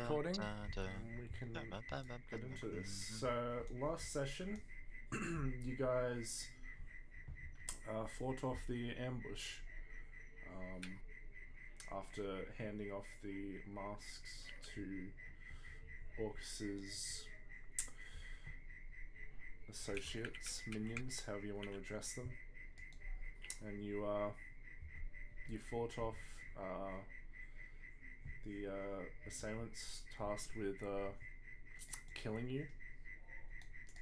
recording. We can get into this. So, last session, you guys fought off the ambush after handing off the masks to Orcus's associates, minions, however you want to address them. And you fought off the assailants tasked with killing you.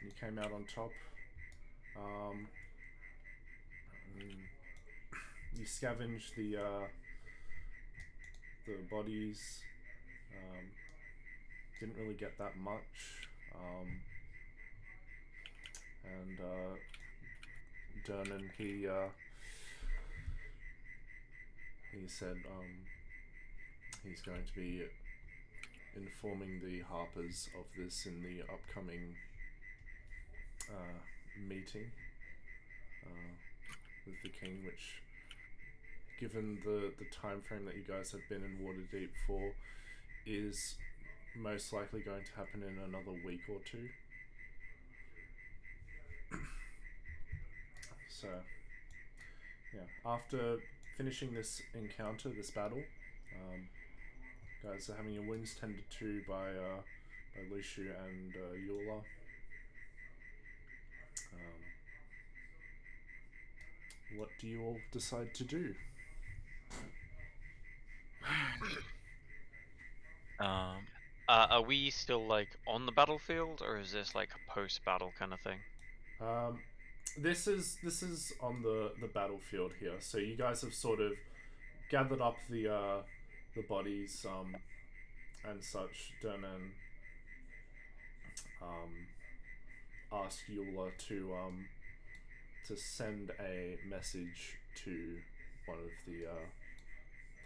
You came out on top. You scavenged the bodies. Didn't really get that much. And Dernan, he said he's going to be informing the Harpers of this in the upcoming meeting with the king, which, given the time frame that you guys have been in Waterdeep for, is most likely going to happen in another week or two. So, yeah, after finishing this encounter, this battle, guys are having your wounds tended to by Luciu and Eula. What do you all decide to do? Are we still like on the battlefield, or is this like a post-battle kind of thing? This is on the battlefield here. So you guys have sort of gathered up the bodies and such. Dernan asked Eula to send a message to one of the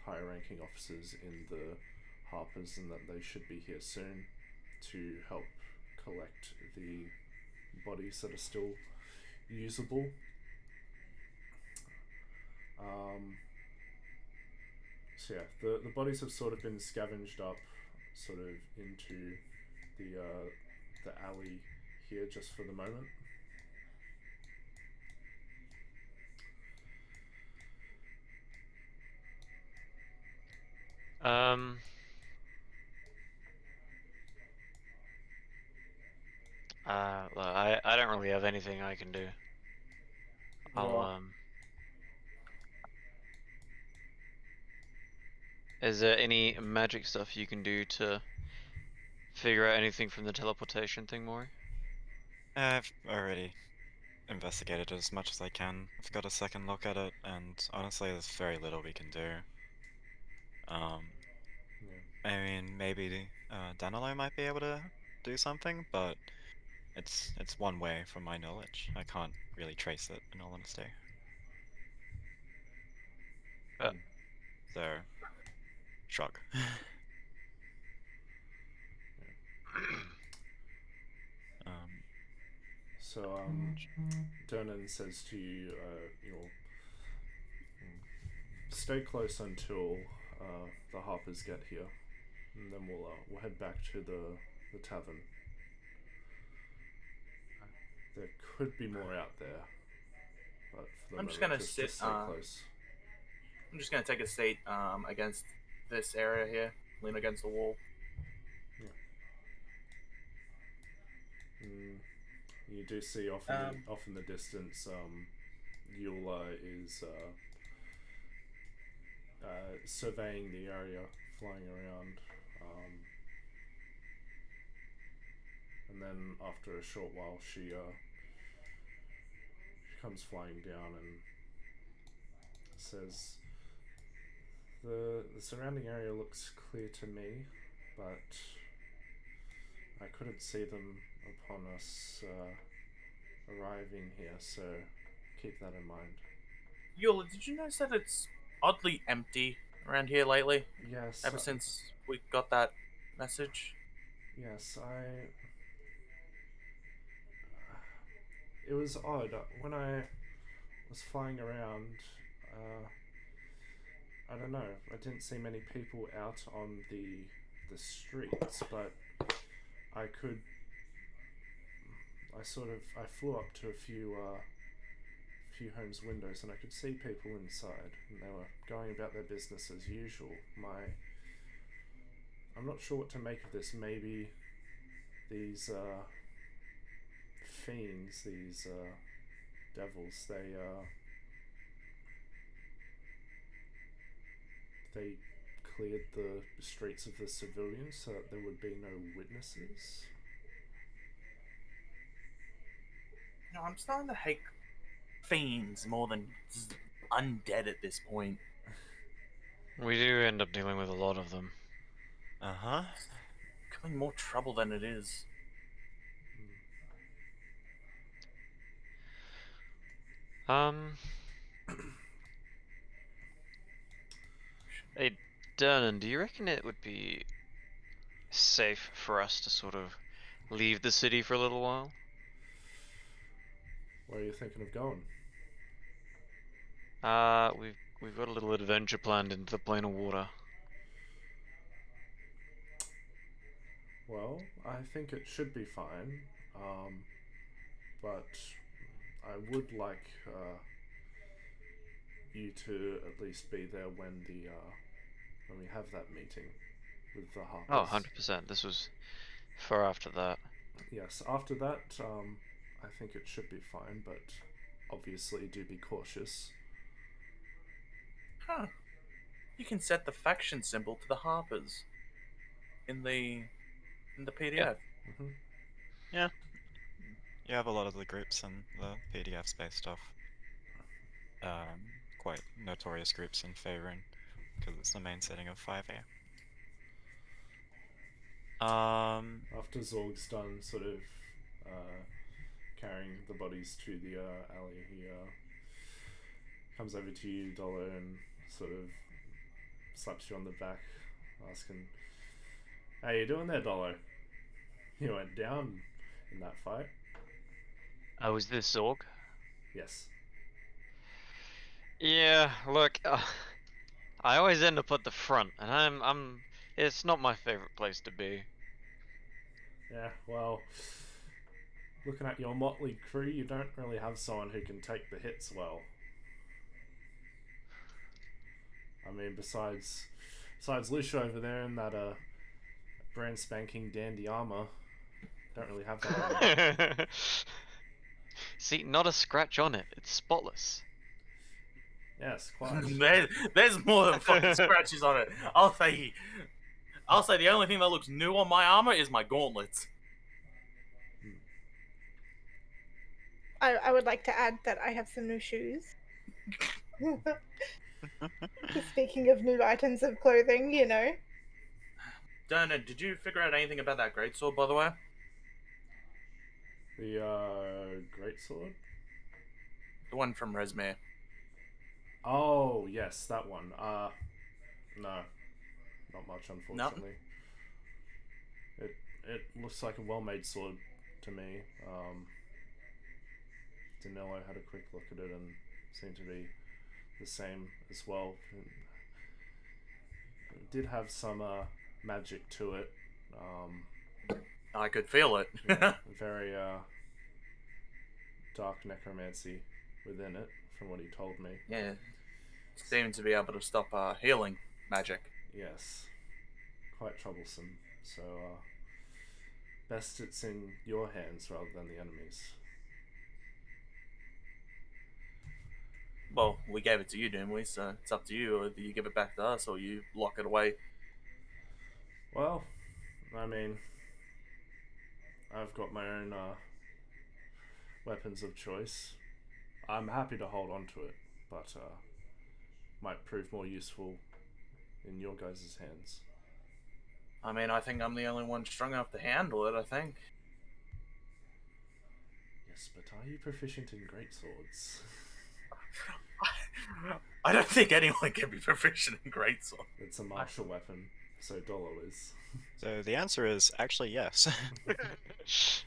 higher ranking officers in the Harpers, and that they should be here soon to help collect the bodies that are still usable. So yeah, the bodies have sort of been scavenged up, sort of into the alley here, just for the moment. Look, I don't really have anything I can do. Well, Is there any magic stuff you can do to figure out anything from the teleportation thing, Maury? I've already investigated it as much as I can. I've got a second look at it, and honestly, there's very little we can do. yeah. I mean, maybe Danilo might be able to do something, but it's one way from my knowledge. I can't really trace it, in all honesty. So, shrug. So, Dernan says to you, you'll stay close until the Harpers get here, and then we'll head back to the tavern. There could be more out there, but for the I'm just moment, gonna just stay close. I'm just gonna take a seat against this area here, lean against the wall. Yeah. You do see off in the distance, Eula is surveying the area, flying around, and then after a short while, she comes flying down and says, "The surrounding area looks clear to me, but I couldn't see them upon us arriving here, so keep that in mind." Yola, did you notice that it's oddly empty around here lately? Yes. Ever since we got that message? Yes, it was odd. When I was flying around, I don't know, I didn't see many people out on the the streets, but I could. I flew up to a few homes' windows, and I could see people inside, and they were going about their business as usual. I'm not sure what to make of this. Maybe these fiends, these devils, they cleared the streets of the civilians so that there would be no witnesses. No, I'm starting to hate fiends more than undead at this point. We do end up dealing with a lot of them. Uh-huh. Becoming more trouble than it is. Hey, Dernan, do you reckon it would be safe for us to sort of leave the city for a little while? Where are you thinking of going? We've got a little adventure planned into the plane of water. Well, I think it should be fine, but I would like you to at least be there when we have that meeting with the Harpers. Oh, 100%. This was far after that. Yes, after that, I think it should be fine, but obviously do be cautious. Huh. You can set the faction symbol to the Harpers in the PDF. Yeah. Mm-hmm. Yeah. You have a lot of the groups and the PDF space stuff. Quite notorious groups in favoring, because it's the main setting of 5A. After Zorg's done sort of carrying the bodies to the alley, he comes over to you, Dollar, and sort of slaps you on the back, asking, "How you doing there, Dollar? You went down in that fight." Oh, is this Zorg? Yes. Yeah, look, I always end up at the front, and it's not my favorite place to be. Yeah, well, looking at your motley crew, you don't really have someone who can take the hits well. I mean, besides Lucia over there in that brand spanking dandy armor, don't really have that. See, not a scratch on it. It's spotless. Yes, quite. There's more than fucking scratches on it. I'll say the only thing that looks new on my armor is my gauntlets. I would like to add that I have some new shoes. Speaking of new items of clothing, you know. Dana, did you figure out anything about that greatsword, by the way? The greatsword? The one from Resmere. Oh, yes, that one. No. Not much, unfortunately. No? It looks like a well-made sword to me. Danilo had a quick look at it and seemed to be the same as well. It did have some magic to it. I could feel it. Yeah, very dark necromancy within it, from what he told me. Yeah. Seemed to be able to stop healing magic. Yes. Quite troublesome. So, best it's in your hands rather than the enemy's. Well, we gave it to you, didn't we? So it's up to you. Whether you give it back to us or you lock it away. Well, I mean, I've got my own weapons of choice. I'm happy to hold on to it, but might prove more useful in your guys' hands. I mean, I think I'm the only one strong enough to handle it, I think. Yes, but are you proficient in greatswords? I don't think anyone can be proficient in greatsword. It's a martial weapon, so Dolo is. So the answer is actually yes.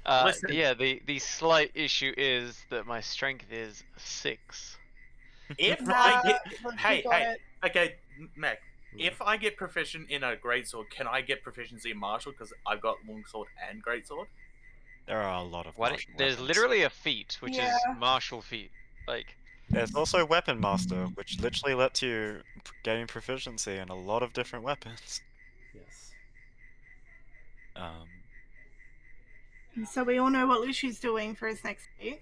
Listen. Yeah, the slight issue is that my strength is 6. If I get... Look, you Hey, got hey. it. Okay, Meg. If I get proficient in a greatsword, can I get proficiency in martial? Because I've got longsword and greatsword. There are a lot of Why martial there's weapons. literally a feat, which is Yeah. martial feat. Like, There's also Weapon Master, which literally lets you gain proficiency in a lot of different weapons. Yes. Um, So we all know what Luciu's doing for his next date.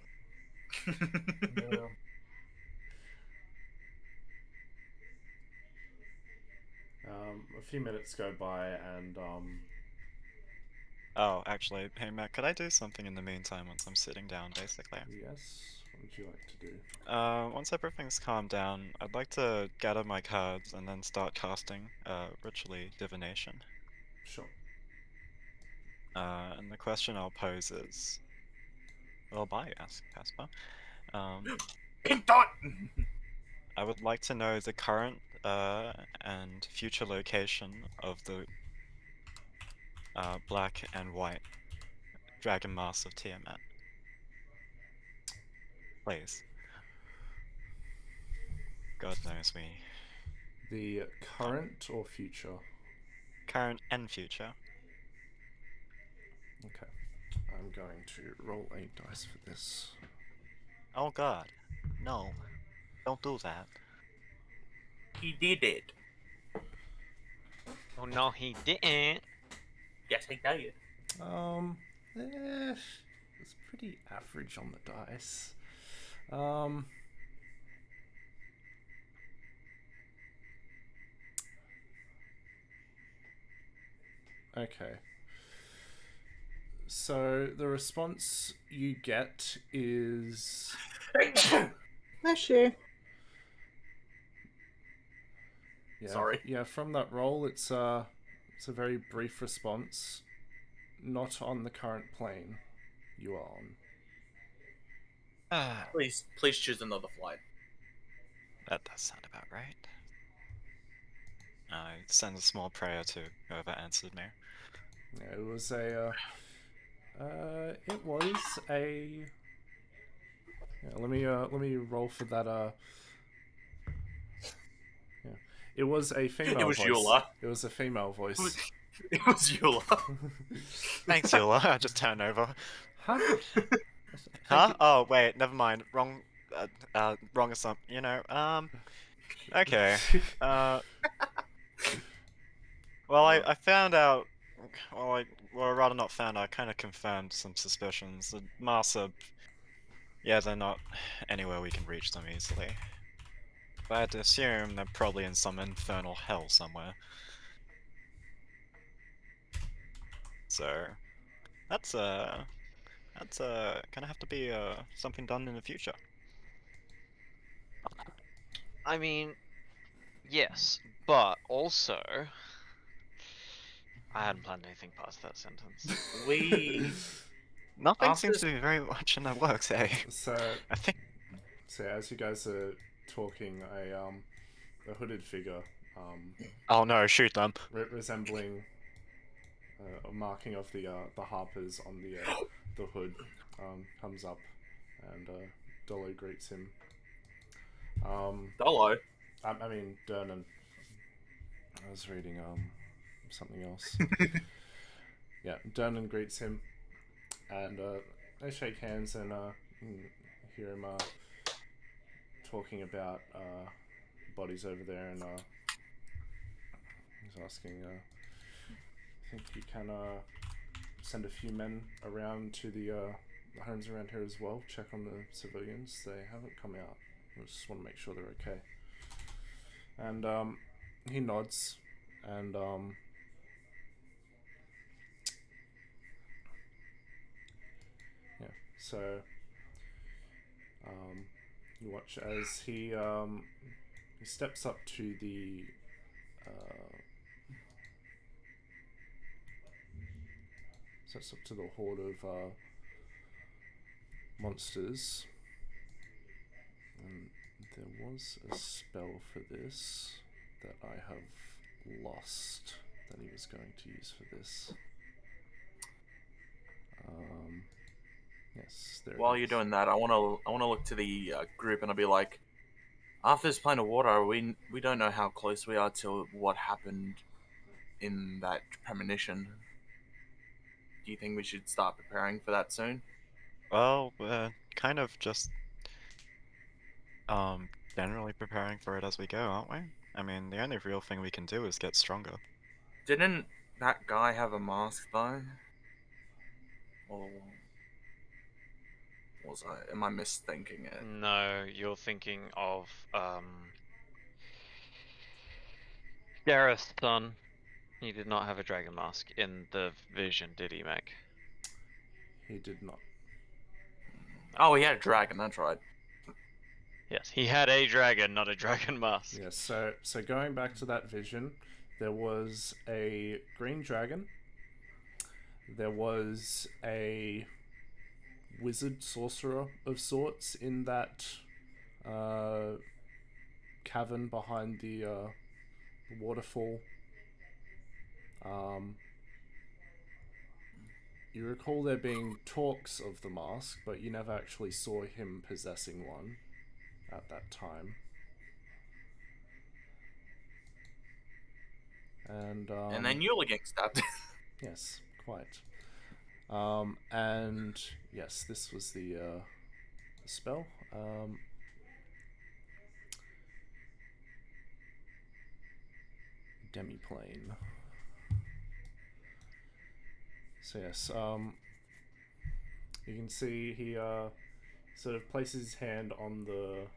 Yeah. A few minutes go by, and oh, actually, hey Matt, could I do something in the meantime once I'm sitting down, basically? yes, what would you like to do? Once everything's calmed down, I'd like to gather my cards and then start casting Ritually Divination. Sure. And the question I'll pose is, well, bye, Casper. Pink dot. I would like to know the current and future location of the black and white Dragon Mask of Tiamat. Please. God knows we. The current or future? Current and future. Okay. I'm going to roll 8 dice for this. Oh god. No. Don't do that. He did it. oh no, he didn't. Yes, he did. It's pretty average on the dice. Okay. So the response you get is Bless you. yeah, Sorry. Yeah, from that roll, it's a very brief response. Not on the current plane you are on. Please choose another flight. That does sound about right. I send a small prayer to whoever answered me. Yeah, it was a. It was a. Yeah, let me roll for that. Yeah, it was a female It was voice. Eula. It was a female voice. It was Eula. Thanks, Eula. I just turn over. Huh? Huh? Oh, wait, never mind. Wrong. Wrong assumption. You know. Okay. Well, I found out. Well, rather not found out. I kind of confirmed some suspicions. The Marsa. Yeah, they're not anywhere we can reach them easily. But I'd assume they're probably in some infernal hell somewhere. So, that's gonna have to be something done in the future. I mean, yes, but also, I hadn't planned anything past that sentence. We Nothing After seems to be very much in the works, eh? So, I think. so as you guys are talking, a hooded figure, Oh no! Shoot them. resembling a marking of the harpers on the hood, comes up, and Dolo greets him. Dolo. I mean Dernan. I was reading something else. Yeah, Dernan greets him, and they shake hands, and you hear him talking about bodies over there, and he's asking, I think you can send a few men around to the homes around here as well, check on the civilians. They haven't come out. I just want to make sure they're okay. And he nods, and yeah, so you watch as he steps up to the horde of monsters. And there was a spell for this that I have lost that he was going to use for this. Yes, there. While you're doing that, I wanna look to the group and I'll be like, after this plane of water, we don't know how close we are to what happened in that premonition. Do you think we should start preparing for that soon? Well, we're kind of just generally preparing for it as we go, aren't we? I mean, the only real thing we can do is get stronger. Didn't that guy have a mask though? Or was I? Am I misthinking it? No, you're thinking of Gareth's son. He did not have a dragon mask in the vision, did he, Mac? He did not. Oh, he had a dragon. That's right. Yes, he had a dragon, not a dragon mask. Yes. So going back to that vision, there was a green dragon. There was a wizard sorcerer of sorts in that cavern behind the waterfall. You recall there being talks of the mask, but you never actually saw him possessing one at that time. And then you'll getting stabbed. yes, quite. And yes, this was the spell. Demiplane. So yes, you can see he sort of places his hand on the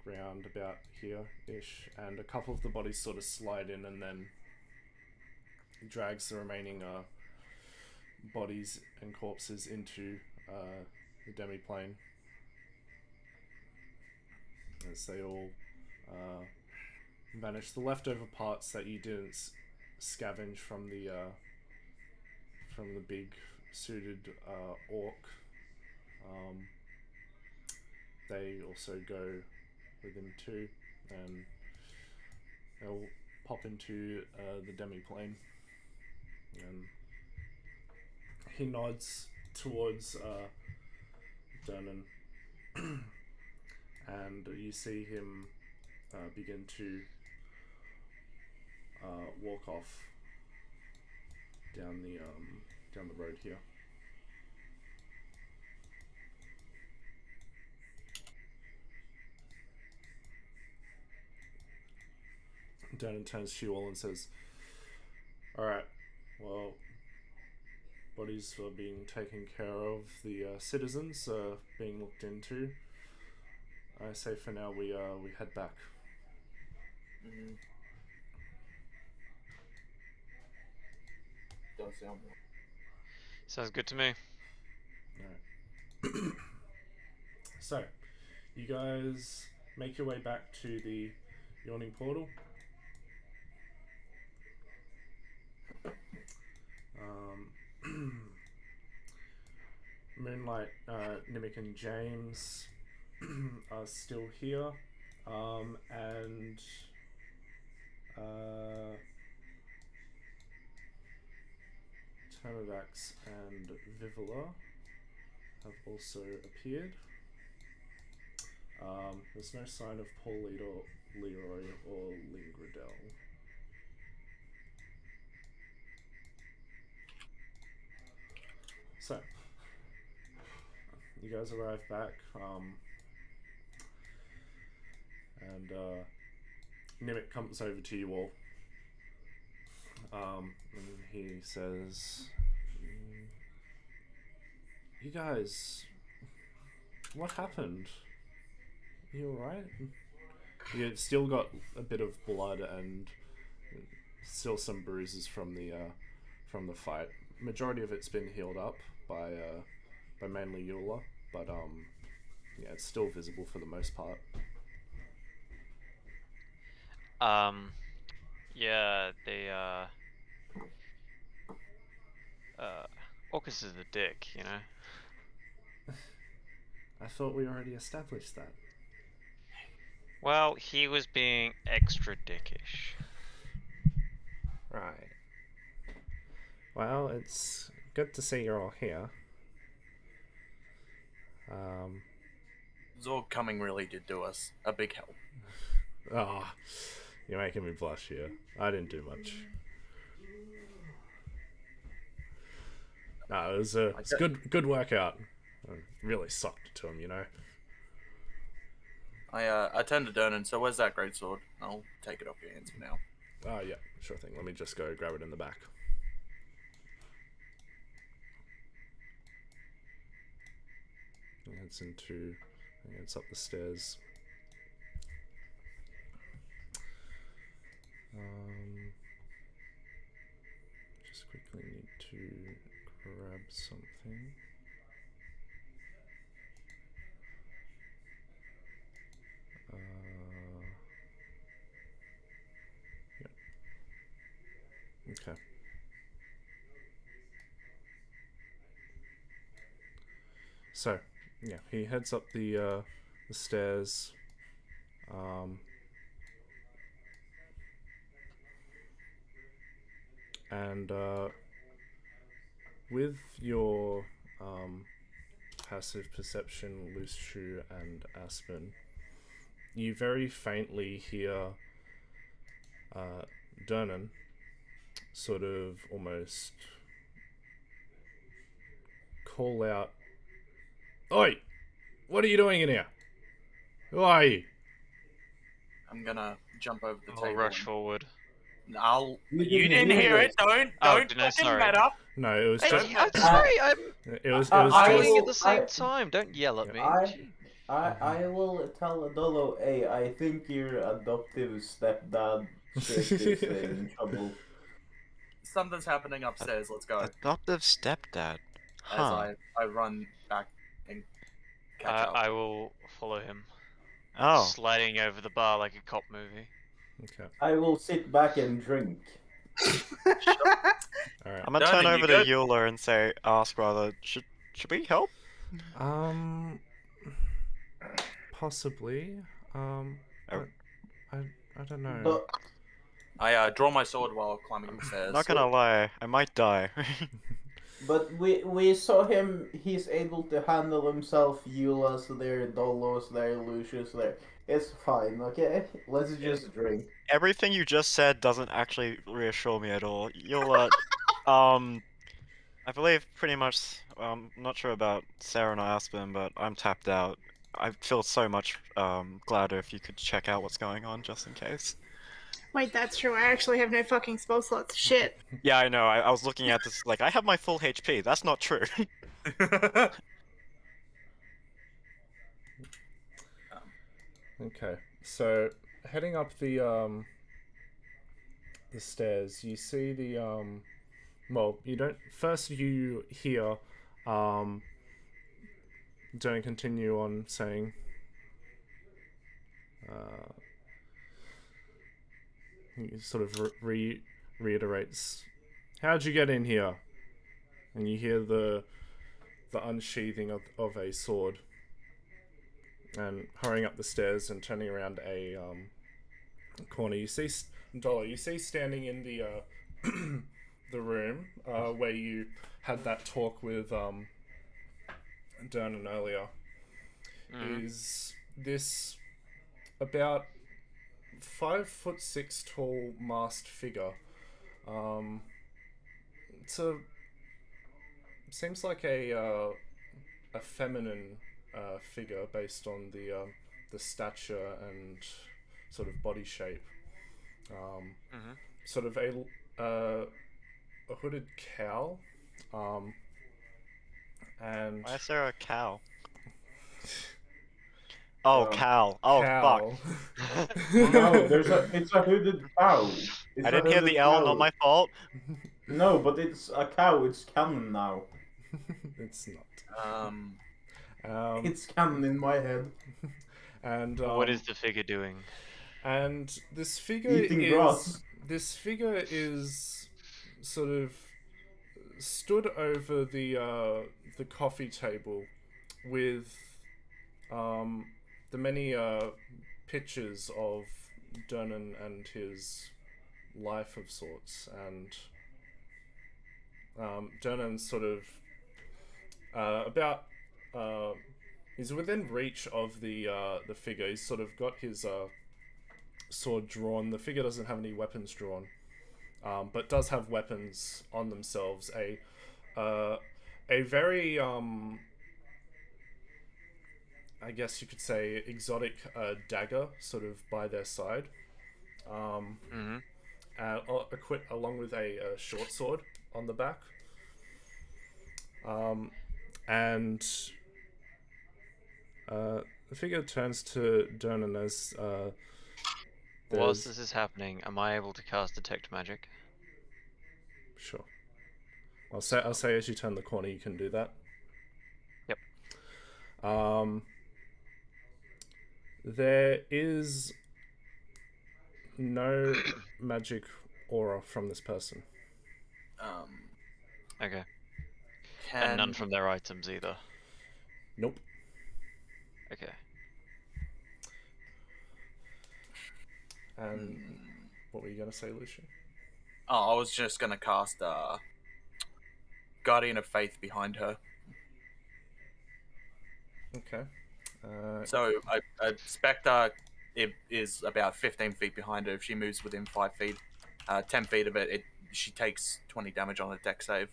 ground about here-ish, and a couple of the bodies sort of slide in, and then drags the remaining bodies and corpses into the demiplane as they all vanish. The leftover parts that you didn't scavenge from the big suited orc, they also go with him too, and they'll pop into the demiplane. And he nods towards Dernan, and you see him begin to walk off down the road here. Dernan turns to you all and says, "Alright, well, bodies are being taken care of, the citizens are being looked into. I say for now we head back." Mm-hmm. Does sound Sounds good to me. Alright. So, you guys make your way back to the yawning portal. Moonlight, Nimic and James are still here, and Turnavax and Vivula have also appeared. There's no sign of Paul Leroy or Lingradell. So, you guys arrive back, and Nimic comes over to you all, and he says, "You guys, what happened? You alright? You still got a bit of blood and still some bruises from the fight. Majority of it's been healed up by mainly Eula, but yeah, it's still visible for the most part." Yeah, they Orcus is a dick, you know? I thought we already established that. Well, he was being extra dickish. Right. Well, it's good to see you're all here. Zorg coming really did do us a big help. Ah, you're making me blush here. I didn't do much. No, it was a good workout. I really sucked it to him, you know. I turned to Dernan. So where's that greatsword? I'll take it off your hands for now. Yeah, sure thing. Let me just go grab it in the back. It's up the stairs. Just quickly need to grab something. Yeah. Okay. So, yeah, he heads up the stairs. And with your passive perception, Loose Shoe and Aspen, you very faintly hear Dernan sort of almost call out, "Oi! What are you doing in here? Who are you?" I'm gonna jump over the I'll table. rush forward. You didn't hear it. Don't didn't I? fucking Sorry. matter. No, it was Hey, just. I'm sorry. It was I'm joining at just. the same time. Don't yell at me. Gee. I will tell Adolo, hey, I think your adoptive stepdad shit is in trouble. Something's happening upstairs. Let's go. Adoptive stepdad. As Huh. I run back and catch up. I will follow him, Oh. sliding over the bar like a cop movie. Okay. I will sit back and drink. Alright. I'm gonna turn over to Euler and ask rather, should we help? Possibly. I don't know. But I draw my sword while climbing the stairs. Not gonna lie, I might die. But we saw him. He's able to handle himself. Eula's there, Dolos there, Lucius there. It's fine, okay? Let's just drink. Everything you just said doesn't actually reassure me at all. Eula, I believe pretty much. I'm not sure about Sarah and Aspen, but I'm tapped out. I feel so much gladder if you could check out what's going on just in case. Wait, that's true. I actually have no fucking spell slots. Shit. Yeah, I know. I was looking at this like I have my full HP. That's not true. Okay, so heading up the stairs, you see well, you don't. First, you hear don't continue on saying. He sort of reiterates, "How'd you get in here?" And you hear the unsheathing of a sword. And hurrying up the stairs and turning around a corner, you see Dollar. You see standing in the the room where you had that talk with Dernan earlier. Is this about 5'6" tall masked figure? Seems like a feminine figure based on the stature and sort of body shape. Sort of a hooded cowl. And Why is there a cow? Oh, cow. Oh, cowl. fuck. No, it's a hooded cow. I didn't hear the L, not my fault. No, but it's a cow. It's canon now. It's not. It's canon in my head. And what is the figure doing? And this figure Eating grass. This figure is sort of stood over the coffee table with the many pictures of Dernan and his life of sorts, and Dernan's sort of about He's within reach of the figure. He's sort of got his sword drawn. The figure doesn't have any weapons drawn, but does have weapons on themselves. A very I guess you could say exotic dagger, sort of by their side. Mm-hmm. Equipped along with a short sword on the back. And the figure turns to Dernan as Whilst this is happening, am I able to cast Detect Magic? Sure. I'll say as you turn the corner, you can do that. Yep. There is no magic aura from this person. Okay. Can And none from their items either. Nope. Okay. And what were you gonna say, Lucian? Oh, I was just gonna cast Guardian of Faith behind her. Okay. So a Spectre is about 15 feet behind her. If she moves within 5 feet, 10 feet of it, she takes 20 damage on a deck save.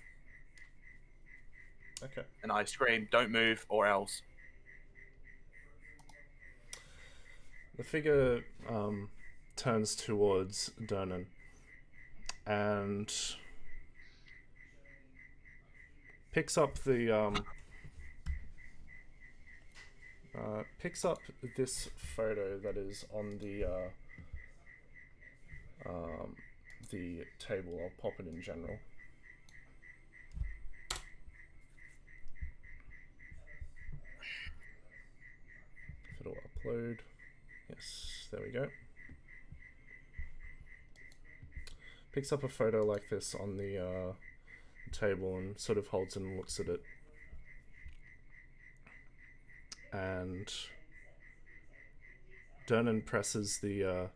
Okay. And I scream, "Don't move, or else." The figure turns towards Dernan and picks up this photo that is on the table. I'll pop it in general. If it'll upload. Yes, there we go. Picks up a photo like this on the table and sort of holds it and looks at it. And Dernan presses the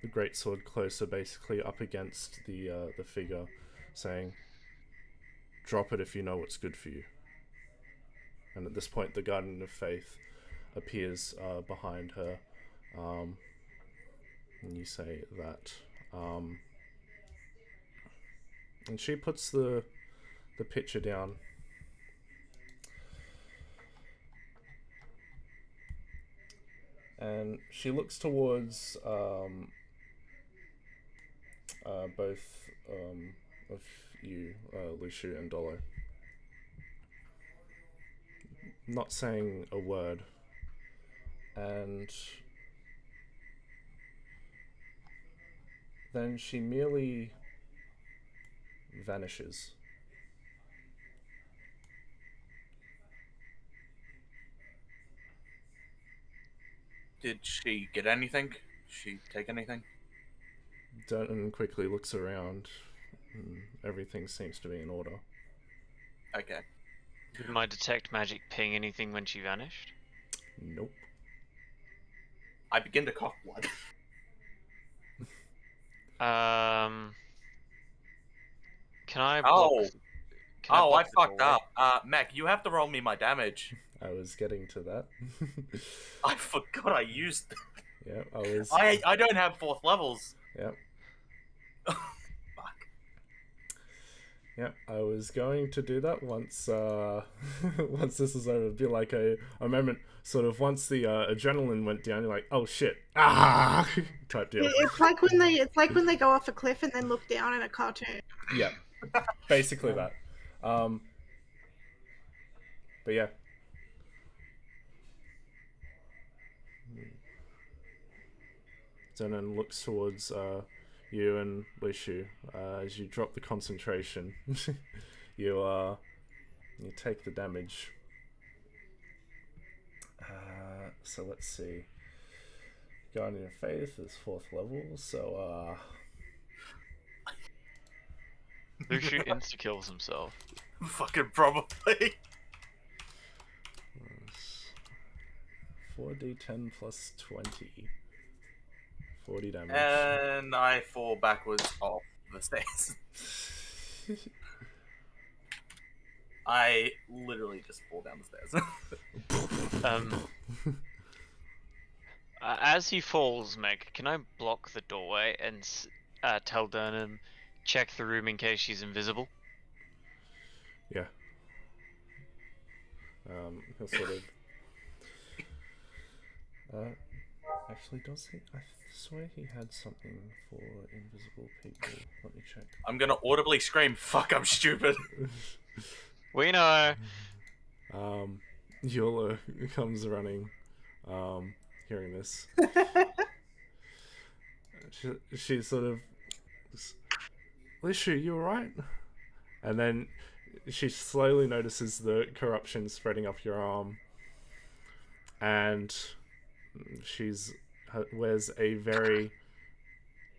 greatsword closer, basically up against the figure, saying, "Drop it if you know what's good for you." And at this point, the Guardian of Faith appears behind her, and you say that. And she puts the picture down. And she looks towards both of you, Lucia and Dolo. Not saying a word. And then she merely vanishes. Did she get anything? Did she take anything? Denton quickly looks around. Everything seems to be in order. Okay. Did my Detect Magic ping anything when she vanished? Nope. I begin to cough blood. Can I block? Oh. Can I Oh, block I the fucked doorway? up. Mac, you have to roll me my damage. I was getting to that. I forgot I used. Yeah, I was. I don't have 4th levels. Yep. Fuck. Yep, I was going to do that once once this is over. It'd be like a moment, sort of once the adrenaline went down, you're like, oh shit, type deal. It's like when they go off a cliff and then look down in a cartoon. Yeah, basically that. But yeah. Zenon looks towards you and Lishu as you drop the concentration. you take the damage. So let's see. Guardian of Faith is 4th level, so Luciu insta-kills himself. Fucking probably. 4d10 plus 20. 40 damage. And I fall backwards off the stairs. I literally just fall down the stairs. As he falls, Meg, can I block the doorway and tell Dernan check the room in case she's invisible? Yeah. He'll sort of. Actually, does he? I swear he had something for invisible people. Let me check. I'm gonna audibly scream, "Fuck! I'm stupid." We know. Yola comes running, hearing this. She sort of, Lishu, you alright? And then she slowly notices the corruption spreading up your arm, and wears a very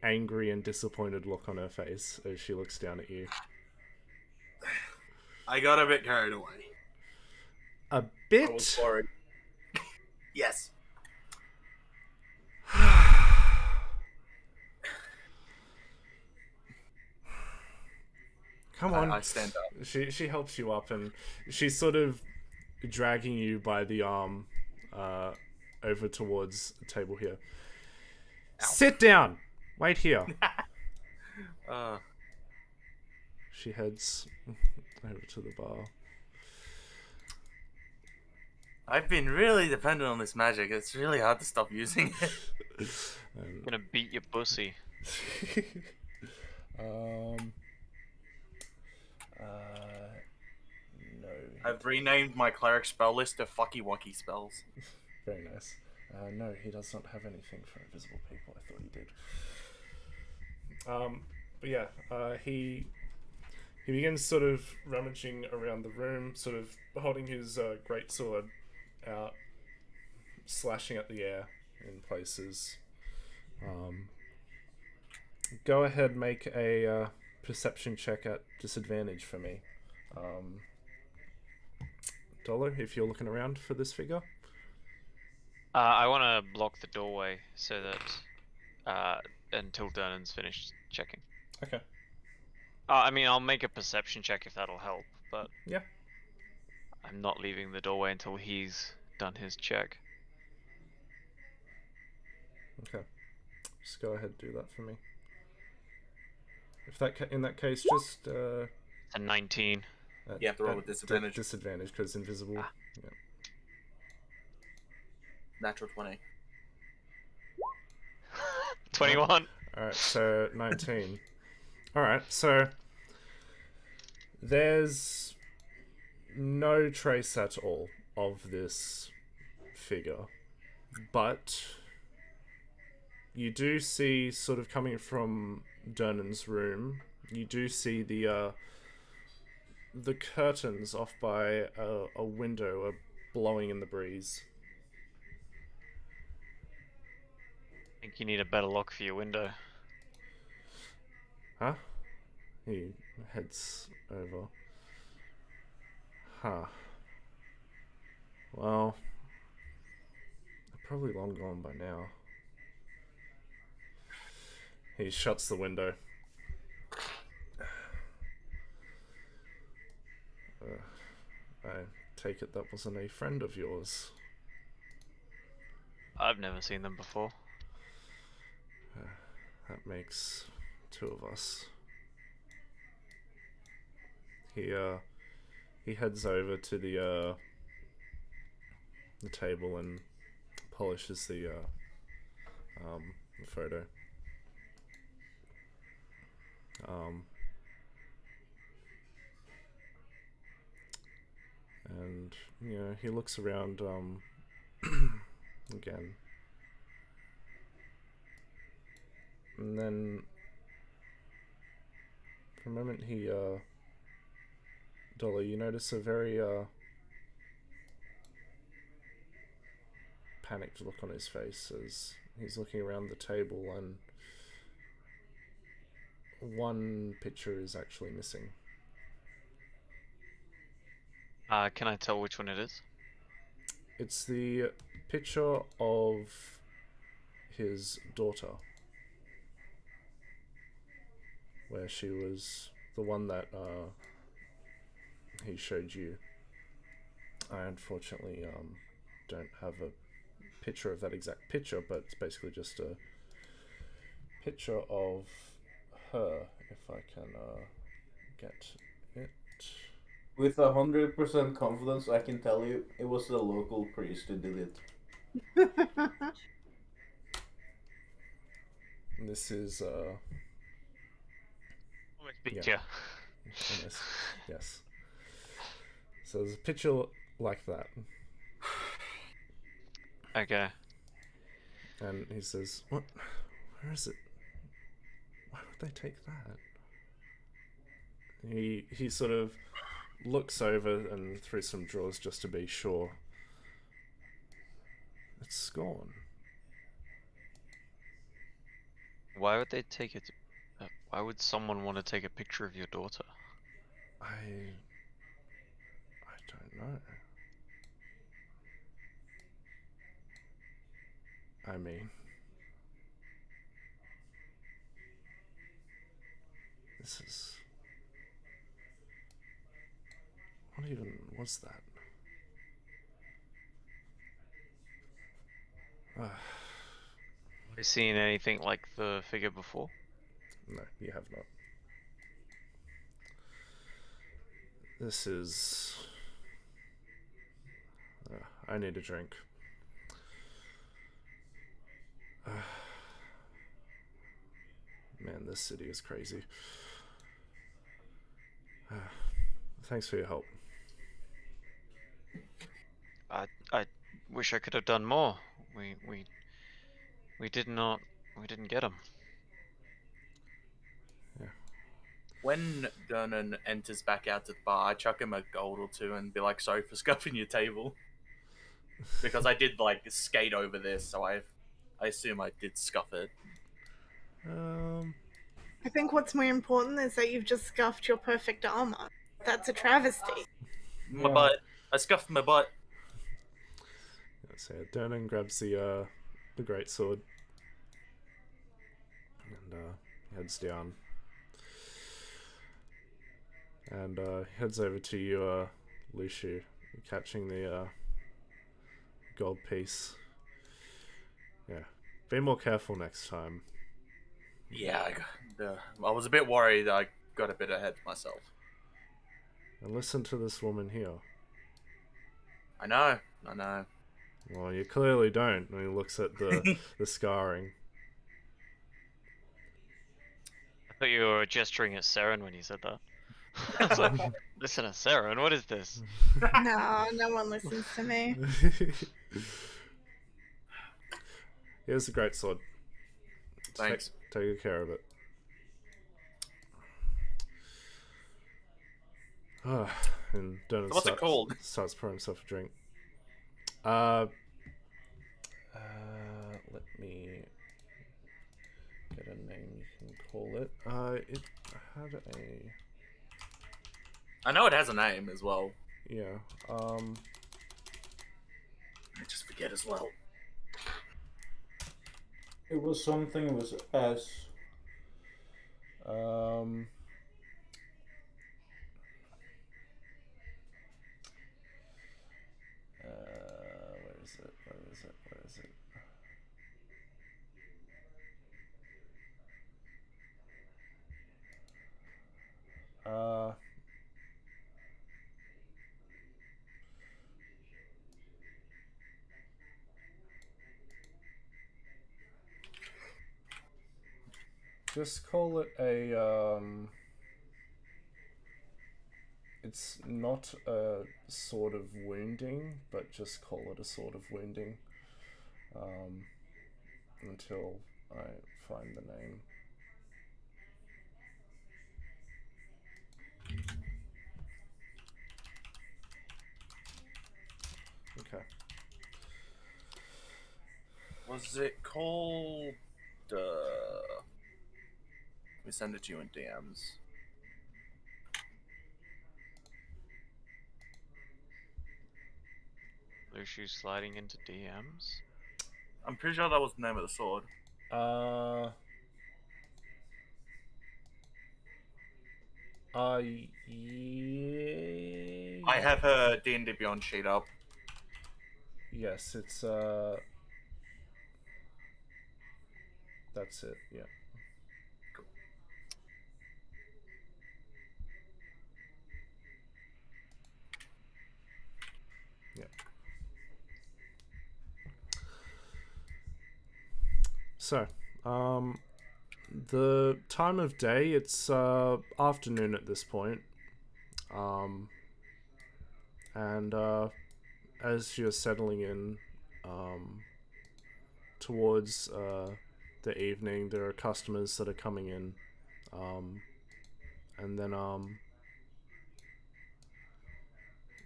angry and disappointed look on her face as she looks down at you. I got a bit carried away. A I was bit? worried. Yes. Come on. I stand up. She helps you up, and she's sort of dragging you by the arm over towards the table here. Ow. Sit down! Wait here. Uh, She heads over to the bar. I've been really dependent on this magic. It's really hard to stop using it. I'm gonna beat your pussy. No. I've renamed my cleric spell list to Fucky Wucky spells. Very nice. No, he does not have anything for invisible people. I thought he did. But yeah, he begins sort of rummaging around the room, sort of holding his great sword out, slashing at the air in places. Go ahead, make a perception check at disadvantage for me. Dollar, if you're looking around for this figure. I want to block the doorway so that until Dernan's finished checking. Okay. I mean, I'll make a perception check if that'll help, but Yeah. I'm not leaving the doorway until he's done his check. Okay. Just go ahead and do that for me. If that in that case, just A 19. You have to roll with disadvantage. Disadvantage because invisible. Ah. Yeah. Natural 20. 21. Alright, so 19. Alright, so there's no trace at all of this figure, but you do see, sort of coming from Dernan's room, you do see the curtains off by a window are blowing in the breeze. I think you need a better lock for your window. Huh? He heads over. Huh. Well, they're probably long gone by now. He shuts the window. I take it that wasn't a friend of yours. I've never seen them before. That makes two of us. He heads over to the table and polishes the photo. And he looks around again. And then for a moment he Dolly, you notice a very panicked look on his face as he's looking around the table, and one picture is actually missing. Can I tell which one it is? It's the picture of his daughter, where she was the one that he showed you. I unfortunately don't have a picture of that exact picture, but it's basically just a picture of her. If I can get it. With 100% confidence, I can tell you it was the local priest who did it. And this is Picture. almost, yes. So there's a picture like that, Okay. and he says, "What? Where is it? Why would they take that?" He sort of looks over and through some drawers just to be sure. It's gone. Why would they take it? Why would someone want to take a picture of your daughter? I don't know. I mean, this is... What even was that? Have you seen anything like the figure before? No, you have not. This is... I need a drink. Man, this city is crazy. Thanks for your help. I wish I could have done more. We didn't get him. When Dernan enters back out to the bar, I chuck him a gold or two and be like, "Sorry for scuffing your table," because I did like skate over this, so I assume I did scuff it. I think what's more important is that you've just scuffed your perfect armor. That's a travesty. My butt. I scuffed my butt. So Dernan grabs the great sword and heads down. And heads over to you, Luciu, catching the gold piece. Yeah, be more careful next time. Yeah, I was a bit worried. I got a bit ahead of myself. And listen to this woman here. I know. Well, you clearly don't. When he looks at the scarring. I thought you were gesturing at Saren when you said that. I was like, listen to Saren, what is this? No, no one listens to me. Here's the great sword. Thanks. Take good care of it. And Dernan What's it called? starts pouring himself a drink. Let me get a name you can call it. It had a... I know it has a name as well. Yeah. I just forget as well. It was something with S. Where is it? Just call it a, it's not a sort of wounding, but just call it a sort of wounding, until I find the name. Okay. Was it called? We send it to you in DMs. Luciu sliding into DMs? I'm pretty sure that was the name of the sword. Yeah. I have her D&D Beyond sheet up. Yes, it's that's it. Yeah. Cool. Yeah. So, the time of day, it's afternoon at this point. And as you're settling in towards the evening, there are customers that are coming in. And then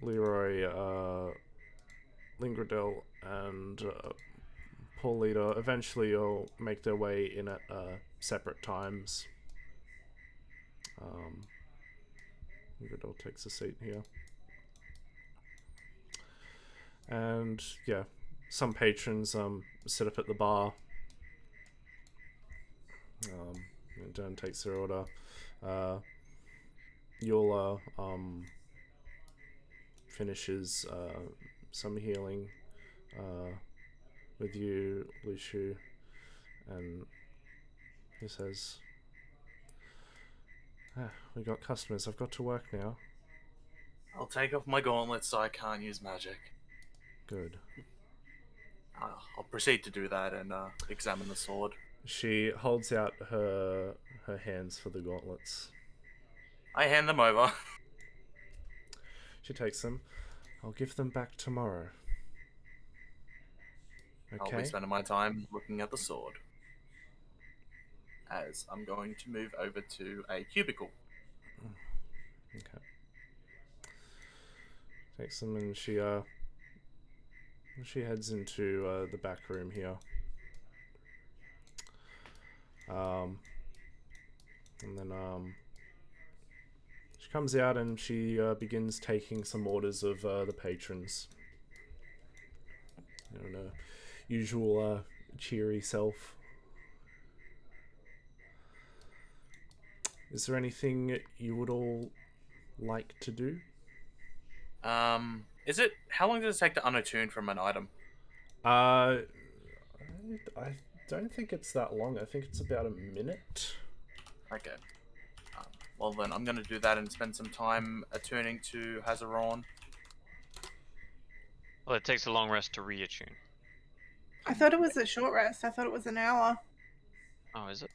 Leroy, Lingradel, and Paulita eventually will make their way in at separate times. Lingradel takes a seat here. And yeah, some patrons sit up at the bar. And Dan takes their order. Yola finishes some healing with you, Lushu, and he says, we got customers, I've got to work now. I'll take off my gauntlets so I can't use magic. Good. I'll proceed to do that and examine the sword. She holds out her hands for the gauntlets. I hand them over. She takes them. I'll give them back tomorrow. I'll Okay? be spending my time looking at the sword. As I'm going to move over to a cubicle. Okay. Takes them and she heads into the back room here. And then she comes out and she begins taking some orders of the patrons. You know, usual cheery self. Is there anything you would all like to do? Is it? How long does it take to unattune from an item? I don't think it's that long. I think it's about a minute. Okay. Well then, I'm gonna do that and spend some time attuning to Hazaron. Well, it takes a long rest to reattune. I thought it was a short rest. I thought it was an hour. Oh, is it?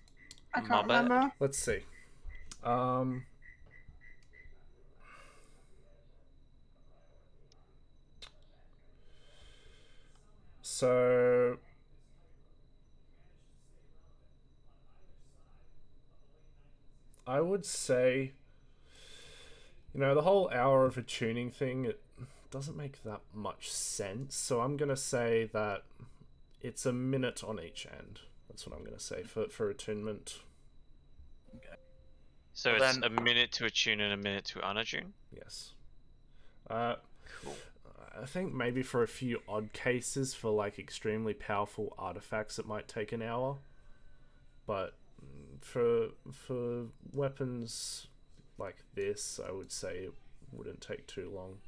I My can't bad. remember. Let's see. So I would say, the whole hour of a tuning thing, it doesn't make that much sense. So I'm gonna say that it's a minute on each end. That's what I'm gonna say for attunement. Okay. So Well, it's then- a minute to attune and a minute to unattune? Yes. Cool. I think maybe for a few odd cases, for like extremely powerful artifacts, it might take an hour. But for weapons like this, I would say it wouldn't take too long.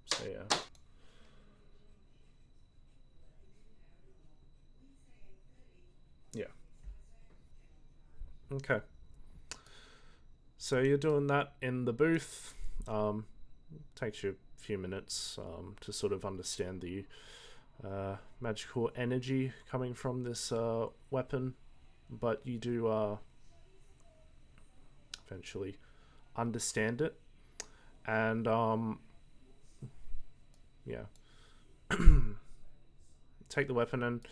So yeah. Yeah. Okay. So you're doing that in the booth. Takes you a few minutes to sort of understand the magical energy coming from this weapon, but you do eventually understand it, and yeah, take the weapon, and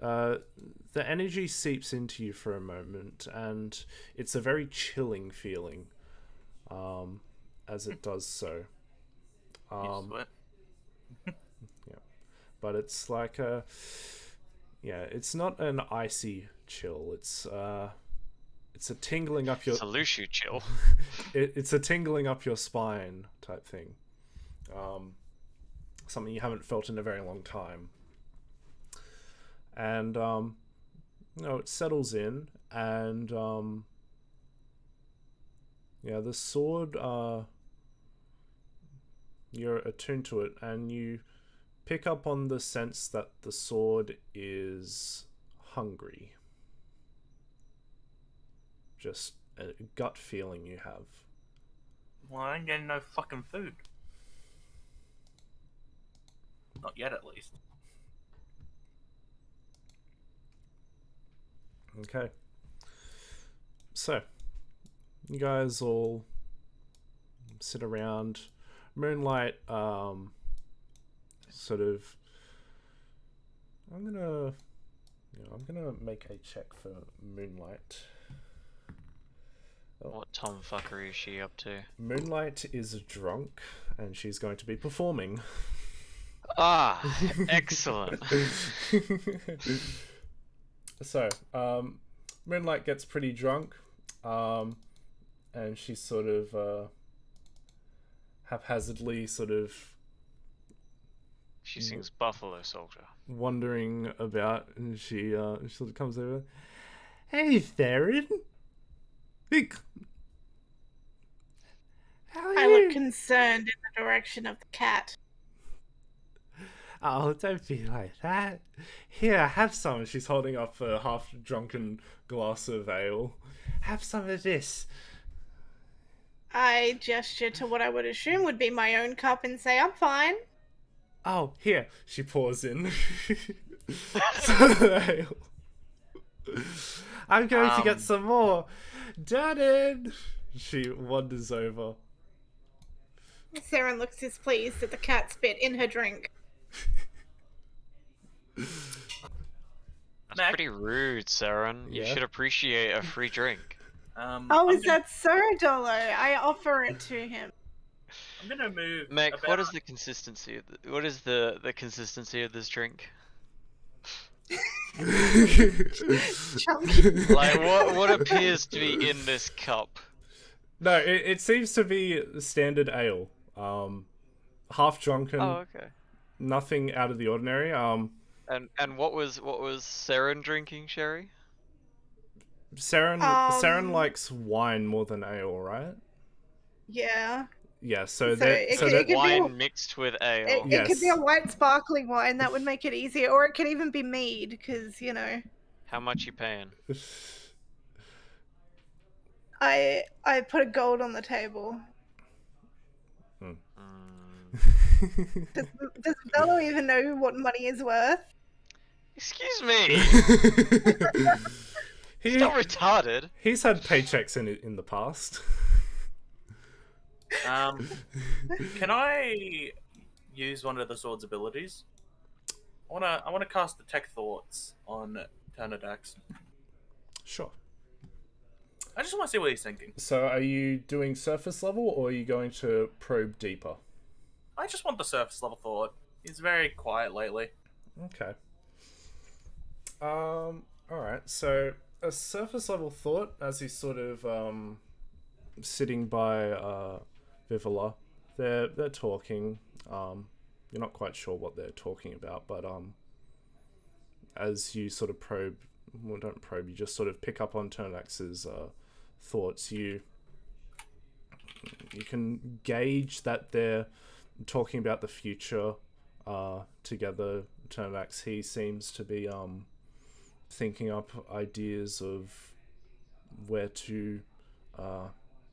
the energy seeps into you for a moment, and it's a very chilling feeling as it does so. Used to it. But it's like it's not an icy chill. It's a tingling up your. It's a Lushu chill. It's a tingling up your spine type thing. Something you haven't felt in a very long time. And it settles in, and Yeah, the sword, you're attuned to it, and you pick up on the sense that the sword is hungry. Just a gut feeling you have. Well, I ain't getting no fucking food. Not yet, at least. Okay. So, you guys all sit around. Moonlight, sort of. I'm gonna make a check for Moonlight. Oh. What tomfuckery is she up to? Moonlight is drunk, and she's going to be performing. Ah, excellent. So, Moonlight gets pretty drunk, and she's sort of haphazardly sort of She sings Buffalo Soldier. wandering about, and she sort of comes over. Hey, Theron. How are I you? look concerned in the direction of the cat. Oh, don't be like that. Here, have some. She's holding up a half-drunken glass of ale. Have some of this. I gesture to what I would assume would be my own cup and say, I'm fine. Oh, here. She pours in some of the ale. I'm going to get some more. Darren! She wanders over. Saren looks displeased at the cat spit in her drink. That's Mac? pretty rude, Saren. You Yeah. should appreciate a free drink. Oh, is that so, Dolo? I offer it to him. I'm gonna move. Meg, about... what is the consistency of what is the consistency of this drink? Chunky. Like what appears to be in this cup? No, it seems to be standard ale. Half drunken. Oh, okay. Nothing out of the ordinary. And what was Saren drinking, Sherry? Saren likes wine more than ale, right? Yeah. Yeah, so So that it so could- that it could be Wine a- mixed with ale. It could be a Yes. white sparkling wine that would make it easier, or it could even be mead, because, you know, How much you paying? I put a gold on the table. Mm. Does Bello even know what money is worth? Excuse me. He- He's not retarded. He's had paychecks in the past. Can I use one of the sword's abilities? I wanna cast Detect Thoughts on Turnidax. Sure. I just want to see what he's thinking. So are you doing surface level, or are you going to probe deeper? I just want the surface level thought. He's very quiet lately. Okay. Alright, so a surface level thought as he's sort of sitting by Vivola. They're talking. You're not quite sure what they're talking about, but as you sort of probe, well, don't probe, you just sort of pick up on Turnax's thoughts. You can gauge that they're talking about the future together. Turnax, he seems to be thinking up ideas of where to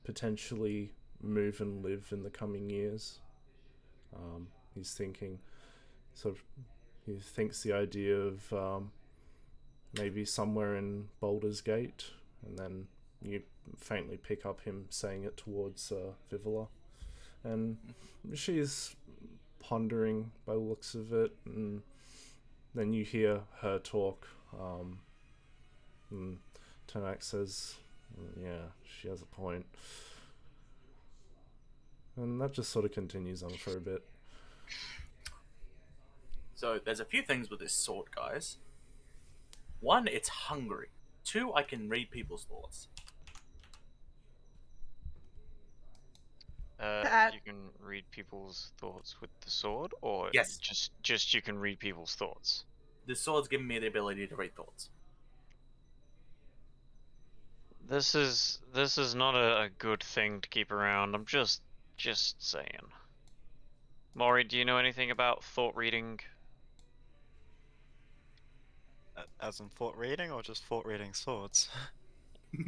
potentially move and live in the coming years. He's thinking, he thinks the idea of maybe somewhere in Baldur's Gate, and then you faintly pick up him saying it towards Vivola, and she's pondering by the looks of it, and then you hear her talk. And Turnax says, "Yeah, she has a point," and that just sort of continues on for a bit. So there's a few things with this sword, guys. One, it's hungry. Two, I can read people's thoughts. You can read people's thoughts with the sword, or Yes. just you can read people's thoughts. This sword's giving me the ability to read thoughts. This is not a good thing to keep around. I'm just saying. Maury, do you know anything about thought reading? As in thought reading, or just thought reading swords?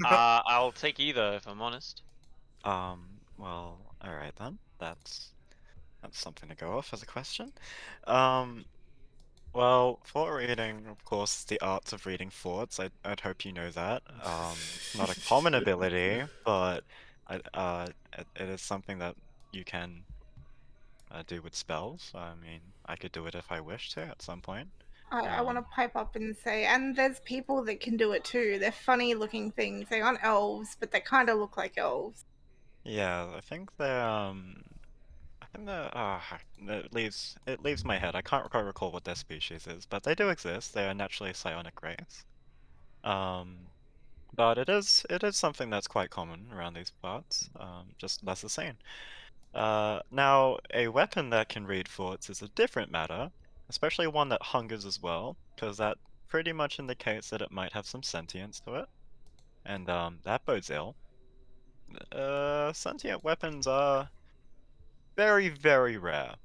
I'll take either if I'm honest. Well, alright then. That's something to go off as a question. Well, thought reading, of course, is the art of reading thoughts. I'd hope you know that. It's not a common ability, but it is something that you can do with spells. I mean, I could do it if I wish to at some point. I want to pipe up and say, and there's people that can do it too. They're funny looking things. They aren't elves, but they kind of look like elves. Yeah, I think it leaves my head. I can't quite recall what their species is, but they do exist. They are naturally a psionic race. But it is something that's quite common around these parts. Just less is seen. Now a weapon that can read thoughts is a different matter, especially one that hungers as well, because that pretty much indicates that it might have some sentience to it, and that bodes ill. Sentient weapons are very, very rare.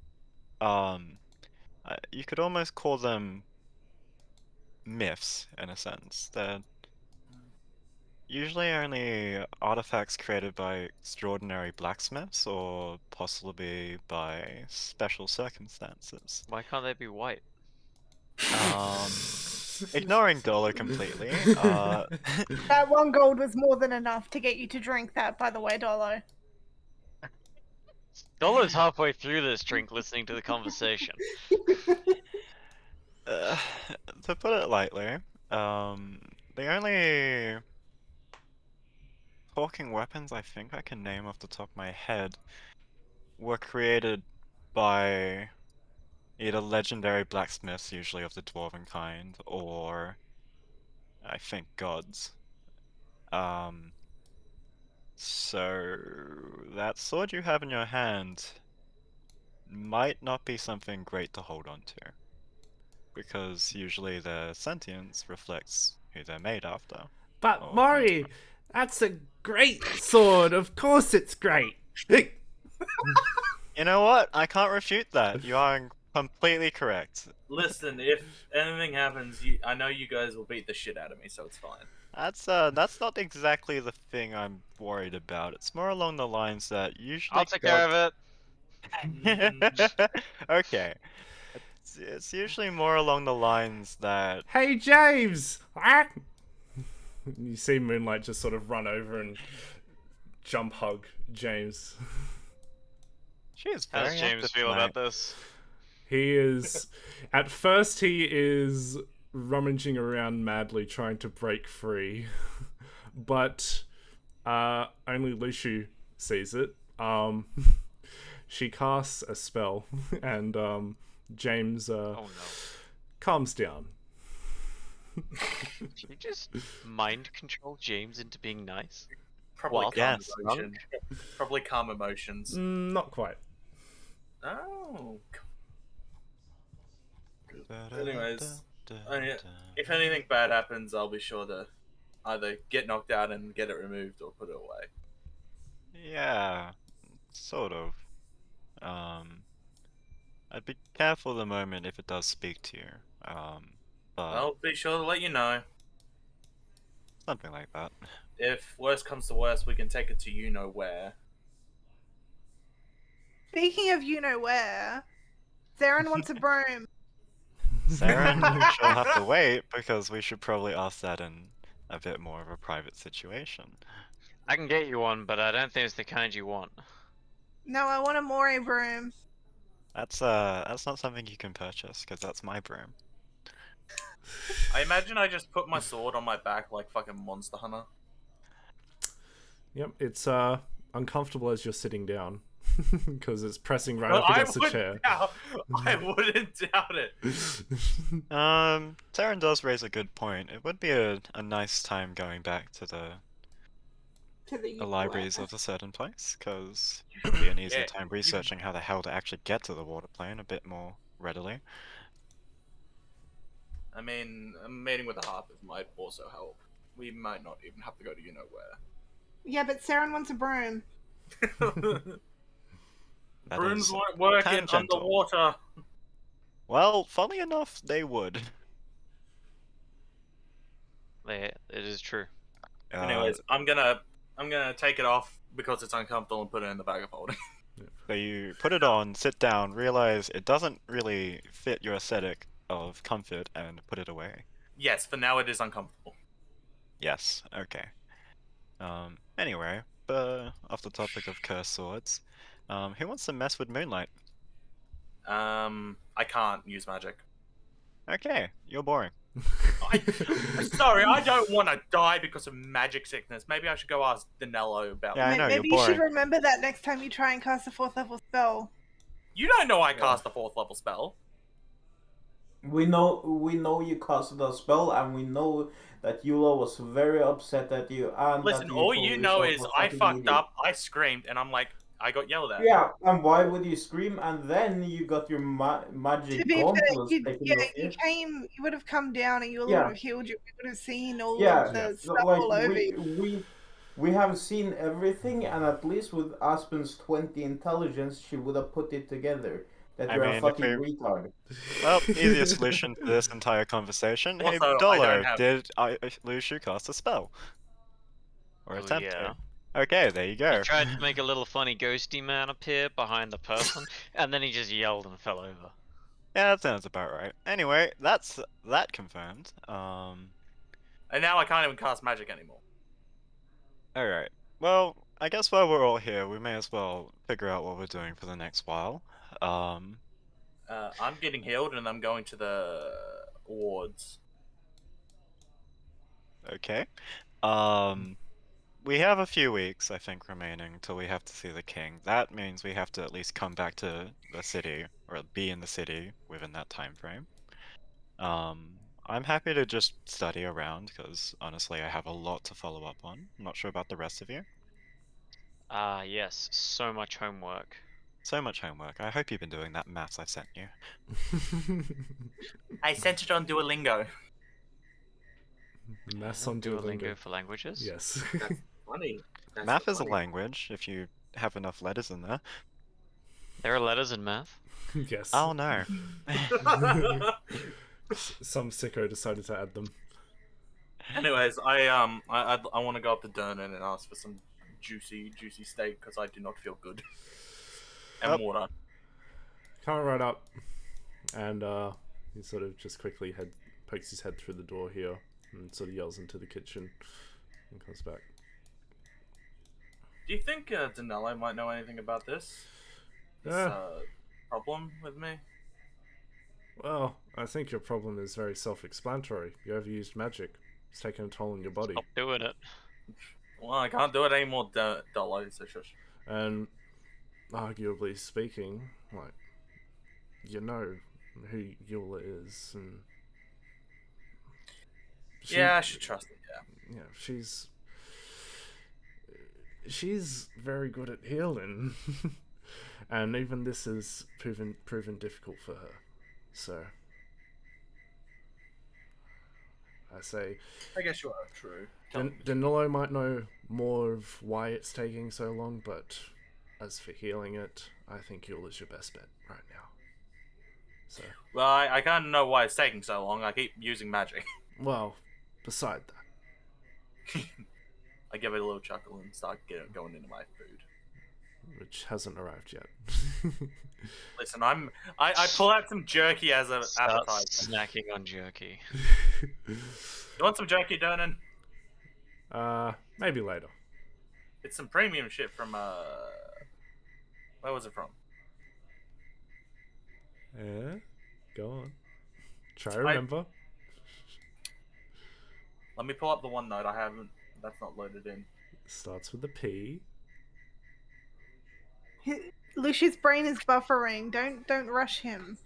You could almost call them myths in a sense. They're usually only artifacts created by extraordinary blacksmiths or possibly by special circumstances. Why can't they be white? Ignoring Dolo completely, That 1 gold was more than enough to get you to drink that, by the way, Dolo. Dolo's halfway through this drink listening to the conversation. to put it lightly, the only talking weapons I think I can name off the top of my head were created by either legendary blacksmiths, usually of the dwarven kind, or I think gods. So that sword you have in your hand might not be something great to hold on to, because usually their sentience reflects who they're made after. But Or Maury, that's a great sword. Of course, it's great. you know what? I can't refute that. You are completely correct. Listen, if anything happens, I know you guys will beat the shit out of me, so it's fine. That's not exactly the thing I'm worried about. It's more along the lines that usually I'll take care of it. Okay. It's usually more along the lines that Hey, James! Ah! You see Moonlight just sort of run over and jump hug James. she is How very does James active feel tonight. about this? He is... At first, he is rummaging around madly trying to break free. But only Luciu sees it. She casts a spell, and James Oh no. calms down. Did you just mind control James into being nice? Probably Well, calm yes. emotion. Probably calm emotions. Not quite. Oh. Anyways, if anything bad happens, I'll be sure to either get knocked out and get it removed or put it away. Yeah, sort of. I'd be careful the moment if it does speak to you. But I'll be sure to let you know. something like that. If worst comes to worst, we can take it to you know where. Speaking of you know where, Saren wants a broom. Saren, she'll have to wait because we should probably ask that in a bit more of a private situation. I can get you one, but I don't think it's the kind you want. No, I want a Mori broom. That's not something you can purchase because that's my broom. I imagine I just put my sword on my back like fucking Monster Hunter. Yep, it's uncomfortable as you're sitting down because it's pressing right up against the chair. I wouldn't doubt it. Saren does raise a good point. It would be a nice time going back to the libraries of a certain place, because it would be an easier time researching how the hell to actually get to the water plane a bit more readily. I mean, a meeting with the Harpers might also help. we might not even have to go to you know Yeah, but Saren wants a broom. where. That Brooms is won't work in tangential. underwater. Well, funny enough, they would. It is true. Anyways, I'm gonna take it off because it's uncomfortable and put it in the bag of holding. So you put it on, sit down, realize it doesn't really fit your aesthetic of comfort, and put it away. Yes, for now it is uncomfortable. Yes, okay. Anyway, off the topic of cursed swords, who wants to mess with Moonlight? I can't use magic. Okay, you're boring. Sorry, I don't want to die because of magic sickness. Maybe I should go ask Danello about Yeah, I that. know, Maybe you're you should boring. remember that next time you try and cast a 4th level spell. You don't know I cast a 4th level spell. We know you casted a spell, and we know that Eula was very upset at you, and Listen, that all told you know yourself is a I fucking fucked idiot. up, I screamed, and I'm like, I got yelled at. Yeah, and why would you scream? And then you got your To magic be fair, gauntlets you taken off you. would have come down and you would Yeah. have healed you. We would have seen all Yeah, of the stuff like all over you. we have seen everything, and at least with Aspen's 20 intelligence, she would have put it together. That I you're a mean, if fucking we- retard. Well, easiest solution to this entire conversation. Hey, Also, I Dolo, don't have- did Lushu cast a spell? Or Oh, attempt yeah. to? Okay, there you go. He tried to make a little funny ghosty man appear behind the person, and then he just yelled and fell over. Yeah, that sounds about right. Anyway, that's that confirmed. And now I can't even cast magic anymore. Alright. Well, I guess while we're all here, we may as well figure out what we're doing for the next while. I'm getting healed, and I'm going to the wards. Okay. We have a few weeks, I think, remaining till we have to see the king. That means we have to at least come back to the city, or be in the city within that time frame. I'm happy to just study around, because honestly I have a lot to follow up on. I'm not sure about the rest of you. Ah, yes, so much homework. So much homework. I hope you've been doing that maths I sent you. I sent it on Duolingo. Maths on Duolingo. For languages? Yes. Funny. That's Math so is a funny. language, if you have enough letters in there. There are letters in math. Yes. Oh no. Some sicko decided to add them. Anyways, I want to go up to Dernan and ask for some juicy steak because I do not feel good. And Yep. water. Come right up, and he sort of just quickly pokes his head through the door here and sort of yells into the kitchen and comes back. Do you think Danello might know anything about this? This problem with me? Well, I think your problem is very self-explanatory. You overused magic. It's taken a toll on your body. Stop doing it. Well, I can't do it anymore, Dolo, so shush. And arguably speaking, like, you know who Eula is, and Yeah, I should trust it, yeah. Yeah, she's very good at healing, and even this is proven difficult for her. So I say, I guess you are true. Danilo might know more of why it's taking so long, but as for healing it, I think Eula's your best bet right now. So, Well, I kind of know why it's taking so long. I keep using magic. well, beside that, I give it a little chuckle and start going into my food. which hasn't arrived yet. Listen, I pull out some jerky as an Start appetizer. snacking on jerky. You want some jerky, Dernan? Maybe later. It's some premium shit from where was it from? Yeah, go on. Try to remember. Let me pull up the OneNote. I haven't. That's not loaded in. Starts with a P. Lucius' brain is buffering. Don't rush him.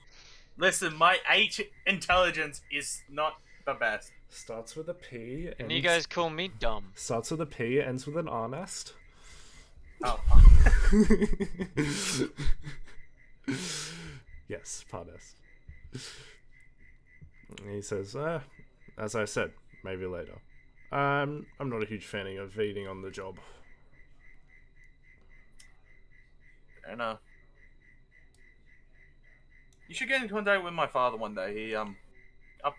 Listen, my 8 intelligence is not the best. Starts with a P. And you guys call me dumb. Starts with a P, ends with an R nest. Oh. Yes, Pardes. And he says, as I said, maybe later. I'm not a huge fan of eating on the job. Fair enough. You should get in contact with my father one day. He up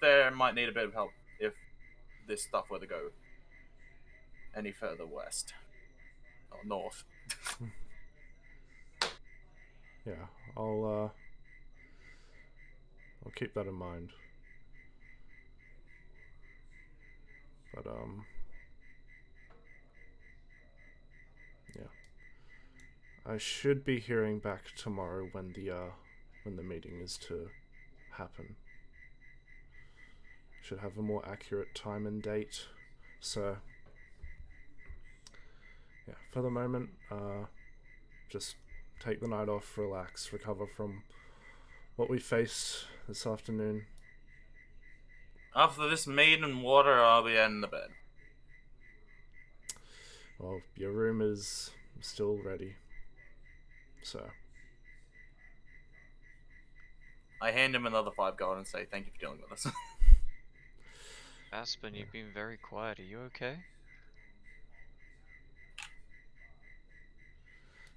there might need a bit of help if this stuff were to go any further west or north. Yeah, I'll keep that in mind. But yeah, I should be hearing back tomorrow when the meeting is to happen. Should have a more accurate time and date. So yeah, for the moment, just take the night off, relax, recover from what we faced this afternoon. After this meat and water, I'll be in the bed. Well, your room is still ready. So I hand him another 5 gold and say thank you for dealing with us. Aspen, you've been very quiet. Are you okay?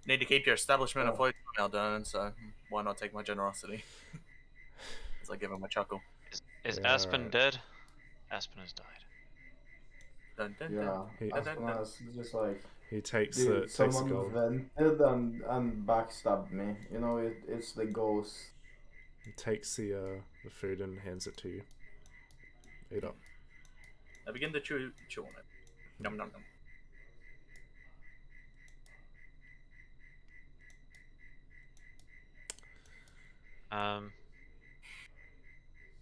Need to keep your establishment afloat now, Dernan, so why not take my generosity? As I give him a chuckle. Is Yeah, Aspen right. dead? Aspen has died. Dun, dun, Yeah, dun. He- Dun, dun, dun. Aspenas just like, he takes dude, the someone gold. vented and backstabbed me. You know, it's the ghost. He takes the food and hands it to you. Eat up. I begin to chew on it. Nom nom nom.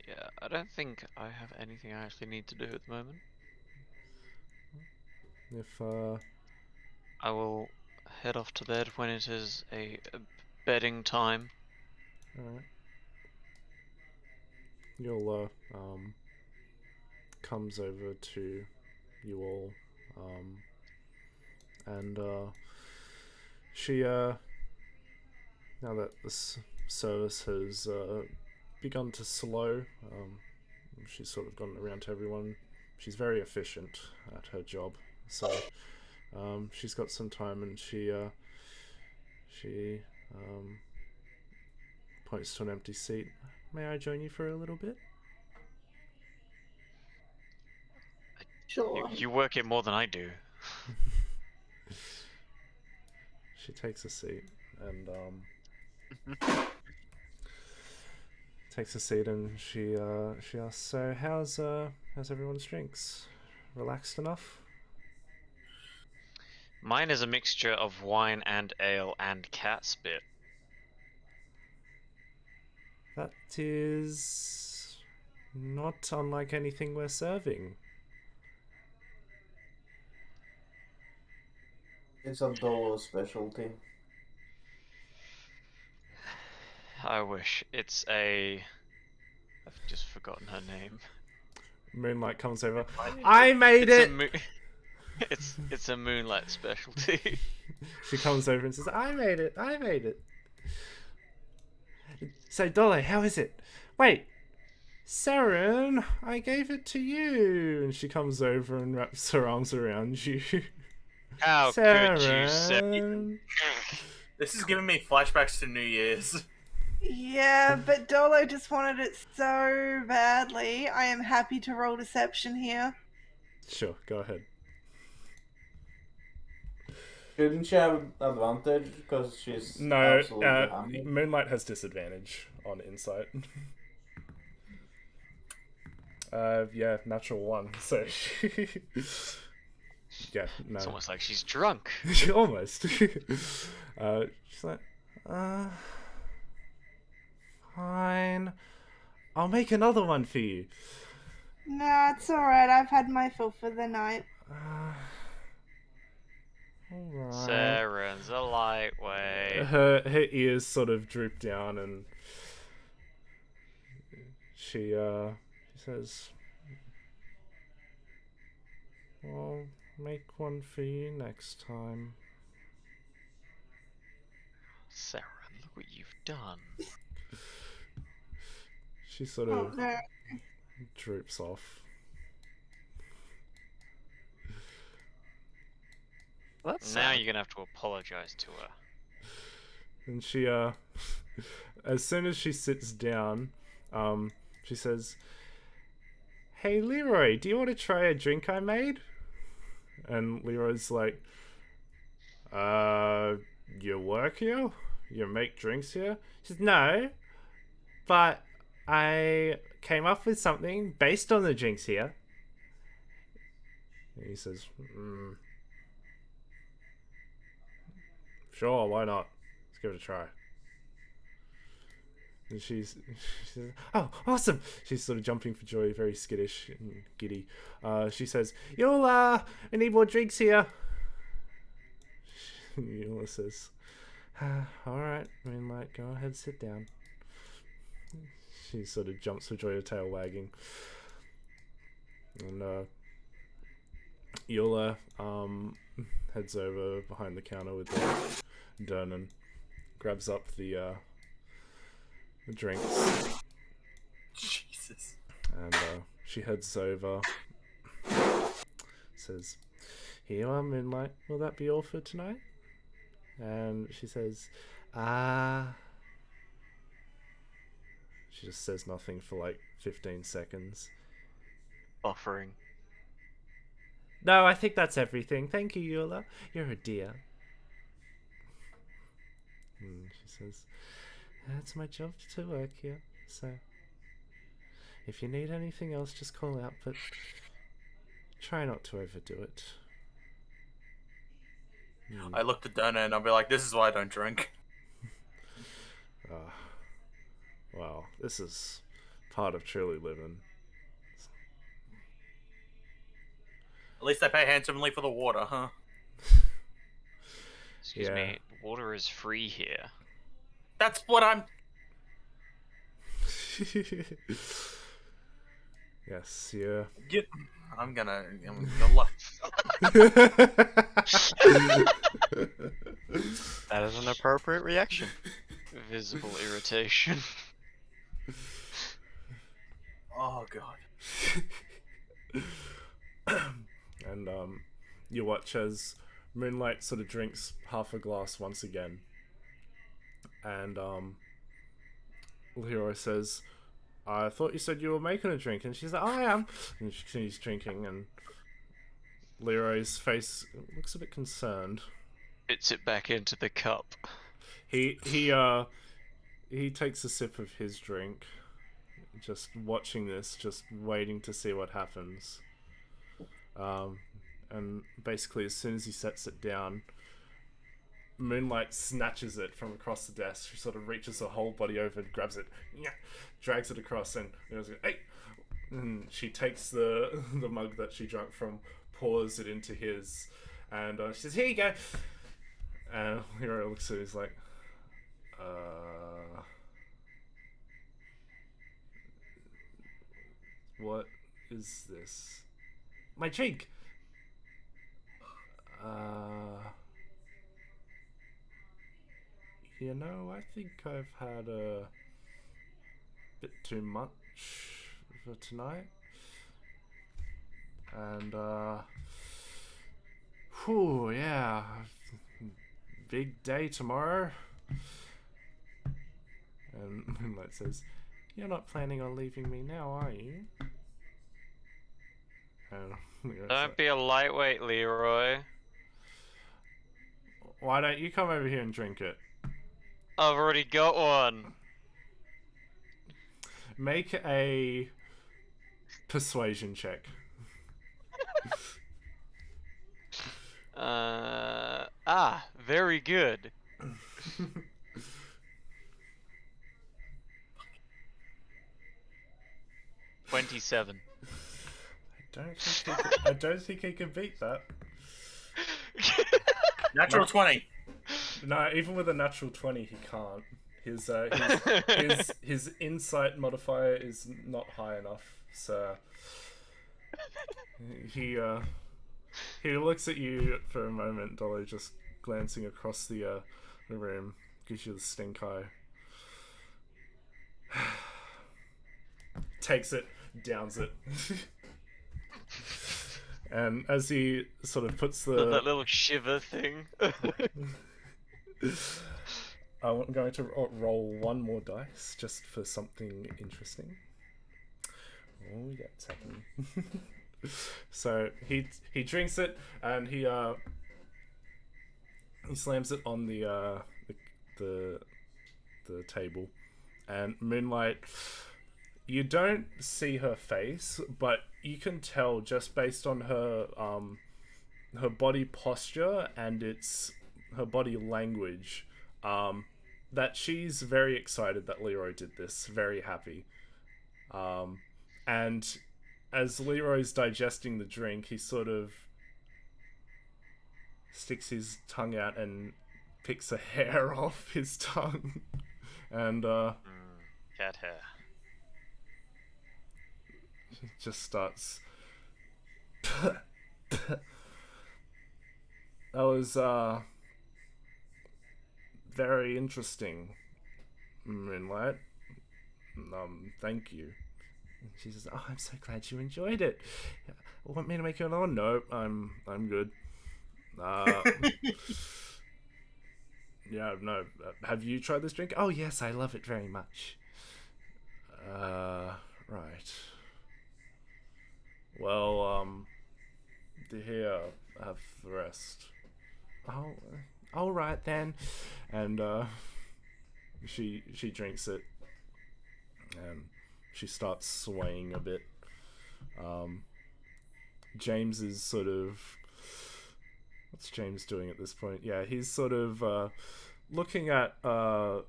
Yeah, I don't think I have anything I actually need to do at the moment. If I will head off to bed when it is a bedding time. alright. You'll comes over to you all, and she now that this service has begun to slow, she's sort of gotten around to everyone. She's very efficient at her job, so she's got some time, and she points to an empty seat. May I join you for a little bit? Sure. You work it more than I do. She takes a seat and she asks, "So how's everyone's drinks? Relaxed enough?" Mine is a mixture of wine and ale and cat spit. That is not unlike anything we're serving. It's a Dolo specialty. I wish. It's a... I've just forgotten her name. Moonlight comes over. I made It's it. it's a moonlight specialty. She comes over and says, "I made it. I made it." So Dolly, how is it? Wait, Saren, I gave it to you. And she comes over and wraps her arms around you. How could you say? Saren. This is giving me flashbacks to New Year's. Yeah, but Dolo just wanted it so badly. I am happy to roll deception here. Sure, go ahead. Shouldn't she have advantage because she's No, absolutely hammered? Moonlight has disadvantage on insight. Yeah, natural 1. So, yeah, no. It's almost like she's drunk. Almost. She's like, fine. I'll make another one for you. No, it's alright. I've had my fill for the night. Alright. Saren's a lightweight. Her ears sort of droop down, and she says, "I'll make one for you next time." Saren, look what you've done. She sort Oh of no. droops off. That's Now sad. you're gonna have to apologize to her. And she, as soon as she sits down, she says, "Hey, Leroy, do you want to try a drink I made?" And Leroy's like, you work here? You make drinks here?" She says, "No, but I came up with something based on the drinks here." And he says, "Sure, why not? Let's give it a try." And she says, "Oh, awesome!" She's sort of jumping for joy, very skittish and giddy. She says, "Yola, I need more drinks here." Yola says, "Alright, Moonlight, go ahead, sit down." She sort of jumps for joy, her tail wagging. And Yola heads over behind the counter with Dernan, grabs up the drinks, Jesus. and she heads over, says, "Here you are, Moonlight. Will that be all for tonight?" And she says, She just says nothing for like 15 seconds. Buffering. "No, I think that's everything. Thank you, Yola. You're a dear." And she says, "It's my job to work here, so if you need anything else, just call out, but try not to overdo it." I looked at Donna and I'll be like, this is why I don't drink. Well, this is part of truly living. At least I pay handsomely for the water, huh? Excuse me, water is free here. That's what I'm... Yes, yeah. I'm gonna That is an appropriate reaction. Visible irritation. Oh, God. And you watch as Moonlight sort of drinks half a glass once again. And Leroy says, "I thought you said you were making a drink." And she's like, "Oh, I am." And she continues drinking, and Leroy's face looks a bit concerned. Spits it back into the cup. He takes a sip of his drink, just watching this, just waiting to see what happens. And basically, as soon as he sets it down, Moonlight snatches it from across the desk. She sort of reaches her whole body over and grabs it, drags it across, and goes, "Hey!" And she takes the mug that she drank from, pours it into his, and she says, "Here you go." And Hero looks at it, he's like, "What is this?" "My drink." You know, I think I've had a bit too much for tonight. And, whew, yeah. Big day tomorrow. And Moonlight says, "You're not planning on leaving me now, are you?" And Don't be a lightweight, Leroy. "Why don't you come over here and drink it?" I've already got one. Make a persuasion check. Very good. 27. I don't think he can beat that. Natural 20. No, even with a natural 20, he can't. His insight modifier is not high enough, so he looks at you for a moment, Dolly, just glancing across the room, gives you the stink eye, takes it, downs it. And as he sort of puts That little shiver thing. I'm going to roll one more dice just for something interesting. Oh, we got 7. So he drinks it and he slams it on the table, and Moonlight. You don't see her face, but you can tell just based on her body posture and her body language, that she's very excited that Leroy did this, very happy. And as Leroy's digesting the drink, he sort of sticks his tongue out and picks a hair off his tongue, and Cat hair. just starts. That was very interesting, Moonlight. Thank you. And she says, "Oh, I'm so glad you enjoyed it. Want me to make you another one? No, I'm good. Yeah, no. Have you tried this drink? Oh yes, I love it very much. Right. Well, here, have the rest. Oh, all right then." And she drinks it, and she starts swaying a bit. James is sort of. What's James doing at this point? Yeah, he's sort of looking at. Would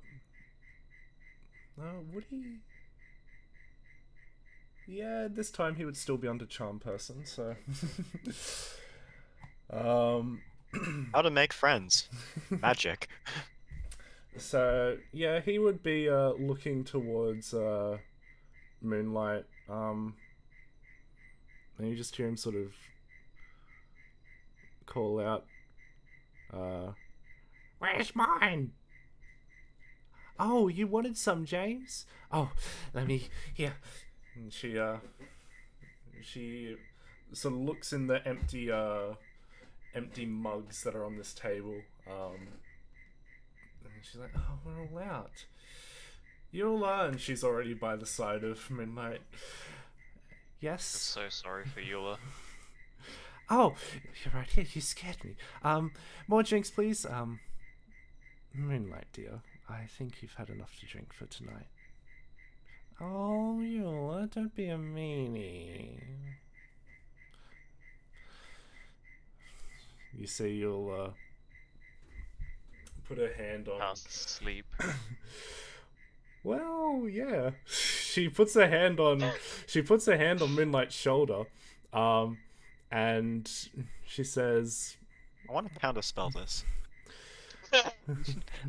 he? Yeah, this time he would still be under charm person. So. How to make friends? Magic. So yeah, he would be looking towards Moonlight. And you just hear him sort of call out, "Where's mine? Oh, you wanted some, James? Oh, let me here." And she sort of looks in the empty mugs that are on this table. And she's like, "Oh, we're all out. Eula," and she's already by the side of Moonlight. "Yes." I'm so sorry for Eula. "Oh, you're right here. You scared me. More drinks, please. Moonlight, dear, I think you've had enough to drink for tonight." "Oh, Eula, don't be a meanie." You see, you'll put her hand on. Past sleep. Well, yeah. She puts her hand on Moonlight's shoulder, and she says, I want to counterspell this.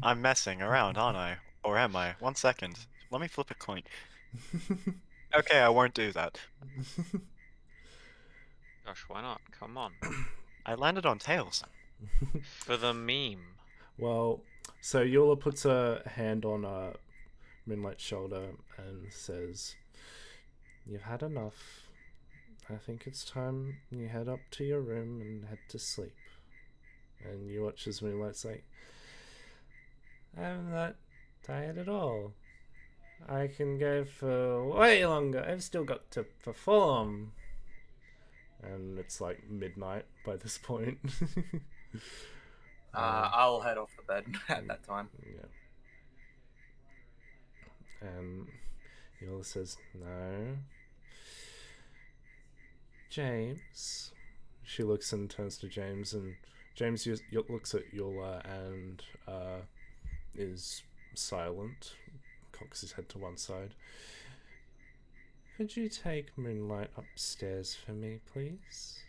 I'm messing around, aren't I? Or am I? 1 second. Let me flip a coin. Okay, I won't do that. Gosh, why not? Come on. I landed on tails. For the meme. Well, so Eula puts her hand on Moonlight's shoulder and says, "You've had enough. I think it's time you head up to your room and head to sleep." And you watch as Moonlight's like, "I'm not tired at all. I can go for way longer. I've still got to perform." And it's like midnight by this point. I'll head off to bed at that time. Yeah. And Yola says, "No. James." She looks and turns to James, and James looks at Yola and is silent, cocks his head to one side. "Could you take Moonlight upstairs for me, please?"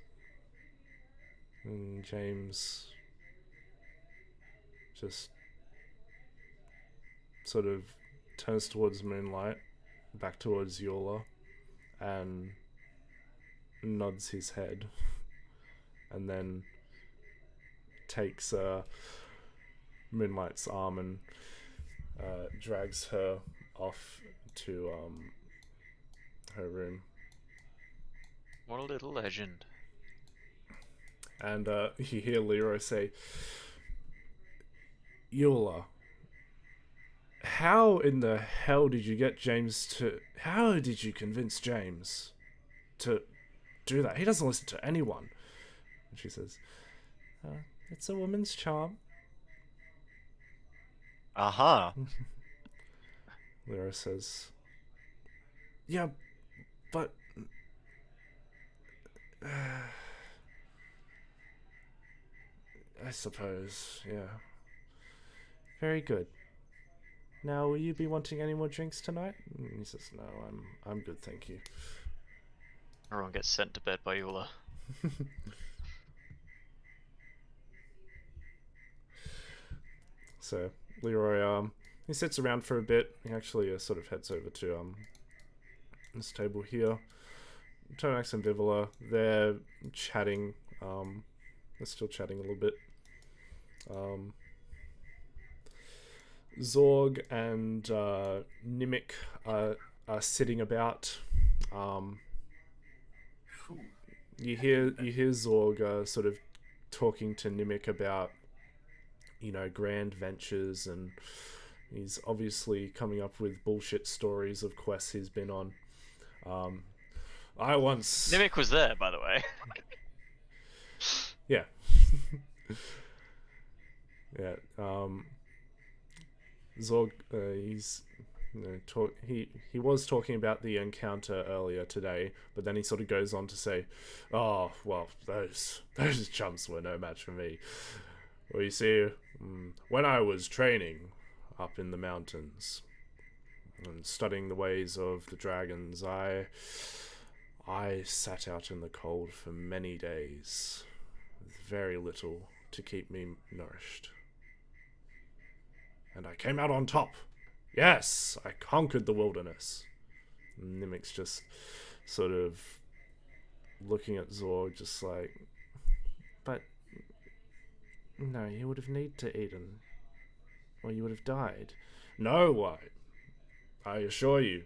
And James just sort of turns towards Moonlight, back towards Yola, and nods his head, and then takes Moonlight's arm and drags her off to her room. What a little legend. And you hear Leroy say, Eula, how in the hell did you get James to... How did you convince James to do that? He doesn't listen to anyone. And she says, it's a woman's charm. Uh-huh. Leroy says, yeah, but... I suppose, yeah. Very good. Now, will you be wanting any more drinks tonight? And he says, no, I'm good, thank you. Everyone gets sent to bed by Eula. So, Leroy, he sits around for a bit. He actually sort of heads over to, this table here. Tomax and Vivula, they're chatting, they're still chatting a little bit. Zorg and Nimic are sitting about. You hear Zorg sort of talking to Nimic about, you know, grand ventures, and he's obviously coming up with bullshit stories of quests he's been on. I once... Nimic was there, by the way. Yeah. Yeah. Zorg, he's, you know, he was talking about the encounter earlier today, but then he sort of goes on to say, "Oh, well, those chumps were no match for me. Well, you see, when I was training up in the mountains and studying the ways of the dragons, I sat out in the cold for many days, with very little to keep me nourished. And I came out on top. Yes, I conquered the wilderness." And Nimic's just sort of looking at Zorg, just like, but no, you would have needed to eaten, or you would have died. No, I assure you,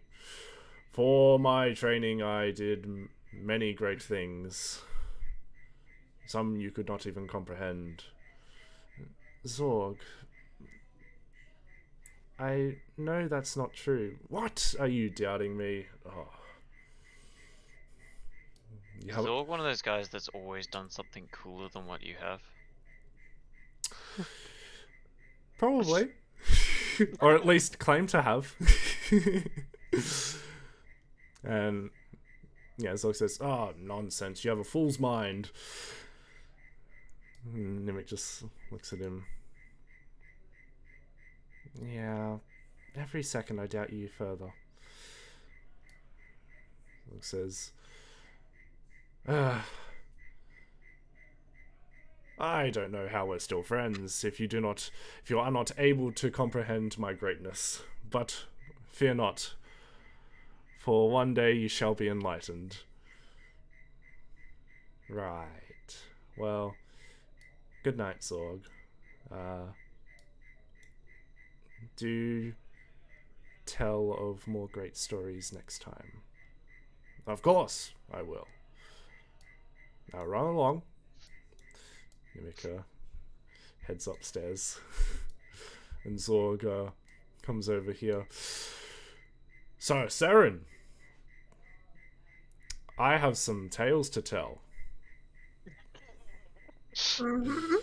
for my training I did many great things. Some you could not even comprehend. Zorg, I know that's not true. What? Are you doubting me? Oh. Is Zorg one of those guys that's always done something cooler than what you have? Probably. Or at least claim to have. And yeah, Zorg says, "Oh, nonsense, you have a fool's mind." And Nimic just looks at him. Yeah, every second I doubt you further. Zorg says, I don't know how we're still friends if you are not able to comprehend my greatness. But fear not, for one day you shall be enlightened. Right. Well, good night, Zorg. Do tell of more great stories next time. Of course, I will. Now run along. Nimic heads upstairs. And Zorg comes over here. So, Seren, I have some tales to tell. Mm-hmm.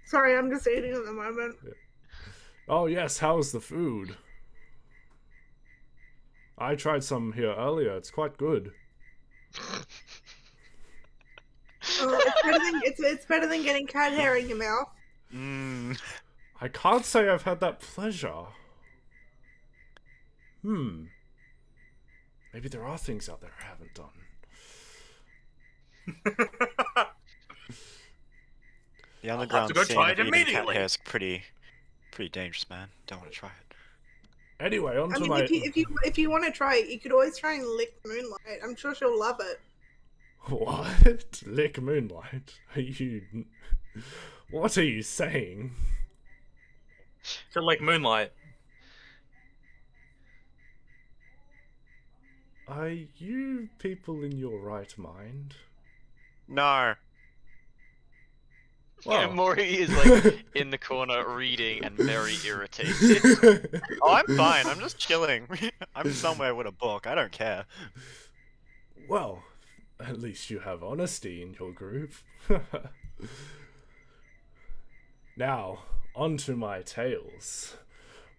Sorry, I'm just eating at the moment. Oh yes, how's the food? I tried some here earlier. It's quite good. It's better than getting cat hair in your mouth. I can't say I've had that pleasure. Maybe there are things out there I haven't done. The underground go scene try of it eating cat immediately. hair is pretty dangerous, man. Don't want to try it. Anyway, on I to mean, my... if you want to try it, you could always try and lick Moonlight. I'm sure she'll love it. What? Lick Moonlight? Are you... What are you saying? To like Moonlight. Are you people in your right mind? No. And Well. Mori is like in the corner reading and very irritated. Oh, I'm fine. I'm just chilling. I'm somewhere with a book. I don't care. Well, at least you have honesty in your group. Now, on to my tales.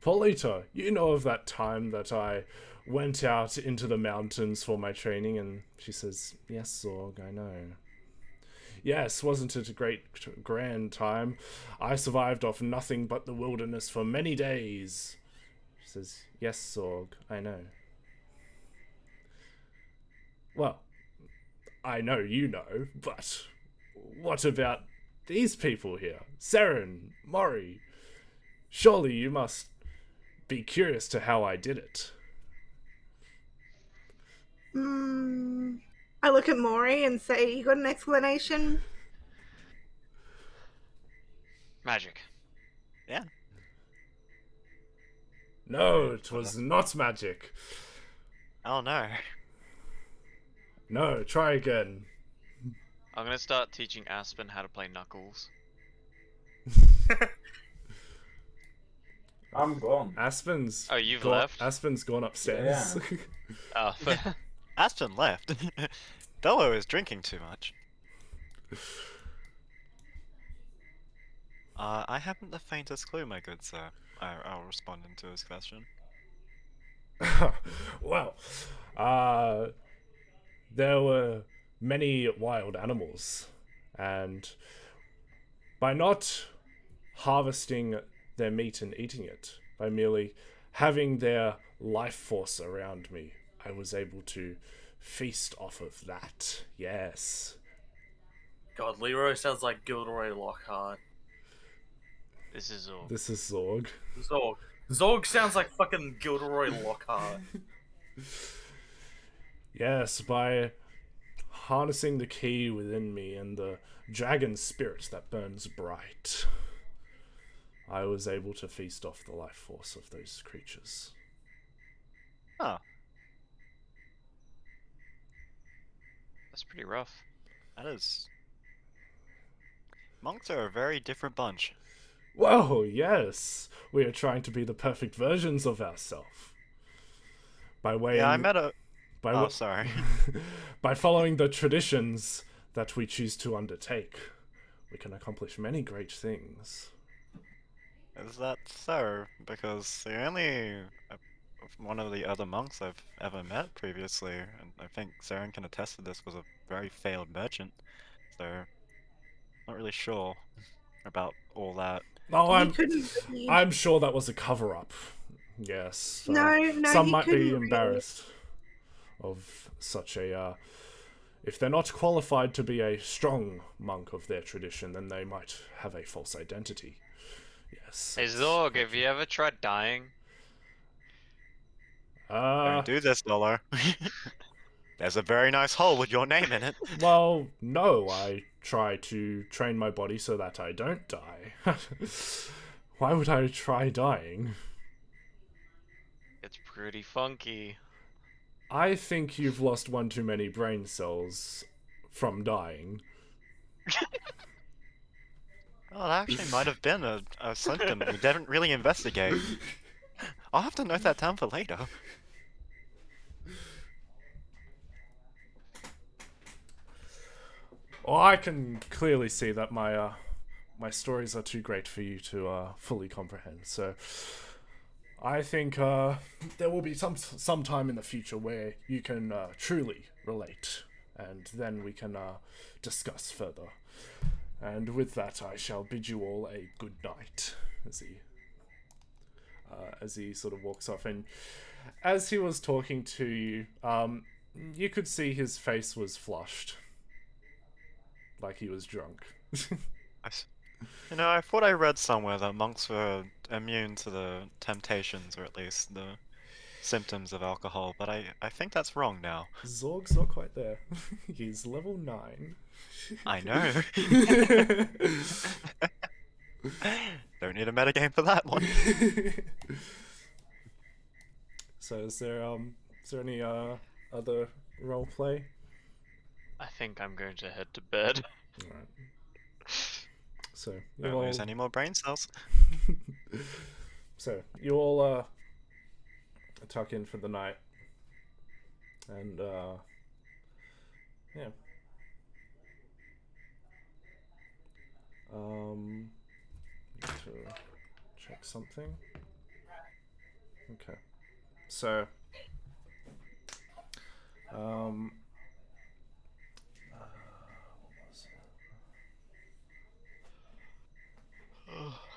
Polita, you know of that time that I went out into the mountains for my training? And she says, yes, Zorg, I know. Yes, wasn't it a great, grand time? I survived off nothing but the wilderness for many days. She says, yes, Zorg, I know. Well, I know you know, but what about these people here? Saren, Mori. Surely you must be curious to how I did it. I look at Maury and say, you got an explanation? Magic. Yeah. No, it was not magic. Oh no. No, try again. I'm gonna start teaching Aspen how to play Knuckles. I'm gone. Aspen's Oh, you've gone, left? Aspen's gone upstairs. Oh, Aspen left. Bello is drinking too much. I haven't the faintest clue, my good sir. I'll respond to his question. Well, there were many wild animals, and by not harvesting their meat and eating it, by merely having their life force around me, I was able to feast off of that. Yes. God, Leroy sounds like Gilderoy Lockhart. this is all. This is Zorg. Zorg. Zorg sounds like fucking Gilderoy Lockhart. Yes, by harnessing the key within me and the dragon spirit that burns bright, I was able to feast off the life force of those creatures. Huh. That's pretty rough. That is... Monks are a very different bunch. Whoa, yes! We are trying to be the perfect versions of ourselves. By weighing... Yeah, I met a... By Oh, sorry. by following the traditions that we choose to undertake, we can accomplish many great things. Is that so? Because the only... one of the other monks I've ever met previously, and I think Saren can attest to this, was a very failed merchant. So... not really sure about all that. Oh, He couldn't read. I'm sure that was a cover-up. Yes. No, some he might be couldn't read. embarrassed of such a... if they're not qualified to be a strong monk of their tradition, then they might have a false identity. Yes. Hey Zorg, have you ever tried dying? Don't do this, Dolo. There's a very nice hole with your name in it. Well, no, I try to train my body so that I don't die. Why would I try dying? It's pretty funky. I think you've lost one too many brain cells from dying. Oh, that actually might have been a symptom we didn't really investigate. I'll have to note that down for later. Well, I can clearly see that my my stories are too great for you to fully comprehend. So I think there will be some time in the future where you can truly relate, and then we can discuss further. And with that, I shall bid you all a good night as he sort of walks off. And as he was talking to you, you could see his face was flushed, like he was drunk. You know, I thought I read somewhere that monks were immune to the temptations, or at least the symptoms of alcohol, but I think that's wrong now. Zorg's not quite there. He's level 9. I know. Don't need a metagame for that one. So is there any other role play? I think I'm going to head to bed. Alright. So you Don't all lose any more brain cells. so you all tuck in for the night, and yeah. Need to check something. Okay. So what was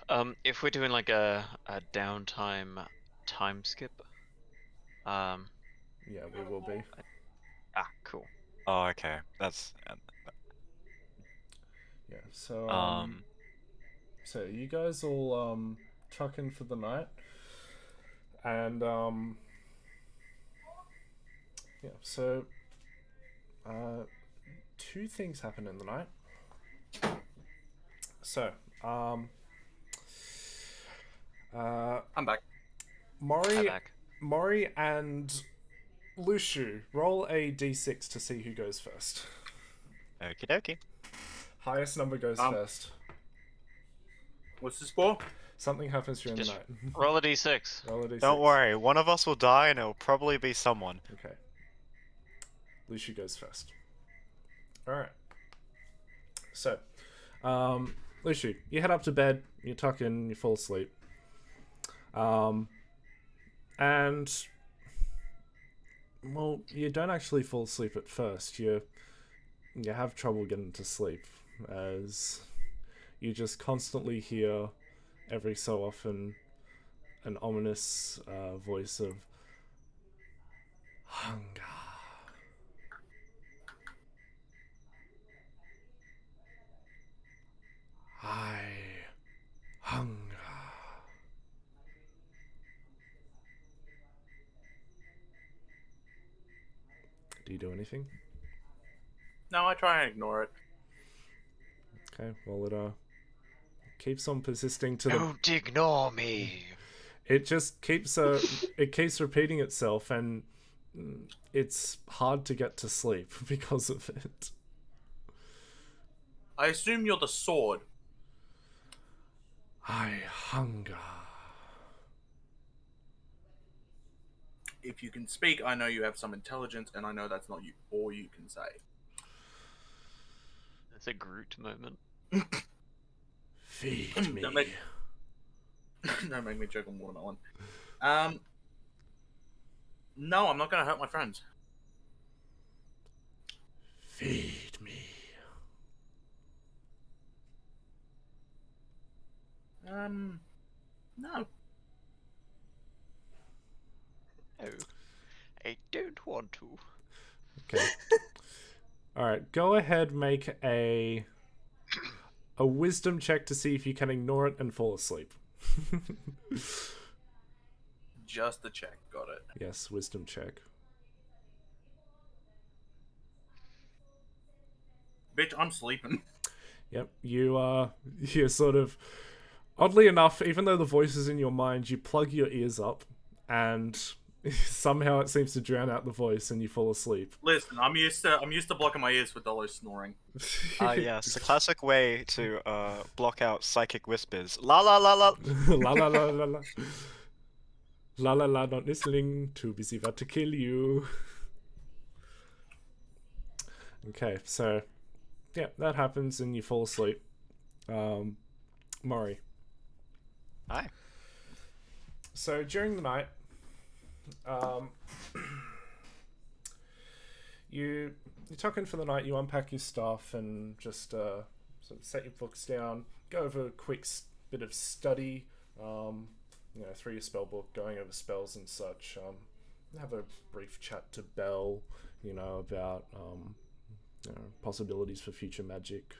it? If we're doing like a downtime time skip, Yeah, we will be. cool. Oh, okay. That's Yeah. So you guys all tuck in for the night, and yeah. So two things happen in the night. So I'm back. Mori, back. Mori and Lushu, roll a d6 to see who goes first. okie dokie. Highest number goes first. What's this for? Something happens during the Just night. roll a d6. Roll a d6. Don't worry, one of us will die and it'll probably be someone. Okay. Lushu goes first. Alright. So, Lushu, you head up to bed, you tuck in, you fall asleep. And well, you don't actually fall asleep at first. You have trouble getting to sleep as you just constantly hear every so often an ominous voice of hunger. I hunger. Do you do anything? No, I try and ignore it. Okay, well it keeps on persisting to the. Don't ignore me. It just keeps it keeps repeating itself, and it's hard to get to sleep because of it. I assume you're the sword. I hunger. If you can speak, I know you have some intelligence, and I know that's not you all you can say. That's a Groot moment. Feed me. Don't make me choke on watermelon. No, I'm not gonna hurt my friends. Feed me. No. No, I don't want to. Okay. All right. Go ahead. Make a wisdom check to see if you can ignore it and fall asleep. Just the check. Got it. Yes, wisdom check. Bitch, I'm sleeping. Yep. You're sort of oddly enough, even though the voice is in your mind, you plug your ears up and somehow it seems to drown out the voice and you fall asleep. Listen, I'm used to blocking my ears with Dolo snoring. Yes, the classic way to block out psychic whispers. La la la la. La la la la la. La la la, not listening. Too busy about to kill you. Okay, so yeah, that happens and you fall asleep. Mori. Hi. So during the night, you tuck in for the night. You unpack your stuff and just sort of set your books down. Go over a quick bit of study. Through your spell book, going over spells and such. Have a brief chat to Belle, about possibilities for future magic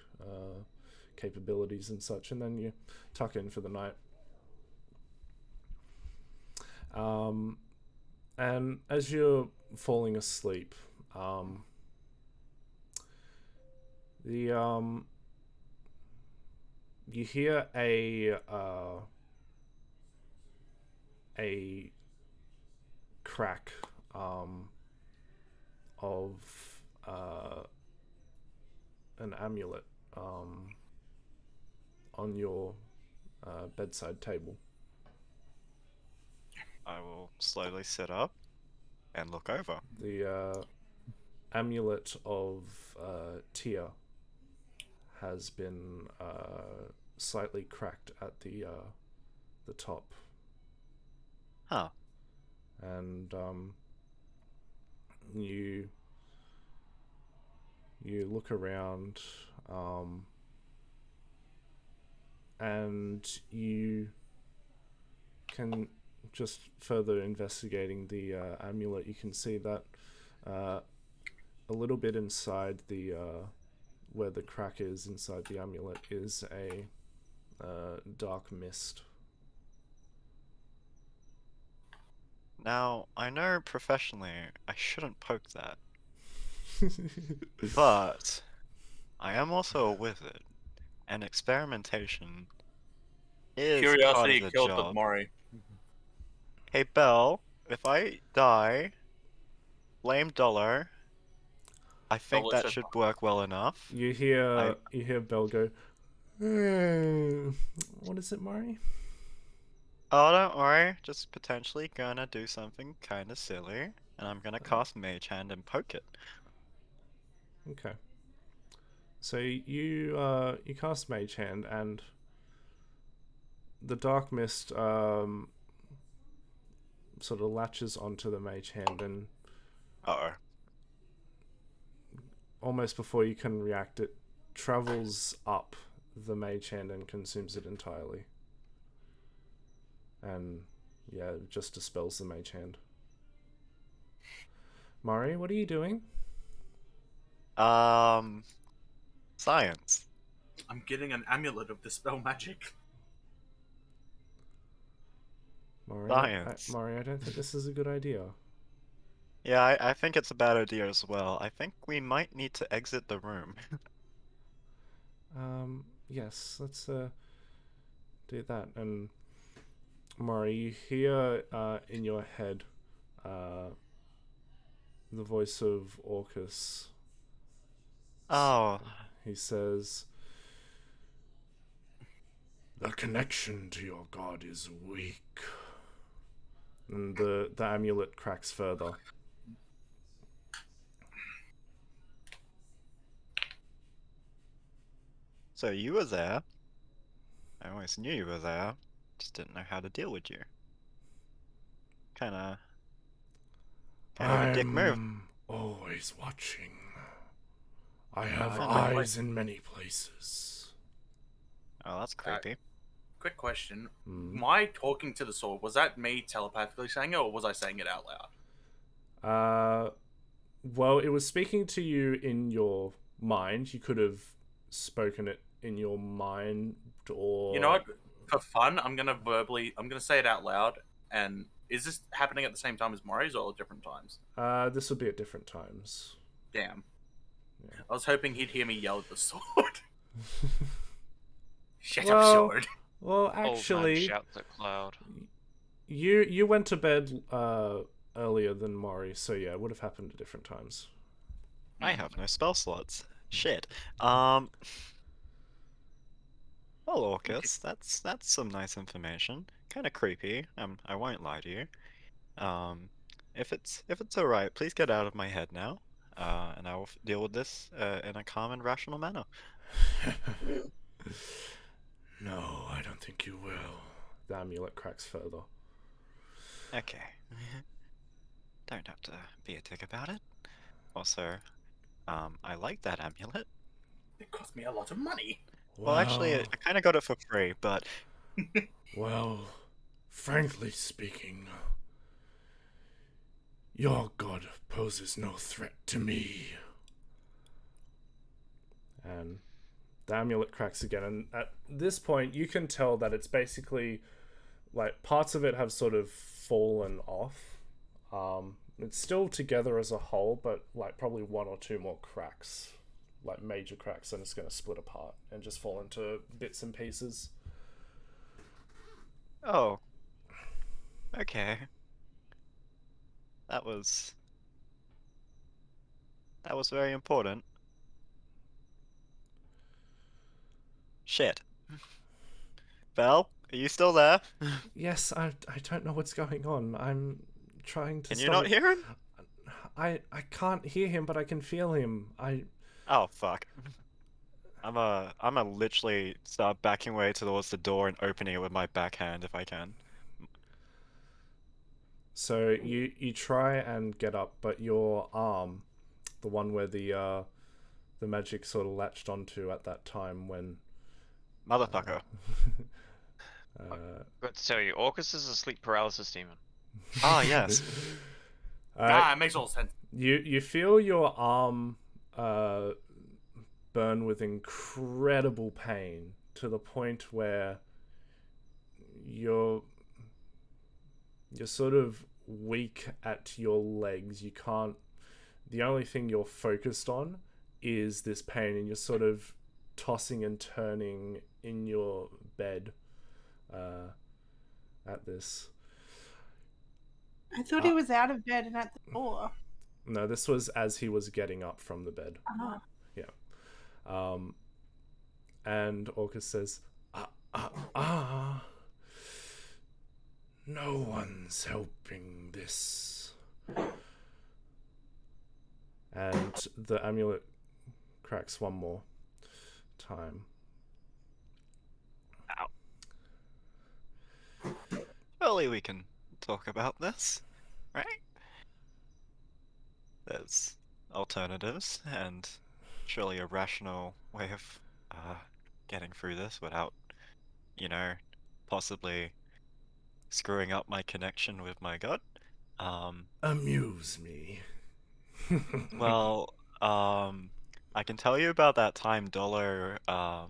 capabilities and such, and then you tuck in for the night. And as you're falling asleep, you hear a crack of an amulet on on your bedside table. I will slowly sit up and look over. The amulet of Tia has been slightly cracked at the top, Huh. and you look around, and you can, just further investigating the amulet, you can see that a little bit inside the where the crack is inside the amulet is a dark mist. Now, I know professionally I shouldn't poke that, but I am also a wizard, and experimentation is part of Curiosity the killed the job. Mori. Hey, Belle, if I die, blame Dollar. I think Dollar that should- should work well enough. You hear Belle go, what is it, Mari? Oh, don't worry, just potentially gonna do something kinda silly, and I'm gonna cast Mage Hand and poke it. Okay. So you cast Mage Hand, and the dark mist sort of latches onto the Mage Hand, and Uh-oh. almost before you can react, it travels up the Mage Hand and consumes it entirely. And yeah, it just dispels the Mage Hand. Mari, what are you doing? Science. I'm getting an amulet of dispel magic. Science. Mari, I don't think this is a good idea. Yeah, I think it's a bad idea as well. I think we might need to exit the room. Yes, let's do that. And Mari, you hear in your head the voice of Orcus. Oh. He says, "The connection to your god is weak." And the amulet cracks further. So you were there. I always knew you were there. Just didn't know how to deal with you. Kinda of a dick move. I'm always watching. I have I know. eyes in many places. Oh, that's creepy. Quick question. Hmm. My talking to the sword, was that me telepathically saying it, or was I saying it out loud? Well, it was speaking to you in your mind. You could have spoken it in your mind, or You know what? For fun, I'm gonna say it out loud. And is this happening at the same time as Mori's or different times? This would be at different times. Damn. Yeah. I was hoping he'd hear me yell at the sword. Shut up, Well, sword. Well, Old man actually, shouts at cloud. you went to bed earlier than Mori, so yeah, it would have happened at different times. I have no spell slots. Shit. Well, Orcus, that's some nice information. Kind of creepy. I won't lie to you. If it's all right, please get out of my head now. And I will deal with this in a calm and rational manner. No, I don't think you will. The amulet cracks further. Okay. Don't have to be a dick about it. Also, I like that amulet. It cost me a lot of money. Well, actually, I kind of got it for free, but Well, frankly speaking, your god poses no threat to me. And the amulet cracks again, and at this point, you can tell that it's basically like parts of it have sort of fallen off. It's still together as a whole, but like probably one or two more cracks, like major cracks, and it's going to split apart and just fall into bits and pieces. oh, okay. That was very important. Shit. Belle, are you still there? Yes, I don't know what's going on. I'm trying to Can you stop not it. hear him? I can't hear him, but I can feel him. Oh fuck. I'ma literally start backing away towards the door and opening it with my backhand if I can. So you try and get up, but your arm, the one where the magic sort of latched onto at that time when Motherfucker. Got to tell you, Orcus is a sleep paralysis demon. Ah, yes. It makes all sense. You feel your arm burn with incredible pain to the point where you're sort of weak at your legs. You can't. The only thing you're focused on is this pain, and you're sort of tossing and turning in your bed at this. I thought he was out of bed and at the door. No, this was as he was getting up from the bed. Oh. Yeah. And Orcus says, no one's helping this. And the amulet cracks one more time. Ow. Surely we can talk about this, right? There's alternatives, and surely a rational way of getting through this without, you know, possibly screwing up my connection with my god. Amuse me. Well, I can tell you about that time Dollar, How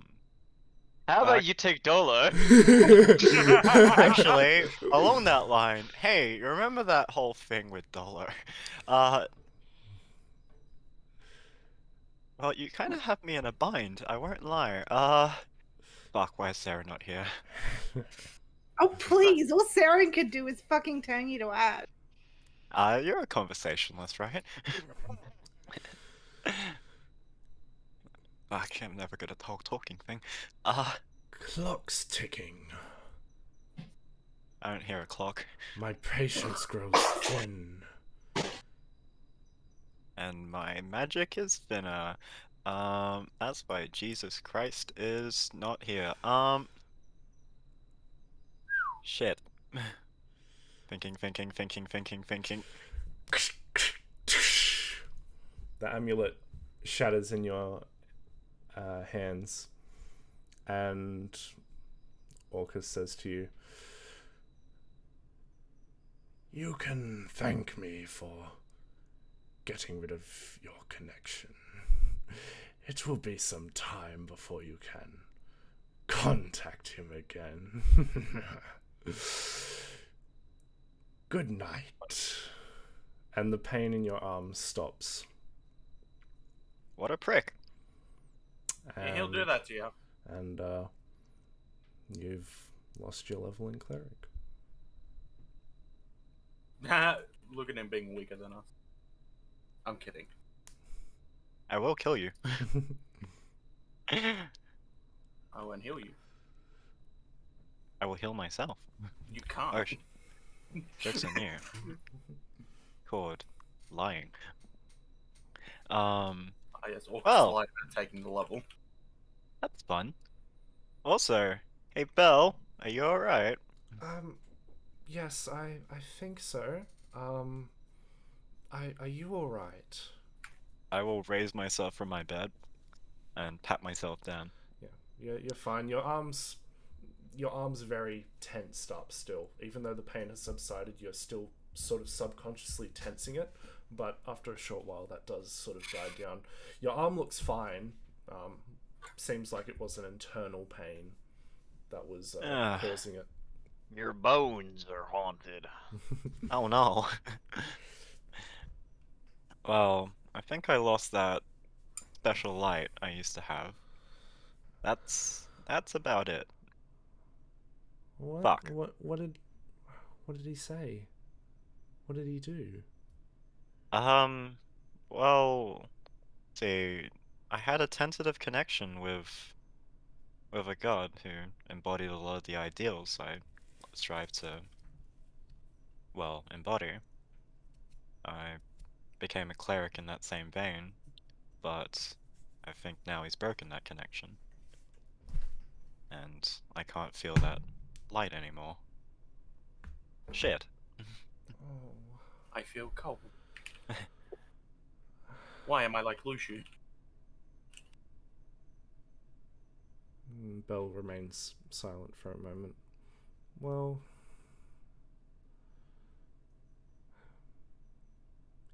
about you take Dolo? actually, along that line, hey, you remember that whole thing with Dollar? Well, you kind of have me in a bind, I won't lie. Fuck, why is Sarah not here? Oh, please. All Saren could do is fucking turn you to ash. You're a conversationalist, right? Fuck, I'm never good at the whole talking thing. Clock's ticking. I don't hear a clock. My patience grows thin. And my magic is thinner. That's why Jesus Christ is not here. Shit. Thinking. The amulet shatters in your hands, and Orcus says to you, "You can thank me for getting rid of your connection. It will be some time before you can contact him again. Good night." And the pain in your arm stops. What a prick. Yeah, he'll do that to you. And you've lost your level in cleric. Look at him being weaker than us. I'm kidding. I will kill you. I won't heal you. I will heal myself. You can't. Oh, joke's on you. Called lying. I guess Orcus well. lied about taking the level. That's fun. Also, hey Belle, are you alright? Yes, I think so. Are you alright? I will raise myself from my bed and pat myself down. Yeah, you're fine. Your arm's very tensed up still. Even though the pain has subsided, you're still sort of subconsciously tensing it. But after a short while, that does sort of die down. Your arm looks fine. Seems like it was an internal pain that was causing it. Your bones are haunted. Oh no. Well, I think I lost that special light I used to have. That's about it. What? Fuck. What did he say? What did he do? Well, see, I had a tentative connection with with a god who embodied a lot of the ideals I strive to, well, embody. I became a cleric in that same vein, but I think now he's broken that connection. And I can't feel that light anymore. Shit. Oh. I feel cold. Why am I like Luciu? Bell remains silent for a moment. Well,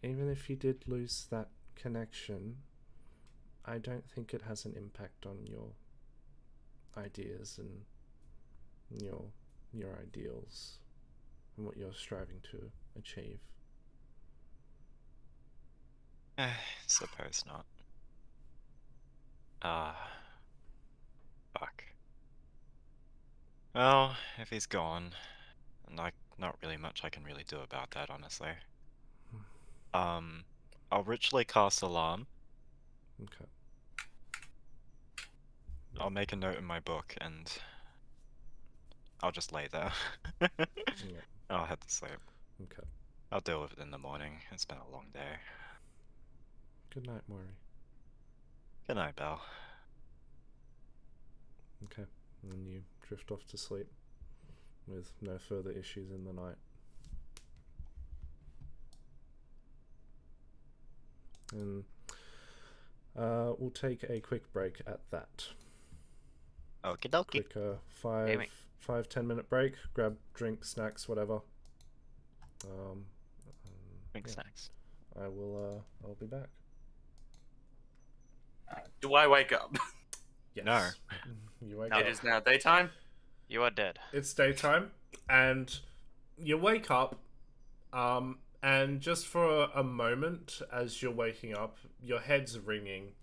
even if you did lose that connection, I don't think it has an impact on your ideas and your ideals and what you're striving to achieve. Suppose not. Fuck. Well, if he's gone, not really much I can really do about that, honestly. I'll ritually cast Alarm. Okay. I'll make a note in my book, and I'll just lay there. Yeah. I'll head to sleep. Okay. I'll deal with it in the morning. It's been a long day. Good night, Maury. Good night, Belle. Okay. And you drift off to sleep with no further issues in the night. And we'll take a quick break at that. Okie dokie. Quick 5-10 minute break. Grab drink, snacks, whatever. Drink yeah. snacks. I'll be back. Do I wake up? Yes. No. You wake No. up. It is now daytime. You are dead. It's daytime, and you wake up, and just for a moment as you're waking up, your head's ringing,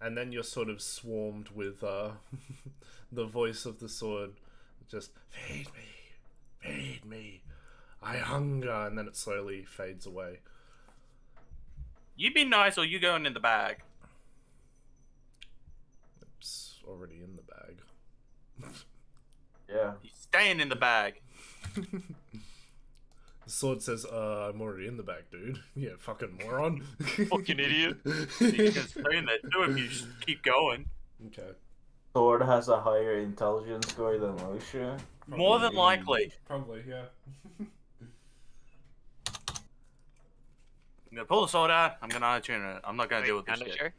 and then you're sort of swarmed with the voice of the sword, just feed me, I hunger, and then it slowly fades away. You be nice, or you going in the bag? It's already in the bag. Yeah. He's staying in the bag. The sword says, I'm already in the bag, dude. Yeah, fucking moron. Fucking idiot. He's gonna stay in there too if you just keep going. Okay. Sword has a higher intelligence score than Lucia. More than likely. Probably, yeah. I'm gonna pull the sword out. I'm gonna attune it. I'm not gonna deal with this Kinda shit. sure?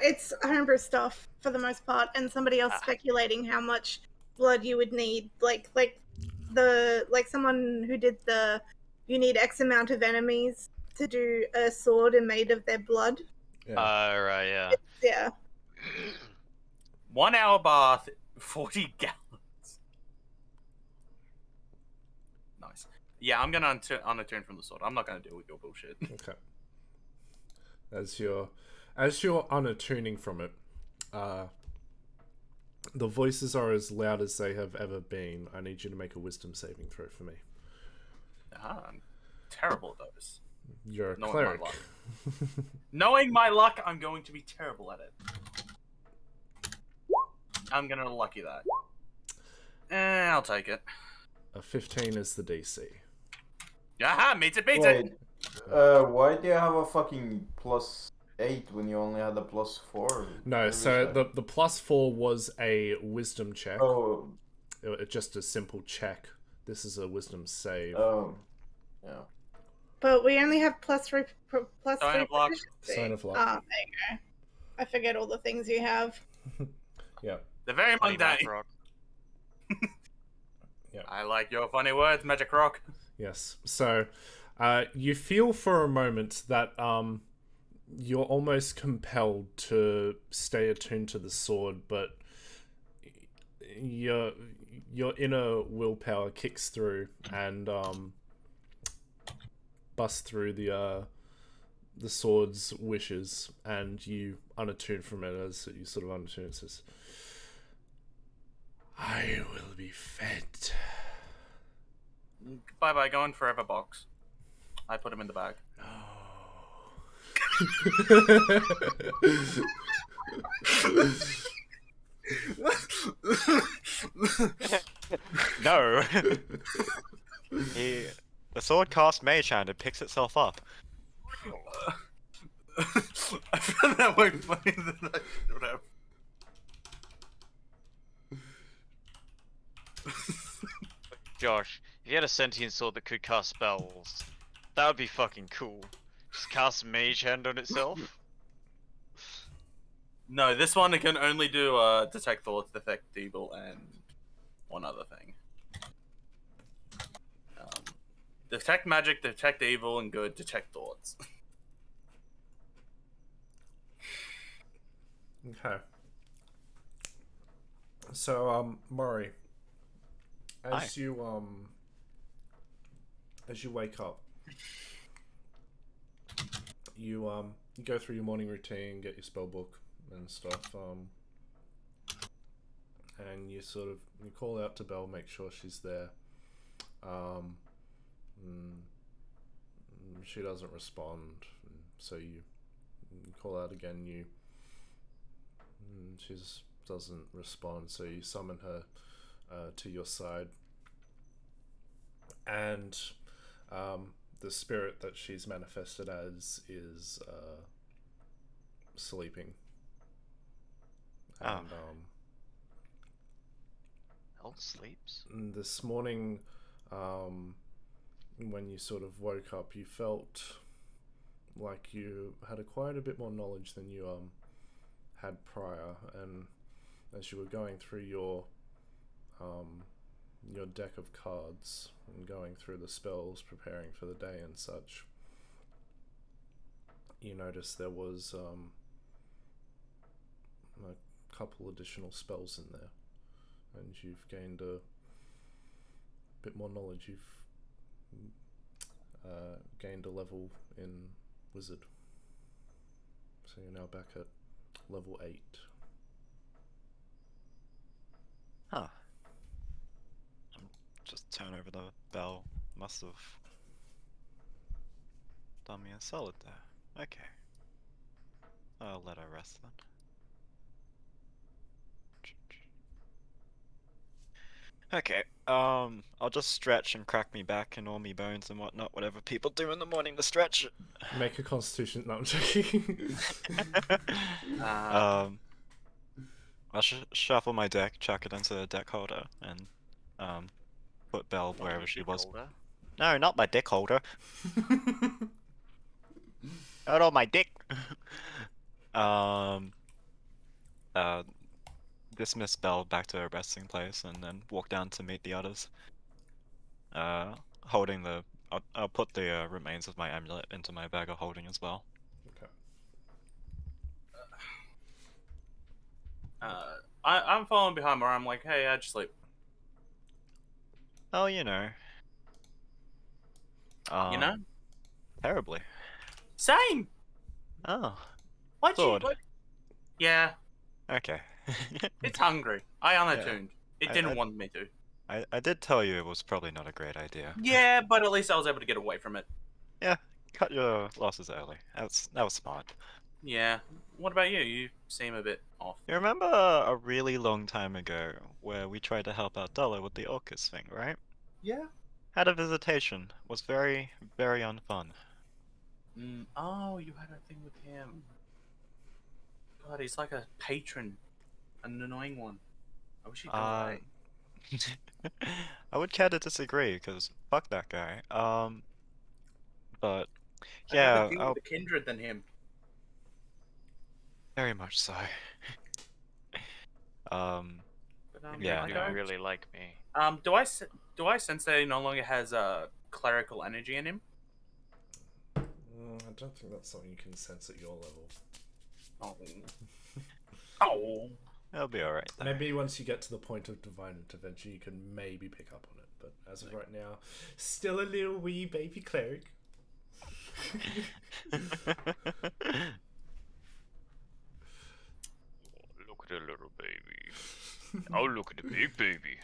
It's homebrew stuff for the most part, and somebody else Ah. speculating how much blood you would need. Like someone who did you need X amount of enemies to do a sword and made of their blood. Yeah. Right, yeah. Yeah. 1 hour bath, 40 gallons. Nice. Yeah, I'm gonna unattune from the sword. I'm not gonna deal with your bullshit. Okay. As you're unattuning from it, the voices are as loud as they have ever been. I need you to make a wisdom saving throw for me. I'm terrible at those. You're a Knowing cleric. my luck. Knowing my luck, I'm going to be terrible at it. I'm gonna lucky that. I'll take it. A 15 is the DC. Aha, meets it, beats it. Wait, why do you have a fucking +8 when you only had a +4? No, What so is that? the +4 was a wisdom check. Oh, It's just a simple check. This is a wisdom save. oh, yeah. But we only have +3 Sign of luck. proficiency. Sign of luck. Ah, there you go. I forget all the things you have. Yeah. The very Funny mundane. math rock. Yeah. I like your funny words, Magic Rock. Yes. So, you feel for a moment that you're almost compelled to stay attuned to the sword, but your inner willpower kicks through and busts through the sword's wishes, and you unattune from it. As you sort of unattune, it says, "I will be fed." Bye-bye, going forever box. I put him in the bag. No. The sword casts Mage Hand and picks itself up. I found that way funny than I should have. Josh, if you had a sentient sword that could cast spells, that would be fucking cool. Just cast Mage Hand on itself. No, this one can only do detect thoughts, detect evil, and one other thing. Detect magic, detect evil, and good. Detect thoughts. Okay. So, Maury, Hi. as you wake up, you go through your morning routine, get your spell book and stuff, and you call out to Belle, make sure she's there. She doesn't respond, so you call out again. She doesn't respond, so you summon her to your side, and the spirit that she's manifested as is sleeping. And Elle sleeps. this morning, when you sort of woke up, you felt like you had acquired a bit more knowledge than you had prior, and as you were going through your deck of cards and going through the spells, preparing for the day and such, you noticed there was a couple additional spells in there, and you've gained a bit more knowledge. You've gained a level in Wizard, so you're now back at level 8. Huh. Just turn over the bell. Must have done me a solid there. Okay. I'll let her rest then. Okay, I'll just stretch and crack me back and all me bones and whatnot, whatever people do in the morning to stretch. Make a constitution. No, I'm joking. I'll shuffle my deck, chuck it into the deck holder, and put Belle Not wherever your she dick was. holder. No, not my dick holder. Not on my dick. Dismiss Belle back to her resting place, and then walk down to meet the others. Holding the. I'll put the remains of my amulet into my bag of holding as well. Okay. I'm following behind where I'm like, hey, how'd you sleep? Oh, you know. You know? Terribly. Same! Oh, Why'd you... Sword. What? Yeah, okay. it's hungry. I unattuned. It I- didn't want me to. I did tell you it was probably not a great idea. Yeah, but at least I was able to get away from it. Yeah, cut your losses early. That was smart. Yeah. What about you? You seem a bit off. You remember a really long time ago where we tried to help out Della with the Orcus thing, right? Yeah. Had a visitation. Was very, very unfun. Oh, you had a thing with him. God, he's like a patron. An annoying one. I wish he'd go away. I would care to disagree, because fuck that guy. But I'd yeah, rather deal with a kindred than him. very much so. But, Yeah, You I no. don't... really like me. Do I sense that he no longer has clerical energy in him? I don't think that's something you can sense at your level. Oh. Oh. It'll be alright. Maybe once you get to the point of divine intervention, you can maybe pick up on it. But as of right now, still a little wee baby cleric. Look at the little baby. Oh, look at the big baby.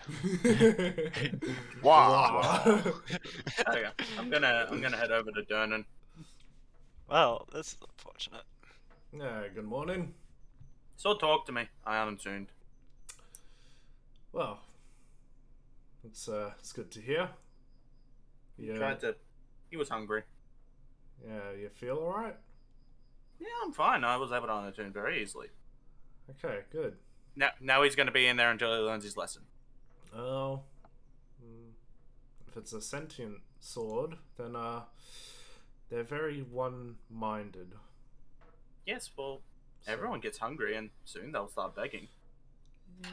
Wow. Okay, I'm gonna head over to Durnan. Well, this is unfortunate. Good morning. So talk to me. I unattuned. Well, it's good to hear. Yeah, He was hungry. yeah, you feel alright? Yeah, I'm fine. I was able to unattune very easily. Okay, good. Now he's going to be in there until he learns his lesson. Oh, if it's a sentient sword, then they're very one-minded. Yes, well, So, everyone gets hungry, and soon they'll start begging. Yeah,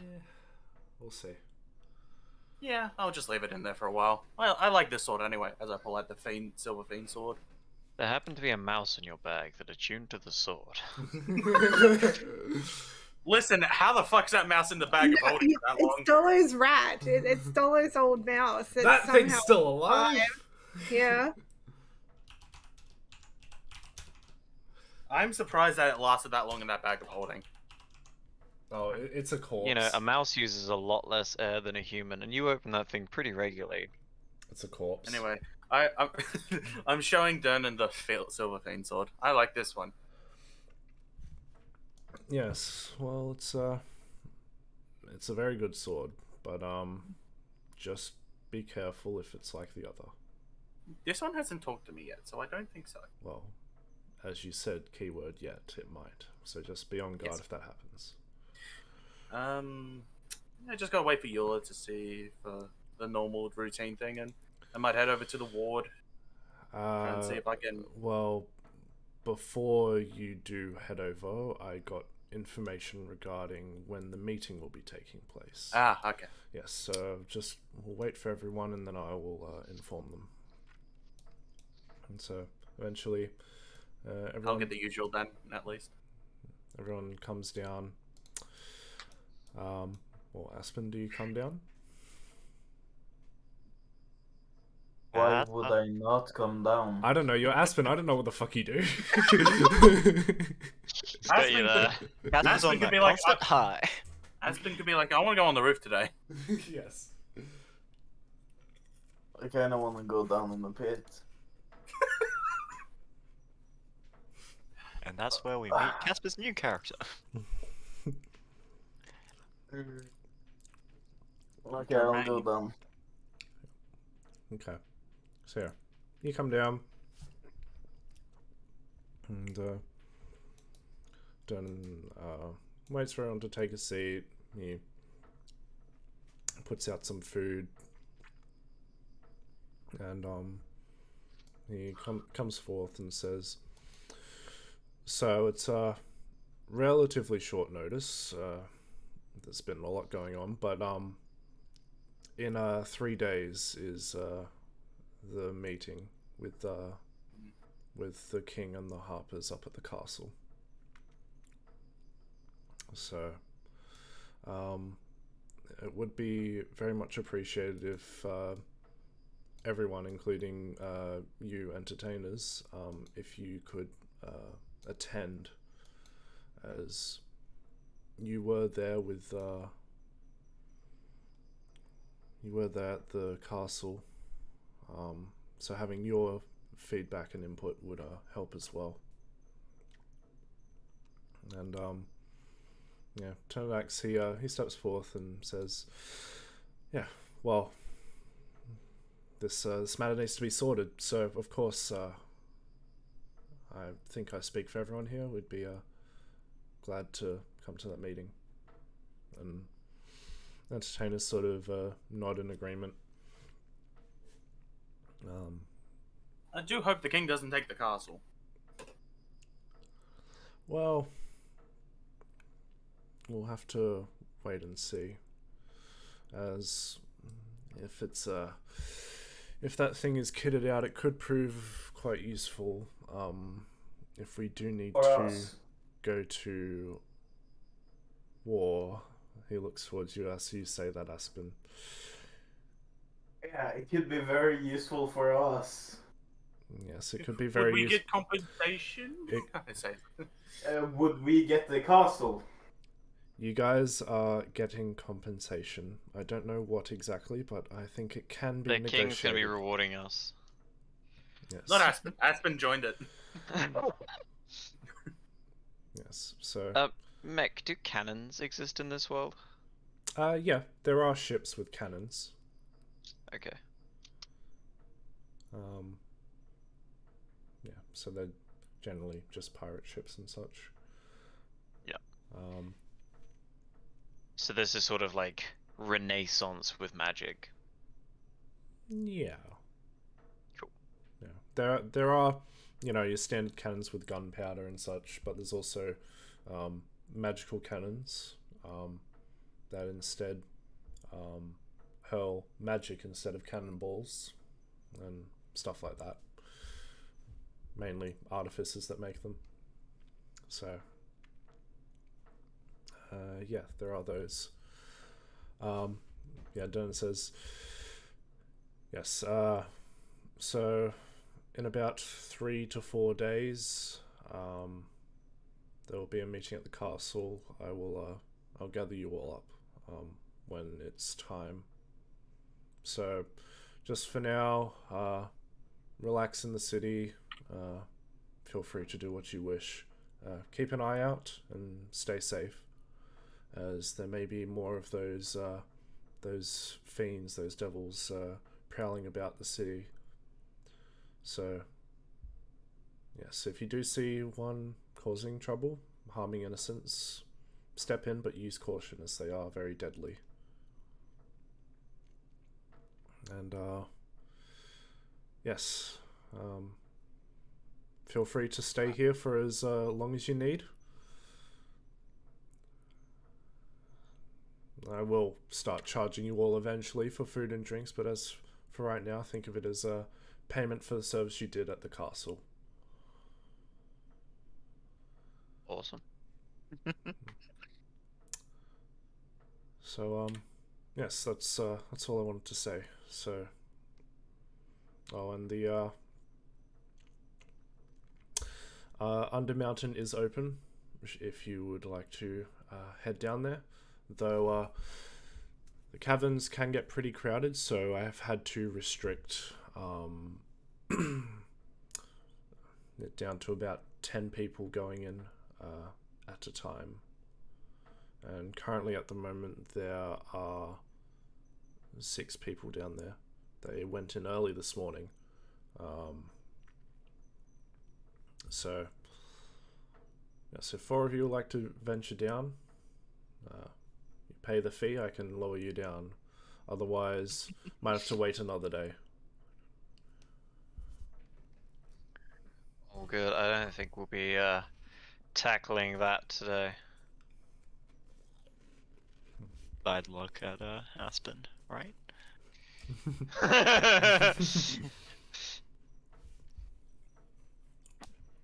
we'll see. Yeah, I'll just leave it in there for a while. Well, I like this sword anyway, as I pull out the silver fiend sword. There happened to be a mouse in your bag that attuned to the sword. Listen, how the fuck's that mouse in the bag of holding for that long? It's Dolo's rat. It's Dolo's old mouse. It's That thing's somehow still alive. Yeah. I'm surprised that it lasted that long in that bag of holding. Oh, it's a corpse. You know, a mouse uses a lot less air than a human, and you open that thing pretty regularly. It's a corpse. Anyway, I'm, I'm showing Dernan the silver fiend sword. I like this one. Yes. Well, it's a very good sword, but just be careful if it's like the other. This one hasn't talked to me yet, so I don't think so. Well, as you said, keyword yet, it might. So just be on guard if that happens. I just gotta wait for Eula to see for the normal routine thing, and I might head over to the ward try and see if I can. Well, before you do head over, I got information regarding when the meeting will be taking place. Ah, okay. Yes, so just we'll wait for everyone, and then I will inform them. And so eventually, everyone. I'll get the usual then, at least. Everyone comes down. Well, Aspen, do you come down? Why would I not come down? I don't know. You're Aspen. I don't know what the fuck you do. It's got you there. Aspen could be like, Hi. Aspen could be like, I want to go on the roof today. Yes. I kind of want to go down in the pit. And that's where we meet Casper's new character. Okay, I'll go down. Okay. So yeah, you come down, and waits for everyone to take a seat. He puts out some food, and he comes forth and says, "So it's relatively short notice. There's been a lot going on, but in 3 days is the meeting with the king and the harpers up at the castle. So it would be very much appreciated if everyone, including you entertainers, if you could attend, as you were there with you were there at the castle, so having your feedback and input would help as well." And yeah, Turnax, he steps forth and says, "Yeah, well, this matter needs to be sorted. So of course, I think I speak for everyone here. We'd be glad to come to that meeting." And entertainers sort of nod in agreement. I do hope the king doesn't take the castle. Well, we'll have to wait and see. As if it's if that thing is kitted out, it could prove quite useful. If we do need to go to war. He looks towards you as you say that, Aspen. Yeah, it could be very useful for us. Yes, it could be very Would we useful. get compensation? I say. Would we get the castle? You guys are getting compensation. I don't know what exactly, but I think it can be The negotiated. king's gonna be rewarding us. Yes. Not Aspen. Aspen joined it. Yes. So. Mech, do cannons exist in this world? Yeah, there are ships with cannons. Okay. Yeah, so they're generally just pirate ships and such. Yeah. Um, So this is sort of like Renaissance with magic. yeah. Cool. Yeah. There are, your standard cannons with gunpowder and such, but there's also magical cannons that instead hurl magic instead of cannonballs and stuff like that. Mainly artificers that make them. So, yeah, there are those. Yeah, Dernan says, yes, so in about 3 to 4 days, there will be a meeting at the castle. I'll gather you all up when it's time. So, just for now, relax in the city. Feel free to do what you wish. Keep an eye out and stay safe, as there may be more of those fiends, those devils, prowling about the city. So, yes, if you do see one causing trouble, harming innocents, step in, but use caution, as they are very deadly. And yes, feel free to stay here for as long as you need. I will start charging you all eventually for food and drinks, but as for right now, think of it as a payment for the service you did at the castle. Awesome. So, yes, that's all I wanted to say. So, and the Undermountain is open if you would like to head down there. Though the caverns can get pretty crowded, so I have had to restrict it down to about 10 people going in at a time. And currently at the moment there are 6 people down there. They went in early this morning. So, yes, if 4 of you would like to venture down, you pay the fee, I can lower you down. Otherwise, might have to wait another day. All good. I don't think we'll be tackling that today. Bad luck at Aspen, right?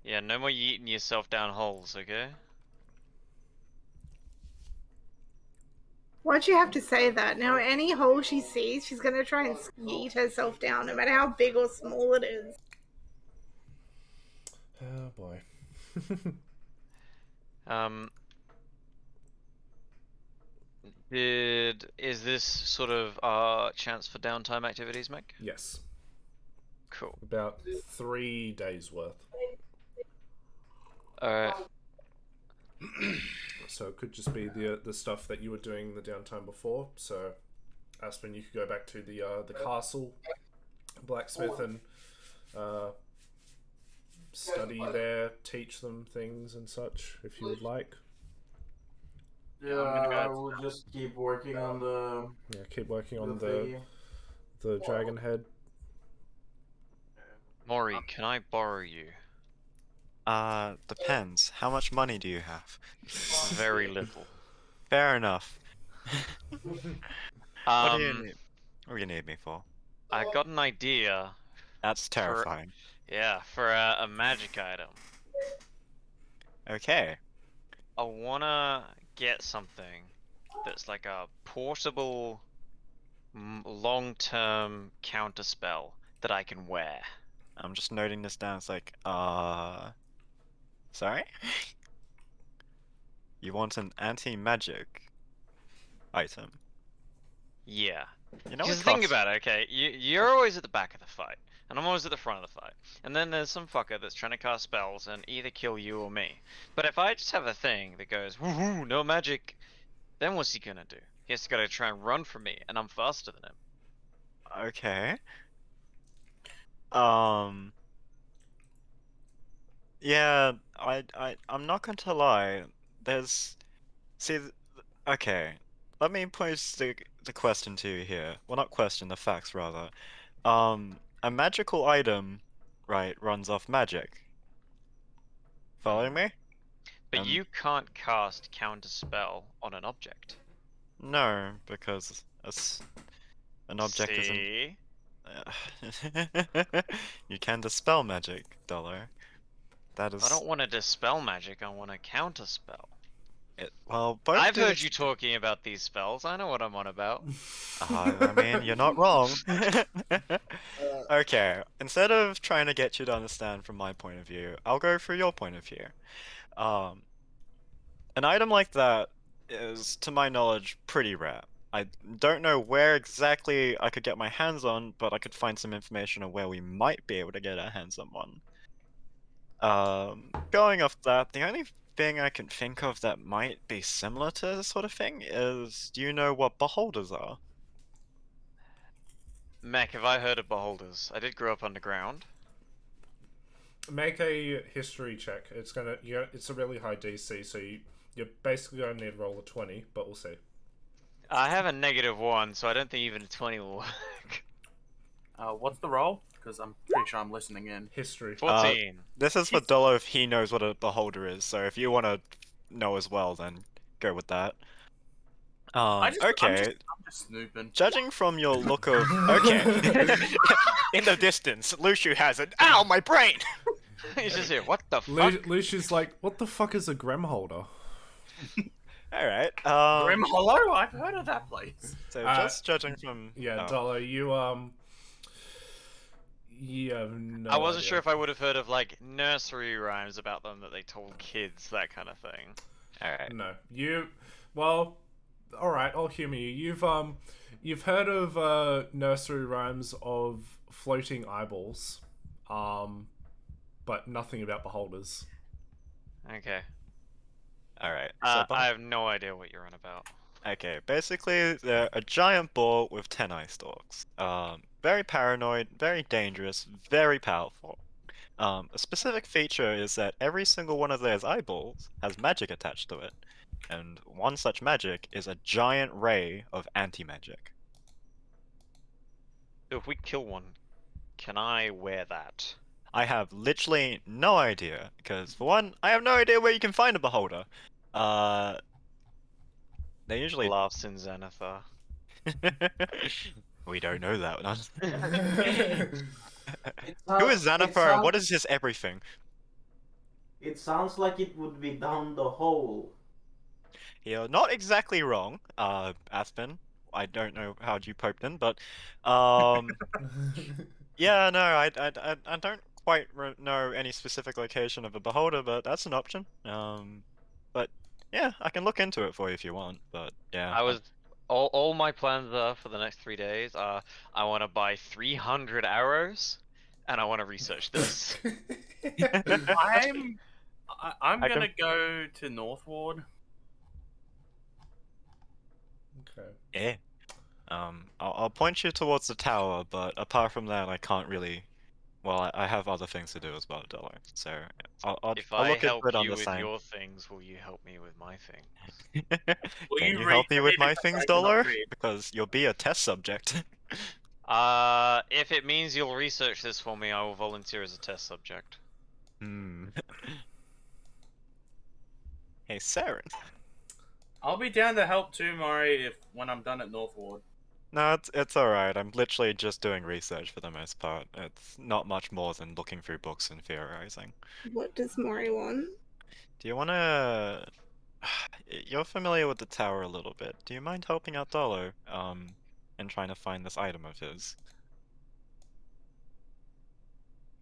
Yeah, no more yeeting yourself down holes, okay? Why'd you have to say that? Now, any hole she sees, she's gonna try and yeet herself down, no matter how big or small it is. Oh boy. Is this sort of our chance for downtime activities, Mick? Yes. Cool. About 3 days worth. Alright. So it could just be the stuff that you were doing the downtime before. So, Aspen, you could go back to the castle, blacksmith, and study there, teach them things and such, if you would like. Yeah, I will just keep working on the. Yeah, keep working on thingy. the dragon head. Maury, can I borrow you? Depends. How much money do you have? Very little. Fair enough. What do you need? What do you need me for? I got an idea. That's terrifying. Yeah, for a magic item. Okay. I wanna get something that's like a portable, long-term counter spell that I can wear. I'm just noting this down. It's like, sorry? You want an anti-magic item? Yeah. You know Because what think costs- about it, okay? You're always at the back of the fight, and I'm always at the front of the fight. And then there's some fucker that's trying to cast spells and either kill you or me. But if I just have a thing that goes, woohoo, no magic, then what's he gonna do? He has to gotta try and run from me, and I'm faster than him. Okay. Yeah, I'm not going to lie. There's, see, okay. Let me pose the question to you here. Well, not question, the facts rather. A magical item, right, runs off magic. Following me? But you can't cast counter spell on an object. No, because an object isn't. See? You can dispel magic, Dollar. That I is. don't want to dispel magic, I want to counter spell. Well, both I've do heard this- you talking about these spells, I know what I'm on about. I mean, you're not wrong. Okay, instead of trying to get you to understand from my point of view, I'll go through your point of view. An item like that is, to my knowledge, pretty rare. I don't know where exactly I could get my hands on, but I could find some information on where we might be able to get our hands on one. Going off that, the only thing I can think of that might be similar to this sort of thing is, do you know what beholders are? Mech, have I heard of beholders? I did grow up underground. Make a history check. It's it's a really high DC, so you're basically gonna need to roll a 20, but we'll see. I have a -1, so I don't think even a 20 will work. What's the roll? Because I'm pretty sure I'm listening in. History. 14. This is for Dolo if he knows what a beholder is, so if you want to know as well, then go with that. Okay. I'm just snooping. Judging from your look of... Okay. In the distance, Luciu has it. Ow, my brain! He's just here, what the fuck? Lucius like, what the fuck is a Grem holder? Alright, Grim Hollow? I've heard of that place. so just judging from... Yeah, oh. Dollar, you have no I wasn't idea. sure if I would have heard of like nursery rhymes about them that they told kids, that kind of thing. Alright. No, well, all right, I'll humor you. You've heard of nursery rhymes of floating eyeballs, but nothing about beholders. Okay. Alright. I have no idea what you're on about. Okay, basically, they're a giant ball with 10 eye stalks. Very paranoid, very dangerous, very powerful. A specific feature is that every single one of those eyeballs has magic attached to it. And one such magic is a giant ray of anti-magic. So if we kill one, can I wear that? I have literally no idea, because for one, I have no idea where you can find a beholder. They usually... Laughs in Xanathar. We don't know that one. Who Who is Xanathar and what is his everything? It sounds like it would be down the hole. You're not exactly wrong, Aspen. I don't know how you poked in, but yeah, no, I don't quite know any specific location of a beholder, but that's an option. But yeah, I can look into it for you if you want. But yeah, all my plans are for the next 3 days are I want to buy 300 arrows, and I want to research this. I'm gonna go to North Ward. Okay. yeah. I'll point you towards the tower, but apart from that, I can't really. Well, I have other things to do as well, Dollar. So I'll If I'll I look help at it on you the with sign. your things, will you help me with my thing? Will Can you you read help me for with me my because things, I cannot Dollar? read? Because you'll be a test subject. If it means you'll research this for me, I will volunteer as a test subject. Hmm. Hey, Saren. I'll be down to help too, Mari, when I'm done at North Ward. No, it's alright. I'm literally just doing research for the most part. It's not much more than looking through books and theorizing. What does Mori want? Do you wanna... You're familiar with the tower a little bit. Do you mind helping out Dolo, in trying to find this item of his?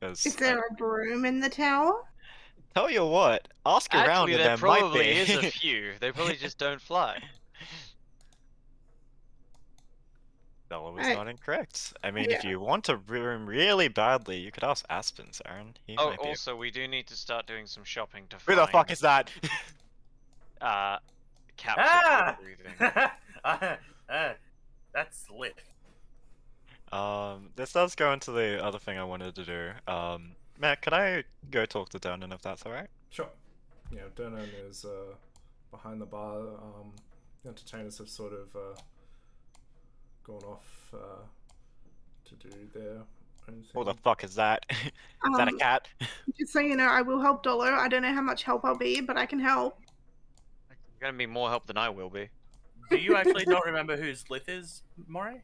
Is there a broom in the tower? Tell you what, ask around Actually, and there there might probably be. is a few. They probably just don't fly. Dolo was I- not incorrect. I mean, Yeah. if you want a room really badly, you could ask Aspen, Saren. He Oh, might be... also, we do need to start doing some shopping to Who find... the fuck is that? capsule Ah! breathing. That's lit. This does go into the other thing I wanted to do. Matt, could I go talk to Donan if that's alright? Sure. Yeah, Dernan is behind the bar. The entertainers have sort of gone off to do their own thing. What the fuck is that? Is that a cat? Just so you know, I will help Dollar. I don't know how much help I'll be, but I can help. You're gonna be more help than I will be. Do you actually not remember who Slith is, Moray?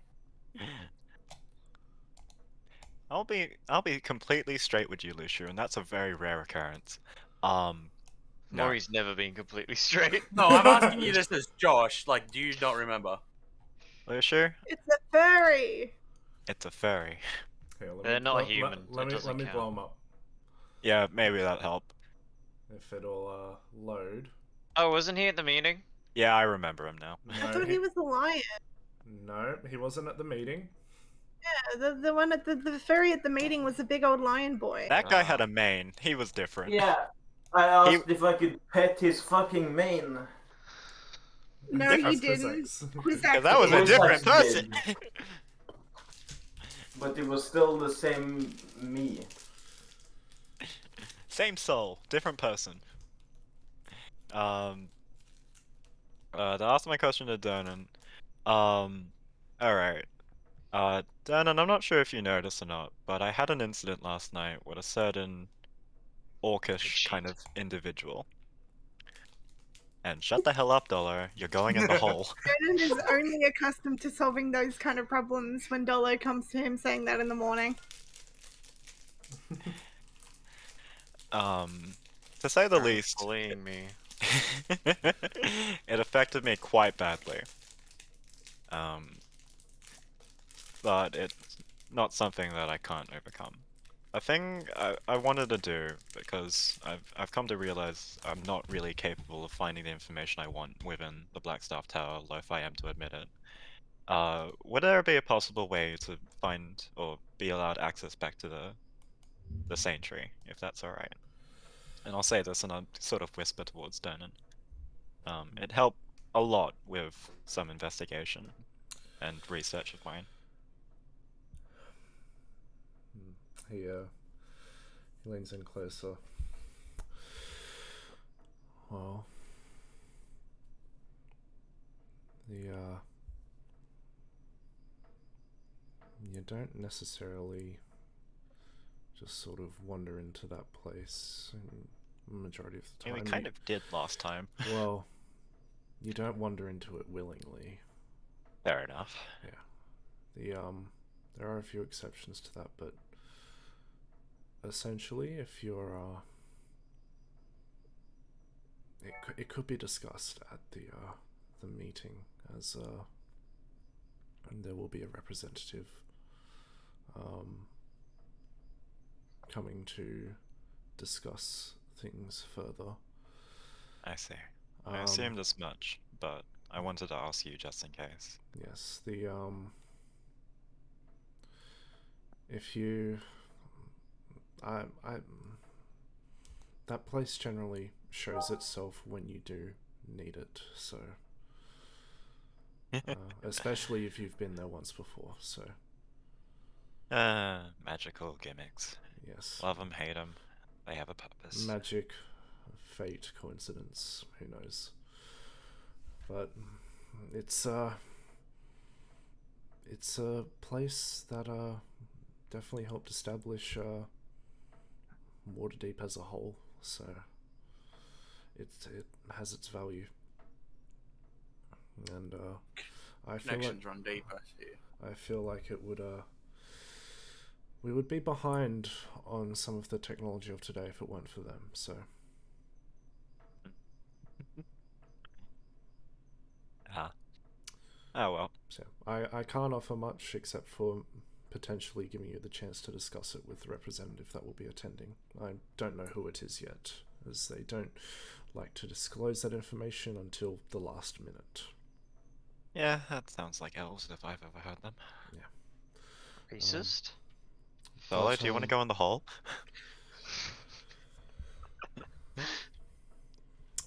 I'll be completely straight with you, Lucia, and that's a very rare occurrence. No. Maury's never been completely straight. No, I'm asking you this as Josh. Like, do you not remember? Lucia? It's a furry. It's a furry. Here, let They're me- not let- human, so Let it me doesn't blow count. them up. Yeah, maybe that'll help. If it'll load. Oh, wasn't he at the meeting? Yeah, I remember him now. I thought he was the lion. No, he wasn't at the meeting. Yeah, the one at the furry at the meeting was a big old lion boy. That guy had a mane. He was different. Yeah, I asked if I could pet his fucking mane. No, As you didn't. Quizaks. Quizaks That was a Quizaks different did. person. But it was still the same me. Same soul, different person. To answer my question to Dernan, alright. Dernan, I'm not sure if you noticed or not, but I had an incident last night with a certain orcish kind of individual. And shut the hell up, Dollar. You're going in the hole. Brennan is only accustomed to solving those kind of problems when Dolo comes to him saying that in the morning. To say the You're least, bullying me. it affected me quite badly. But it's not something that I can't overcome. A thing I wanted to do, because I've come to realize I'm not really capable of finding the information I want within the Blackstaff Tower, loath I am to admit it. Would there be a possible way to find or be allowed access back to the Saintry, if that's alright? And I'll say this and I'll sort of whisper towards Dernan. It helped a lot with some investigation and research of mine. He leans in closer. Well, you don't necessarily just sort of wander into that place the majority of the I time. mean, we kind of did last time. Well, you don't wander into it willingly. Fair enough. Yeah. There are a few exceptions to that, but essentially, if you're it could be discussed at the meeting, as and there will be a representative coming to discuss things further. I see. I assumed as much, but I wanted to ask you just in case. Yes, if you that place generally shows itself when you do need it, so especially if you've been there once before, so Magical gimmicks. yes. Love them, hate them. They have a purpose. Magic, fate, coincidence, who knows. But it's a place that definitely helped establish Waterdeep as a whole, so it has its value. And I feel Connections run deep, I see. I feel like it would we would be behind on some of the technology of today if it weren't for them, so Oh well. so I can't offer much except for potentially giving you the chance to discuss it with the representative that will be attending. I don't know who it is yet, as they don't like to disclose that information until the last minute. Yeah, that sounds like elves if I've ever heard them. Racist? Solo, do you want to go in the hole?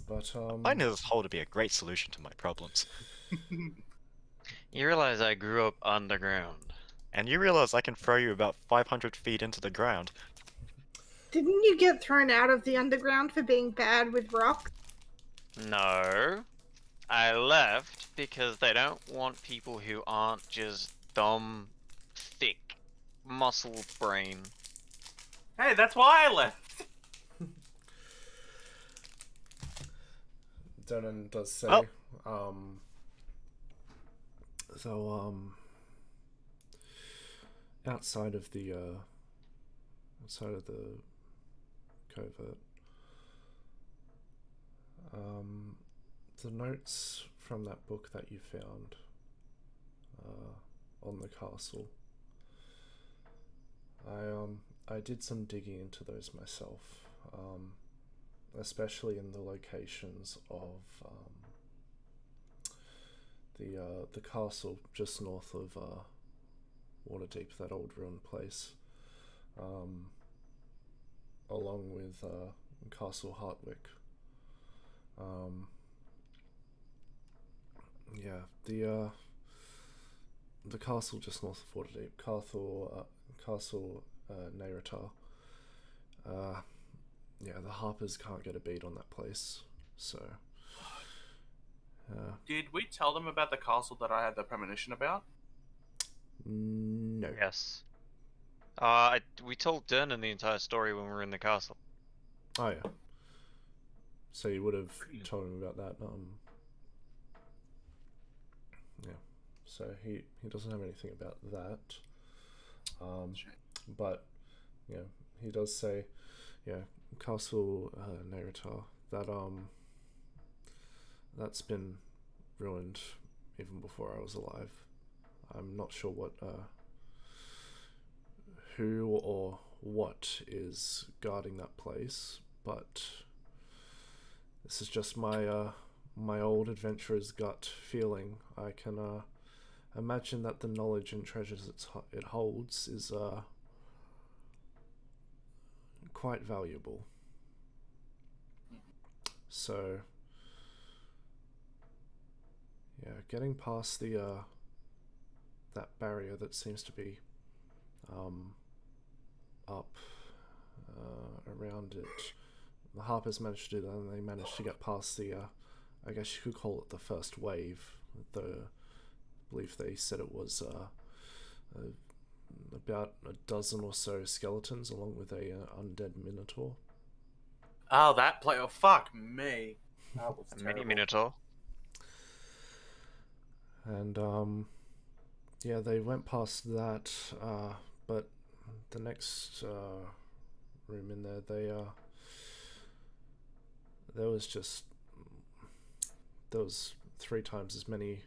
But I find this hole to be a great solution to my problems. You realize I grew up underground. And you realize I can throw you about 500 feet into the ground. Didn't you get thrown out of the underground for being bad with rocks? No. I left because they don't want people who aren't just dumb, thick, muscle brain. Hey, that's why I left. Donan does say, Oh. outside of the covert, the notes from that book that you found on the castle, I did some digging into those myself, especially in the locations of the castle just north of Waterdeep, that old ruined place, along with Castle Hartwick. The castle just north of Waterdeep, Castle Neyratar. The Harpers can't get a beat on that place, so. Did we tell them about the castle that I had the premonition about? No. Yes. We told Dernan the entire story when we were in the castle. Oh yeah. So you would have told him about that. Yeah. So he doesn't have anything about that. But yeah, he does say, yeah, Castle Neyratar, that that's been ruined even before I was alive. I'm not sure what who or what is guarding that place, but this is just my my old adventurer's gut feeling. I can imagine that the knowledge and treasures it holds is quite valuable. So yeah, getting past the that barrier that seems to be up around it. The Harpers managed to do that, and they managed to get past the I guess you could call it the first wave. I believe they said it was about a dozen or so skeletons, along with a undead minotaur. Oh, that play. Oh, fuck me. That was A mini terrible. minotaur. And yeah, they went past that, but the next room in there, there was 3 times as many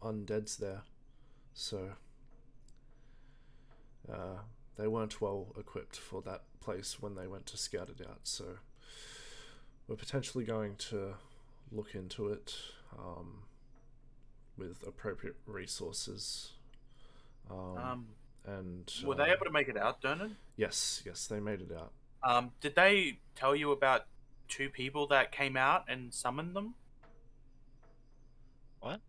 undeads there, so they weren't well equipped for that place when they went to scout it out. So we're potentially going to look into it with appropriate resources. And Were they able to make it out, Dernan? Yes, they made it out. Did they tell you about 2 people that came out and summoned them? What?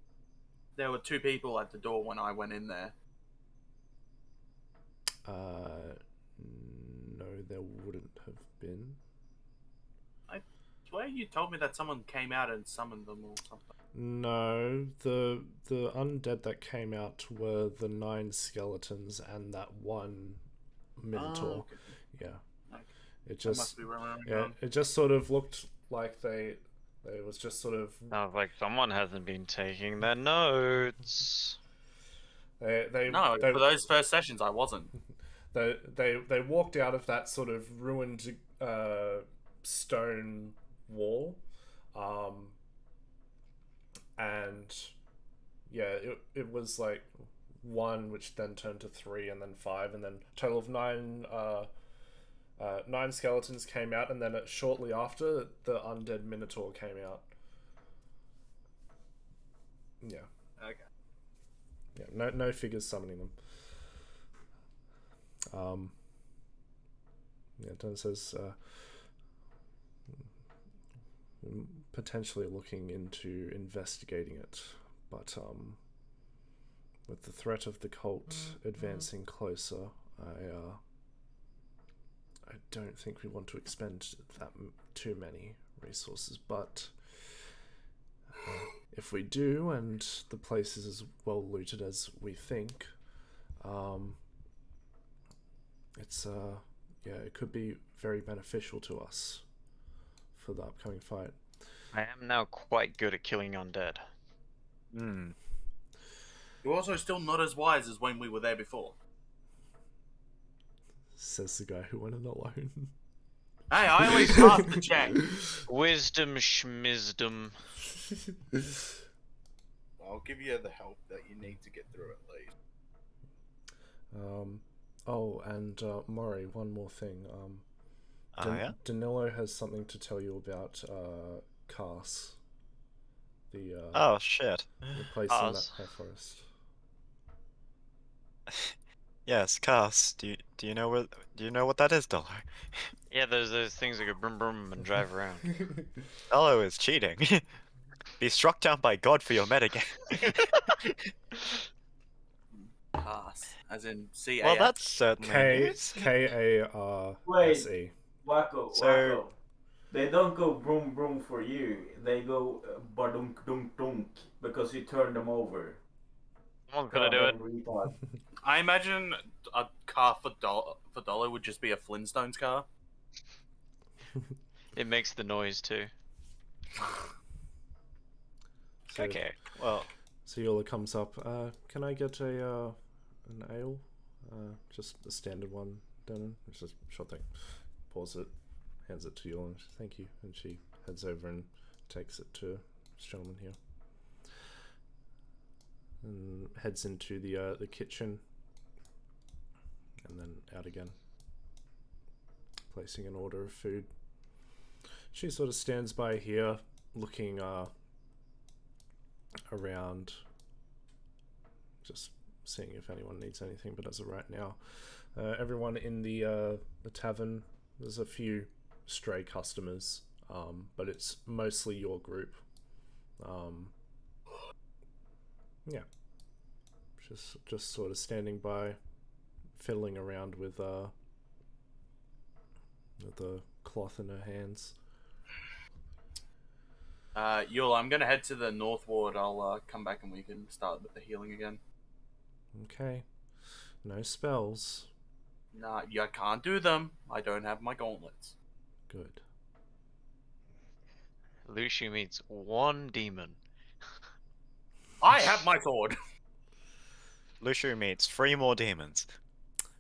There were 2 people at the door when I went in there. No, there wouldn't have been. I swear you told me that someone came out and summoned them or something. No, the undead that came out were the 9 skeletons and that one minotaur. Oh, okay. Yeah. Okay. It just must be remembering wrong. it just sort of looked like they was just sort of Sounds like someone hasn't been taking their notes. No, for those first sessions I wasn't. They walked out of that sort of ruined stone wall, and yeah, it was like 1, which then turned to 3, and then 5, and then total of 9 9 skeletons came out, and then shortly after, the undead minotaur came out. Yeah. Okay. Yeah, no figures summoning them. Yeah, Dan says potentially looking into investigating it, but with the threat of the cult advancing closer, I don't think we want to expend too many resources, but if we do, and the place is as well looted as we think, it could be very beneficial to us for the upcoming fight. I am now quite good at killing undead. Hmm. You're also still not as wise as when we were there before. Says the guy who went in alone. Hey, I at least passed the check. Wisdom schmizdom. I'll give you the help that you need to get through at least. Oh, and Maury, one more thing. Yeah? Danilo has something to tell you about Cars. The Oh shit. the place in that Cars. high forest. Yes, Cass. Do you know what that is, Dollar? Yeah, there's those things that go brum brum and drive around. Dollar is cheating. Be struck down by God for your metagame. Pass. As in C-A-S. Well, that's certainly news. K-A-R-S-E. Wacko, So- Wacko. They don't go broom broom for you. They go badunk dunk dunk because you turn them over. Someone's gonna do it. Goddamn retard. I imagine a car for dollar would just be a Flintstones car. It makes the noise too. So, Okay. Well, So Yola comes up. Can I get an ale? Just a standard one, Denon. It's just a short thing. Pours it, hands it to Yola. And says, thank you, and she heads over and takes it to this gentleman here, and heads into the kitchen, and then out again, placing an order of food. She sort of stands by here, looking around, just seeing if anyone needs anything. But as of right now, everyone in the tavern, there's a few stray customers, but it's mostly your group. Yeah, just sort of standing by, fiddling around with the cloth in her hands. Yul, I'm gonna head to the north ward. I'll come back and we can start with the healing again. Okay, no spells. Nah, you can't do them. I don't have my gauntlets. Good. Lucio meets one demon. I have my sword. Lucio meets 3 more demons.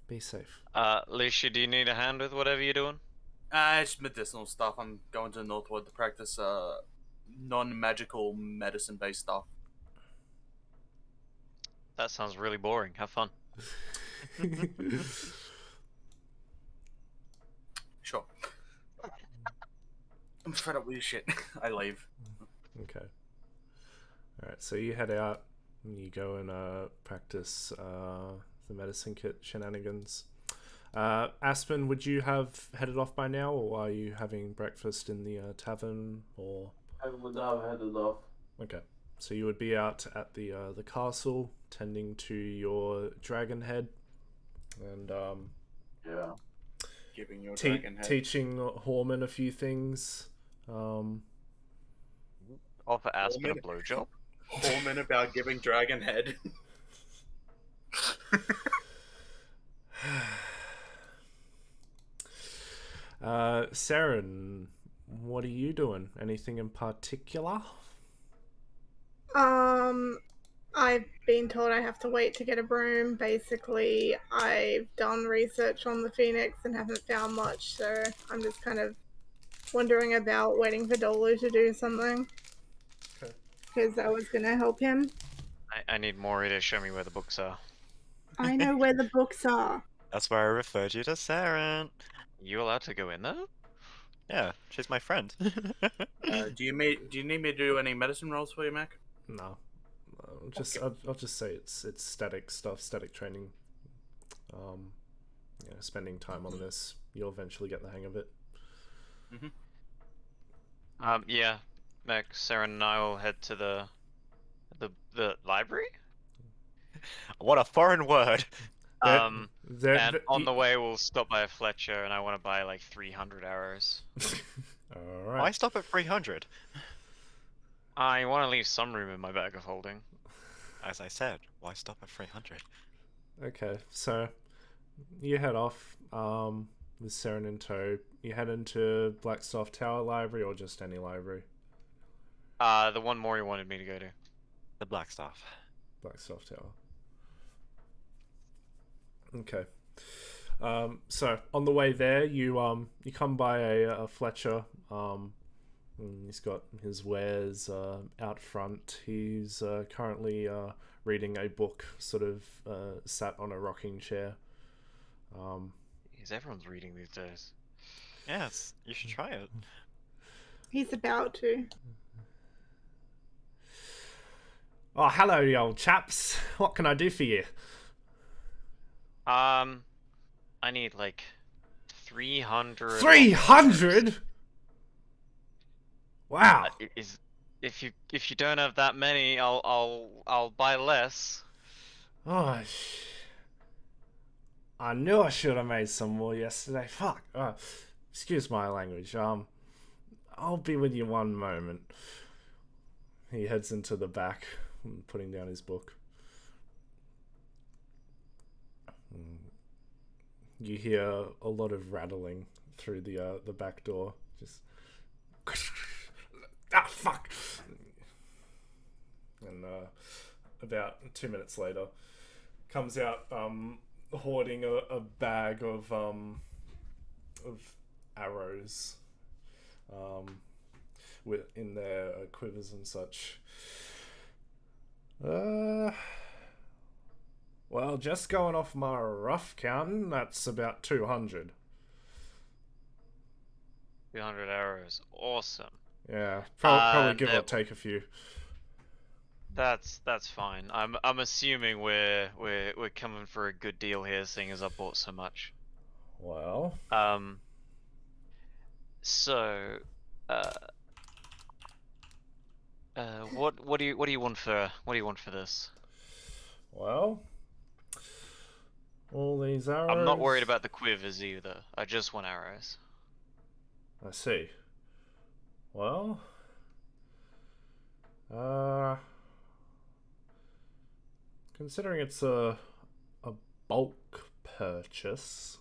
Be safe. Lucio, do you need a hand with whatever you're doing? It's medicinal stuff. I'm going to the north ward to practice non-magical medicine-based stuff. That sounds really boring. Have fun. Sure. I'm fed up with this shit. I leave. Okay. Alright, so you head out and you go and practice the medicine kit shenanigans. Aspen, would you have headed off by now, or are you having breakfast in the tavern, or? I would have headed off. Okay, so you would be out at the castle, tending to your dragon head, and Yeah. Giving your dragon head. teaching Horman a few things. Offer Aspen a minute. blowjob. Horman about giving dragon head. Saren, what are you doing? Anything in particular? I've been told I have to wait to get a broom. Basically, I've done research on the Phoenix and haven't found much, so I'm just kind of wondering about waiting for Dolu to do something. Okay. Because I was gonna help him. I need Maury to show me where the books are. I know where the books are. That's why I referred you to Saren. You allowed to go in there? Yeah, she's my friend. Do you need me to do any medicine rolls for you, Mac? No. I'll just say it's static stuff, static training. Spending time on this, you'll eventually get the hang of it. Yeah. Mac, Sarah, and I will head to the library. What a foreign word. And There- on the way, we'll stop by a Fletcher, and I want to buy like 300 arrows. All Why right. stop at 300? I want to leave some room in my bag of holding. As I said, why stop at 300? Okay, so you head off with Seren in tow. You head into Blackstaff Tower Library or just any library? The one Mori wanted me to go to. The black stuff. Blackstaff Tower. Okay. So on the way there, you come by a Fletcher. He's got his wares out front. He's currently reading a book, sort of sat on a rocking chair. Because everyone's reading these days. Yes, you should try it. He's about to. Oh, hello, you old chaps. What can I do for you? I need like 300. 300? Wow. If you don't have that many, I'll buy less. Oh, I knew I should have made some more yesterday. Fuck. Excuse my language. I'll be with you one moment. He heads into the back, putting down his book. You hear a lot of rattling through the back door. Just fuck. And about 2 minutes later, comes out hoarding a bag of arrows, in their quivers and such. Well, just going off my rough counting, that's about 200. 200 arrows. Awesome. Yeah, probably give or that- take a few. That's fine. I'm assuming we're coming for a good deal here, seeing as I bought so much. Well, So, what do you want for this? well, all these arrows. I'm not worried about the quivers either. I just want arrows. I see. Well, considering it's a bulk purchase,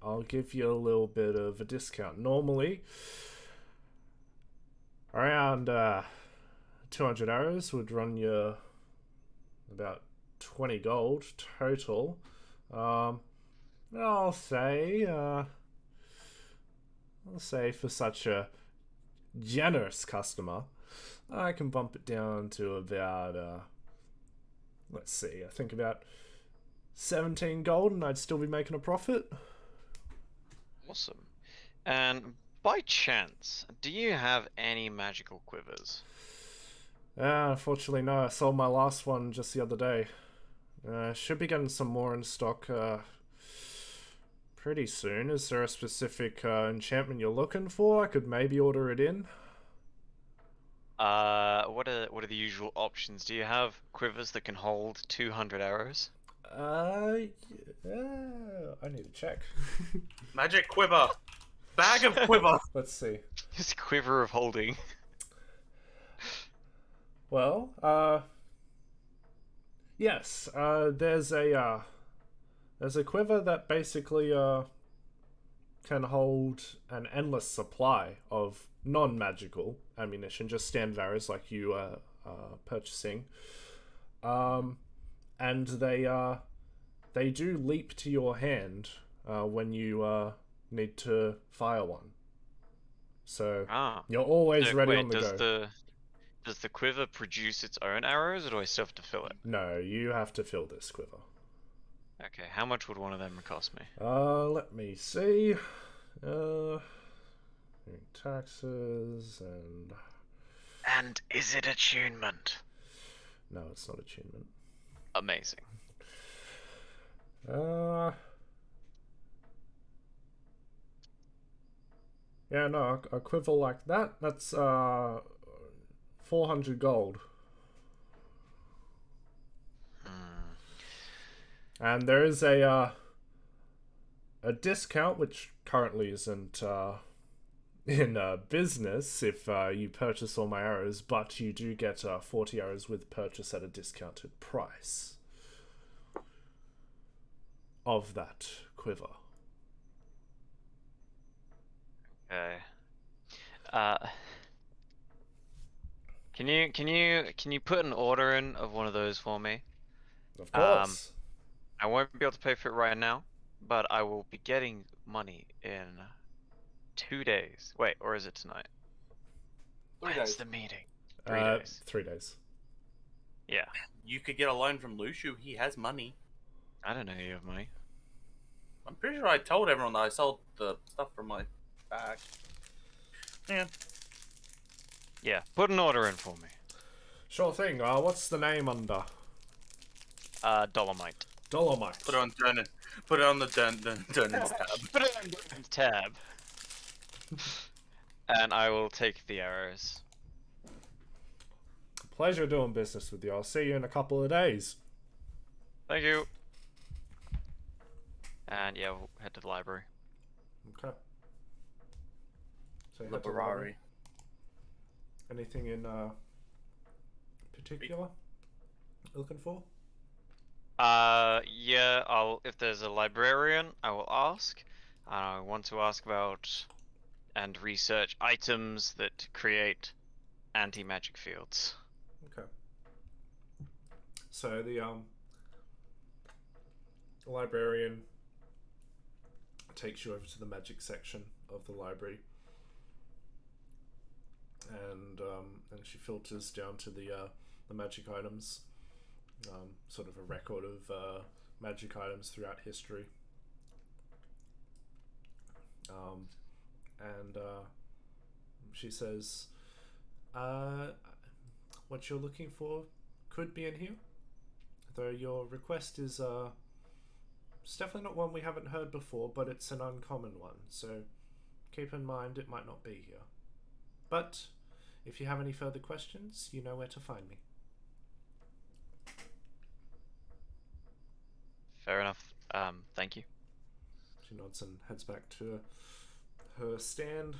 I'll give you a little bit of a discount. Normally, around 200 arrows would run you about 20 gold total. I'll say for such a generous customer, I can bump it down to about let's see, I think about 17 gold, and I'd still be making a profit. Awesome. And by chance, do you have any magical quivers? Unfortunately, no. I sold my last one just the other day. Should be getting some more in stock pretty soon. Is there a specific enchantment you're looking for? I could maybe order it in. What are the usual options? Do you have quivers that can hold 200 arrows? Yeah, I need to check. Magic quiver. Bag of quiver. Let's see. Just quiver of holding. Well, yes. There's a quiver that basically can hold an endless supply of non-magical ammunition, just standard arrows like you are purchasing. And they do leap to your hand when you need to fire one. So you're always So, ready wait, on the go. Does the quiver produce its own arrows, or do I still have to fill it? No, you have to fill this quiver. Okay, how much would one of them cost me? Let me see. Taxes and... And is it attunement? No, it's not attunement. Amazing. Yeah, no, a quiver like that, that's 400 gold. And there is a discount which currently isn't in business if you purchase all my arrows, but you do get 40 arrows with purchase at a discounted price of that quiver. Okay. Can you put an order in of one of those for me? Of course. I won't be able to pay for it right now, but I will be getting money in 2 days. Wait, or is it tonight? 3 When's days. the meeting? 3 days. 3 days. Yeah. You could get a loan from Lushu. He has money. I don't know you have money. I'm pretty sure I told everyone that I sold the stuff from my bag. Yeah. Yeah, put an order in for me. Sure thing. What's the name under? Dolomite. Dolomite. Put it on Durnan. Put it on the Durnan's tab. Put it on Durnan's tab. And I will take the arrows. Pleasure doing business with you. I'll see you in a couple of days. Thank you. And yeah, we'll head to the library. Okay. So you The head to Ferrari. Anything in particular looking for? Yeah, if there's a librarian, I will ask. I want to ask about and research items that create anti-magic fields. Okay. So the librarian takes you over to the magic section of the library, and she filters down to the magic items, sort of a record of magic items throughout history. And she says, what you're looking for could be in here, though your request is it's definitely not one we haven't heard before, but it's an uncommon one, so keep in mind it might not be here. But if you have any further questions, you know where to find me. Fair enough. Thank you. She nods and heads back to her stand.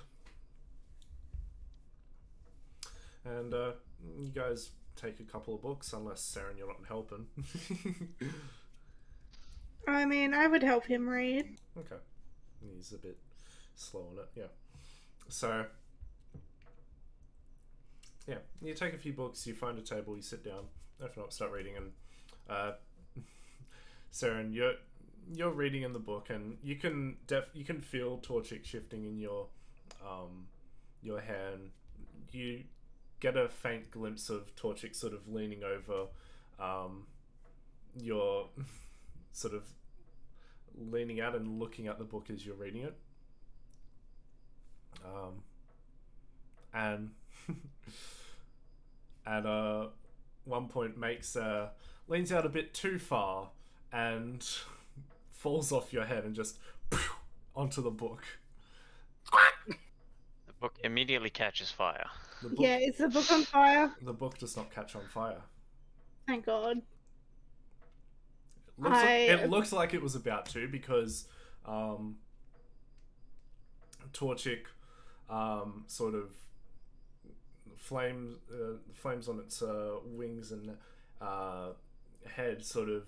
And you guys take a couple of books, unless Saren, you're not helping. I mean, I would help him read. Okay. He's a bit slow on it, yeah. So, yeah, you take a few books, you find a table, you sit down, open up, start reading, and Saren, you're reading in the book, and you can feel Torchic shifting in your hand. You get a faint glimpse of Torchic sort of leaning over your sort of leaning out and looking at the book as you're reading it. And at one point leans out a bit too far and falls off your head and just onto the book. The book immediately catches fire. The book, Yeah, is the book on fire? The book does not catch on fire. Thank God. It looks like it was about to, because Torchic sort of flames on its wings and head sort of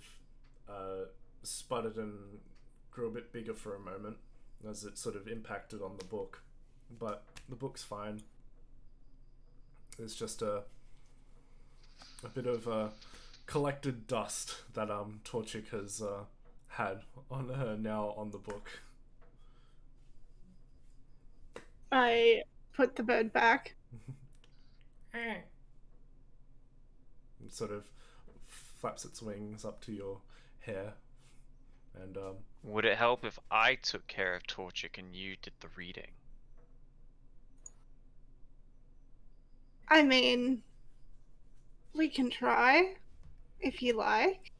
sputtered and grew a bit bigger for a moment as it sort of impacted on the book, but the book's fine. There's just a bit of collected dust that Torchic has had on her now on the book. I put the bird back. It sort of flaps its wings up to your hair, and Would it help if I took care of Torchic and you did the reading? I mean, we can try, if you like.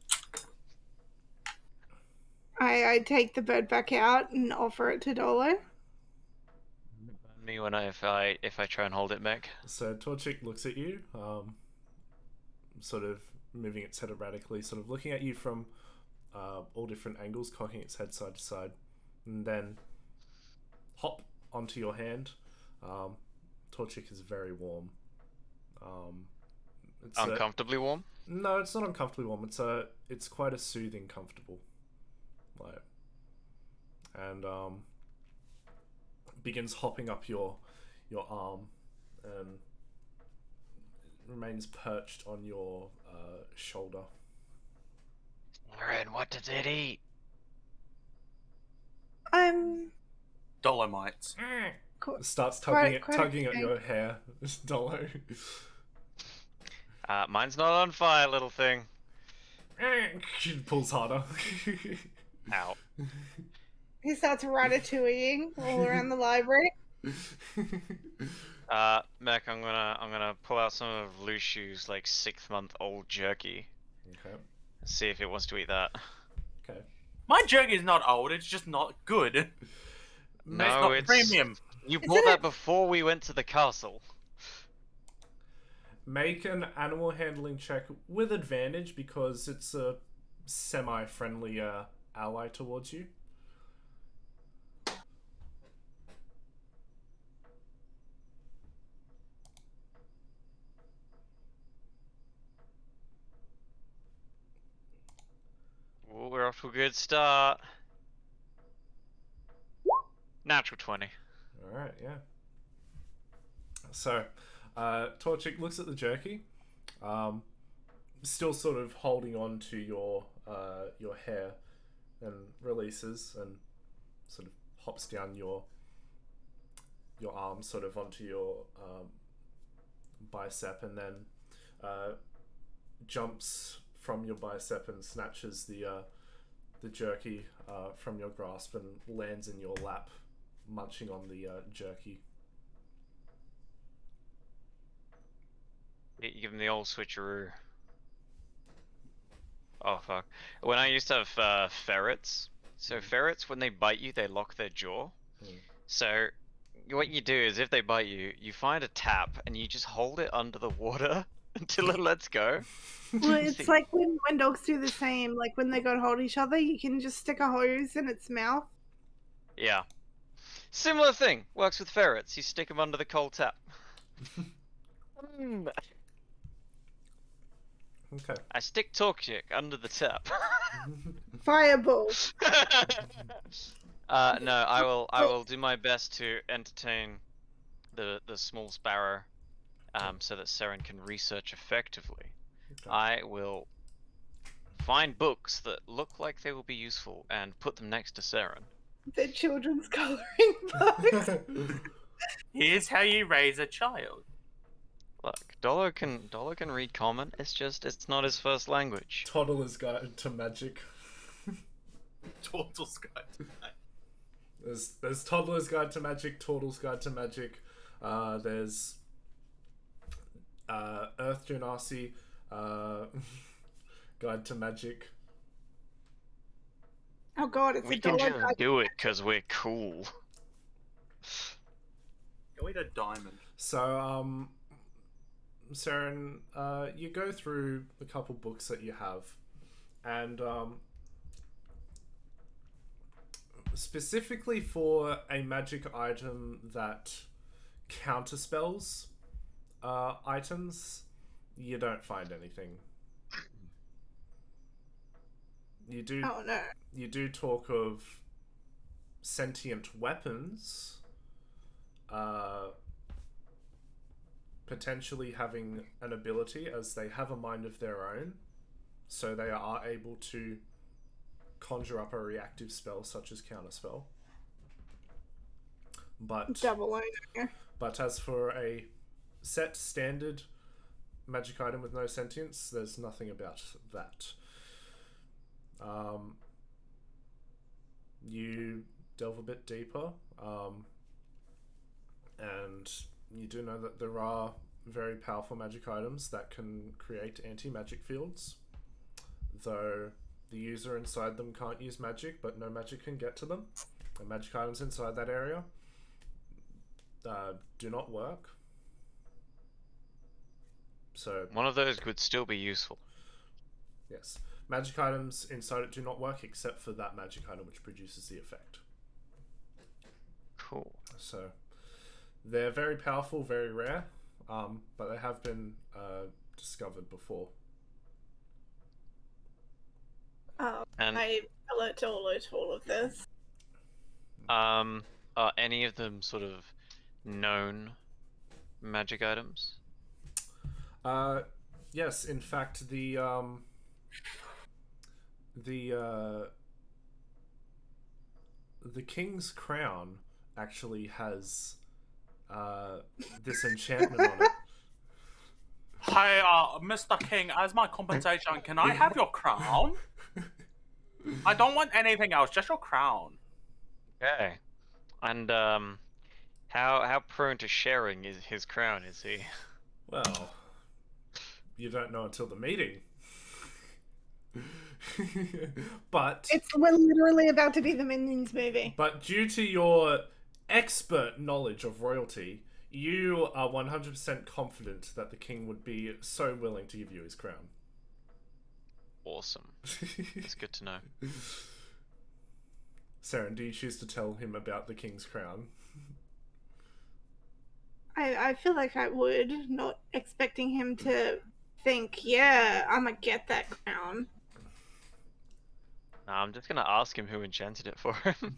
I take the bird back out and offer it to Dolo. Me when if I try and hold it back. So Torchic looks at you, sort of moving its head erratically, sort of looking at you from all different angles, cocking its head side to side, and then hop onto your hand. ToTYP is very warm. It's Uncomfortably warm? No, it's not uncomfortably warm. It's quite a soothing, comfortable, like, and begins hopping up your arm and remains perched on your shoulder. Aaron, what does it eat? Dolomites. Starts Quite tugging at okay. your hair, Dolo. Mine's not on fire, little thing. Pulls harder. Ow. He starts ratatouilleing all around the library. Mac, I'm gonna pull out some of Lushu's like 6-month-old jerky. Okay. See if it wants to eat that. Okay. My jerky is not old. It's just not good. It's No, not it's premium. You bought that before we went to the castle. Make an animal handling check with advantage because it's a semi-friendly ally towards you. Ooh, we're off to a good start. Natural 20. Alright, yeah. So, ToTYP looks at the jerky, still sort of holding on to your hair, and releases and sort of hops down your arm sort of onto your bicep, and then jumps from your bicep and snatches the jerky from your grasp and lands in your lap, munching on the jerky. You give him the old switcheroo. Oh fuck. When I used to have ferrets, so ferrets, when they bite you, they lock their jaw. So what you do is if they bite you, you find a tap and you just hold it under the water until it lets go. Well, it's like when dogs do the same. Like when they go to hold each other, you can just stick a hose in its mouth. Yeah. Similar thing. Works with ferrets. You stick them under the cold tap. Okay. I stick ToTYP under the tap. Fireball. No, I will do my best to entertain the small sparrow, so that Seren can research effectively. Okay. I will find books that look like they will be useful and put them next to Seren. The children's coloring books. Here's how you raise a child. Look, Dolo can read common. It's not his first language. Toddler's Guide to Magic. Total Sky. There's Toddler's Guide to Magic, Turtle's Guide to Magic. There's Earth Genasi Guide to Magic. Oh god, it's We a can dollar. just do it because we're cool. Go eat a diamond. So, Saren, you go through the couple books that you have, and specifically for a magic item that counterspells items, you don't find anything. You do. Oh no. You do talk of sentient weapons, potentially having an ability, as they have a mind of their own, so they are able to conjure up a reactive spell such as counterspell. But Double owner. But as for a set standard magic item with no sentience, there's nothing about that. You delve a bit deeper, and you do know that there are very powerful magic items that can create anti-magic fields, though the user inside them can't use magic, but no magic can get to them. The magic items inside that area do not work. So One of those could still be useful. yes, magic items inside it do not work except for that magic item which produces the effect. Cool. So they're very powerful, very rare, but they have been discovered before. And I alert to all of this. are any of them sort of known magic items? Yes, in fact, the king's crown actually has this enchantment on it. Hey, Mr. King, as my compensation, can I have your crown? I don't want anything else, just your crown. Okay. And how prone to sharing is his crown? Is he? Well, you don't know until the meeting. But We're literally about to be the Minions movie. But due to your expert knowledge of royalty, you are 100% confident that the king would be so willing to give you his crown. Awesome. That's good to know. Saren, do you choose to tell him about the king's crown? I feel like I would, not expecting him to think, yeah, I'm gonna get that crown. Nah, I'm just gonna ask him who enchanted it for him.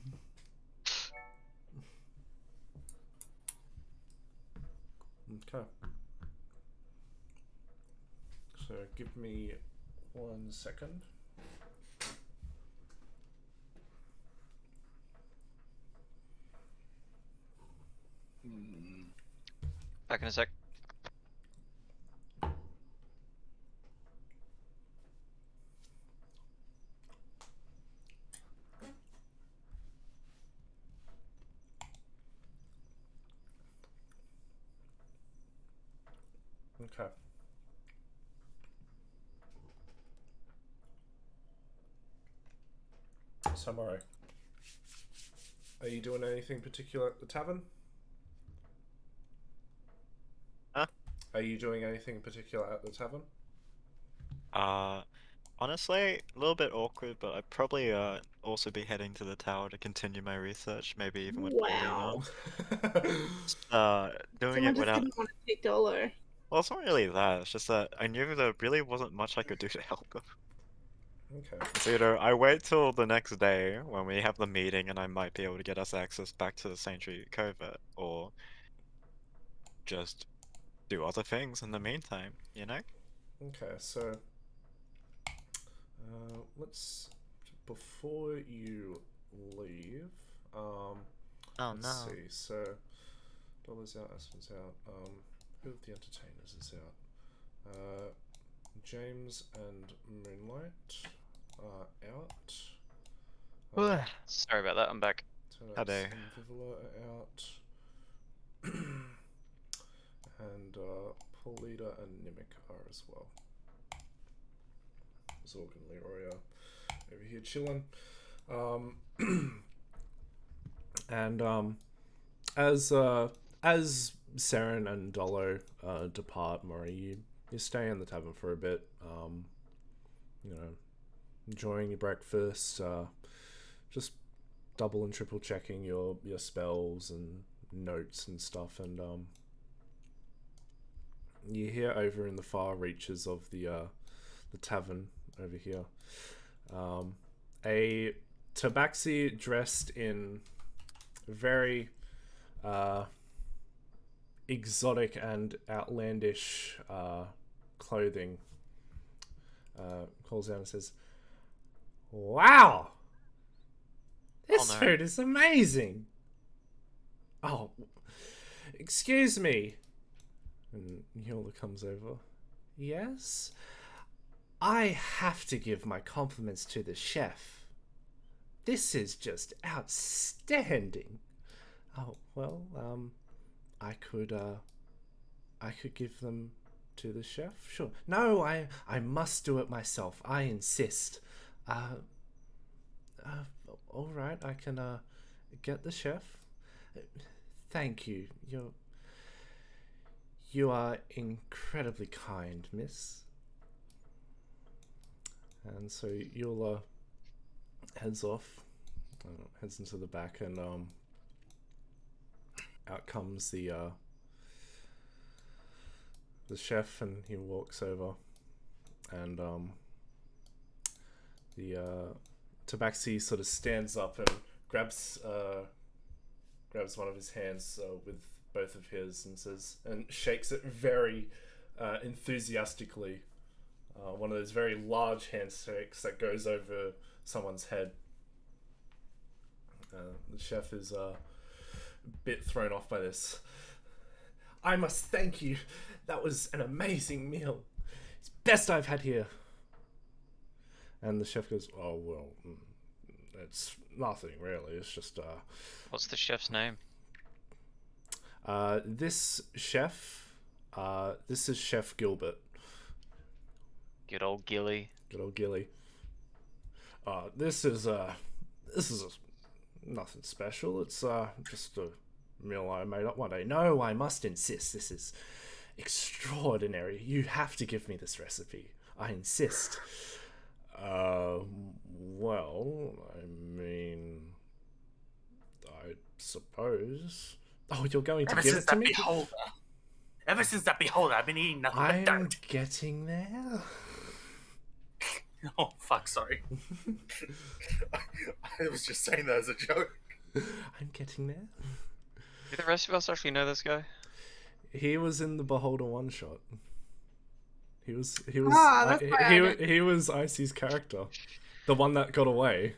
Okay. So give me 1 second. Back in a sec. Okay. Samurai, are you doing anything particular at the tavern? Huh? Are you doing anything particular at the tavern? Honestly, a little bit awkward, but I'd probably also be heading to the tower to continue my research, maybe even with Wow. Paulina. Doing Someone it just without. didn't want to take Dolo. Well, it's not really that. It's just that I knew there really wasn't much I could do to help them. Okay. So, I wait till the next day when we have the meeting and I might be able to get us access back to the Sanctuary Covert, or just do other things in the meantime, you know? Okay, so let's before you leave, let's see. So Dollar's out, Aspen's out. Who of the entertainers is out? James and Moonlight are out. Sorry about that. I'm back. Turnips Howdy. and Vivula are out. And Paulita and Nimic are as well. Zorg and Leroy are over here chilling. And as Saren and Dolo depart, Mori, you stay in the tavern for a bit. You know, enjoying your breakfast. Just double and triple checking your spells and notes and stuff, and you hear over in the far reaches of the tavern over here, a tabaxi dressed in very exotic and outlandish clothing calls out and says, "Wow, this food is amazing. Oh, excuse me." And Yola comes over. "Yes? I have to give my compliments to the chef. This is just outstanding." "Oh, well, I could give them to the chef? Sure." "No, I must do it myself. I insist." All right, I can get the chef. Thank you. You are incredibly kind, miss." And so Eula heads off, heads into the back, and out comes the chef, and he walks over, and the Tabaxi sort of stands up and grabs one of his hands with both of his and shakes it very enthusiastically. One of those very large handshakes that goes over someone's head. The chef is a bit thrown off by this. I must thank you. That was an amazing meal. It's best I've had here. And the chef goes, oh, well, it's nothing really. It's just, What's the chef's name? This chef, this is Chef Gilbert. Good old Gilly. Good old Gilly. This is nothing special. It's, just a meal I made up one day. No, I must insist. This is extraordinary. You have to give me this recipe. I insist. Well, I mean, I suppose. Oh, you're going to give it to me? Ever since that beholder, I've been eating nothing but I'm dirt. getting there. Oh, fuck, sorry. I was just saying that as a joke. I'm getting there. Do the rest of us actually know this guy? He was in the Beholder one shot. He was Ah, that's why he was Icy's character, the one that got away.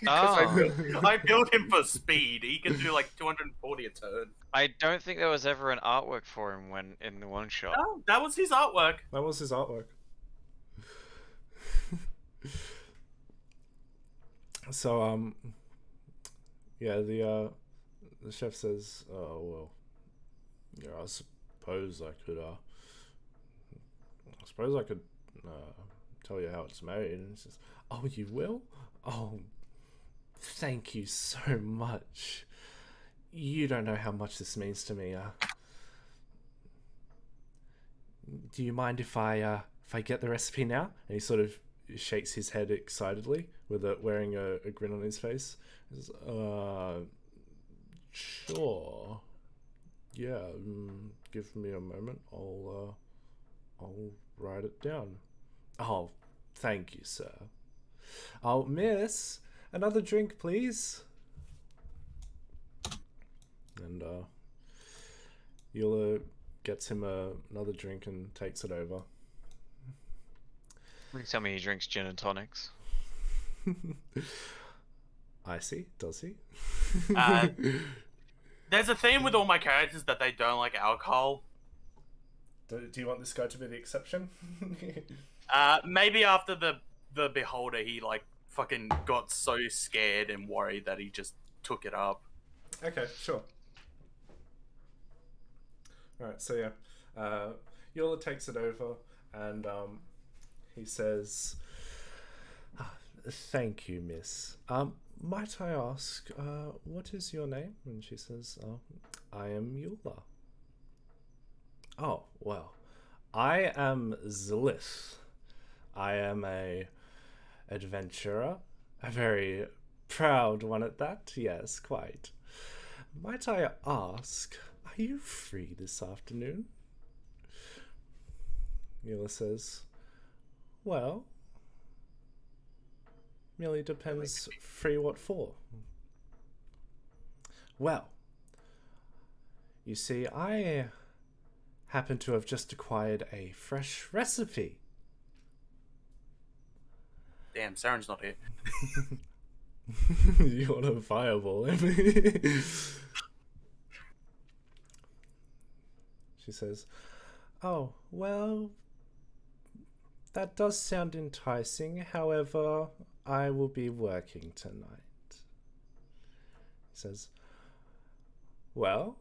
Oh. I built him for speed. He can do like 240 a turn. I don't think there was ever an artwork for him when in the one shot. Oh, that was his artwork. That was his artwork. So yeah, the chef says, oh well, yeah, I suppose I could tell you how it's made. And he says, oh, you will? Oh, thank you so much. You don't know how much this means to me. Do you mind if I get the recipe now? And he sort of shakes his head excitedly, with wearing a grin on his face. He says, sure. Yeah, give me a moment. I'll write it down. Oh, thank you, sir. Oh, miss, another drink, please. And Eula gets him another drink and takes it over. Please tell me he drinks gin and tonics. I see. Does he? There's a theme with all my characters that they don't like alcohol. Do you want this guy to be the exception? Maybe after the beholder, he like fucking got so scared and worried that he just took it up. Okay, sure. Alright, so yeah. Yola takes it over and he says, thank you, miss. Might I ask, what is your name? And she says, I am Eula. Oh, well, I am Zlith. I am a adventurer, a very proud one at that, yes, quite. Might I ask, are you free this afternoon? Eula says, well, merely depends free what for. Well, you see, I happen to have just acquired a fresh recipe. Damn, Saren's not here. You want a fireball, Emily? She says, oh, well, that does sound enticing. However, I will be working tonight. He says, well,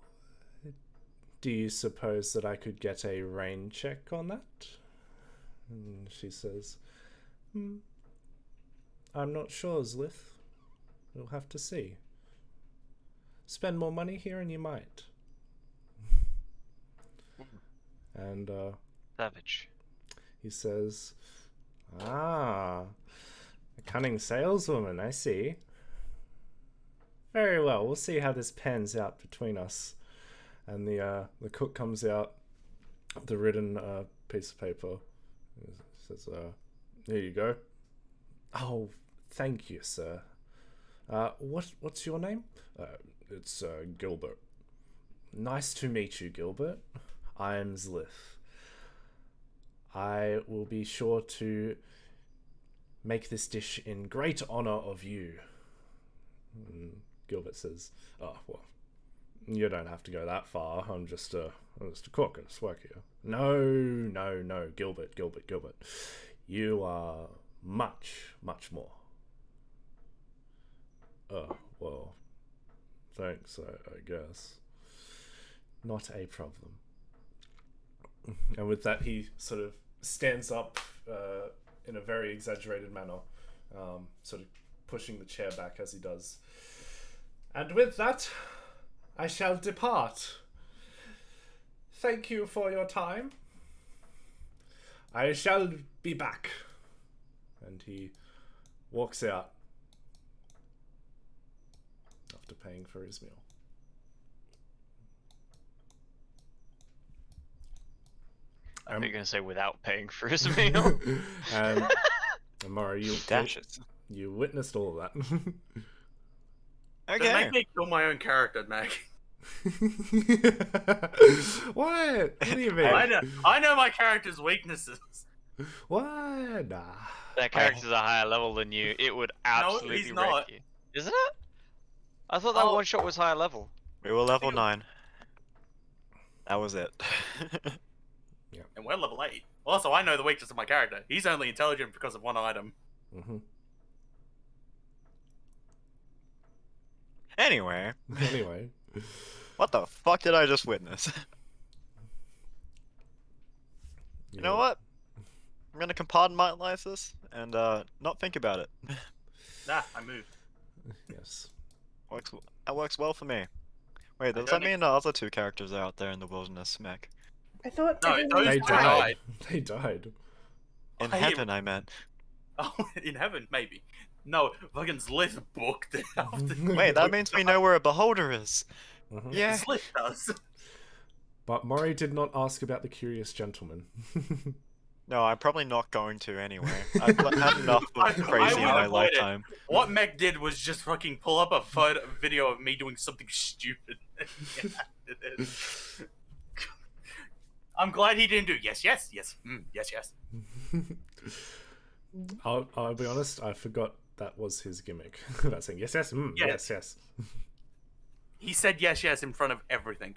do you suppose that I could get a rain check on that? And she says, I'm not sure, Zlith. We'll have to see. Spend more money here and you might. And Savage. he says, Ah, a cunning saleswoman, I see. Very well, we'll see how this pans out between us. And the cook comes out, the written piece of paper. Says, here you go. Oh, thank you, sir. What's your name? It's Gilbert. Nice to meet you, Gilbert. I'm Zlith. I will be sure to make this dish in great honor of you. Gilbert says, oh, well, you don't have to go that far. I'm just a cook. I just work here. No, Gilbert. You are much more. Oh, well, thanks, I guess. Not a problem. And with that, he sort of stands up in a very exaggerated manner, sort of pushing the chair back as he does. And with that, I shall depart. Thank you for your time. I shall be back. And he walks out after paying for his meal. I think you're going to say without paying for his meal. And Amara, Dashes. you witnessed all of that. Don't Okay. make me kill my own character, Mac. What do you mean? I know my character's weaknesses. What? Nah. That character's a higher level than you. It would absolutely he's wreck not. you. Isn't it? I thought that Oh. one shot was higher level. We were level 9. That was it. And we're level 8. Also, I know the weakness of my character. He's only intelligent because of one item. Mm-hmm. Anyway. Anyway. What the fuck did I just witness? You know what? I'm gonna compartmentalize this and not think about it. Nah, I moved. Yes. That works well for me. Wait, does don't that mean the other 2 characters are out there in the wilderness, Mech? I thought No, everyone those They was two died. They died. In I- heaven, I meant. Oh, in heaven, maybe. No, fucking Zlith booked it after. Wait, that means we know where a beholder is. Mhm. Yeah. Zlith does. But Mori did not ask about the curious gentleman. No, I'm probably not going to anyway. I've had enough I of crazy in would my avoid it. lifetime. What Mech did was just fucking pull up a video of me doing something stupid. Yeah, it is. I'm glad he didn't do yes, yes, yes, yes, yes. I'll be honest, I forgot that was his gimmick. About saying yes, yes, Yes. yes. He said yes, yes in front of everything.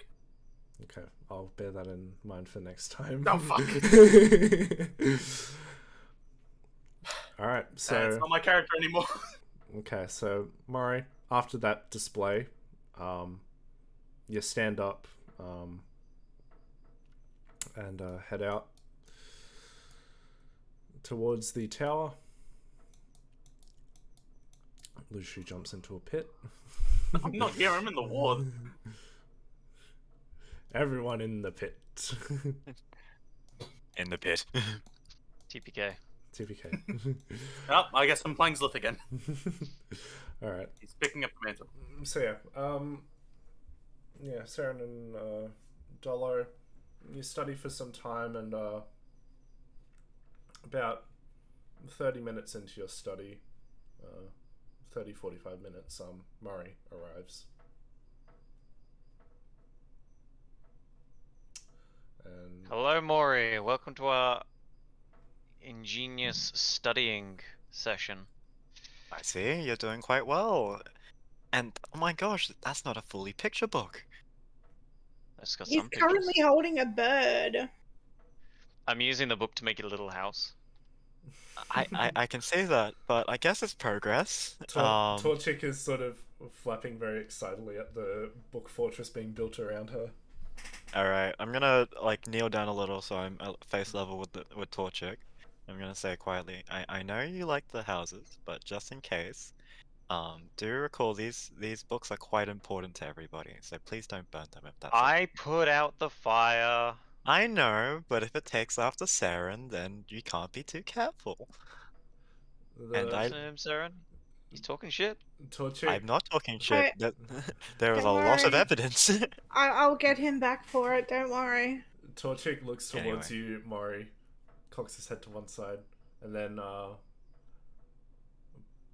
Okay, I'll bear that in mind for next time. Oh, fuck. Alright, It's so... not my character anymore. Okay, so, Mori, after that display, you stand up and head out towards the tower. Lushu jumps into a pit. I'm not here, I'm in the ward. Everyone in the pit. In the pit. TPK. TPK. Oh, I guess I'm playing Zlith again. Alright. He's picking up the mantle. So yeah, Saren and Dolo, you study for some time, and about 30 minutes into your study, 45 minutes, Murray arrives. And Hello, Mori. Welcome to our ingenious studying session. I see, you're doing quite well. And, oh my gosh, that's not a fully picture book. It's got He's some pictures. currently holding a bird. I'm using the book to make it a little house. I can say that, but I guess it's progress. Torchic is sort of flapping very excitedly at the book fortress being built around her. Alright, I'm gonna, like, kneel down a little so I'm at face level with Torchic. I'm gonna say quietly, I know you like the houses, but just in case, do recall these books are quite important to everybody, so please don't burn them if that's I put out the fire. I know, but if it takes after Saren, then you can't be too careful. And I- Listen to him, Saren. He's talking shit. Torchic, I'm not talking shit. Alright. There is a Don't lot of worry. evidence. I'll get him back for it. Don't worry. Torchic looks towards Anyway. you, Mori, cocks his head to one side, and then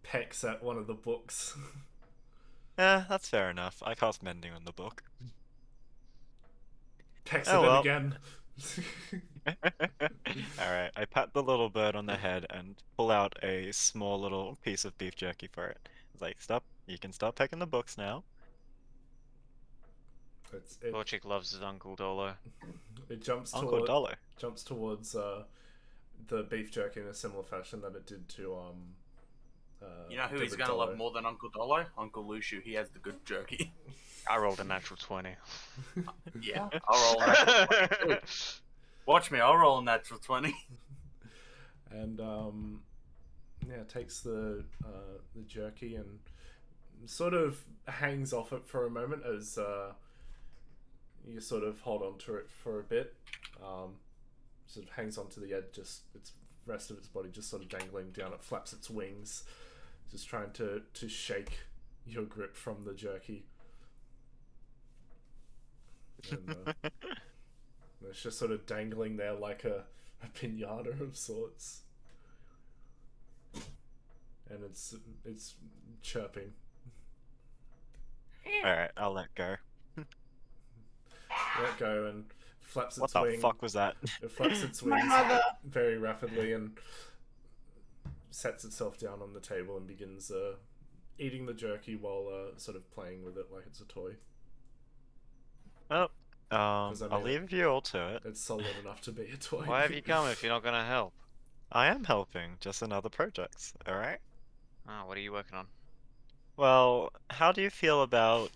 pecks at one of the books. That's fair enough. I cast mending on the book. Pecks Oh, at well. it again. Alright, I pat the little bird on the head and pull out a small little piece of beef jerky for it. It's like, stop, you can stop pecking the books now. Torchic loves his Uncle Dolo. It jumps Uncle Dollar. towards the beef jerky in a similar fashion that it did to You know who to he's the gonna Dolo. love more than Uncle Dolo? Uncle Luciu. He has the good jerky. I rolled a natural 20. Yeah, I'll roll a natural 20 too. Watch me, I'll roll a natural 20. And yeah, takes the jerky and sort of hangs off it for a moment as you sort of hold on to it for a bit. Sort of hangs onto the edge, just its rest of its body just sort of dangling down. It flaps its wings, just trying to shake your grip from the jerky. And, it's just sort of dangling there like a pinata of sorts. And it's chirping. Alright, I'll let go. Let go and flaps What its the wing. fuck was that? It flaps its My wings mother. very rapidly and sets itself down on the table and begins eating the jerky while sort of playing with it like it's a toy. Well, I I'll mean, leave you all to it. It's solid enough to be a toy. Why have you come if you're not gonna help? I am helping, just in other projects, alright? Ah, what are you working on? Well, how do you feel about,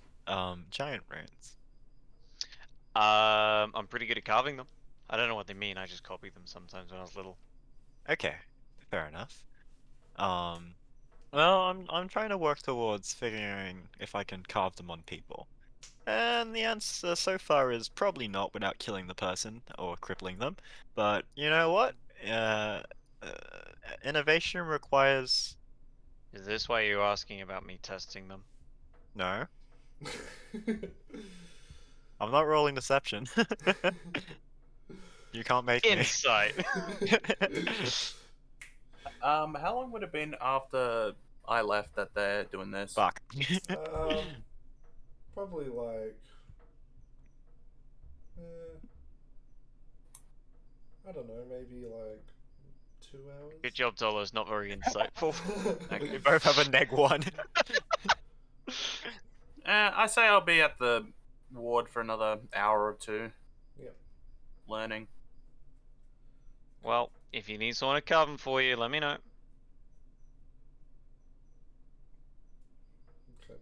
giant runes? I'm pretty good at carving them. I don't know what they mean. I just copied them sometimes when I was little. Okay, fair enough. Well, I'm trying to work towards figuring if I can carve them on people. And the answer so far is probably not without killing the person or crippling them. But you know what? Uh, uh, Innovation requires... Is this why you're asking about me testing them? No, I'm not rolling deception. You can't make me. Insight. How long would it have been after I left that they're doing this? Fuck. Probably like I don't know, maybe like 2 hours. Good job, Dolo's not very insightful. We both have a neg1. I say I'll be at the ward for another hour or two. Yep. Learning. Well, if you need someone to carve them for you, let me know. Okay.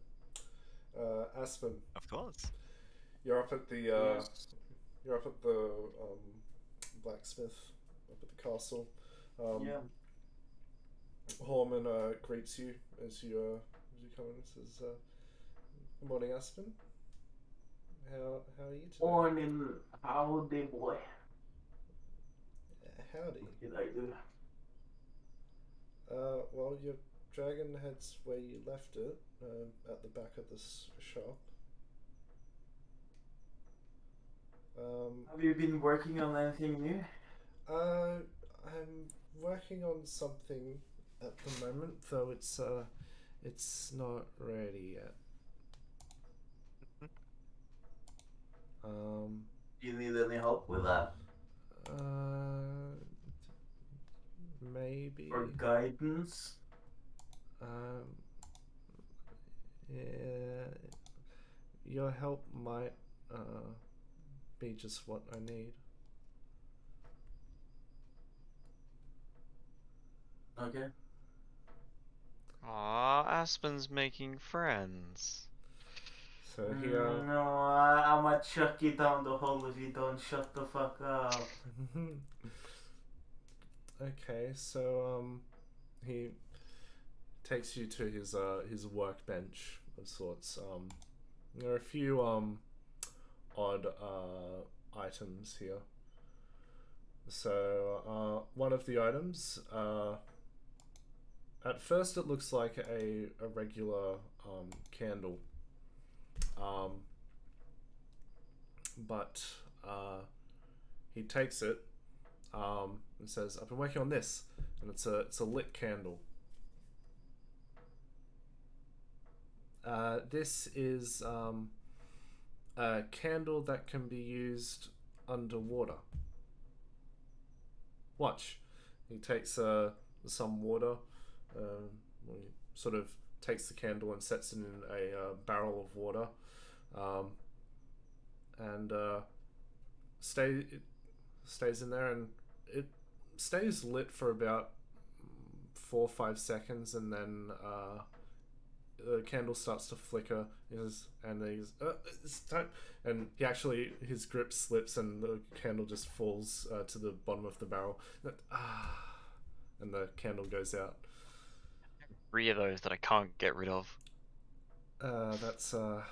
Aspen, Of course. you're up at the you're up at the blacksmith up at the castle. Yeah. Horman greets you as you come in and says, "Good morning, Aspen. How are you today?" Morning, howdy boy. Howdy. What did I do? Well, your dragon heads where you left it, at the back of this shop. Have you been working on anything new? I'm working on something at the moment, though it's not ready yet. Do you need any help with that? Maybe. Or guidance? Yeah, your help might be just what I need. Okay. Aw, Aspen's making friends. So No, I might chuck you down the hole if you don't shut the fuck up. Okay, so he takes you to his workbench of sorts. There are a few odd items here. So one of the items, at first it looks like a regular candle, but he takes it and says, "I've been working on this," and it's a lit candle. This is a candle that can be used underwater. Watch. He takes some water, he sort of takes the candle and sets it in a barrel of water, and stays in there, and it stays lit for about 4 or 5 seconds, and then the candle starts to flicker, and it's time, and his grip slips, and the candle just falls to the bottom of the barrel, and the candle goes out. 3 of those that I can't get rid of. That's I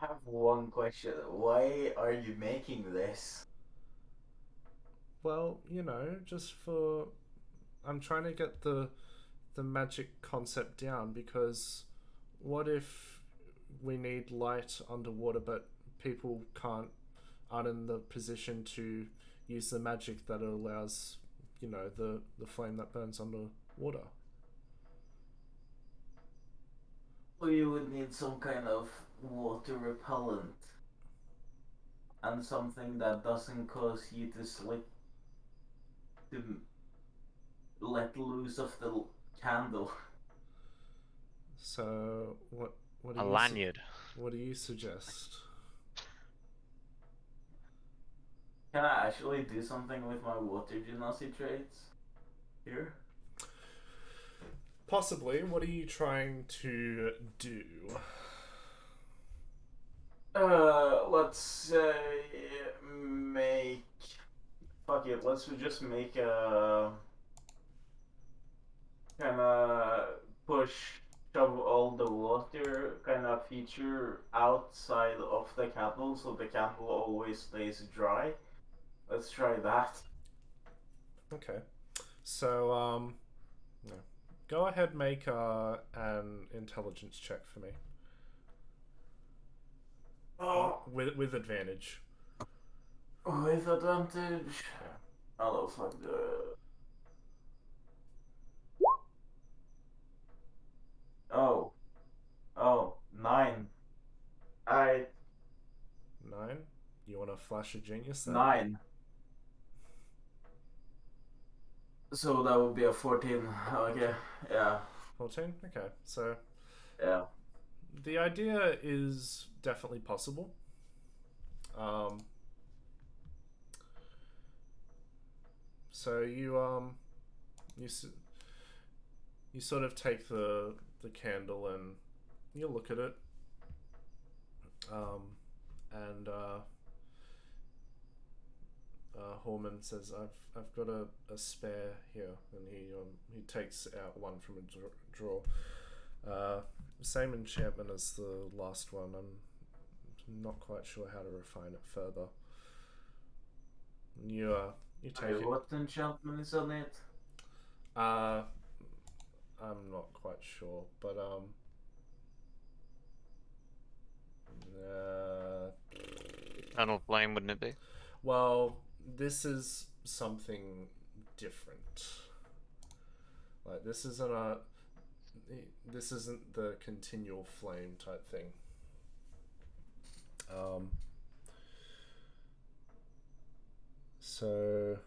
have one question. Why are you making this? well, just for I'm trying to get the magic concept down, because what if we need light underwater, but people aren't in the position to use the magic that allows the flame that burns underwater? Well, you would need some kind of water repellent and something that doesn't cause you to let loose of the candle. So what A lanyard. what do you suggest? Can I actually do something with my water genasi traits here? Possibly. What are you trying to do? Let's say fuck it, let's just make a kind of shove all the water kind of feature outside of the candle, so the candle always stays dry. Let's try that. Okay. So no. Go ahead, make an intelligence check for me. Oh, With advantage. with advantage. Yeah. Oh fuck the. Oh, 9. I 9. You want to flash a genius then? 9. So that would be a 14. Okay, yeah. 14. Okay. So Yeah. the idea is definitely possible. So you sort of take the candle and you look at it, and Horman says, "I've got a spare here," and he takes out one from a drawer. Same enchantment as the last one. I'm not quite sure how to refine it further. You take it. What enchantment is on it? I'm not quite sure, but Eternal flame, wouldn't it be? well, this is something different. Like this isn't the continual flame type thing. So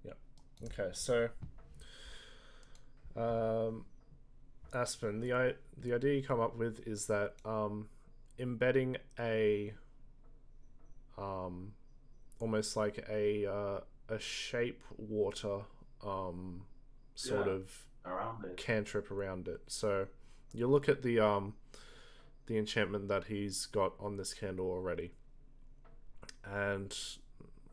yeah, okay. So Aspen, the idea you come up with is that embedding a almost like a shape water sort of around it. cantrip around it. So you look at the enchantment that he's got on this candle already, and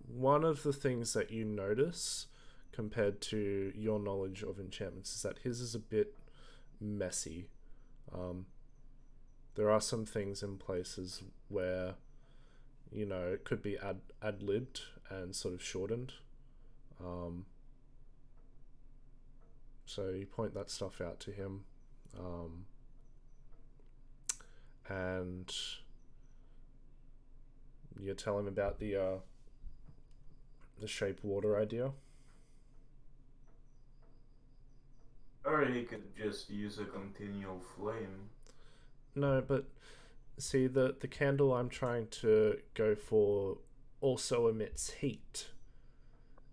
one of the things that you notice compared to your knowledge of enchantments is that his is a bit messy. There are some things in places where, you know, it could be ad-libbed and sort of shortened. So you point that stuff out to him. And you tell him about the shape water idea. Or he could just use a continual flame. No, but see, the candle I'm trying to go for also emits heat.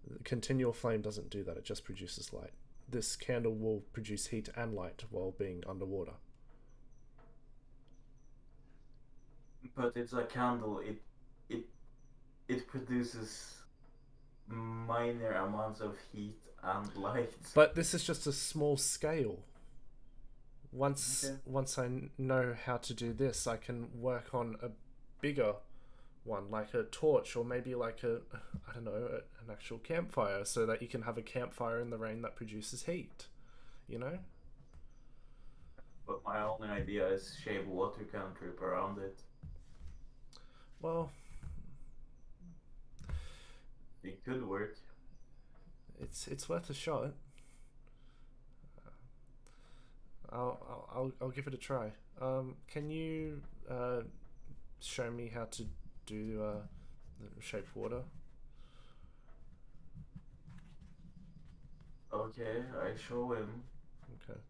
The continual flame doesn't do that, it just produces light. This candle will produce heat and light while being underwater. But it's a candle. It produces minor amounts of heat and light. But this is just a small scale. Once I know how to do this, I can work on a bigger one, like a torch, or maybe like an actual campfire, so that you can have a campfire in the rain that produces heat, you know? But my only idea is shape water cantrip around it. Well, it could work. It's worth a shot. I'll give it a try. Can you show me how to do shape water? Okay, I show him. Okay.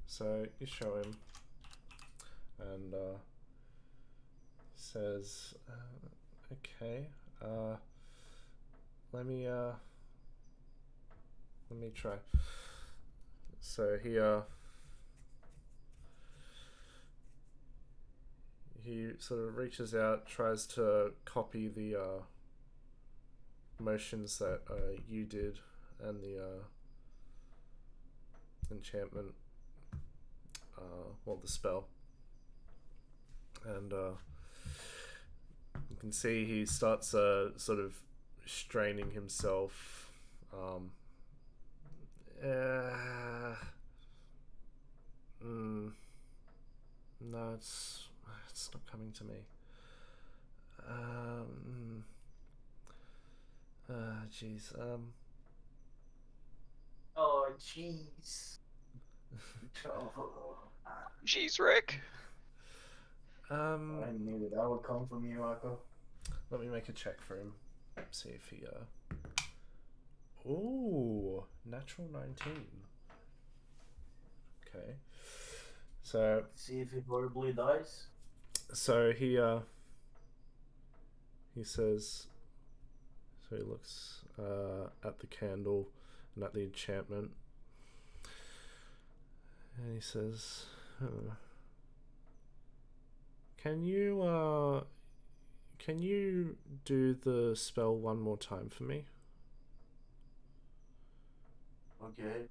So you show him, and he says, "Okay, let me try." So he sort of reaches out, tries to copy the motions that you did and the enchantment, the spell, and you can see he starts sort of straining himself. No, it's not coming to me. Jeez. Oh, jeez. Jeez, Rick. I knew that would come from you, Akko. Let me make a check for him. See if he Ooh, natural 19. Okay. So see if he horribly dies. So he says, so he looks at the candle and at the enchantment, and he says, can you do the spell one more time for me? Okay.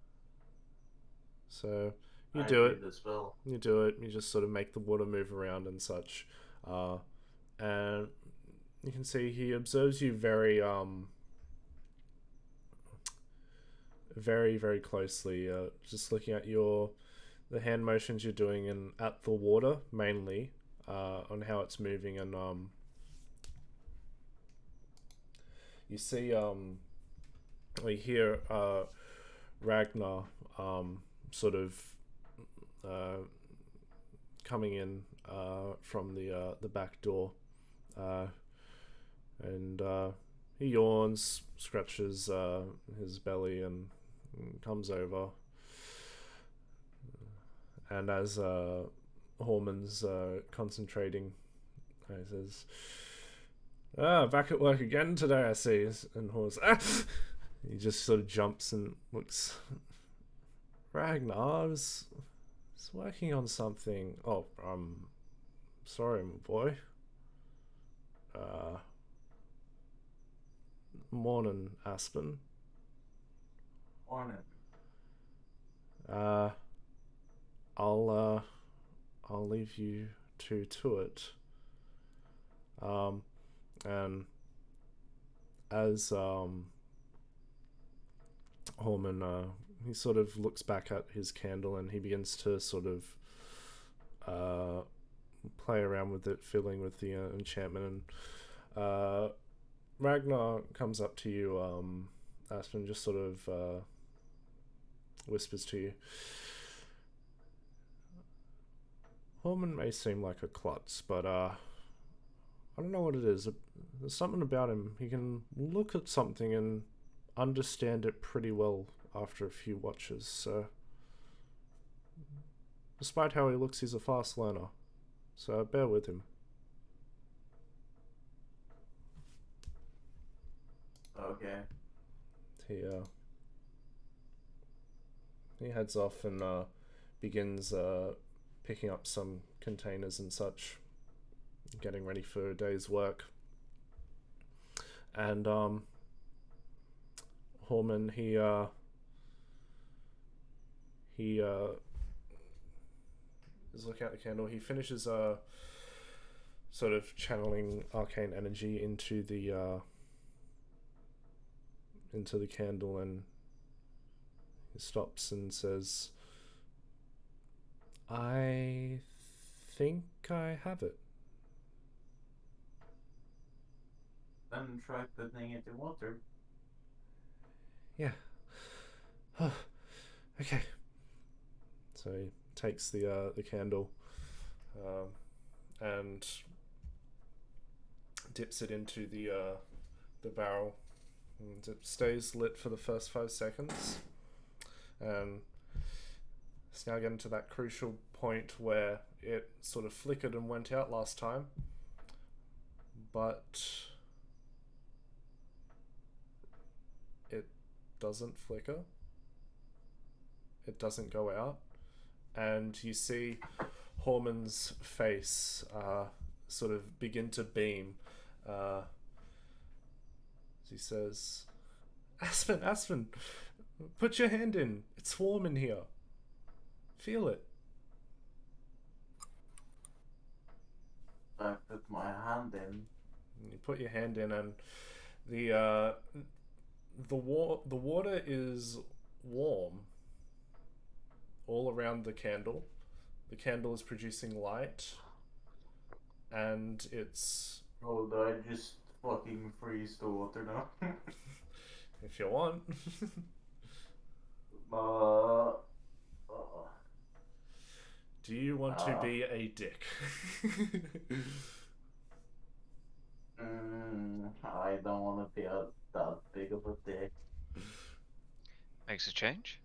So you do it. The spell. You do it. You just sort of make the water move around and such, and you can see he observes you very very closely. Just looking at the hand motions you're doing and at the water mainly, on how it's moving, and you see we hear Ragnar sort of coming in from the back door, and he yawns, scratches his belly, and comes over. And as Horman's concentrating, he says, back at work again today, I see. And Horman's, he just sort of jumps and looks. Ragnar, I was working on something. Oh, sorry, my boy. Morning, Aspen. Morning. I'll leave you two to it. And as Horman, he sort of looks back at his candle and he begins to sort of play around with it, fiddling with the enchantment. And Ragnar comes up to you, Aspen, just sort of whispers to you. Horman may seem like a klutz, but I don't know what it is. There's something about him. He can look at something and understand it pretty well after a few watches, so despite how he looks, he's a fast learner, so bear with him. Okay. He heads off and begins picking up some containers and such, getting ready for a day's work. And Horman, he is looking at the candle. He finishes sort of channeling arcane energy into the candle, and he stops and says, I think I have it. Then try putting it in water. Yeah. Okay. So he takes the candle and dips it into the barrel, and it stays lit for the first 5 seconds. And it's now getting to that crucial point where it sort of flickered and went out last time, but it doesn't flicker. It doesn't go out. And you see Horman's face sort of begin to beam. He says, Aspen, put your hand in. It's warm in here. Feel it. I put my hand in. You put your hand in, and the water is warm all around the candle. The candle is producing light, and it's... Oh, do I just fucking freeze the water now? if you want. Do you want to be a dick? I don't want to be that big of a dick. Makes a change.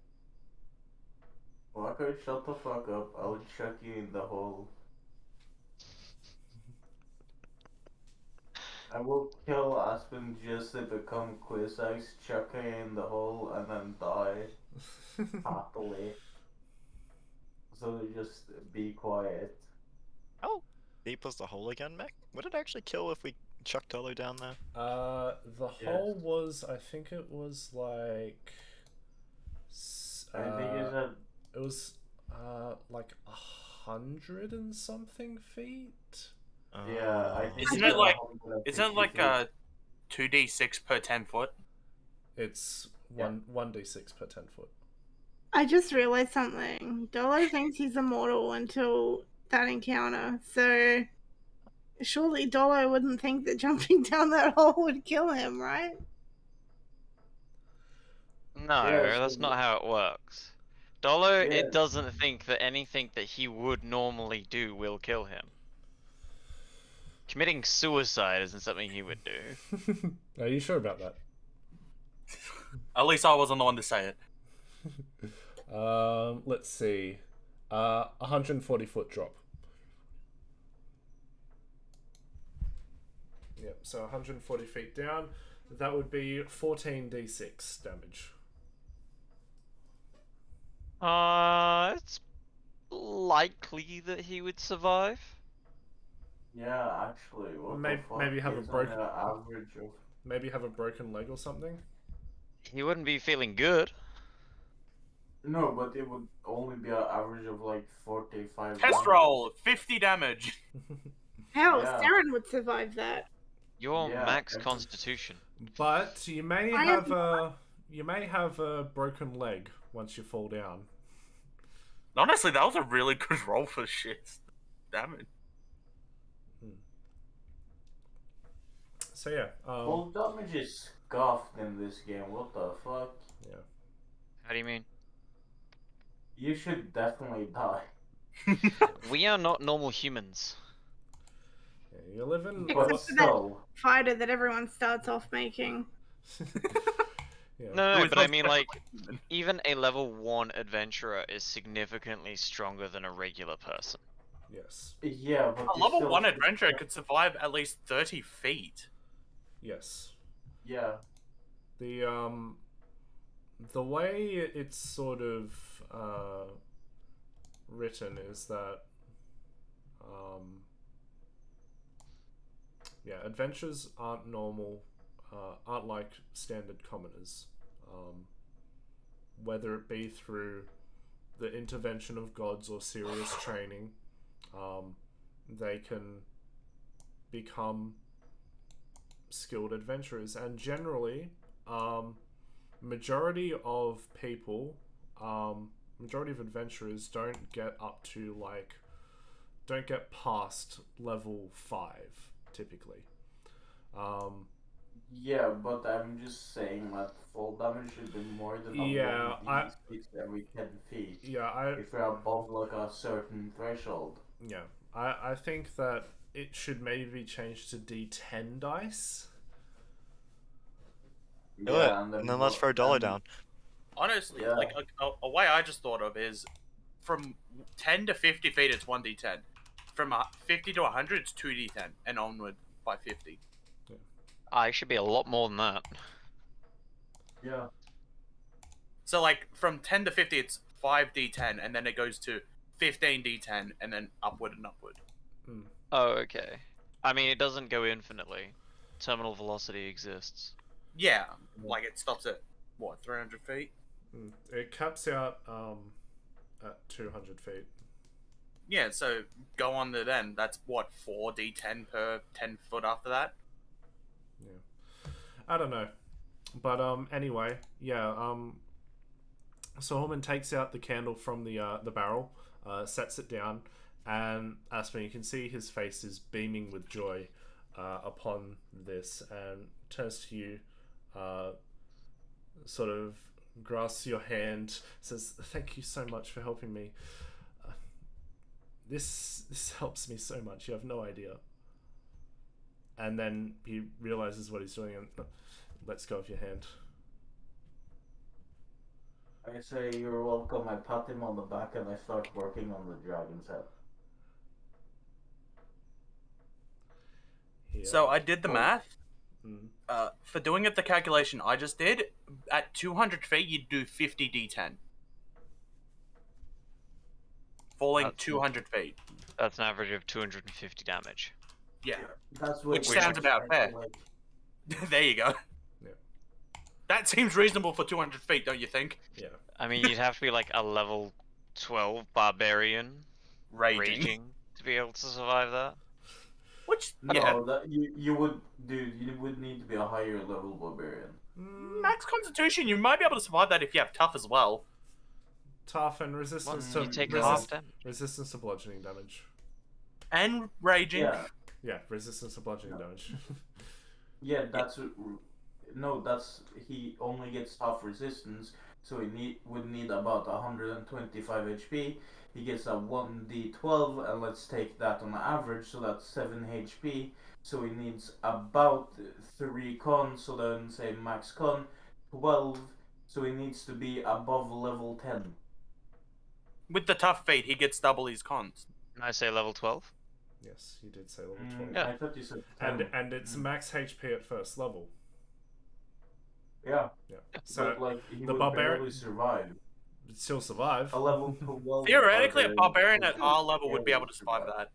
Walker, shut the fuck up. I'll chuck you in the hole. I will kill Aspen just to become Quizax, chuck her in the hole, and then die happily. So just be quiet. How deep was the hole again, Mac? Would it actually kill if we chucked Tolo down there? The hole was, I think it was like... I think it was like 100 and something feet. yeah, I think Isn't it like a 2d6 per 10 foot? It's 1d6 per 10 foot. I just realized something. Dolo thinks he's immortal until that encounter, so surely Dolo wouldn't think that jumping down that hole would kill him, right? No, Yeah, that's so not how it works. Dolo, Yeah. it doesn't think that anything that he would normally do will kill him. Committing suicide isn't something he would do. Are you sure about that? At least I wasn't the one to say it. Let's see. 140 foot drop. Yep, so 140 feet down. That would be 14d6 damage. It's likely that he would survive. Yeah, actually, what Maybe- the fuck? maybe have a He's on broken- the average of... Maybe have a broken leg or something? He wouldn't be feeling good. No, but it would only be an average of like 45 Test damage. roll, 50 damage. Hell, Yeah. Saren would survive that. Your Yeah, max I can- constitution. But you may I have have a broken leg once you fall down. Honestly, that was a really good roll for shit. Damn it. So yeah, Full damage is scuffed in this game. What the fuck? yeah. How do you mean? You should definitely die. We are not normal humans. Yeah, you live in But Except for that still, fighter that everyone starts off making. yeah. No, Who no, is but I not mean, special like, human. even a level 1 adventurer is significantly stronger than a regular person. Yes. yeah, but A you level still 1 should- adventurer could survive at least 30 feet. Yes. Yeah. The way it's sort of written is that yeah, adventures aren't normal, aren't like standard commoners. Whether it be through the intervention of gods or serious training, they can become skilled adventurers, and generally, majority of people, majority of adventurers don't get up to don't get past level 5 typically. Yeah, but I'm just saying that full damage should be more than Yeah, a 1d6 every 10 feet. Yeah, If you're above like a certain threshold. I think that it should maybe change to D10 dice. Do it, and then let's throw dollar down. Honestly, Yeah. like a way I just thought of is from 10 to 50 feet, it's 1d10. From 50 to 100, it's 2d10, and onward by 50. I should be a lot more than that. Yeah. So, like, from 10 to 50, it's 5d10, and then it goes to 15d10, and then upward and upward. Oh, okay. I mean, it doesn't go infinitely. Terminal velocity exists. Yeah, like it stops at, what, 300 feet? It caps out at 200 feet. Yeah, so go on to then. That's, what, 4d10 per 10 foot after that? Yeah. I don't know. But anyway, yeah, so Holman takes out the candle from the barrel, sets it down, and Aspen, you can see his face is beaming with joy upon this, and turns to you, sort of grasps your hand, says, "Thank you so much for helping me. This helps me so much. You have no idea." And then he realizes what he's doing and lets go of your hand. I say you're welcome. I pat him on the back and I start working on the dragon's head. He, So I did the math. mm, For doing it the calculation I just did, at 200 feet, you'd do 50 d10. Falling That's- 200 feet. That's an average of 250 damage. Yeah. That's Which sounds about fair. Like, There you go. Yeah. That seems reasonable for 200 feet, don't you think? yeah. I mean, you'd have to be like a level 12 barbarian raging to be able to survive that. Which, no, yeah. that you would, dude. You would need to be a higher level barbarian. Max Constitution, you might be able to survive that if you have tough as well. Tough and resistance What? to You take resist- half damage. resistance to bludgeoning damage. And raging. Yeah, Yeah, resistance to bludgeoning damage. yeah. That's no. That's he only gets tough resistance, so he would need about 125 HP. He gets a 1d12, and let's take that on average, so that's 7 HP. So he needs about 3 con, so then say max con 12. So he needs to be above level 10. With the tough feat, he gets double his cons. Can I say level 12? Yes, you did say level 12. Yeah. I thought you said 10. And it's max HP at first level. Yeah, Yeah. but So like he the would barbarian- barely survive. it'd still survive. A level 12. Theoretically, a barbarian at our level would be barely able to survive that.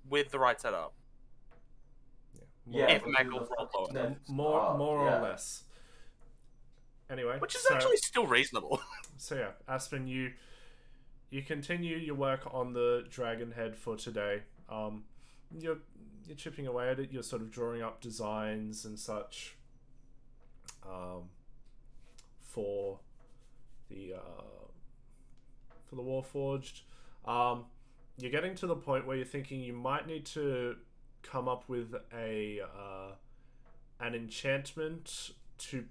With the right setup. Yeah, If but Michael with the rolled lower. then More stop, or yeah. less. Anyway, Which is so, actually still reasonable. so yeah, Aspen, you continue your work on the dragon head for today. you're chipping away at it. You're sort of drawing up designs and such for the Warforged. You're getting to the point where you're thinking you might need to come up with an enchantment to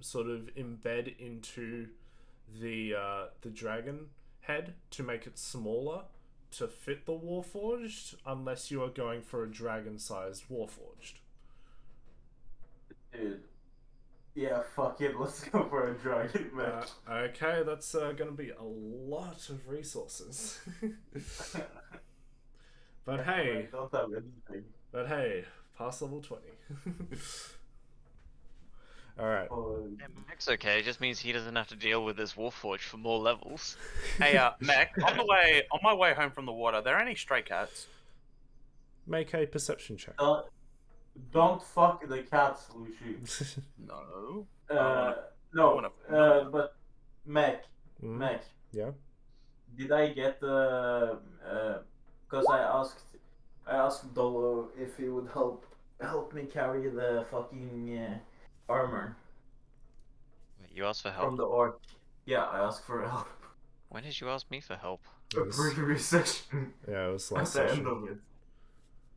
sort of embed into the dragon head to make it smaller to fit the Warforged, unless you are going for a dragon-sized Warforged. Dude. Yeah, fuck it. Let's go for a dragon mech. Okay, that's gonna be a lot of resources. But hey, I don't have anything. but hey, past level 20. Alright. Yeah, Mech's okay. It just means he doesn't have to deal with this Warforged for more levels. Hey, Mech, on my way home from the water, are there any stray cats? Make a perception check. Don't fuck the cats, Lucy. No. No, but Mac, Mhm. Mac, Yeah. did I get the? Because I asked Dolo if he would help me carry the fucking armor Wait, you asked for help? from the orc. Yeah, I asked for help. When did you ask me for help? It was- Previous session. Yeah, it was At last the end session. of it.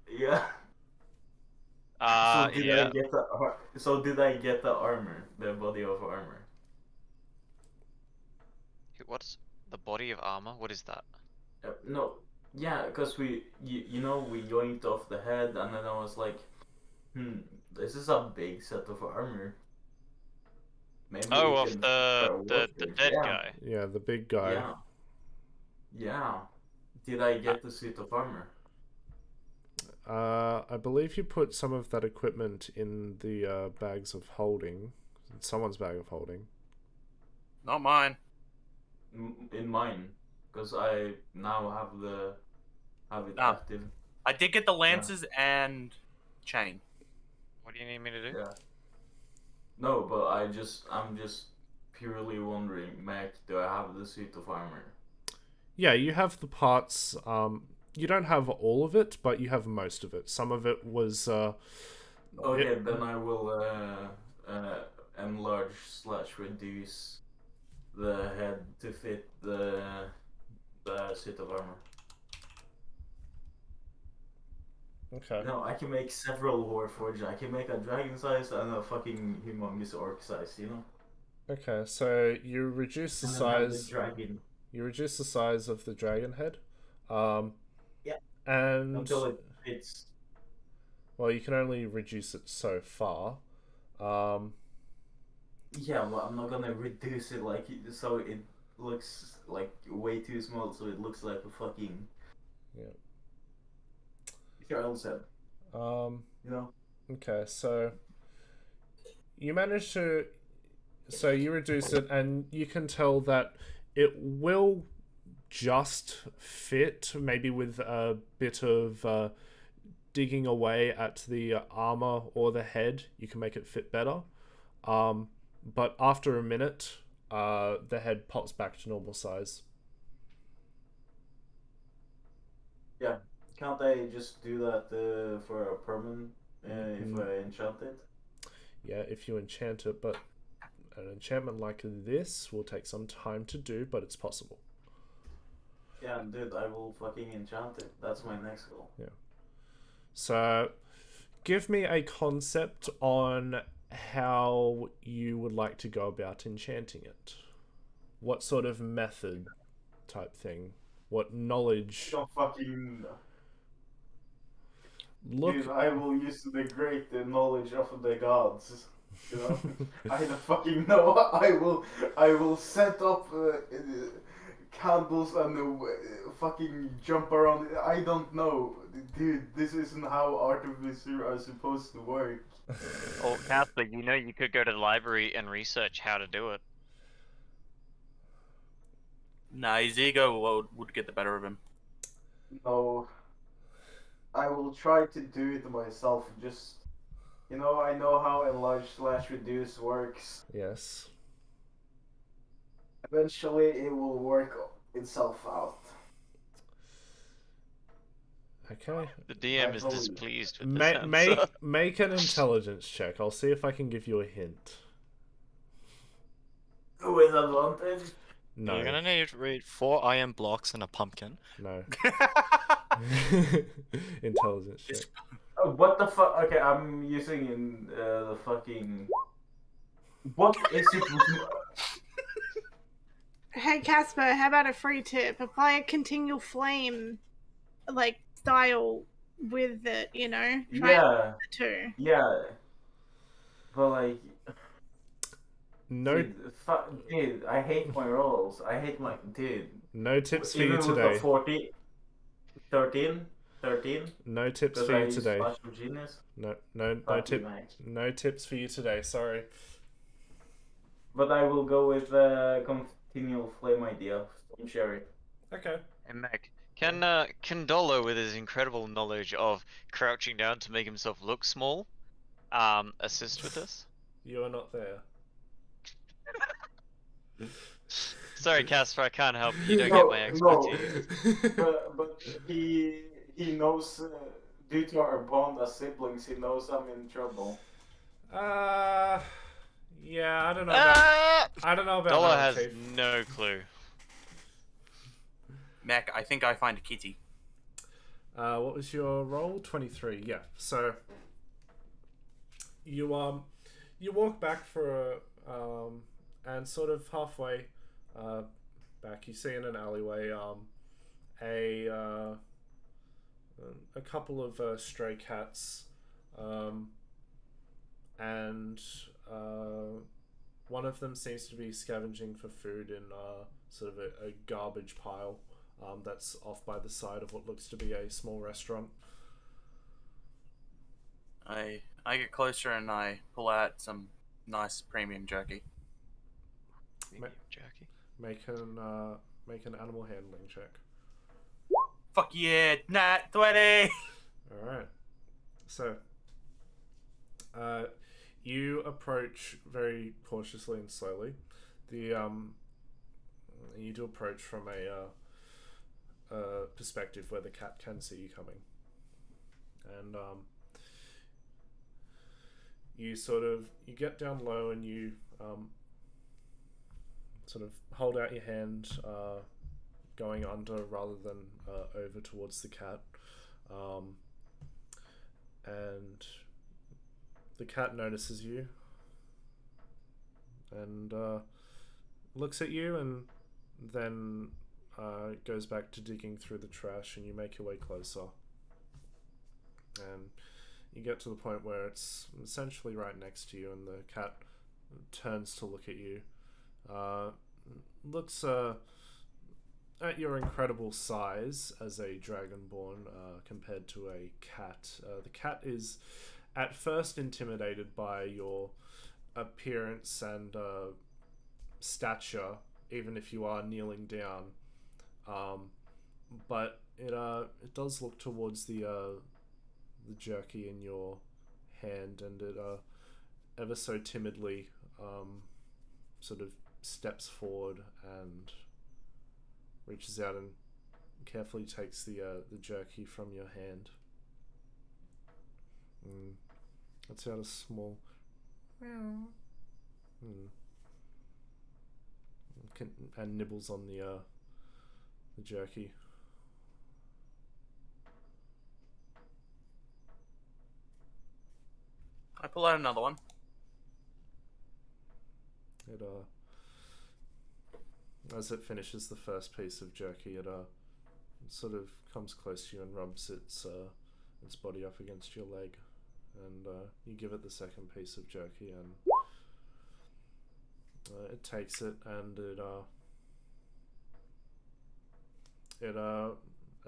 Yeah. Yeah. So did I get the armor, the body of armor? What's the body of armor? What is that? No, yeah, because we yoinked off the head, and then I was like, this is a big set of armor. Maybe Oh, we of can the dead yeah. guy. Yeah, the big guy. Yeah. Yeah. Did I get the suit of armor? I believe you put some of that equipment in the bags of holding. Someone's bag of holding. Not mine. In mine, because I now have it Ah. active. I did get the lances and chain. What do you need me to do? Yeah. No, but I'm just purely wondering, Mac, do I have the suit of armor? Yeah, you have the parts. You don't have all of it, but you have most of it. Some of it was. Okay, then I will enlarge/reduce the head to fit the suit of armor. Okay. No, I can make several Warforged. I can make a dragon size and a fucking humongous orc size, you know? Okay, so you reduce the And then have the size. dragon You reduce the size of the dragon head. Yeah. And until it fits. well, you can only reduce it so far. Yeah, well, I'm not gonna reduce it so it looks like way too small, so it looks like a fucking child's head. You know? Okay, so you manage to. So you reduce it, and you can tell that it will just fit, maybe with a bit of digging away at the armor or the head. You can make it fit better. But after a minute, the head pops back to normal size. Yeah. Can't I just do that for a permanent if I enchant it? Yeah, if you enchant it, but an enchantment like this will take some time to do, but it's possible. Yeah, dude, I will fucking enchant it. That's my next goal. Yeah. So, give me a concept on how you would like to go about enchanting it. What sort of method type thing? What knowledge? Don't fucking... Look. Dude, I will use the great knowledge of the gods. You know, I don't fucking know. I will set up candles and fucking jump around. I don't know, dude. This isn't how artificers are supposed to work. Well, Casper, you know you could go to the library and research how to do it. Nah, his ego would get the better of him. No, I will try to do it myself. Just. You know, I know how enlarge/reduce works. Yes. Eventually, it will work itself out. Okay. The DM is That's all- displeased with this answer. Make an intelligence check. I'll see if I can give you a hint. With advantage. No. You're gonna need to read 4 iron blocks and a pumpkin. No. Intelligence check. What the fuck? Okay, I'm using in the fucking. What is it? Hey Casper, how about a free tip? Apply a continual flame, like style with it. You know, try Yeah, the two. yeah. But like, No. dude, I hate my rolls. I hate my dude. No tips for you Even with the today. 13. No tips Because for I you use today. Flash of Genius. No Fuck you, Max. No tips for you today. Sorry. But I will go with continual flame idea. Storm Sherry. Okay. Hey Meg, can Dolo, with his incredible knowledge of crouching down to make himself look small, assist with this? You are not there. Sorry, Casper, I can't help. You don't No, get my expertise. but he knows due to our bond as siblings, he knows I'm in trouble. Yeah, I don't know about. I don't know about Dolo that, has Chief. no clue. Mac, I think I find a kitty. What was your roll? 23. Yeah. So you walk back for and sort of halfway back, you see in an alleyway a couple of stray cats, and one of them seems to be scavenging for food in sort of a garbage pile that's off by the side of what looks to be a small restaurant. I get closer and I pull out some nice premium jerky. Jerky. Make an animal handling check. Fuck yeah, nat 20. All right. So, you approach very cautiously and slowly. You do approach from a perspective where the cat can see you coming, and you get down low and you sort of hold out your hand, going under rather than over towards the cat, and the cat notices you and looks at you, and then goes back to digging through the trash, and you make your way closer, and you get to the point where it's essentially right next to you, and the cat turns to look at you, looks at your incredible size as a dragonborn compared to a cat. The cat is at first intimidated by your appearance and stature, even if you are kneeling down, but it does look towards the jerky in your hand, and it ever so timidly sort of steps forward and reaches out and carefully takes the jerky from your hand. Lets out a small meow. And nibbles on the jerky. I pull out another one. It as it finishes the first piece of jerky, it sort of comes close to you and rubs its body up against your leg, and you give it the second piece of jerky, and it takes it, and it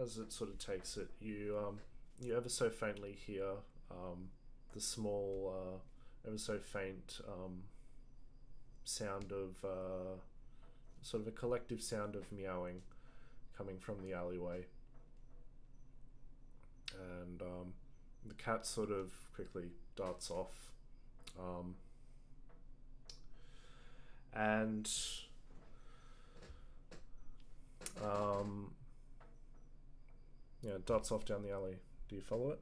as it sort of takes it, you ever so faintly hear the small, ever so faint sound of sort of a collective sound of meowing coming from the alleyway, and the cat sort of quickly darts off, and yeah, it darts off down the alley. Do you follow it?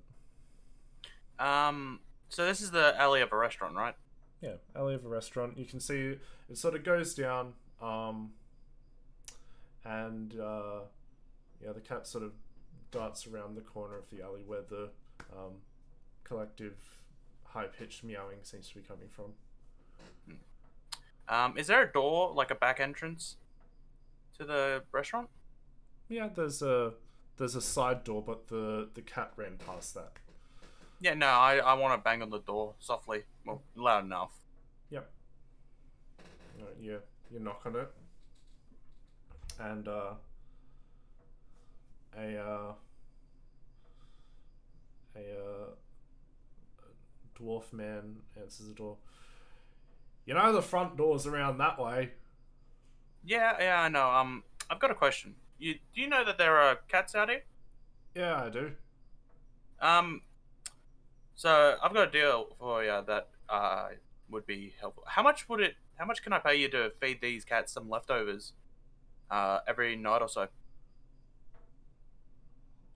So this is the alley of a restaurant, right? Yeah, alley of a restaurant. You can see it sort of goes down, and yeah, the cat sort of darts around the corner of the alley where the collective high-pitched meowing seems to be coming from. Is there a door, like a back entrance, to the restaurant? Yeah, there's a side door, but the cat ran past that. Yeah, no, I want to bang on the door softly, well, loud enough. Yep. You knock on it, and a dwarf man answers the door. You know the front door's around that way. Yeah, I know. I've got a question. Do you know that there are cats out here? Yeah, I do. So I've got a deal for you that would be helpful. How much can I pay you to feed these cats some leftovers every night or so?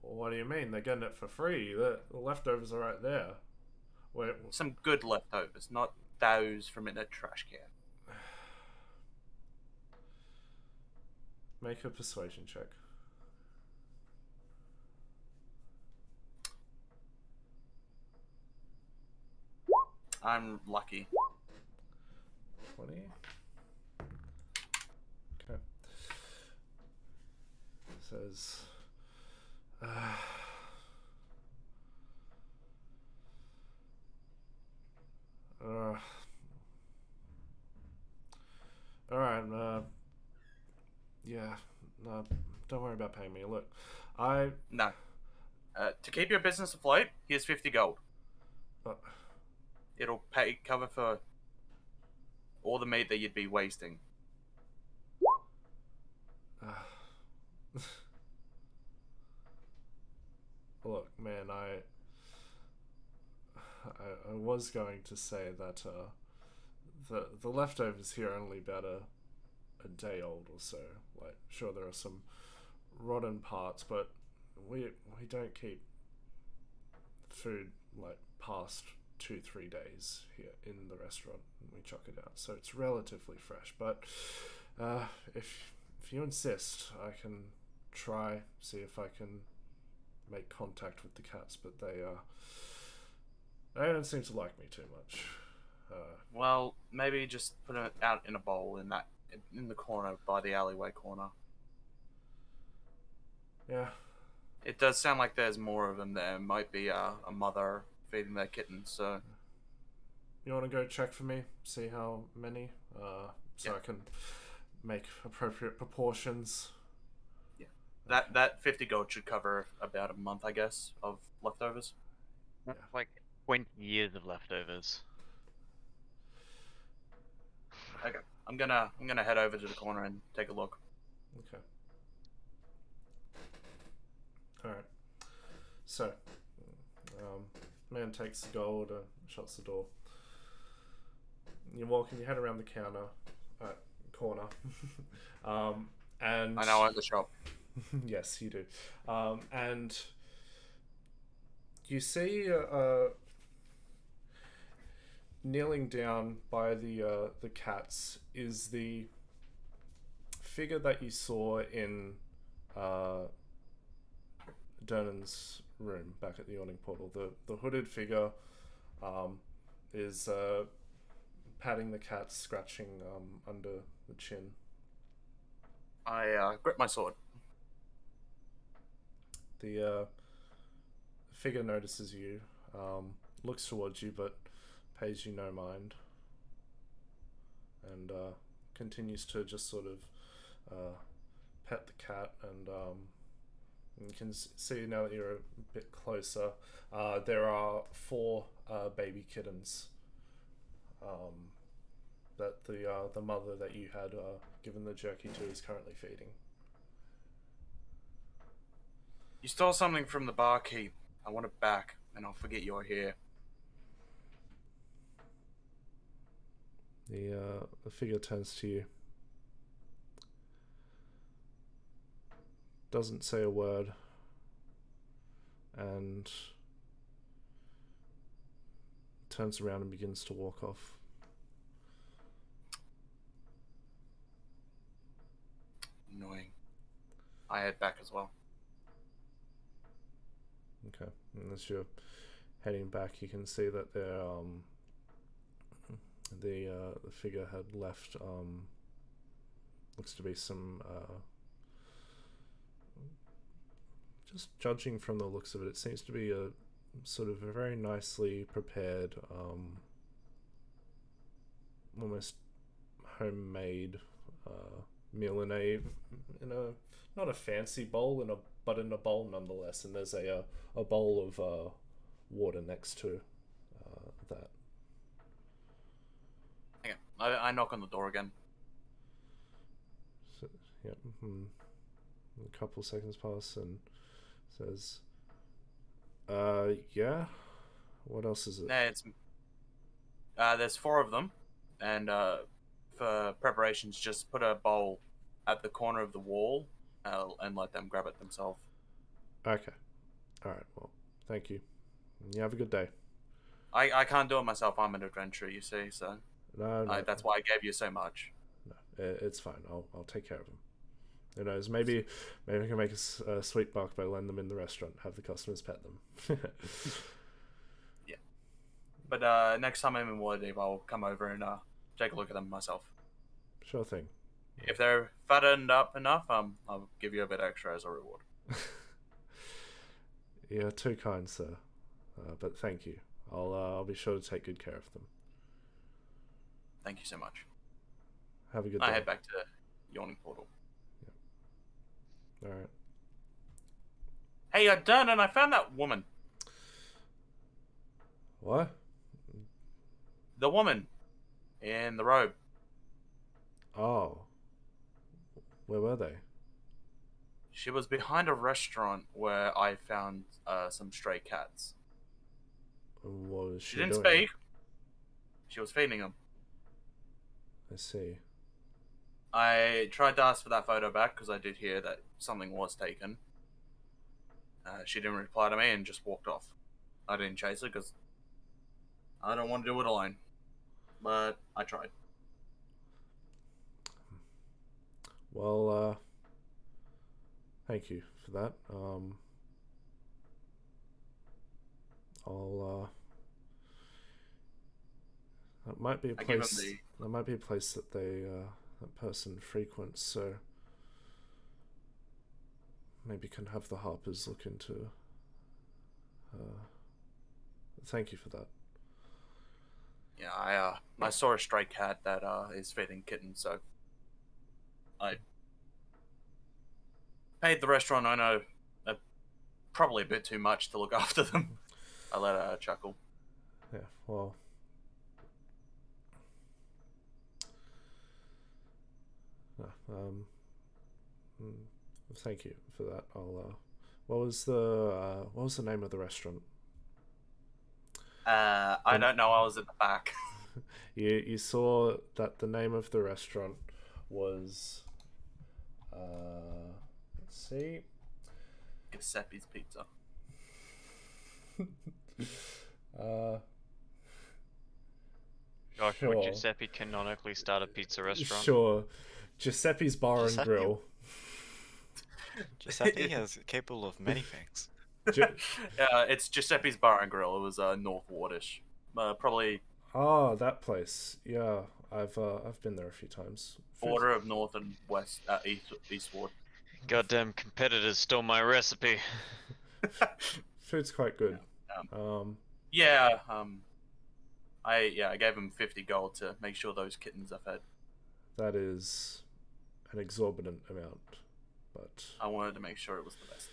Well, what do you mean? They're getting it for free. The leftovers are right there. Wait, Some good leftovers, not those from in a trash can. make a persuasion check. I'm lucky. 20. Okay. It says, all right. Yeah. No, don't worry about paying me. Look, No. To keep your business afloat, here's 50 gold. Uh, It'll cover for all the meat that you'd be wasting. Look, man, I was going to say that the leftovers here are only about a day old or so. Like, sure, there are some rotten parts, but we don't keep food like past 2-3 days here in the restaurant, and we chuck it out, so it's relatively fresh. But if you insist, I can see if I can make contact with the cats, but they don't seem to like me too much. Well, maybe just put it out in a bowl in the corner by the alleyway corner. Yeah. It does sound like there's more of them there. Might be a mother feeding their kittens, so... You want to go check for me? See how many? So Yeah. I can make appropriate proportions. Yeah. That 50 gold should cover about a month, I guess, of leftovers. That's like 20 years of leftovers. Okay. I'm gonna head over to the corner and take a look. Okay. Alright. So, man takes the gold and shuts the door. You head around the corner. And I know I own the shop. yes, you do. And you see kneeling down by the cats is the figure that you saw in Dernan's room back at the awning portal. The hooded figure is patting the cat, scratching under the chin. I grip my sword. The figure notices you, looks towards you, but pays you no mind, and continues to just sort of pet the cat. And you can see now that you're a bit closer, there are 4 baby kittens that the mother that you had given the jerky to is currently feeding. You stole something from the barkeep. I want it back, and I'll forget you're here. The figure turns to you. Doesn't say a word. and turns around and begins to walk off. Annoying. I head back as well. Okay, and as you're heading back, you can see that the figure had left looks to be some just judging from the looks of it, it seems to be a sort of a very nicely prepared almost homemade meal in a not a fancy bowl, but in a bowl nonetheless, and there's a bowl of water next to that. Okay, I knock on the door again. So, yeah, a couple seconds pass and says, yeah, what else is it? Nah, it's there's 4 of them, and for preparations, just put a bowl at the corner of the wall and let them grab it themselves. Okay, alright, well, thank you. You have a good day. I can't do it myself. I'm an adventurer, you see, so No, that's why I gave you so much. no, it's fine. I'll take care of them. Who knows? Maybe I can make a sweet buck by letting them in the restaurant. Have the customers pet them. Yeah. But next time I'm in Waterdeep, I'll come over and take a look at them myself. Sure thing. If they're fattened up enough, I'll give you a bit extra as a reward. You're too kind, sir. But thank you. I'll be sure to take good care of them. Thank you so much. Have a good day. I head back to Yawning Portal. All right. Hey, Dernan, I found that woman. What? The woman in the robe. Oh. Where were they? She was behind a restaurant where I found some stray cats. What was she She didn't doing? speak. She was feeding them. I see. I tried to ask for that photo back because I did hear that something was taken. She didn't reply to me and just walked off. I didn't chase her because I don't want to do it alone. But I tried. Well, thank you for that. That might be a I give him place. That might be a place that that person frequents. So maybe can have the Harpers look into. Thank you for that. Yeah, I saw a stray cat that is feeding kittens, so I paid the restaurant owner probably a bit too much to look after them. I let her chuckle. Yeah. Well. Thank you for that. What was the name of the restaurant? I don't know. I was at the back. You saw that the name of the restaurant was let's see. Giuseppe's Pizza. Gosh, Sure. would Giuseppe canonically start a pizza restaurant? Sure. Giuseppe's Bar and Giuseppe? Grill. Giuseppe is capable of many things. It's Giuseppe's Bar and Grill. It was North Wardish. Probably Oh, that place. Yeah, I've been there a few times. border of North and West Eastward. Goddamn competitors stole my recipe. Food's quite good. Yeah. I gave him 50 gold to make sure those kittens are fed. That is an exorbitant amount, but I wanted to make sure it was the best.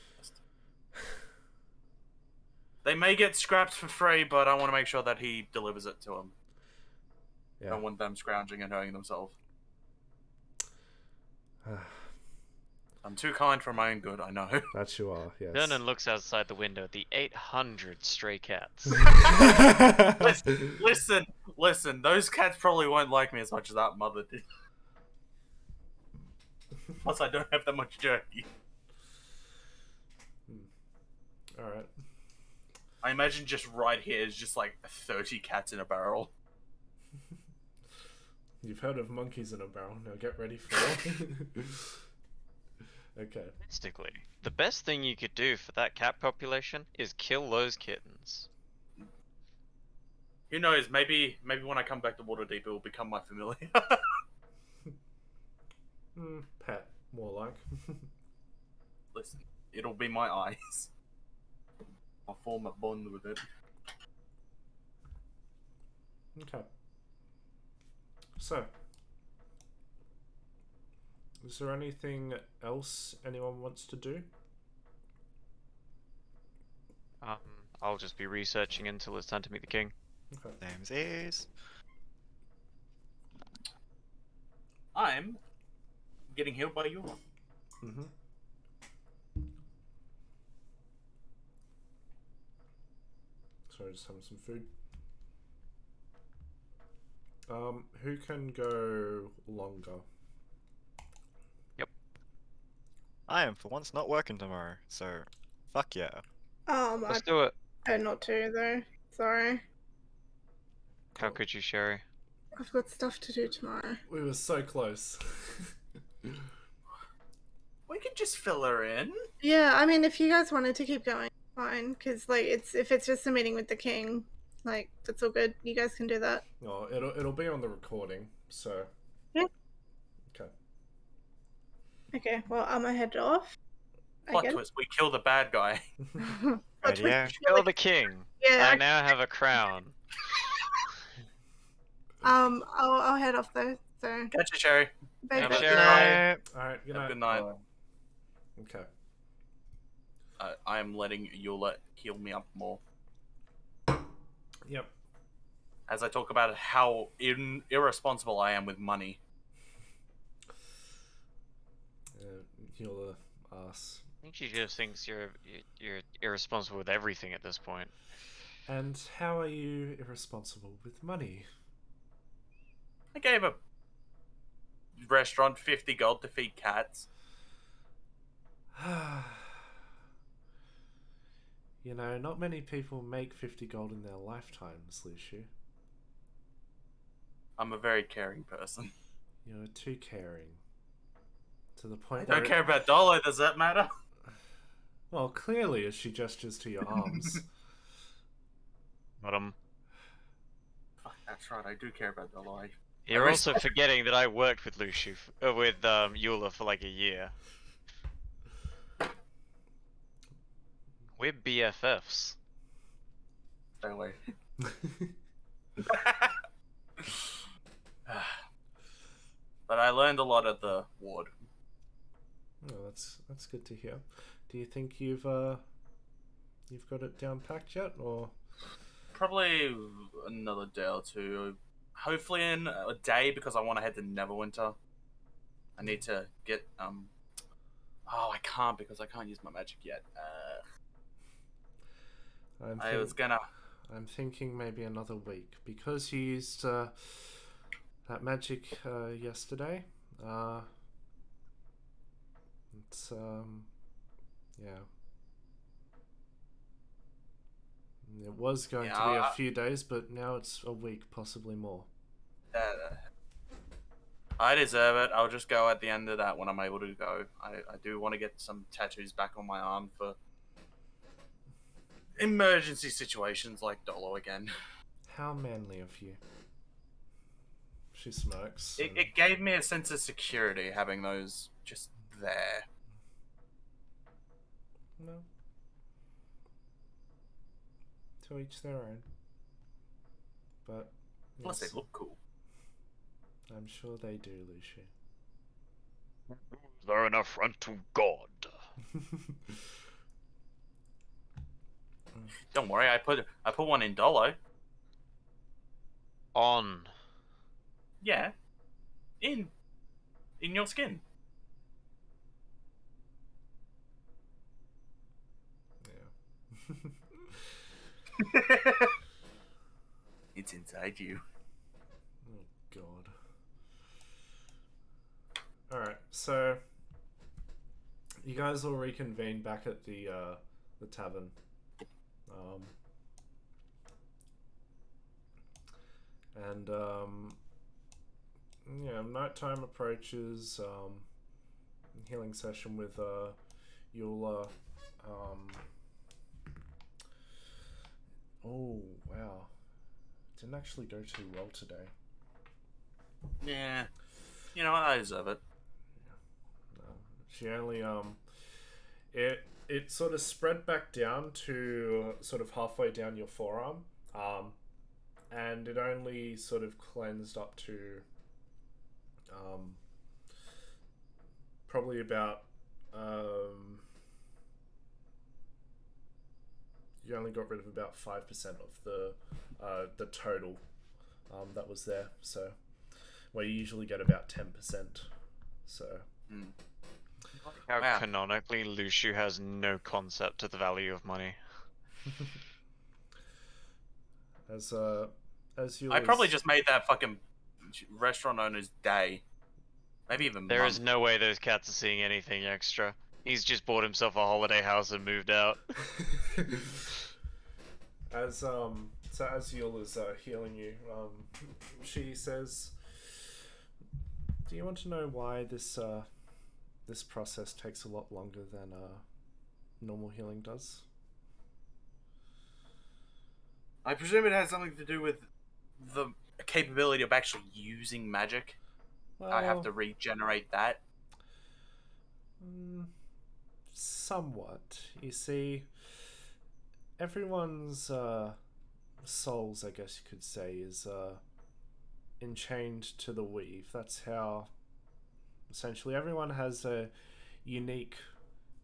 They may get scraps for free, but I want to make sure that he delivers it to them. I yeah. don't want them scrounging and hurting themselves. I'm too kind for my own good, I know. That you are, yes. Vernon looks outside the window at the 800 stray cats. Listen, those cats probably won't like me as much as that mother did. Plus, I don't have that much jerky. Alright. I imagine just right here is just like 30 cats in a barrel. You've heard of monkeys in a barrel. Now get ready for. Okay. Realistically, the best thing you could do for that cat population is kill those kittens. Who knows? Maybe when I come back to Waterdeep, it will become my familiar. Pet, more like. Listen, it'll be my eyes. I'll form a bond with it. Okay. So, is there anything else anyone wants to do? I'll just be researching until it's time to meet the king. Okay. Name's is. I'm getting healed by you. Mm-hmm. Sorry, just having some food. Who can go longer? I am for once not working tomorrow, so fuck yeah. I Let's do it. prefer not to though. Sorry. How could you, Sherry? I've got stuff to do tomorrow. We were so close. We could just fill her in. Yeah, I mean, if you guys wanted to keep going, fine. Because like, if it's just a meeting with the king, like that's all good. You guys can do that. Oh, it'll be on the recording, so. Yeah. Okay. Okay. Well, I'm gonna head off. Plot twist: we kill the bad guy. But we- Radio. Kill the king. Yeah. I now have a crown. I'll head off though. So. Catch you, Sherry. Bye. Yeah, Good Sherry. night. Alright, good Have a night. good night. Okay. I am letting Eula heal me up more. Yep. As I talk about how irresponsible I am with money. You're the ass. I think she just thinks you're irresponsible with everything at this point. And how are you irresponsible with money? I gave a restaurant 50 gold to feed cats. You know, not many people make 50 gold in their lifetimes, Luciu. I'm a very caring person. You're too caring. To the I point don't care about Dolo, does that matter? Well, clearly as she gestures to your arms. But Fuck, that's right, I do care about Dolo. you're also forgetting that I worked with with Eula for like a year. We're BFFs. Stay away. But I learned a lot at the ward. Oh, that's good to hear. Do you think you've got it down packed yet, or? Probably another day or two. Hopefully in a day, because I want to head to Neverwinter. I need to get Oh, I can't because I can't use my magic yet. I'm thinking maybe another week because you used that magic yesterday. It's yeah. It was going to be a few days, but now it's a week, possibly more. I deserve it. I'll just go at the end of that when I'm able to go. I do want to get some tattoos back on my arm for emergency situations like Dolo again. How manly of you. She smirks. It gave me a sense of security having those just there. No. To each their own. But Plus, yes, they look cool. I'm sure they do, Lucia. They're an affront to God. Don't worry, I put one in Dolo. On. Yeah. In your skin. Yeah. It's inside you. Oh God. Alright, so you guys will reconvene back at the tavern. And nighttime approaches. Healing session with Eula. Oh wow, didn't actually go too well today. Yeah. You know what? I deserve it. She only it sort of spread back down to sort of halfway down your forearm, and it only sort of cleansed up to probably about you only got rid of about 5% of the total that was there. So where you usually get about 10%. So. How Wow. canonically Luciu has no concept of the value of money. As you. I probably just made that fucking restaurant owner's day. Maybe even There is month. no way those cats are seeing anything extra. He's just bought himself a holiday house and moved out. As Yul is healing you, she says, "Do you want to know why this process takes a lot longer than normal healing does?" I presume it has something to do with the capability of actually using magic. Well, I have to regenerate that. Somewhat. You see, everyone's souls, I guess you could say, is enchained to the weave. That's how essentially everyone has a unique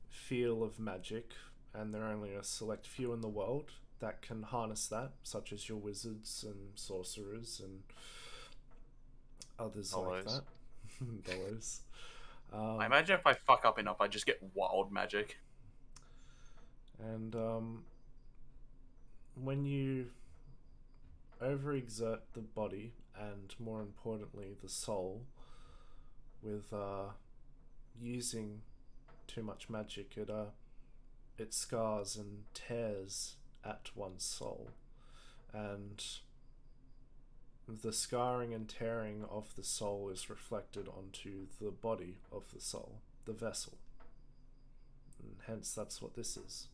feel of magic, and there are only a select few in the world that can harness that, such as your wizards and sorcerers and others like that. Dollars. I imagine if I fuck up enough, I just get wild magic. And when you overexert the body, and more importantly the soul, with using too much magic, it scars and tears at one's soul, and the scarring and tearing of the soul is reflected onto the body of the soul, the vessel, and hence that's what this is.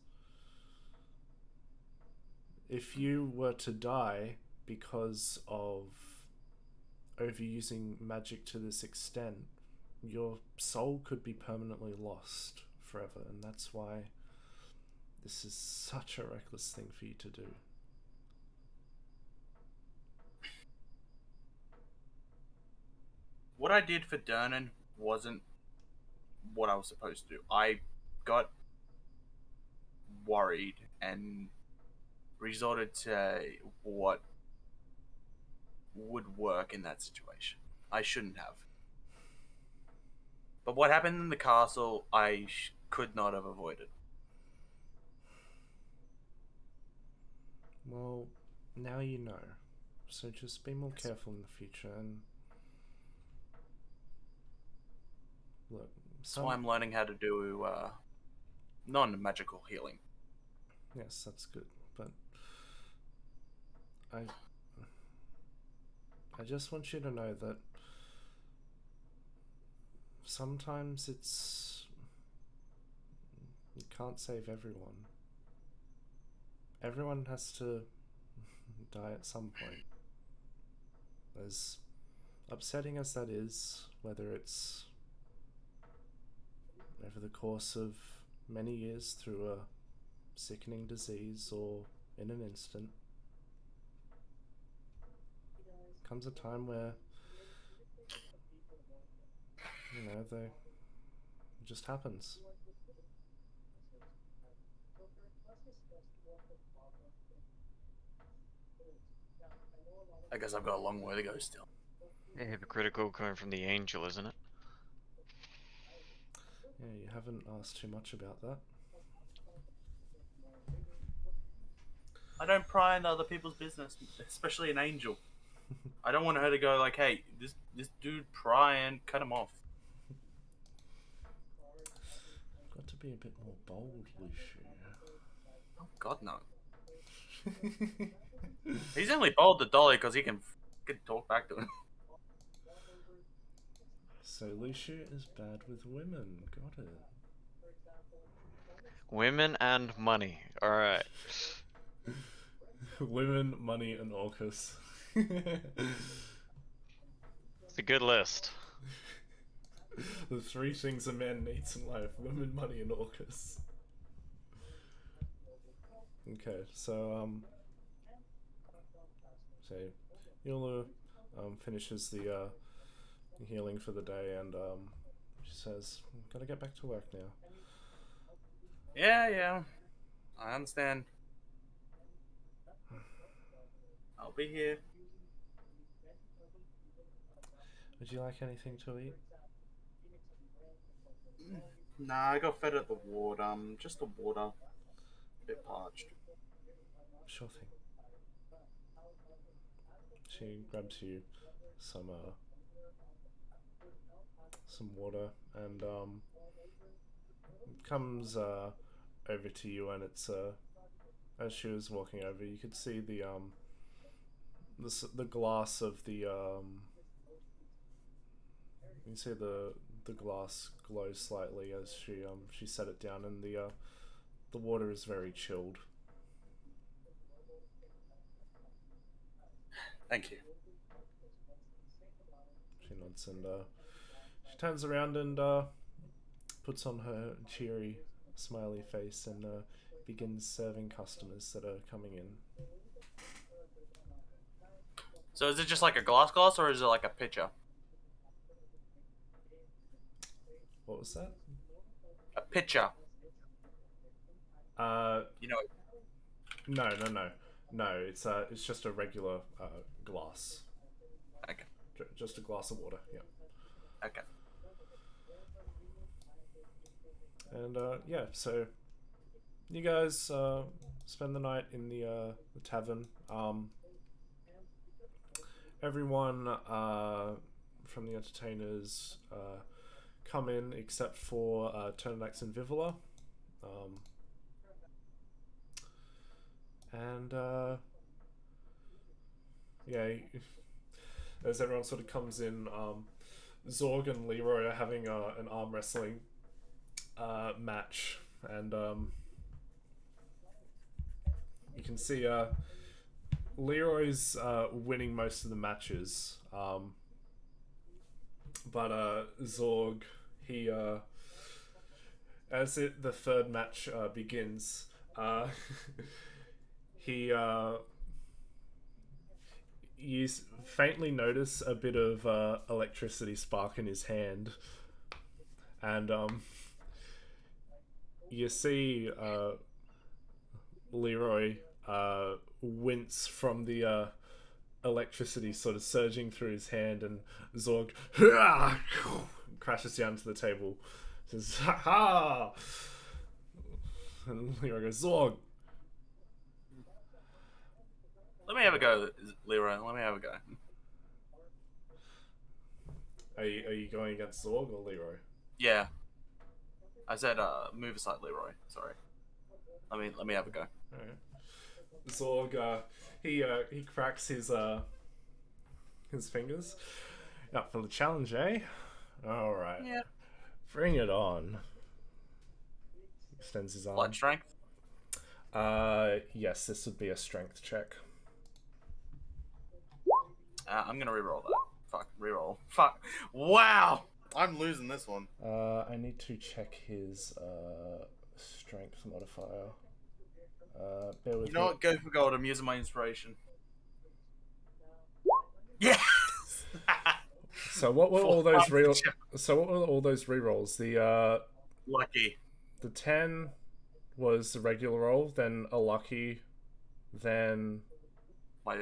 If you were to die because of overusing magic to this extent, your soul could be permanently lost forever, and that's why this is such a reckless thing for you to do. What I did for Dernan wasn't what I was supposed to do. I got worried and resorted to what would work in that situation. I shouldn't have. But what happened in the castle, I could not have avoided. Well, now you know. So just be more careful in the future, and look. That's why I'm learning how to do non-magical healing. Yes, that's good, but I just want you to know that sometimes you can't save everyone. Everyone has to die at some point. As upsetting as that is, whether it's over the course of many years through a sickening disease or in an instant, comes a time where, it just happens. I guess I've got a long way to go still. Yeah, hypocritical coming from the angel, isn't it? Yeah, you haven't asked too much about that. I don't pry into other people's business, especially an angel. I don't want her to go like, "Hey, this dude prying, cut him off." Got to be a bit more bold, Luciu. Oh God, no. He's only bold to Dolly because he can could talk back to him. So Lucia is bad with women. Got it. Women and money. All right. Women, money, and Orcus. It's a good list. The three things a man needs in life: women, money, and Orcus. Okay, so Yola finishes the healing for the day, and she says, "Gotta get back to work now." Yeah. I understand. I'll be here. Would you like anything to eat? Nah, I got fed at the ward. Just the water. A bit parched. Sure thing. She grabs you some water and comes over to you, and it's as she was walking over, you could see the glass of the you can see the glass glow slightly as she set it down, and the water is very chilled. Thank you. She nods, and she turns around and puts on her cheery, smiley face and begins serving customers that are coming in. So is it just like a glass, or is it like a pitcher? What was that? A pitcher. You know. No. It's just a regular glass. Okay. Just a glass of water. Yeah. Okay. And yeah, so you guys spend the night in the tavern. Everyone from the entertainers come in except for Turnax and Vivola. And yeah, as everyone sort of comes in, Zorg and Leroy are having an arm wrestling match, and you can see Leroy's winning most of the matches, but Zorg, he as the third match begins, he you faintly notice a bit of electricity spark in his hand, and you see Leroy wince from the electricity sort of surging through his hand, and Zorg crashes down to the table. Says, "Ha ha!" And Leroy goes, "Zorg." Let me have a go, Leroy. Let me have a go. Are you going against Zorg or Leroy? Yeah. I said move aside, Leroy. Sorry. Let me have a go. Alright. Zorg, he cracks his fingers. Up for the challenge, eh? Alright. Yeah. Bring it on. Extends his arm. Blood strength. Yes, this would be a strength check. I'm gonna reroll that. Fuck, reroll. Fuck. Wow! I'm losing this one. I need to check his strength modifier. Bear with You know me. what? Go for gold. I'm using my inspiration. Yes! So what were all those rerolls? The Lucky. the 10 was the regular roll, then a lucky, then My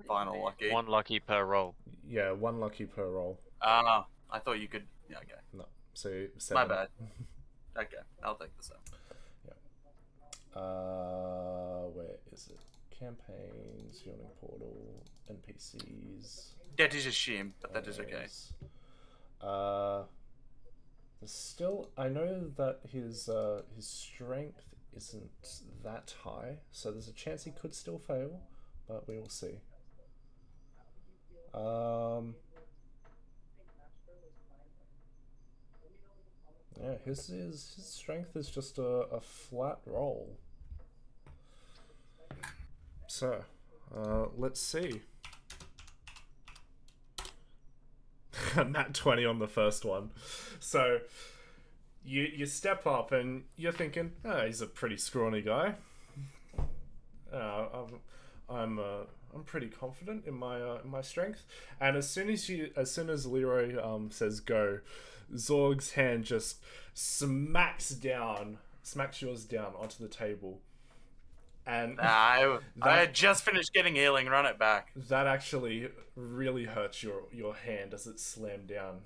final lucky. One lucky per roll. yeah, one lucky per roll. Ah, I thought you could. Yeah, okay. No, so 7. My bad. Okay, I'll take this out. Where is it? Campaigns, Yawning Portal, NPCs. That is a shame, but that is okay. There's still, I know that his strength isn't that high, so there's a chance he could still fail, but we will see. Yeah, his strength is just a flat roll. So, let's see. Nat 20 on the first one. So, you step up and you're thinking, oh, he's a pretty scrawny guy. I'm pretty confident in my strength. And as soon as Leroy says go, Zorg's hand just smacks yours down onto the table. And I had just finished getting healing. Run it back. That actually really hurts your hand as it slammed down.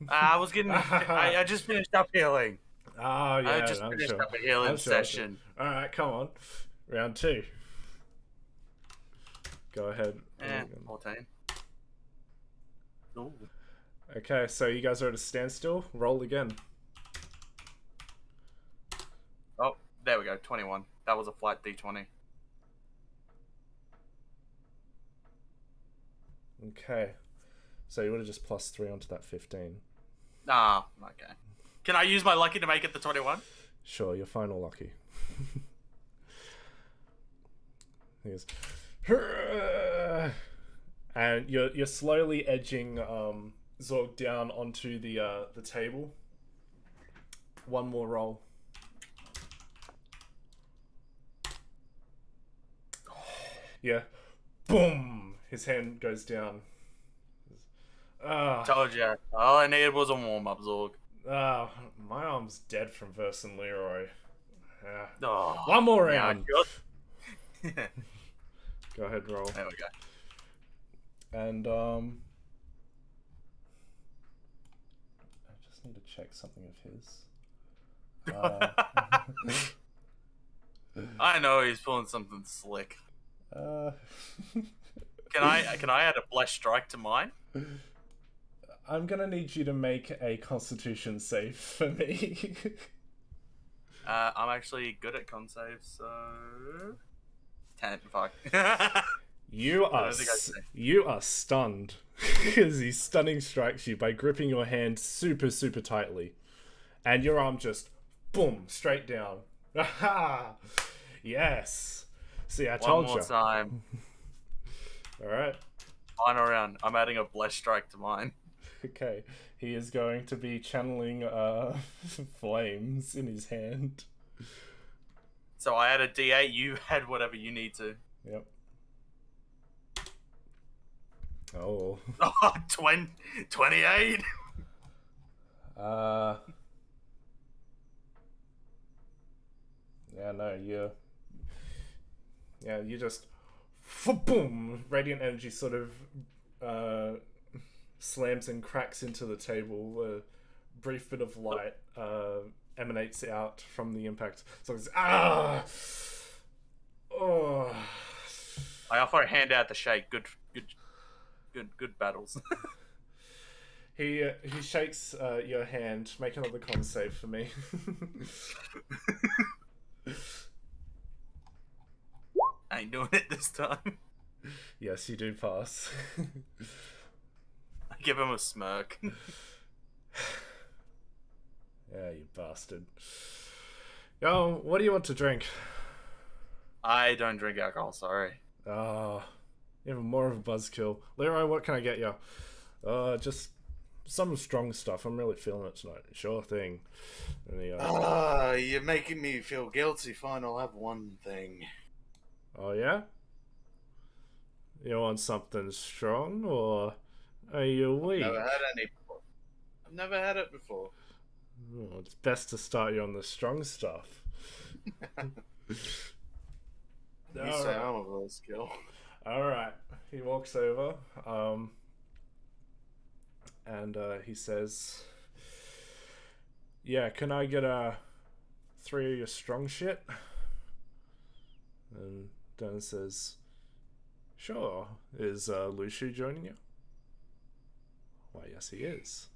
I was getting. I just finished up healing. Oh yeah, I just finished up a healing session. All right, come on, round 2. Go ahead. 14. Ooh. Okay, so you guys are at a standstill. Roll again. Oh, there we go. 21. That was a flat D20. Okay, so you would have just +3 onto that 15. Ah, okay. Can I use my lucky to make it the 21? Sure, you're final lucky. He goes, and you're slowly edging Zorg down onto the table. One more roll. Yeah, boom! His hand goes down. Told you. All I needed was a warm-up, Zorg. My arm's dead from versing Leroy. Oh, one more round. Yeah, Go ahead, roll. there we go. And I just need to check something of his. I know he's pulling something slick. Can I add a blessed strike to mine? I'm gonna need you to make a Constitution save for me. I'm actually good at con saves, so 10. Fuck. You are stunned as he stunning strikes you by gripping your hand super tightly, and your arm just boom straight down. Aha! Yes. See, I told you. One more time. All right. Final round. I'm adding a blessed strike to mine. Okay. He is going to be channeling flames in his hand. So I had a D8. You had whatever you need to. Yep. Oh. 28. Yeah, no, you just boom, radiant energy sort of slams and cracks into the table. A brief bit of light emanates out from the impact. So it's oh. I offer a hand out the shake. Good battles. He shakes your hand. Make another con save for me. I ain't doing it this time. Yes, you do pass. I give him a smirk. Yeah, you bastard. Yo, what do you want to drink? I don't drink alcohol, sorry. Even more of a buzzkill. Leroy, what can I get you? Just some strong stuff. I'm really feeling it tonight. Sure thing. And he, you're making me feel guilty. Fine, I'll have one thing. Oh yeah? You want something strong, or are you weak? Never had any before. I've never had it before. Well, it's best to start you on the strong stuff. You say I'm a buzzkill. Alright. He walks over, and he says, yeah, can I get 3 of your strong shit? And Dan says, sure. Is Lushu joining you? Why, yes, he is.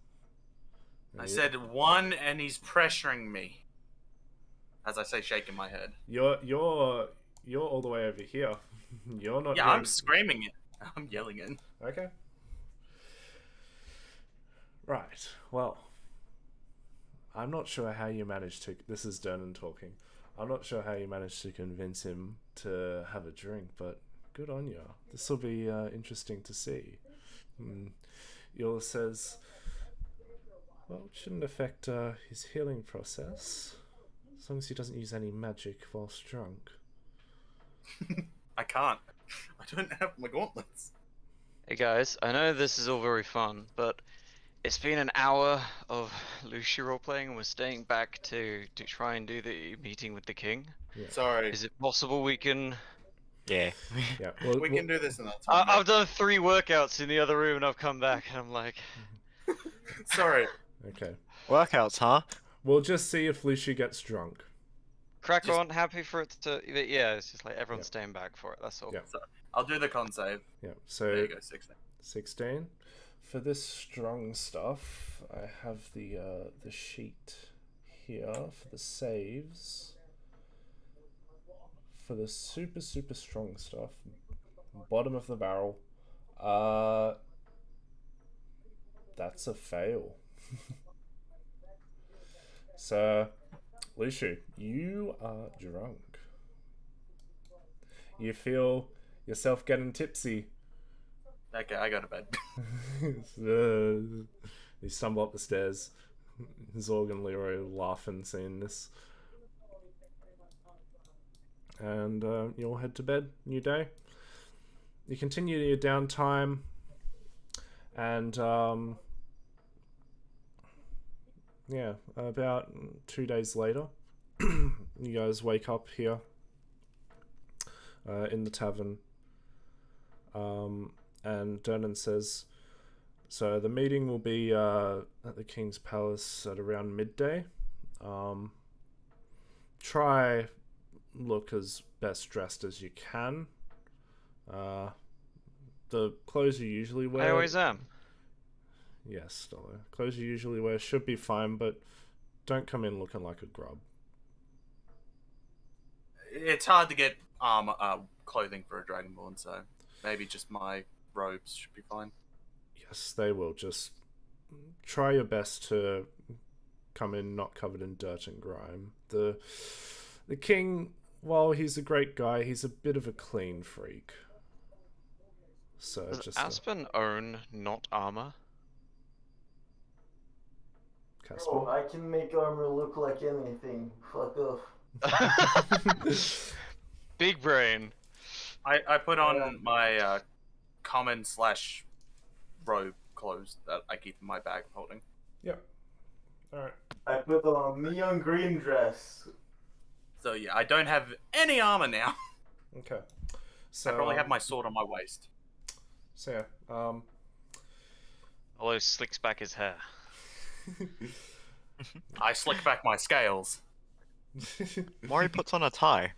And I said one, and he's pressuring me. As I say, shaking my head. You're all the way over here. You're not. Yeah, I'm screaming it. I'm yelling it. Okay. Right. Well, I'm not sure how you managed to. This is Dernan talking. I'm not sure how you managed to convince him to have a drink, but good on you. This will be interesting to see. Yola says, well, it shouldn't affect his healing process, as long as he doesn't use any magic whilst drunk. I can't. I don't have my gauntlets. Hey guys, I know this is all very fun, but it's been an hour of Lucia roleplaying and we're staying back to try and do the meeting with the king. Yeah. Sorry. Is it possible we can... Yeah. Yeah. Well, We can do this another time. I've done 3 workouts in the other room and I've come back and I'm like... Sorry. Okay. Workouts, huh? We'll just see if Lucia gets drunk. Crack Just- on, happy for it to... Yeah, it's just like everyone's Yeah. staying back for it, that's all. Yeah. I'll do the con save. Yeah. There So you go, 16. 16. For this strong stuff, I have the sheet here for the saves. For the super strong stuff, bottom of the barrel, that's a fail. So, Lucia, you are drunk. You feel yourself getting tipsy. Okay, I go to bed. You stumble up the stairs. Zorg and Leroy laughing seeing this. And you'll head to bed. New day. You continue your downtime. And yeah, about 2 days later, you guys wake up here in the tavern. And Dernan says, so the meeting will be at the King's Palace at around midday. Try look as best dressed as you can. The clothes you usually wear... I always am. Yes, Stella. Clothes you usually wear should be fine, but don't come in looking like a grub. It's hard to get clothing for a Dragonborn, so maybe just my robes should be fine. Yes, they will. Just try your best to come in not covered in dirt and grime. The king, while he's a great guy, he's a bit of a clean freak. So Does just Aspen own not armor? Casper. Oh, I can make armor look like anything. Fuck off. Big brain. I put on my common / robe clothes that I keep in my bag of holding. Yep. Alright. I put on a neon green dress. So yeah, I don't have any armor now. Okay. So I probably have my sword on my waist. So yeah, Although slicks back his hair. I slick back my scales. Mori puts on a tie.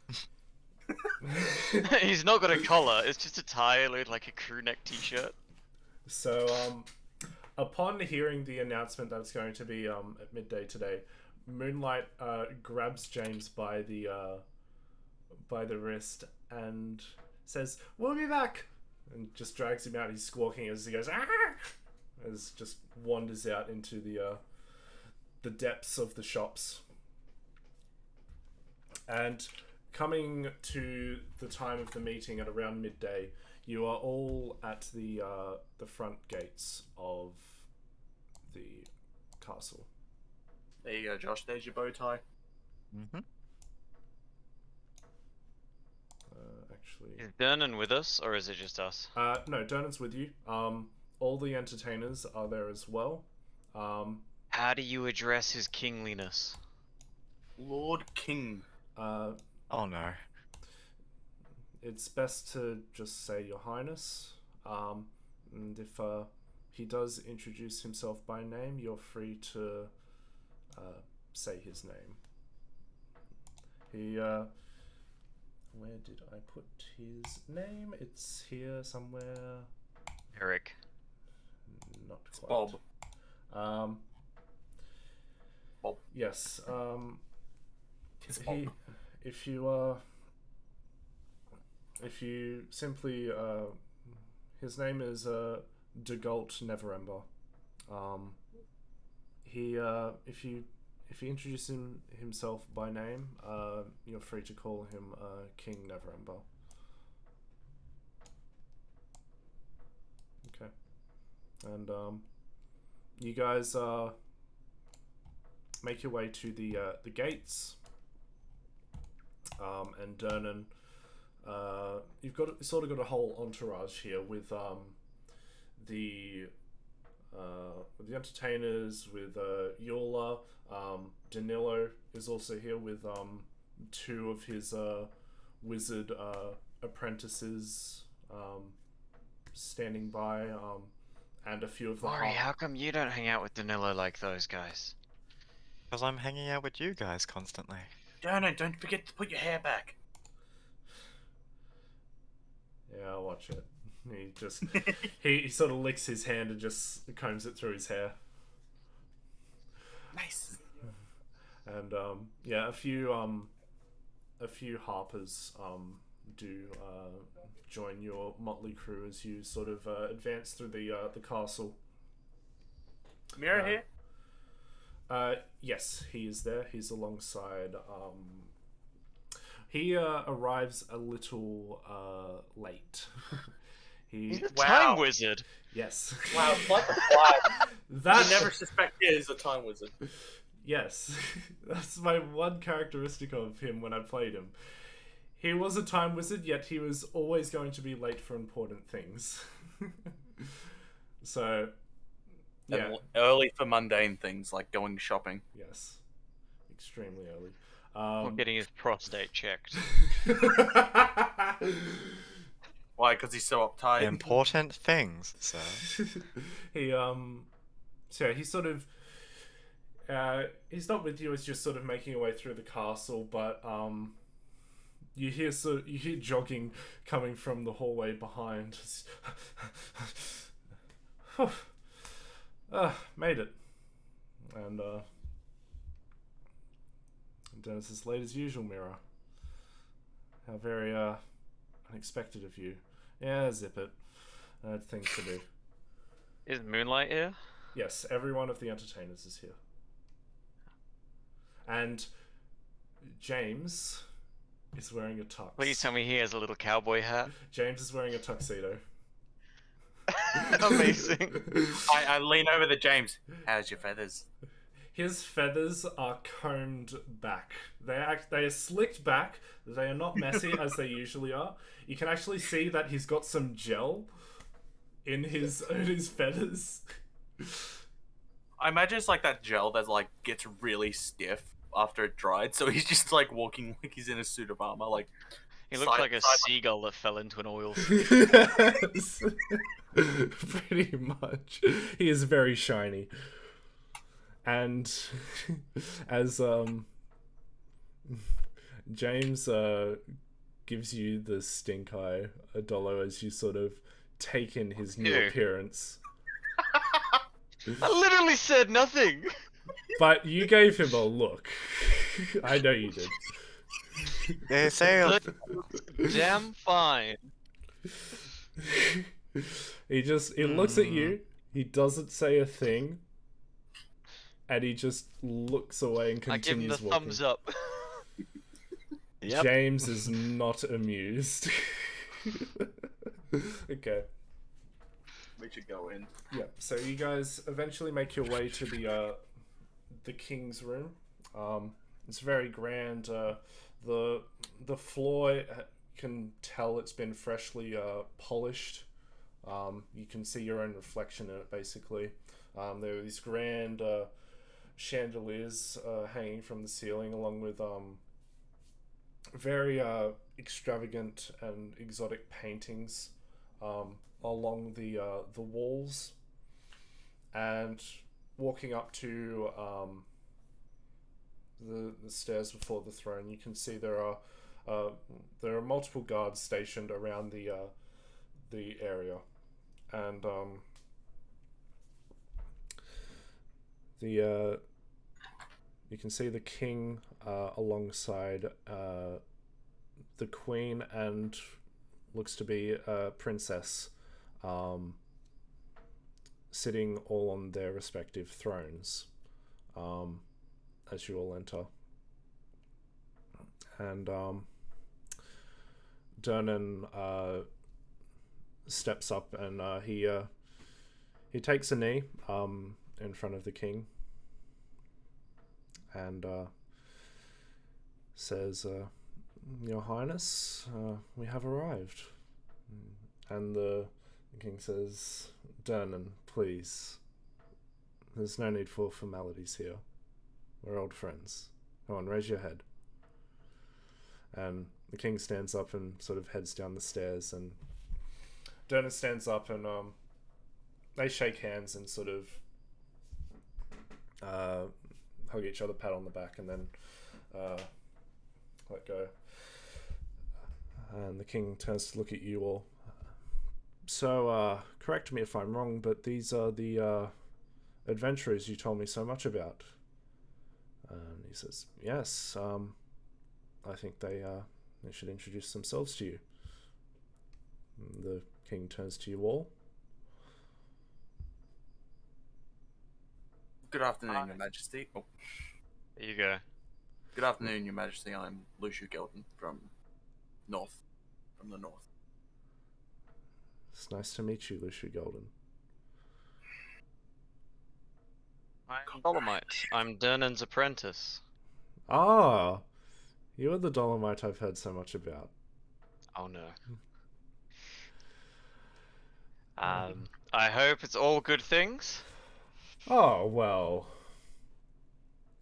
He's not got a collar, it's just a tie with like a crew neck t-shirt. So upon hearing the announcement that it's going to be at midday today, Moonlight grabs James by the wrist and says, "We'll be back," and just drags him out. He's squawking as he goes, "Ah!" As just wanders out into the depths of the shops. And coming to the time of the meeting at around midday, you are all at the front gates of the castle. There you go, Josh. There's your bow tie. Mm-hmm. Actually, Is Dernan with us, or is it just us? no, Dernan's with you. All the entertainers are there as well. How do you address his kingliness? Lord King. Oh no. It's best to just say Your Highness. And if he does introduce himself by name, you're free to say his name. He, where did I put his name? It's here somewhere. Eric. Not quite. Bob. Bob. Yes. It's Bob. If you simply His name is Degalt Neverember. He if you introduce himself by name, you're free to call him King Neverember. Okay. And you guys make your way to the gates. And Dernan, you've sort of got a whole entourage here with the entertainers, with Yola. Danilo is also here with two of his wizard apprentices standing by, and a few of the Maury, how come you don't hang out with Danilo like those guys? Because I'm hanging out with you guys constantly. Don't forget to put your hair back. Yeah, I'll watch it. He just he sort of licks his hand and just combs it through his hair. Nice. And yeah, a few harpers do join your motley crew as you sort of advance through the castle. Mirror here? Yes, he is there. He's alongside. He arrives a little late. He's a Wow. time wizard. Yes. Wow, it's like a fly. That You never suspect he is a time wizard. Yes, that's my one characteristic of him when I played him. He was a time wizard, yet he was always going to be late for important things. So, yeah. And early for mundane things like going shopping. Yes. Extremely early. Or getting his prostate checked. Why? Because he's so uptight. Important things, sir. He so yeah, he sort of he's not with you, it's just sort of making your way through the castle, but you hear jogging coming from the hallway behind. Made it. And Dennis is late as usual, Mira. How very unexpected of you. Yeah, zip it. I had things to do. Is Moonlight here? Yes, every one of the entertainers is here. And James is wearing a tux. Please tell me he has a little cowboy hat. James is wearing a tuxedo. Amazing. I lean over to James. How's your feathers? His feathers are combed back. They are slicked back. They are not messy as they usually are. You can actually see that he's got some gel in his feathers. I imagine it's like that gel that like gets really stiff after it dried, so he's just like walking like he's in a suit of armor. Like He looks like a seagull that fell into an oil. Yes. Pretty much. He is very shiny. And as James gives you the stink eye, Adolo, as you sort of take in his new appearance. I literally said nothing. But you gave him a look. I know you did. They say Damn fine. He looks at you, he doesn't say a thing, and he just looks away and I give him continues the walking. thumbs up. Yep. James is not amused. Okay. we should go in. Yeah, so you guys eventually make your way to the king's room. It's very grand. The floor, you can tell it's been freshly polished. You can see your own reflection in it, basically. There are these grand chandeliers hanging from the ceiling, along with very extravagant and exotic paintings along the walls. And walking up to the stairs before the throne, you can see there are multiple guards stationed around the area, and you can see the king alongside the queen and looks to be a princess sitting all on their respective thrones, as you all enter. And Dernan steps up and he takes a knee in front of the king and says, Your Highness, we have arrived. And the king says, Dernan, please. There's no need for formalities here. We're old friends. Come on, raise your head. And the king stands up and sort of heads down the stairs, and Dernan stands up and they shake hands and sort of hug each other, pat on the back, and then let go. And the king turns to look at you all. So, correct me if I'm wrong, but these are the adventurers you told me so much about. And he says, yes, I think they should introduce themselves to you. And the king turns to you all. Good afternoon, Your Majesty. Oh. There you go. Good afternoon, Your Majesty. I'm Luciu Gelton from the north. It's nice to meet you, Luciu Golden. I'm Dolomite. I'm Dernan's apprentice. Ah, you are the Dolomite I've heard so much about. Oh no. I hope it's all good things. Oh, well.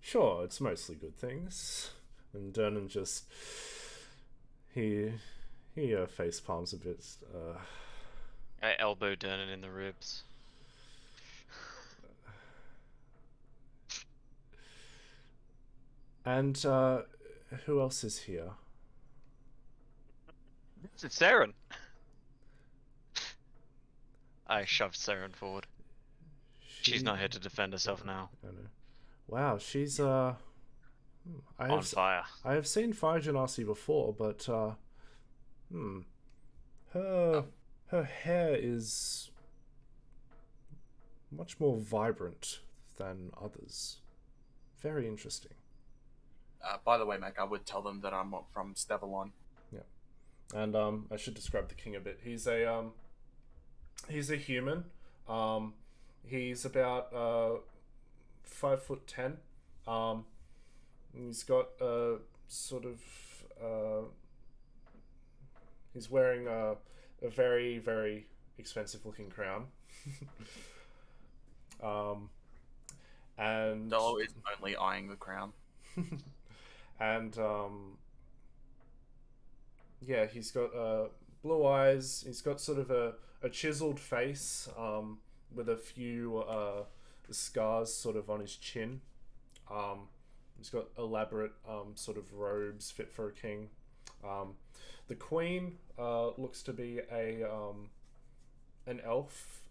Sure, it's mostly good things. And Dernan just... He face palms a bit. I elbow Dernan in the ribs. And who else is here? It's Saren. I shoved Saren forward. She's not here to defend herself now. I know. Wow, she's On fire. I have seen Fire Genasi before, but her hair is much more vibrant than others. Very interesting. By the way, Mac, I would tell them that I'm from Stevalon. Yeah, and I should describe the king a bit. He's a human. He's about 5'10". He's got a sort of he's wearing a very, very expensive looking crown. And Dolo is only eyeing the crown. and yeah, he's got blue eyes. He's got sort of a chiseled face with a few scars sort of on his chin. He's got elaborate sort of robes fit for a king. The queen looks to be an elf,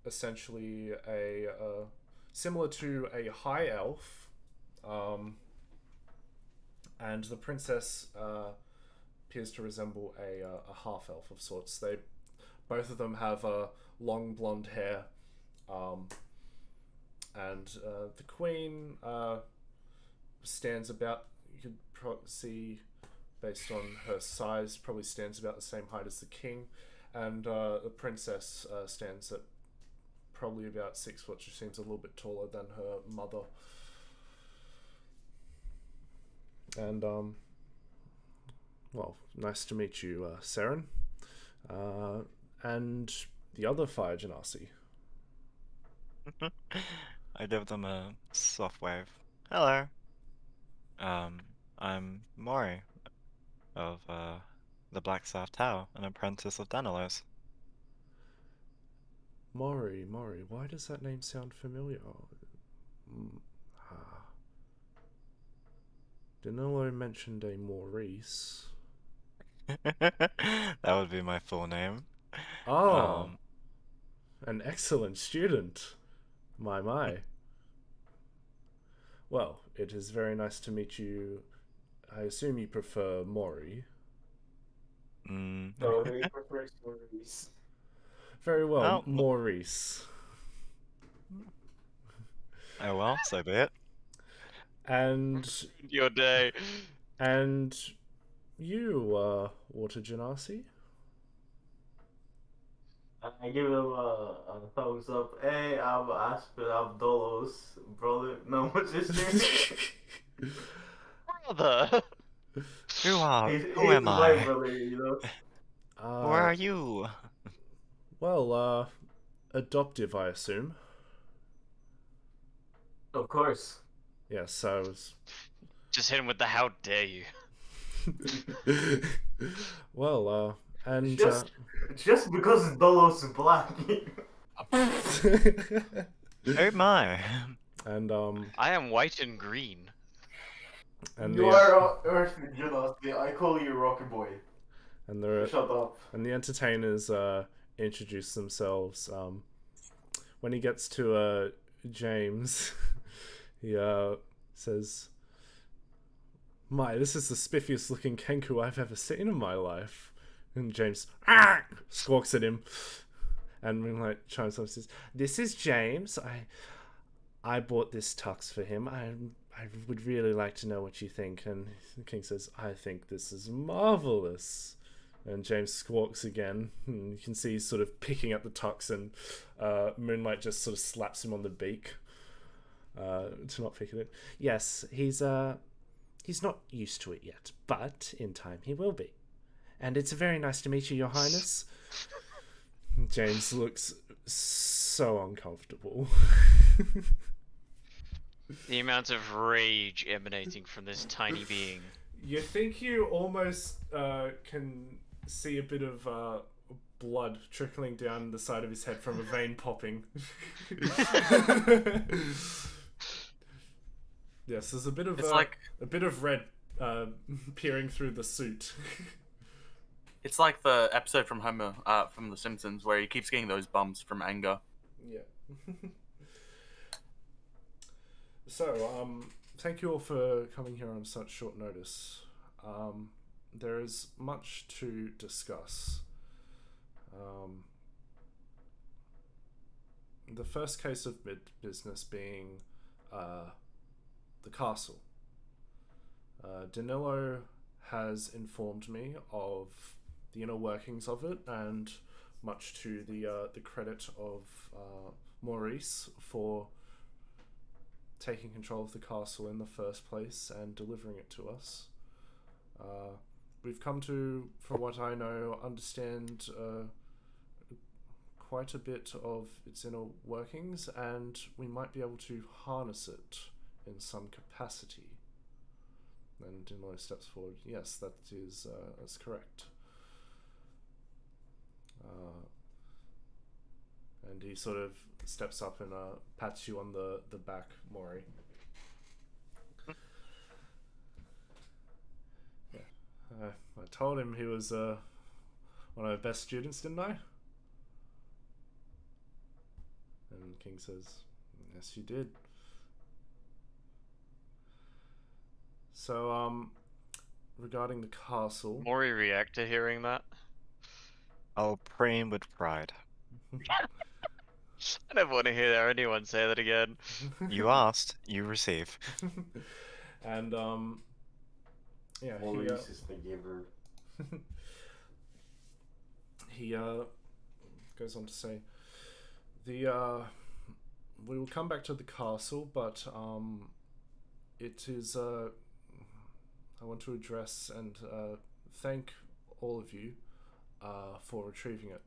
essentially a similar to a high elf, and the princess appears to resemble a half elf of sorts. Both of them have long blonde hair, and the queen stands about, you could see based on her size, probably stands about the same height as the king, and the princess stands at probably about 6 foot. She seems a little bit taller than her mother. And well, nice to meet you, Saren. And the other Fire Genasi. I give them a soft wave. Hello. I'm Mori of the Blackstaff Tower, an apprentice of Danilos. Mori, why does that name sound familiar? Danilo mentioned a Maurice. That would be my full name. Oh, an excellent student. My. Well, it is very nice to meet you. I assume you prefer Mori. So he prefers Maurice. Very well, Oh. Maurice. Oh well, so be it. And Your day. you, Water Genasi? I give him a thumbs up. Hey, I'm Aspen. I'm Dolo's brother. No, my sister. Brother. Who He's am my I? brother, you know. Who are you? Well, adoptive, I assume. Of course. Yes, I was. Just hit him with the how dare you. Well, and Just because Dolo's black. Oh my. and I am white and green. and You the are Earth Genasi. I call you Rocky Boy. and the Shut up. and the entertainers introduce themselves. When he gets to James, he says, "My, this is the spiffiest looking Kenku I've ever seen in my life." And James squawks at him, and Moonlight chimes up and says, "This is James. I bought this tux for him. I would really like to know what you think." And King says, "I think this is marvelous." And James squawks again. And you can see he's sort of picking at the tux, and Moonlight just sort of slaps him on the beak to not pick at it. Yes, he's not used to it yet, but in time he will be. And it's very nice to meet you, Your Highness. James looks so uncomfortable. The amount of rage emanating from this tiny being. You think you almost can see a bit of blood trickling down the side of his head from a vein popping. Yes, there's a bit of red peering through the suit. It's like the episode from Homer, from The Simpsons, where he keeps getting those bumps from anger. Yeah. So, thank you all for coming here on such short notice. There is much to discuss. The first case of business being the castle. Danilo has informed me of the inner workings of it, and much to the credit of Maurice for taking control of the castle in the first place and delivering it to us. We've come to, from what I know, understand quite a bit of its inner workings, and we might be able to harness it in some capacity. And Dinlo steps forward. Yes, that's correct. And he sort of steps up and pats you on the back, Maury. Yeah, I told him he was one of our best students, didn't I? And King says, "Yes, you did." So, regarding the castle... Maury react to hearing that? I'll preen with pride. I never want to hear anyone say that again. You asked, you receive. And, yeah, Maurice is the giver. he goes on to say, we will come back to the castle, but it is I want to address and thank all of you for retrieving it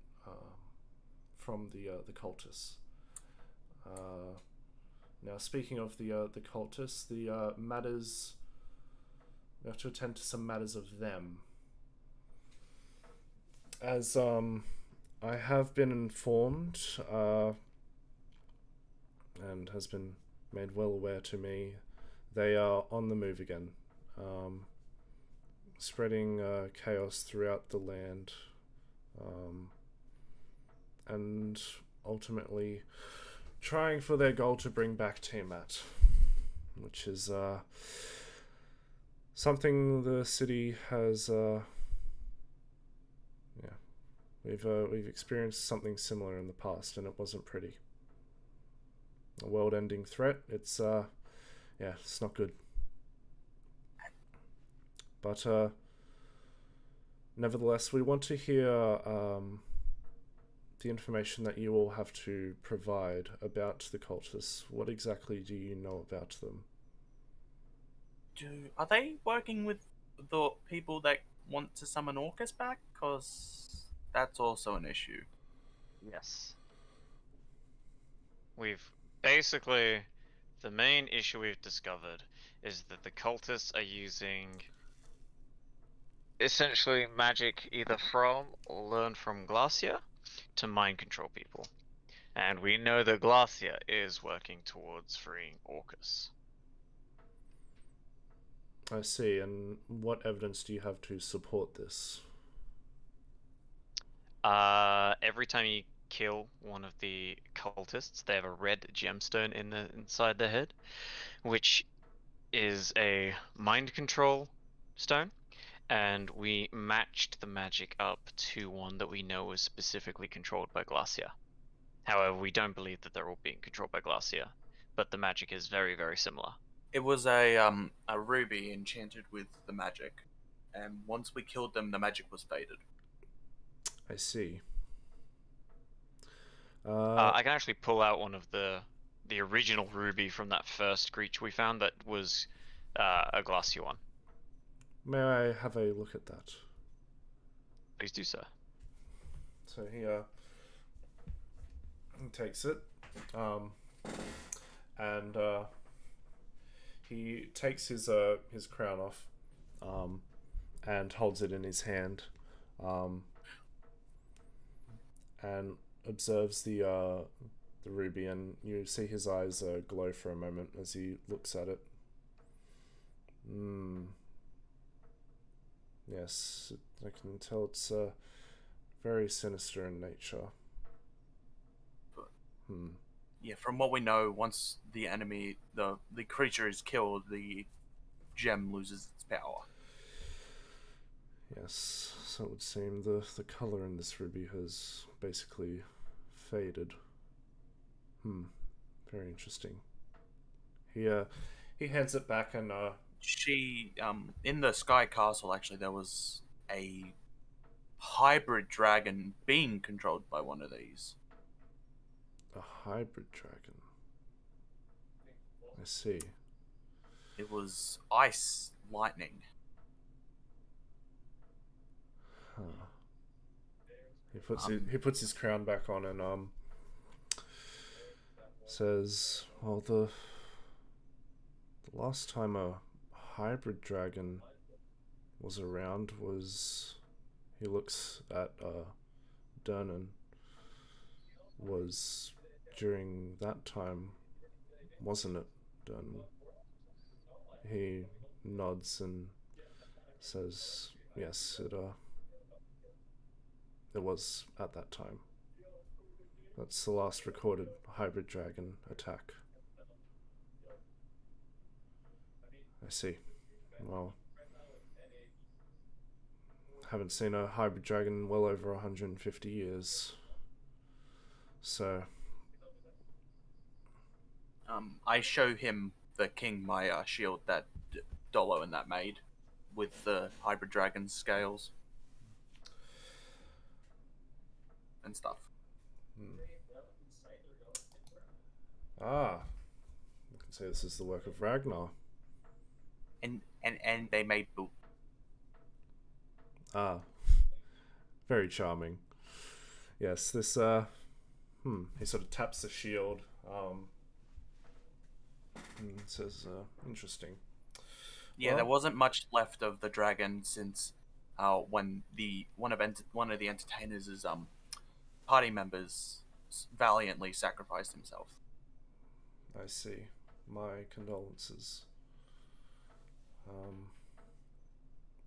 from the cultists. Now, speaking of the cultists, the matters, we have to attend to some matters of them. As I have been informed, and has been made well aware to me, they are on the move again, spreading chaos throughout the land, and ultimately trying for their goal to bring back Tiamat, which is something the city has We've experienced something similar in the past, and it wasn't pretty. A world-ending threat. It's it's not good. But nevertheless, we want to hear the information that you all have to provide about the cultists. What exactly do you know about them? Are they working with the people that want to summon Orcus back? Because that's also an issue. Yes. We've basically, the main issue we've discovered is that the cultists are using essentially magic either from or learned from Glacia to mind control people. And we know that Glacia is working towards freeing Orcus. I see. And what evidence do you have to support this? Every time you kill one of the cultists, they have a red gemstone inside their head, which is a mind control stone. And we matched the magic up to one that we know is specifically controlled by Glacia. However, we don't believe that they're all being controlled by Glacia, but the magic is very, very similar. It was a ruby enchanted with the magic, and once we killed them, the magic was faded. I see. I can actually pull out one of the original ruby from that first screech we found that was a Glacia one. May I have a look at that? Please do, sir. So he takes it, and he takes his crown off, and holds it in his hand, and observes the ruby, and you see his eyes glow for a moment as he looks at it. Yes, I can tell it's very sinister in nature. Yeah, from what we know, once the enemy, the creature is killed, the gem loses its power. Yes, so it would seem the color in this ruby has basically faded. Very interesting. He hands it back and She in the Sky Castle, actually, there was a hybrid dragon being controlled by one of these. a hybrid dragon. I see. It was ice lightning. Huh. He puts his crown back on and says, "Well, the last time a hybrid dragon was around was," he looks at Dernan, "was during that time, wasn't it, Dernan?" He nods and says, "Yes, it was at that time. That's the last recorded hybrid dragon attack." I see. Well, haven't seen a hybrid dragon in well over 150 years. So, I show him the King Maya shield that Dolo and that made with the hybrid dragon scales and stuff. I can say this is the work of Ragnar. And they made boot. Very charming. Yes, this he sort of taps the shield, and says, interesting. Yeah, Well, there wasn't much left of the dragon since when one of the entertainers' party members valiantly sacrificed himself. I see. My condolences.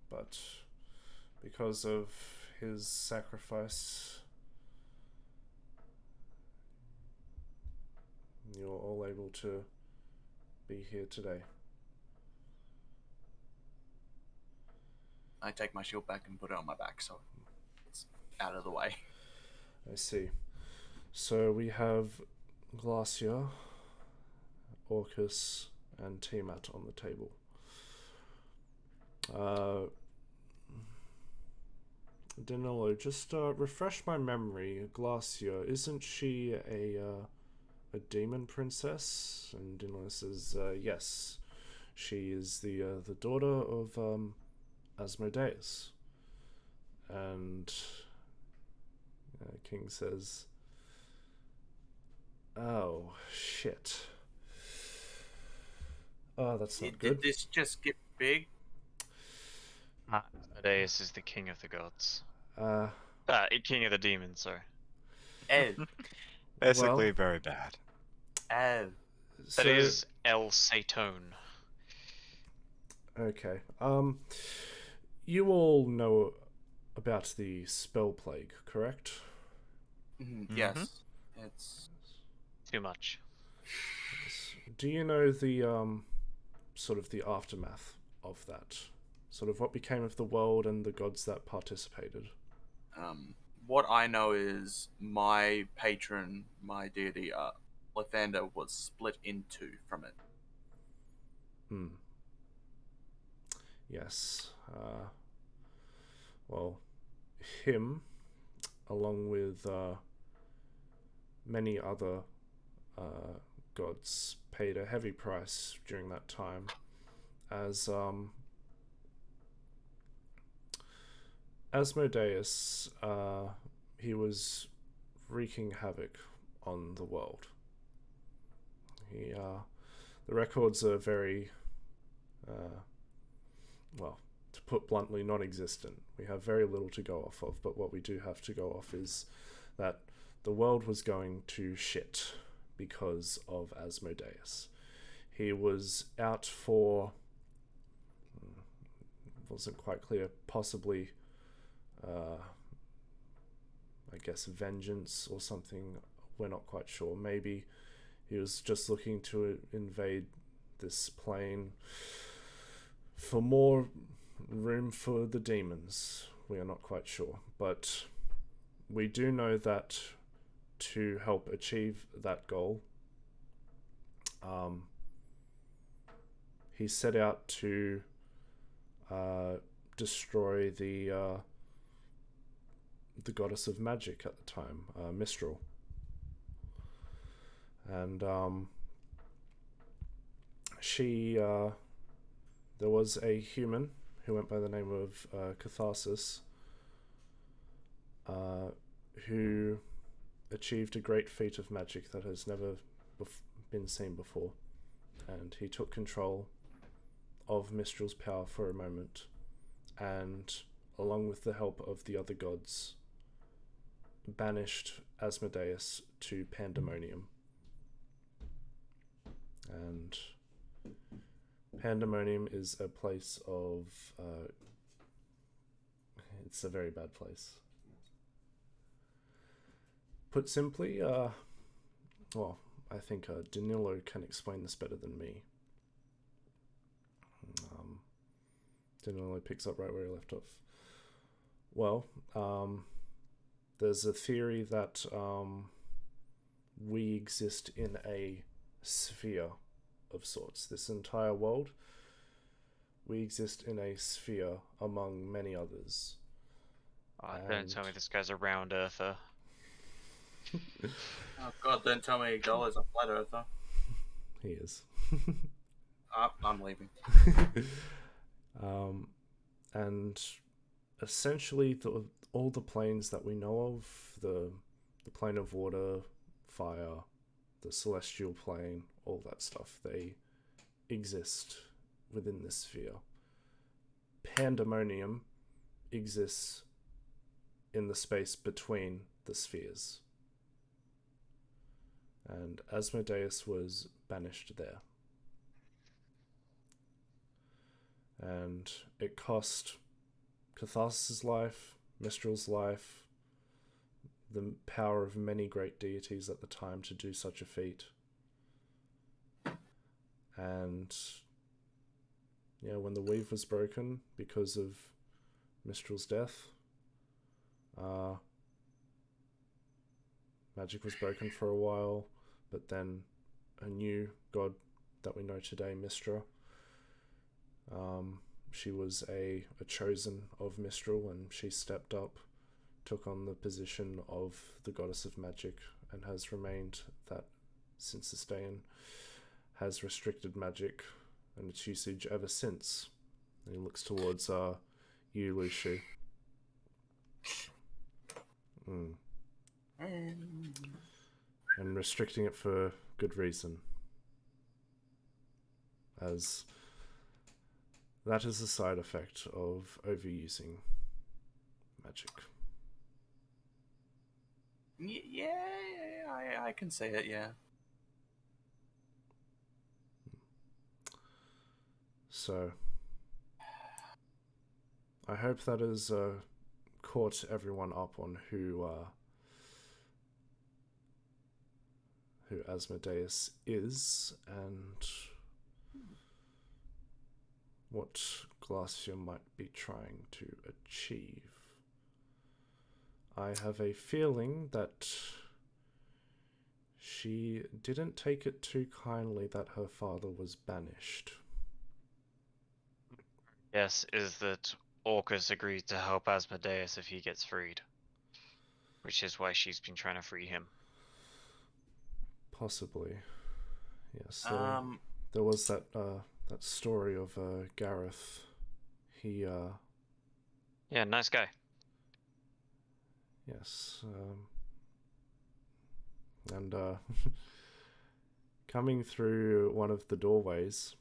But because of his sacrifice, you're all able to be here today. I take my shield back and put it on my back, so it's out of the way. I see. So we have Glacia, Orcus, and Tiamat on the table. Danilo, just refresh my memory. Glacia, isn't she a demon princess? And Danilo says, yes, she is the daughter of Asmodeus. And King says, oh shit. Oh, that's not good. Did this just get big? Asmodeus is the king of the gods. King of the demons, sorry. Ev. Basically, Well, very bad. Ev. That is El Satone. Okay. You all know about the spell plague, correct? Yes. It's Too much. Do you know the sort of the aftermath of that? Sort of what became of the world and the gods that participated? what I know is my patron, my deity, Lathander, was split in two from it. Yes. Well, him, along with many other gods, paid a heavy price during that time, as Asmodeus, he was wreaking havoc on the world. The records are very, well, to put bluntly, non-existent. We have very little to go off of, but what we do have to go off is that the world was going to shit because of Asmodeus. He was out for, wasn't quite clear, possibly, I guess, vengeance or something. We're not quite sure. Maybe he was just looking to invade this plane for more room for the demons. We are not quite sure, but we do know that to help achieve that goal, he set out to destroy the goddess of magic at the time, Mistral. And she, there was a human who went by the name of Catharsis, who achieved a great feat of magic that has never been seen before. And he took control of Mistral's power for a moment, and along with the help of the other gods, banished Asmodeus to Pandemonium. And Pandemonium is a place of it's a very bad place. Put simply, well, I think Danilo can explain this better than me. Danilo picks up right where he left off. Well, there's a theory that we exist in a sphere of sorts. This entire world, we exist in a sphere among many others. Don't tell me this guy's a round earther. Oh god, don't tell me Dollar's a flat earther. He is. I'm leaving. And essentially all the planes that we know of, the plane of water, fire, the celestial plane, all that stuff, they exist within this sphere. Pandemonium exists in the space between the spheres. And Asmodeus was banished there. And it cost Catharsis' life, Mistral's life, the power of many great deities at the time to do such a feat. And yeah, when the weave was broken because of Mistral's death, magic was broken for a while, but then a new god that we know today, Mistra. She was a chosen of Mistral, and she stepped up, took on the position of the goddess of magic, and has remained that since this day, and has restricted magic and its usage ever since. And he looks towards you, Lushu. And restricting it for good reason, as that is a side effect of overusing magic. Yeah, I can say it, yeah. So, I hope that has caught everyone up on who Asmodeus is and what Glacia might be trying to achieve. I have a feeling that she didn't take it too kindly that her father was banished. Yes, is that Orcus agreed to help Asmodeus if he gets freed. Which is why she's been trying to free him. Possibly. Yes, there was that story of Gareth. He Yeah, nice guy. yes, and coming through one of the doorways,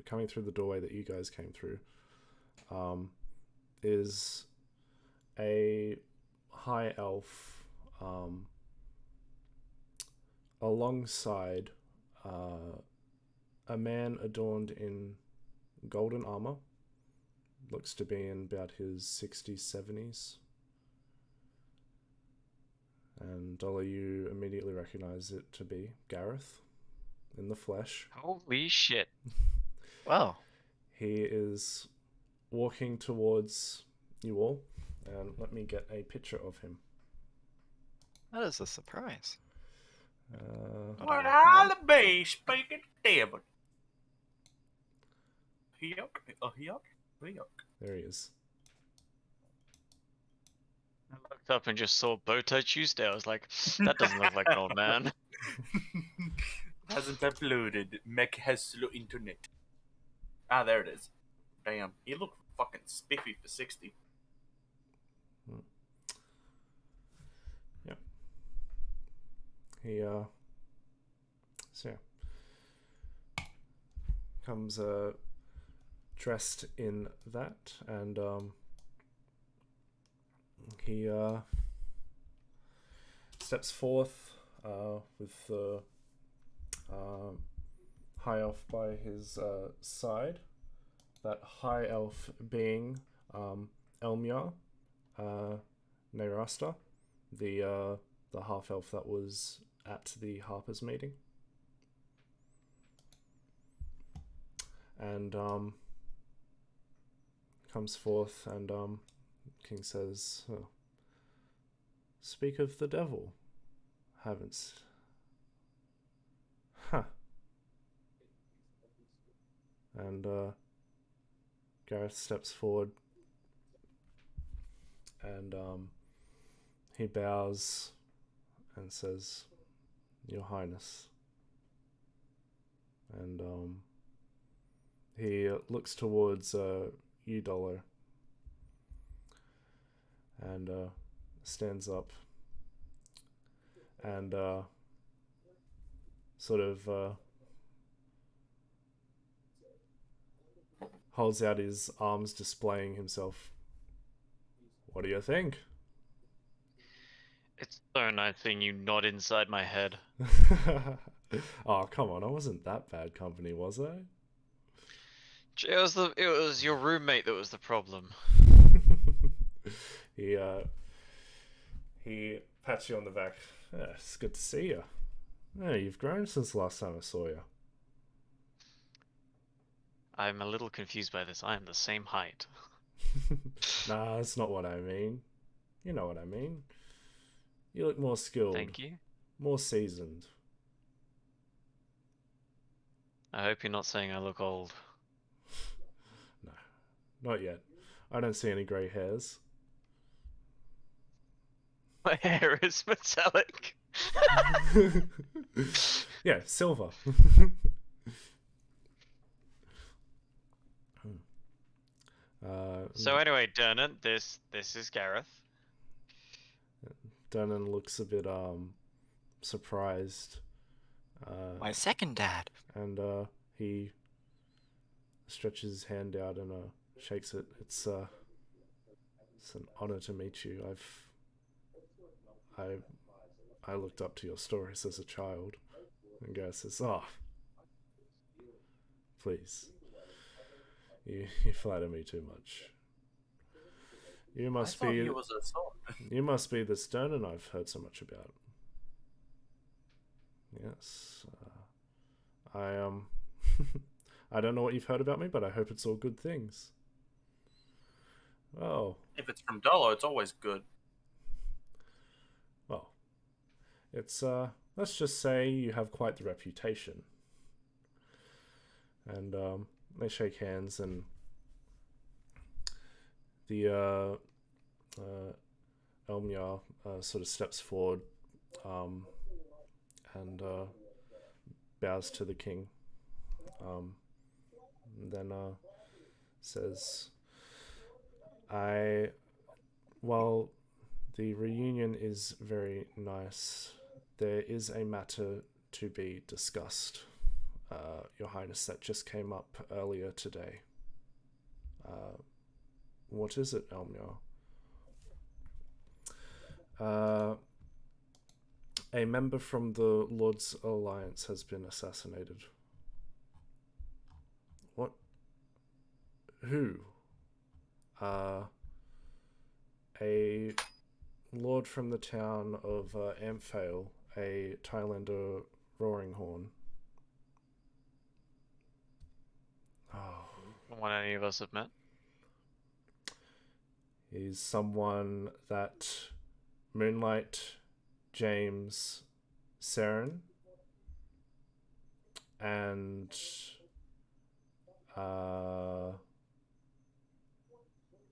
coming through the doorway that you guys came through, is a high elf, alongside a man adorned in golden armor. Looks to be in about his 60s, 70s. And Dollar, you immediately recognize it to be Gareth in the flesh. Holy shit. Wow. He is walking towards you all, and let me get a picture of him. That is a surprise. What all the bee speaking David? There he is. I looked up and just saw Bowtie Tuesday. I was like, that doesn't look like an old man. Hasn't uploaded. Mech has slow internet. Ah, there it is. Damn, he looked fucking spiffy for 60. Yep. He so yeah, comes dressed in that, and he steps forth with the high elf by his side. That high elf being Elmia Nerasta, the half elf that was at the Harper's meeting. And comes forth, and King says, oh, speak of the devil. Haven't. Huh. And Gareth steps forward, and he bows and says, Your Highness. And he looks towards you, Dollar, and stands up and sort of holds out his arms, displaying himself. What do you think? It's so nice seeing you nod inside my head. Oh, come on, I wasn't that bad company, was I? It was your roommate that was the problem. He pats you on the back. Yeah, it's good to see you. Yeah, you've grown since the last time I saw you. I'm a little confused by this. I am the same height. Nah, that's not what I mean. You know what I mean. You look more skilled. Thank you. More seasoned. I hope you're not saying I look old. No, not yet. I don't see any grey hairs. My hair is metallic. Yeah, silver. So anyway, Dernan, this is Gareth. Dernan looks a bit surprised. My second dad. And he stretches his hand out and shakes it. It's an honor to meet you. I looked up to your stories as a child. And Gareth says, "Oh, please, you flatter me too much. You I must thought be he was a sword. you must be the Sternin I've heard so much about." Yes, I I don't know what you've heard about me, but I hope it's all good things. Oh, If it's from Dolo, it's always good. well, it's let's just say you have quite the reputation. And they shake hands, and the Elmyar sort of steps forward and bows to the king. And then says, while the reunion is very nice, there is a matter to be discussed, Your Highness, that just came up earlier today. What is it, Elmyar? A member from the Lord's Alliance has been assassinated. What? Who? A lord from the town of Amphail, a Thailander Roaring Horn. Oh. One any of us have met. He's someone that Moonlight, James, Saren, and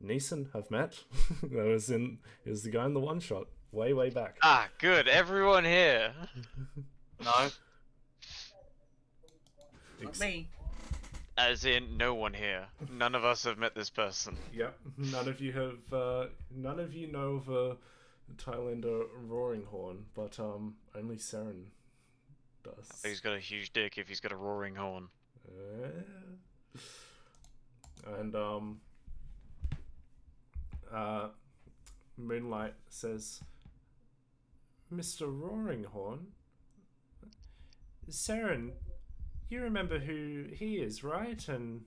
Neeson have met. That was the guy in the one shot way back. Ah, good. Everyone here. No. Not me. As in, no one here. None of us have met this person. Yep. None of you know of a Thailander Roaring Horn, but only Saren does. He's got a huge dick if he's got a roaring horn. And Moonlight says, "Mr. Roaring Horn, Saren, you remember who he is, right?" And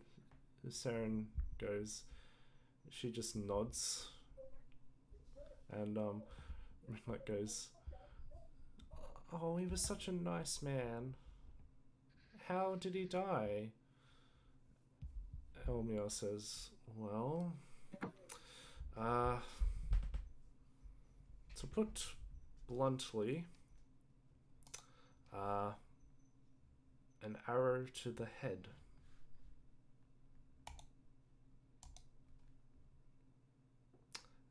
Saren goes, she just nods, and Moonlight goes, "Oh, he was such a nice man. How did he die?" Elmyar says, "Well, to put bluntly, an arrow to the head."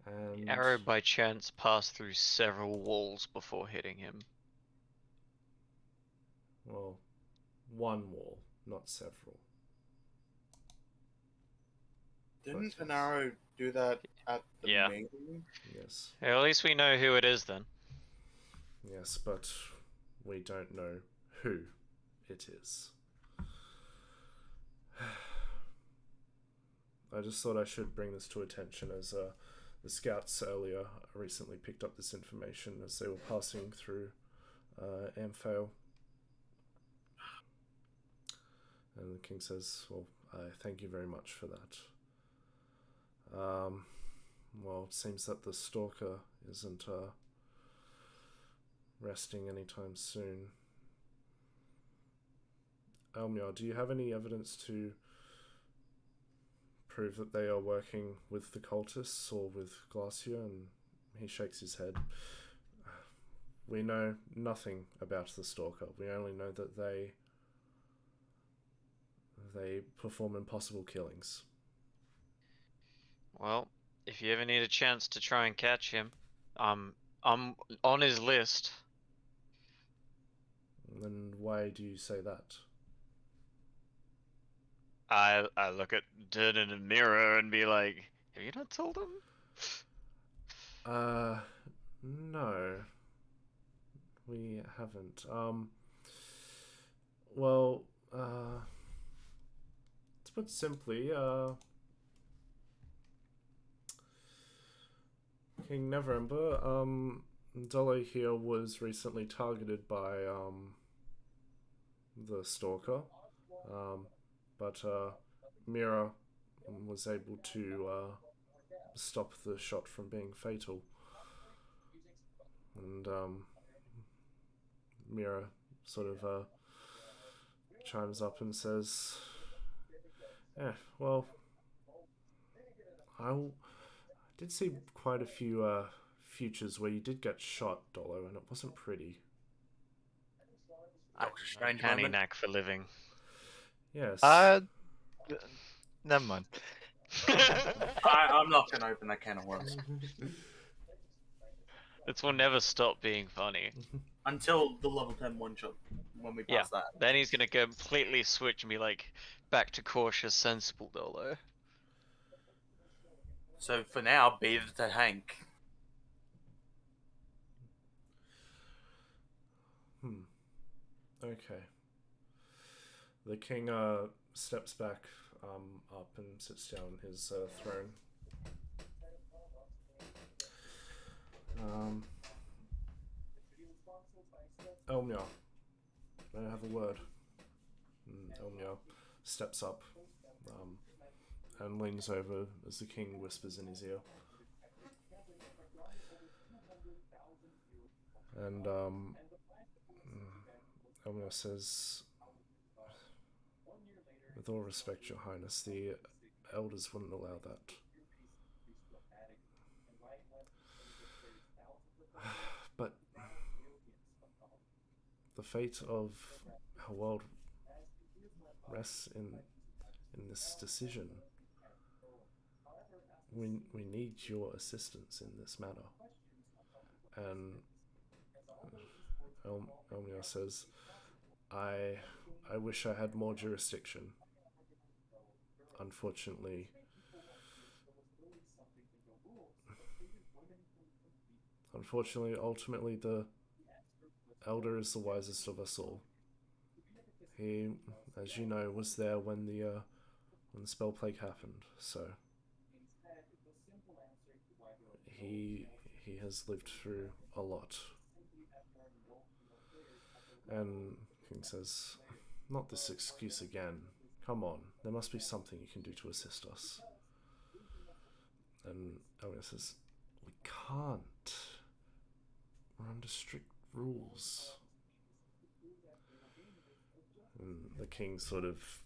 And The arrow by chance passed through several walls before hitting him. well, one wall, not several. Didn't an arrow do that at the Yeah. meeting? Yes. Well, at least we know who it is then. Yes, but we don't know who it is. I just thought I should bring this to attention, as the scouts earlier recently picked up this information as they were passing through Amphail. And the king says, "Well, I thank you very much for that. Well, it seems that the stalker isn't resting anytime soon. Elmyar, do you have any evidence to prove that they are working with the cultists or with Glacier?" And he shakes his head. we know nothing about the Stalker. We only know that they perform impossible killings. Well, if you ever need a chance to try and catch him, I'm on his list. And why do you say that? I look at Dun in the mirror and be like, have you not told him? No. We haven't. Well, to put simply, King Neverember, Dollar here was recently targeted by, the Stalker. But Mira was able to, stop the shot from being fatal. And, Mira sort of, chimes up and says, "Yeah, well, I did see quite a few futures where you did get shot, Dolo, and it wasn't pretty." Doctor Strange Canny moment. knack for living. Yes. Never mind. I'm not gonna open that can of worms This will never stop being funny. until the level 10 one shot. When we pass that, Then he's gonna completely switch and be like, back to cautious, sensible Dolo. so for now, be the Hank. Okay. The king steps back up and sits down on his throne. Elmia, may I have a word? Elmia steps up and leans over as the king whispers in his ear. And Elmia says, "With all respect, Your Highness, the elders wouldn't allow that." But the fate of our world rests in this decision. We need your assistance in this matter. And Elmia says, I wish I had more jurisdiction. Unfortunately, ultimately, the elder is the wisest of us all. He, as you know, was there when the spell plague happened, so he has lived through a lot. And King says, "Not this excuse again. Come on, there must be something you can do to assist us." And Elmia says, "We can't. We're under strict rules." And the king sort of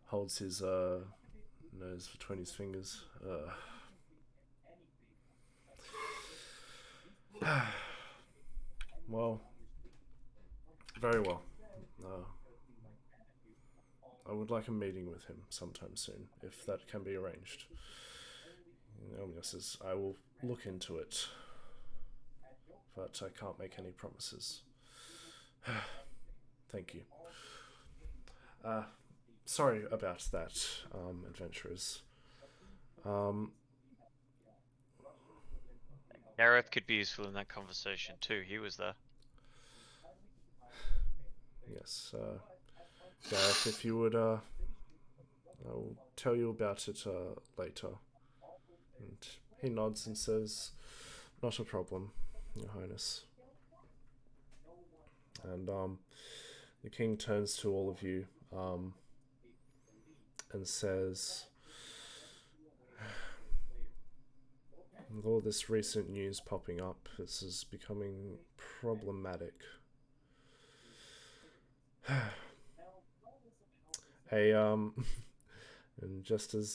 holds his nose between his fingers. Well, very well. I would like a meeting with him sometime soon, if that can be arranged. Elmia says, "I will look into it, but I can't make any promises." Thank you. Sorry about that, adventurers. Gareth could be useful in that conversation too. He was there. Yes, Gareth, if you would, I'll tell you about it later. And he nods and says, "Not a problem, Your Highness." And the king turns to all of you and says, "With all this recent news popping up, this is becoming problematic. And just as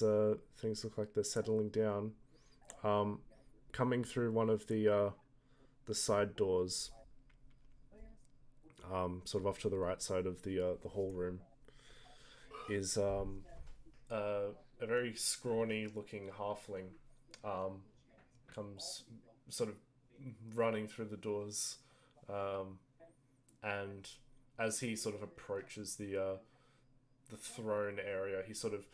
things look like they're settling down, coming through one of the side doors, sort of off to the right side of the hall room, is a very scrawny looking halfling comes sort of running through the doors, and as he sort of approaches the throne area, he sort of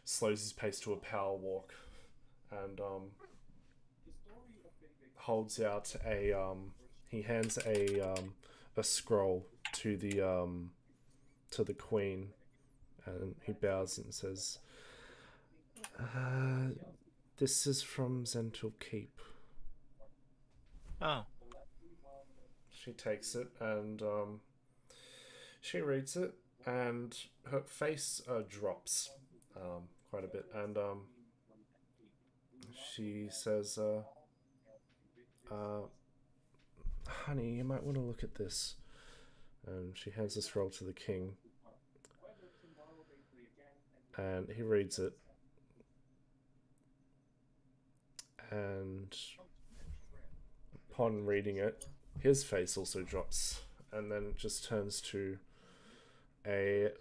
slows his pace to a power walk, and holds out he hands a scroll to the queen, and he bows and says, "This is from Zental Keep." Oh. She takes it and she reads it, and her face drops quite a bit, and she says, "Honey, you might want to look at this." And she hands the scroll to the king, and he reads it, and upon reading it, his face also drops, and then just turns to a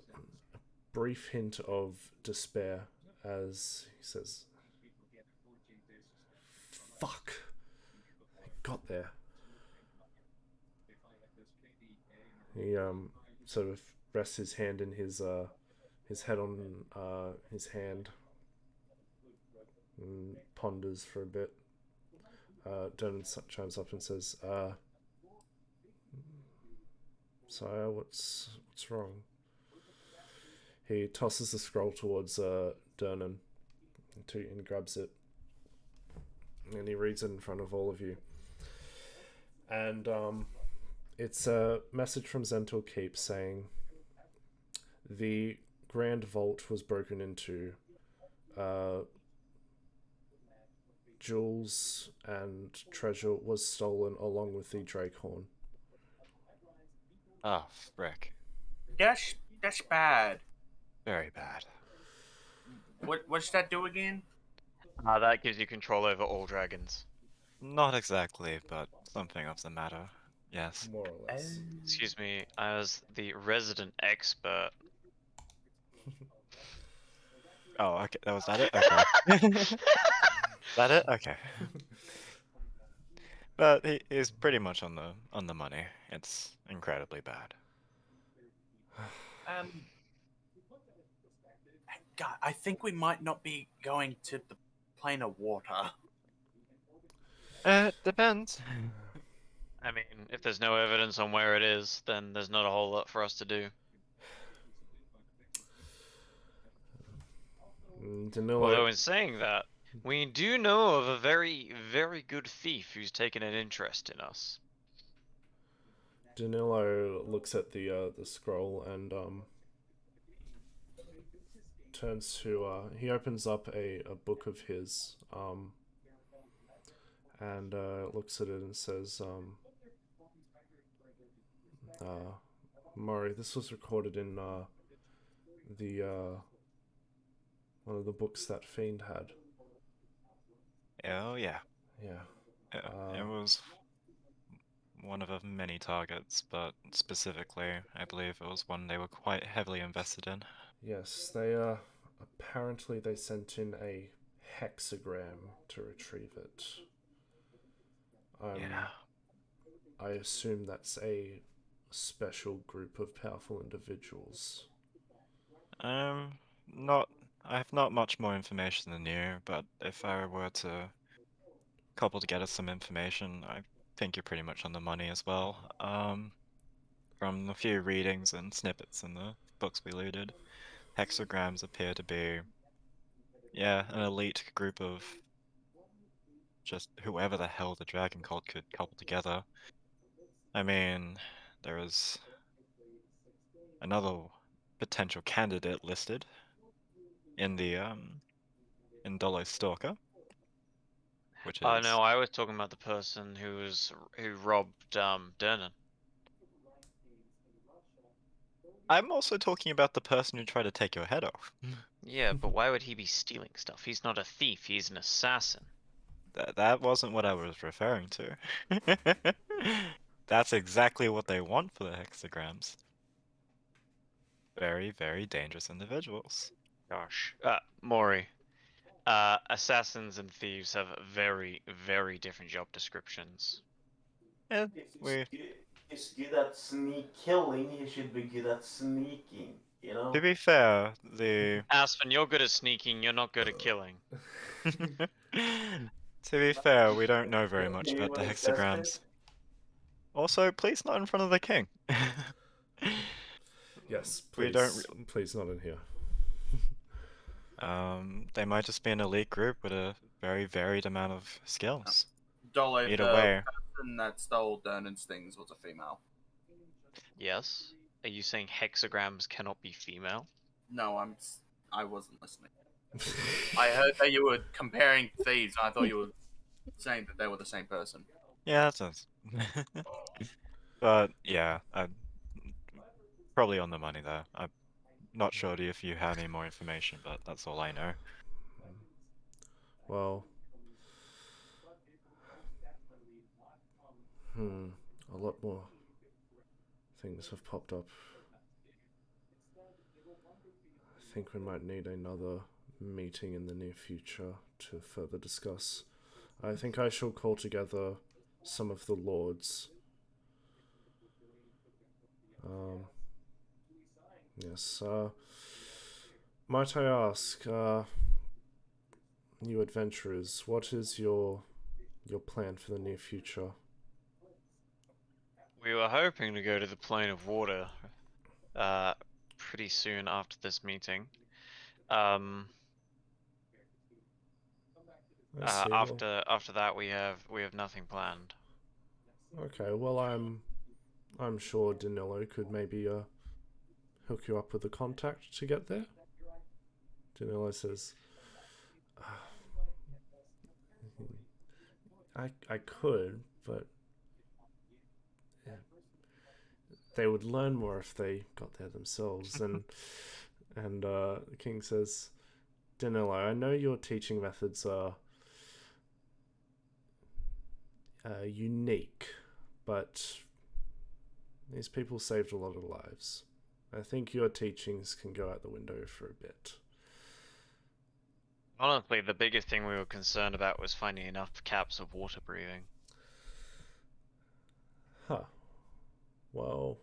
brief hint of despair as he says, "Fuck, I got there." He sort of rests his hand in his head on his hand and ponders for a bit. Dernan chimes up and says, "Sire, what's wrong?" He tosses the scroll towards Dernan and grabs it, and he reads it in front of all of you. And it's a message from Zental Keep saying, "The Grand Vault was broken into. Jewels and treasure was stolen along with the Drakehorn." Oh, frick. That's bad. Very bad. What's that do again? That gives you control over all dragons. Not exactly, but something of the matter. Yes. More or less. Excuse me, as the resident expert. Oh, okay. Was that it? Okay. That it? Okay. But he's pretty much on the money. It's incredibly bad. God, I think we might not be going to the plane of water. Depends. I mean, if there's no evidence on where it is, then there's not a whole lot for us to do. Although in saying that, we do know of a very, very good thief who's taken an interest in us. Danilo looks at the scroll and turns to he opens up a book of his and looks at it and says, "Murray, this was recorded in the one of the books that Fiend had." Oh yeah. Yeah. It was one of many targets, but specifically, I believe it was one they were quite heavily invested in. Yes, they apparently they sent in a hexagram to retrieve it. Yeah. I assume that's a special group of powerful individuals. Not. I have not much more information than you, but if I were to cobble together some information, I think you're pretty much on the money as well. From a few readings and snippets in the books we looted, hexagrams appear to be, yeah, an elite group of just whoever the hell the Dragon Cult could cobble together. I mean, there is another potential candidate listed in the in Dolo Stalker, which is. Oh no, I was talking about the person who robbed Dernan. I'm also talking about the person who tried to take your head off. Yeah, but why would he be stealing stuff? He's not a thief, he's an assassin. That wasn't what I was referring to. That's exactly what they want for the hexagrams. Very, very dangerous individuals. Gosh. Maury. Assassins and thieves have very, very different job descriptions. Yeah, If he's good at sneak killing, he should be good at sneaking, you know? to be fair, the Aspen, you're good at sneaking, you're not good at killing. to be fair, we don't know very much about the Anyone says hexagrams. Also, please not in front of the king. Yes, We please. don't Please not in here. They might just be an elite group with a very varied amount of skills. Dolo, Either the way, person that stole Dernan's things was a female. Yes? Are you saying hexagrams cannot be female? No, I wasn't listening. I heard that you were comparing thieves, and I thought you were saying that they were the same person. yeah, that sounds. But yeah, probably on the money there. I'm not sure if you had any more information, but that's all I know. Well, a lot more things have popped up. I think we might need another meeting in the near future to further discuss. I think I shall call together some of the lords. Yes, might I ask, you adventurers, what is your plan for the near future? We were hoping to go to the plane of water pretty soon after this meeting. I see. Well, After that we have nothing planned. okay, well I'm sure Danilo could maybe hook you up with a contact to get there. Danilo says, I could, but they would learn more if they got there themselves. And the king says, Danilo, I know your teaching methods are unique, but these people saved a lot of lives. I think your teachings can go out the window for a bit. Honestly, the biggest thing we were concerned about was finding enough caps of water breathing. Huh. Well,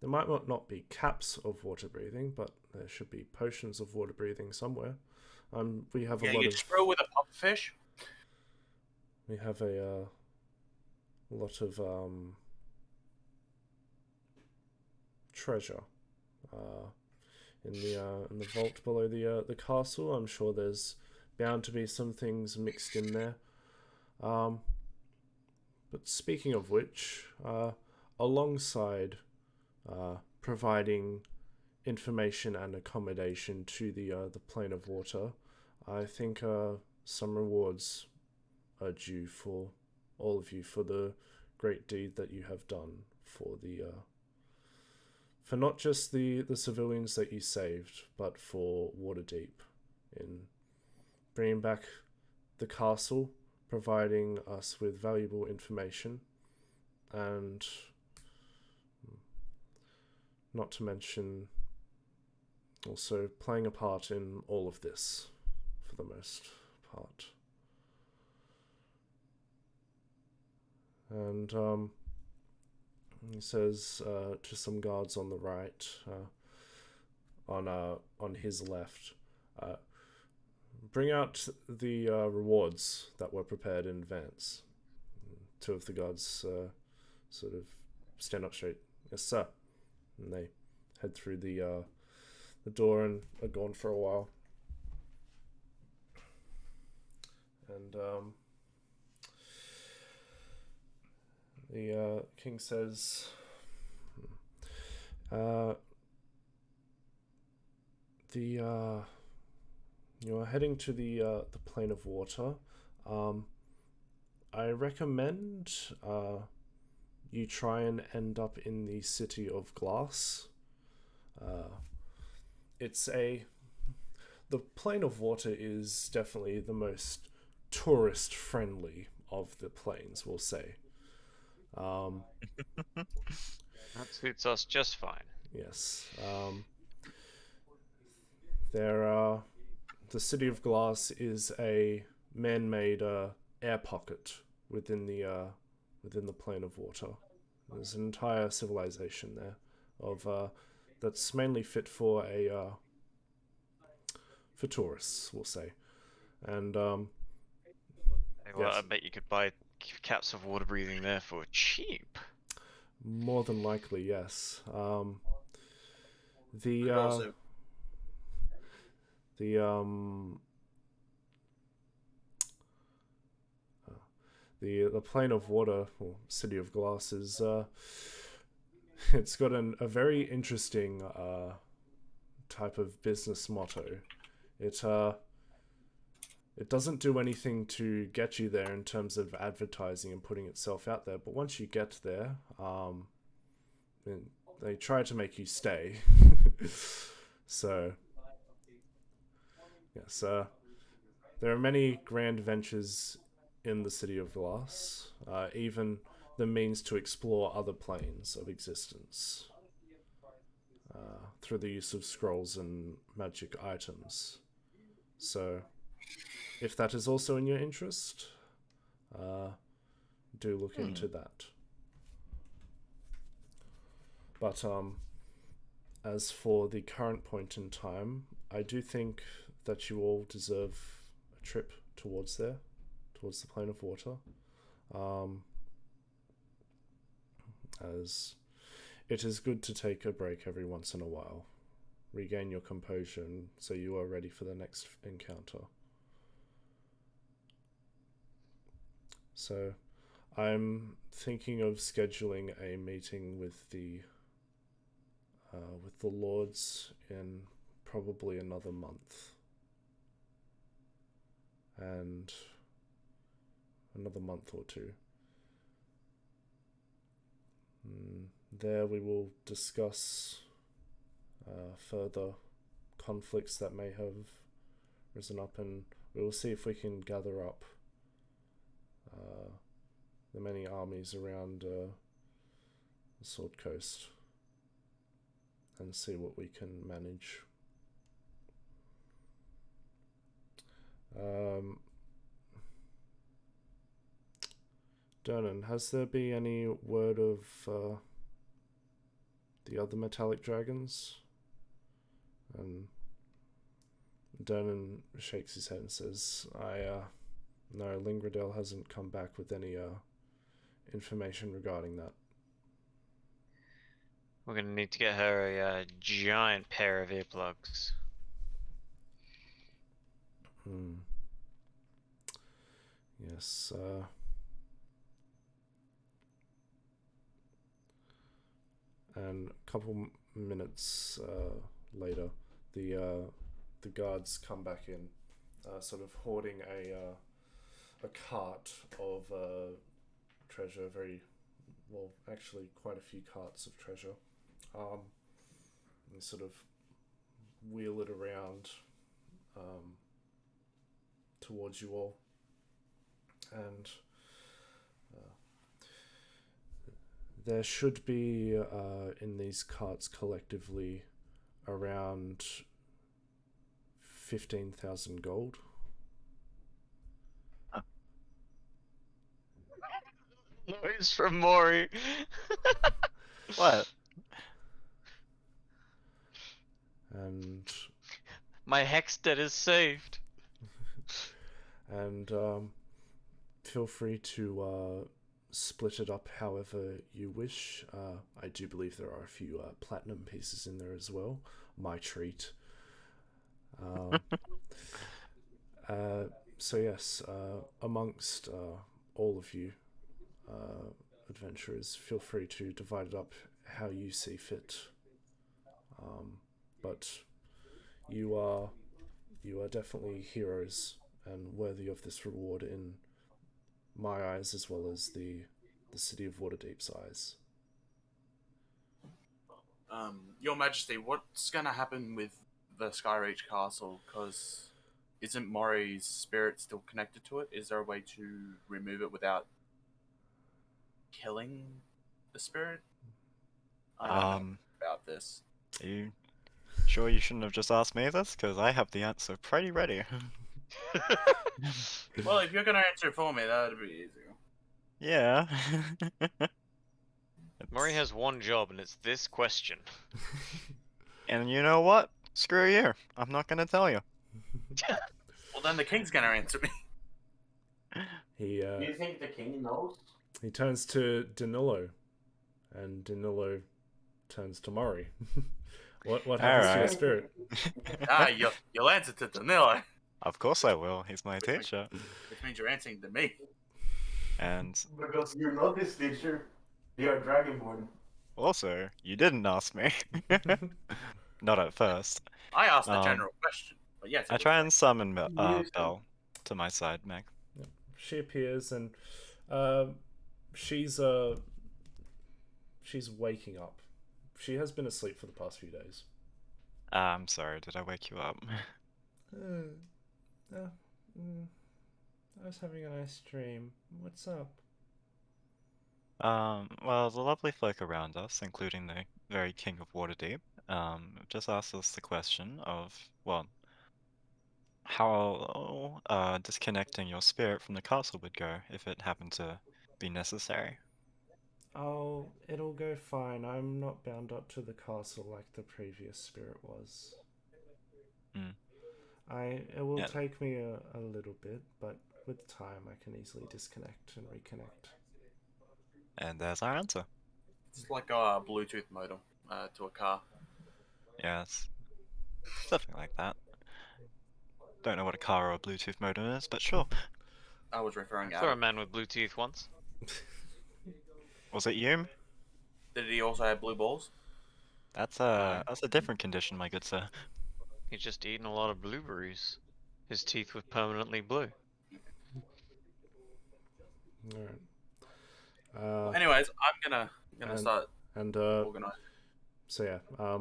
there might not be caps of water breathing, but there should be potions of water breathing somewhere. We have a lot you of. screw with a pupfish. We have a lot of treasure in the vault below the castle. I'm sure there's bound to be some things mixed in there. But speaking of which, alongside providing information and accommodation to the plane of water, I think some rewards are due for all of you for the great deed that you have done for for not just the civilians that you saved, but for Waterdeep in bringing back the castle, providing us with valuable information, and not to mention also playing a part in all of this for the most part. And he says to some guards on the right, on his left, bring out the rewards that were prepared in advance. Two of the guards sort of stand up straight. Yes, sir. And they head through the door and are gone for a while. And the king says, you are heading to the plane of water. I recommend you try and end up in the city of glass. The plane of water is definitely the most tourist friendly of the planes, we'll say. That suits us just fine. Yes. There are. The City of Glass is a man-made air pocket within the plane of water. There's an entire civilization there of that's mainly fit for for tourists, we'll say. And Hey, well, yes, I bet you could buy caps of water breathing there for cheap. more than likely, yes. The Could also the the plane of water, or City of Glass, is it's got a very interesting type of business motto. It doesn't do anything to get you there in terms of advertising and putting itself out there, but once you get there, they try to make you stay. So yes, there are many grand ventures in the City of Glass, even the means to explore other planes of existence through the use of scrolls and magic items. So, if that is also in your interest, do look into that. But as for the current point in time, I do think that you all deserve a trip towards there, towards the plane of water, as it is good to take a break every once in a while, regain your composure, so you are ready for the next encounter. So, I'm thinking of scheduling a meeting with the lords in probably another month, and another month or two. There we will discuss further conflicts that may have risen up, and we will see if we can gather up the many armies around the Sword Coast and see what we can manage. Dernan, has there been any word of the other metallic dragons? And Dernan shakes his head and says, no, Lingradel hasn't come back with any information regarding that. We're gonna need to get her a giant pair of earplugs. Yes, and a couple minutes later, the guards come back in, sort of hoarding a cart of treasure. Actually, quite a few carts of treasure. They sort of wheel it around towards you all, and there should be in these carts collectively around 15,000 gold. Noise from Mori. What? And my hex debt is saved. And feel free to split it up however you wish. I do believe there are a few platinum pieces in there as well. My treat. So yes, amongst all of you adventurers, feel free to divide it up how you see fit. But you are definitely heroes and worthy of this reward in my eyes, as well as the City of Waterdeep's eyes. Your Majesty, what's gonna happen with the Skyreach Castle? Because isn't Mori's spirit still connected to it? Is there a way to remove it without killing the spirit? I don't know about this. Are you sure you shouldn't have just asked me this? Because I have the answer pretty ready. Well, if you're gonna answer it for me, that would be easier. Yeah. Murray It's- has one job, and it's this question. And you know what? Screw you. I'm not gonna tell you. Well, then the king's gonna answer me. He Do you think the king knows? he turns to Danilo, and Danilo turns to Murray. What happens to your Alright. spirit? You'll answer to Danilo, Of course I will. He's my teacher. which means you're answering to me. And Because you're not his teacher. You're Dragonborn. also, you didn't ask me. Not at first. I asked a Um, general question, but yes, it I was try like- and summon You said- Belle to my side, Meg. She appears and she's waking up. She has been asleep for the past few days. I'm sorry, did I wake you up? I was having a nice dream. What's up? Well, the lovely folk around us, including the very King of Waterdeep, just asked us the question of, well, how disconnecting your spirit from the castle would go if it happened to be necessary. Oh, it'll go fine. I'm not bound up to the castle like the previous spirit was. Hmm. It will Yeah. take me a little bit, but with time I can easily disconnect and reconnect. And there's our answer. It's like a Bluetooth modem to a car. Yes. Something like that. Don't know what a car or a Bluetooth modem is, but sure. I was referring I saw a out. man with Bluetooth once. Was it you? Did he also have blue balls? That's a different condition, my good sir. He's just eaten a lot of blueberries. His teeth were permanently blue. Alright. Well, anyways, I'm gonna and- start And organizing. so yeah,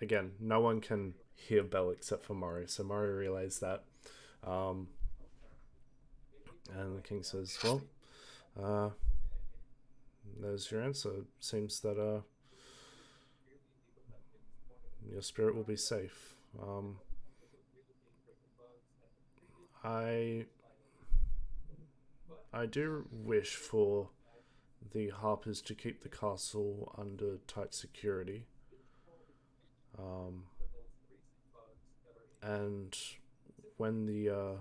again, no one can hear Bell except for Murray, so Murray relays that. And the king says, well, there's your answer. Seems that your spirit will be safe. I do wish for the Harpers to keep the castle under tight security. And when the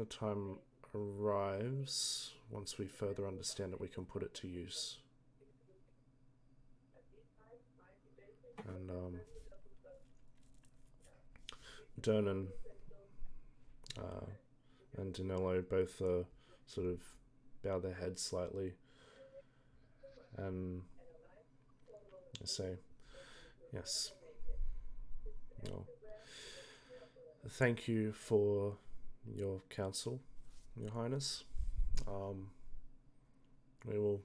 time arrives, once we further understand it, we can put it to use. And Dernan and Danilo both sort of bow their heads slightly and say, yes. Well, thank you for your counsel, Your Highness. We will.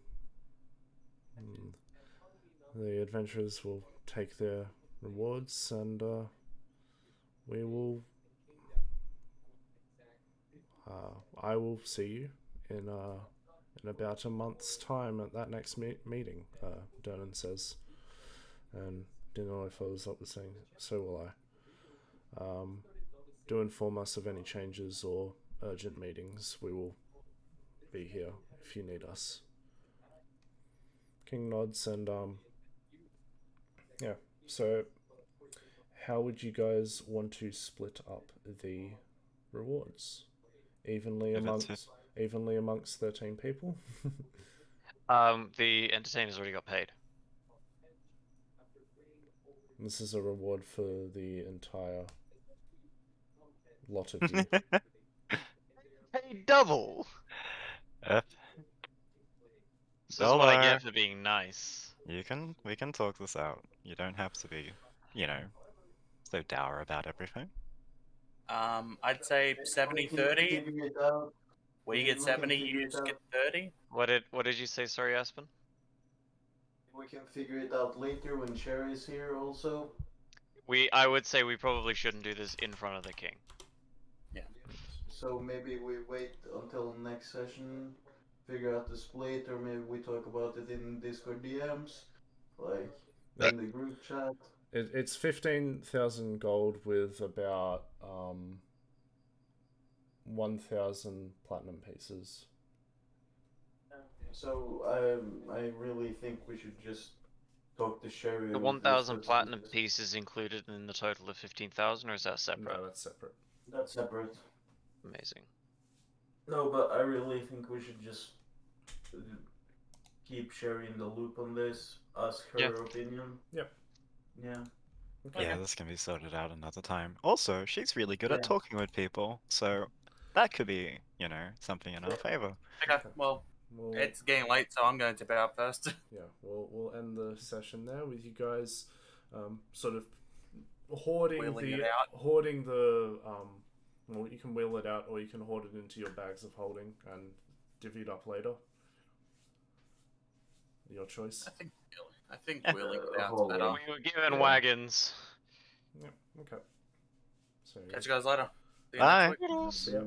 The adventurers will take their rewards, and we will. I will see you in about a month's time at that next meeting. Dernan says, and Danilo follows up with saying, "So will I." Do inform us of any changes or urgent meetings. We will be here if you need us. King nods and yeah. So, how would you guys want to split up the rewards? Evenly amongst 13 people? The entertainer's already got paid. This is a reward for the entire lot of you. Paid double! Yep. This is Don't what I worry. get for being nice. We can talk this out. You don't have to be, so dour about everything. I'd say 70-30. We get 70, you just get 30. What did you say? Sorry, Aspen. We can figure it out later when Sherry's here also. I would say we probably shouldn't do this in front of the king. So maybe we wait until next session, figure out the split, or maybe we talk about it in Discord DMs, like in the group chat. It's 15,000 gold with about 1,000 platinum pieces. So I really think we should just talk to Sherry. The 1,000 platinum pieces included in the total of 15,000, or is that separate? No, that's separate. That's separate. Amazing. No, but I really think we should just keep Sherry in the loop on this, ask her Yeah. opinion. Yep. Yeah. Yeah, this can be sorted out another time. Also, she's really good at Yeah. talking with people, so that could be, you know, something in our favor. Okay, well, We'll, it's getting late, so I'm going to tip out first. yeah, we'll end the session there with you guys sort of hoarding Wheeling the it out. well, you can wheel it out or you can hoard it into your bags of holding and divvy it up later. Your choice. I think wheeling it out's Hold better. on. We were given Yeah. wagons. Yeah, okay. So Catch you guys later. See you Bye. next week. see ya.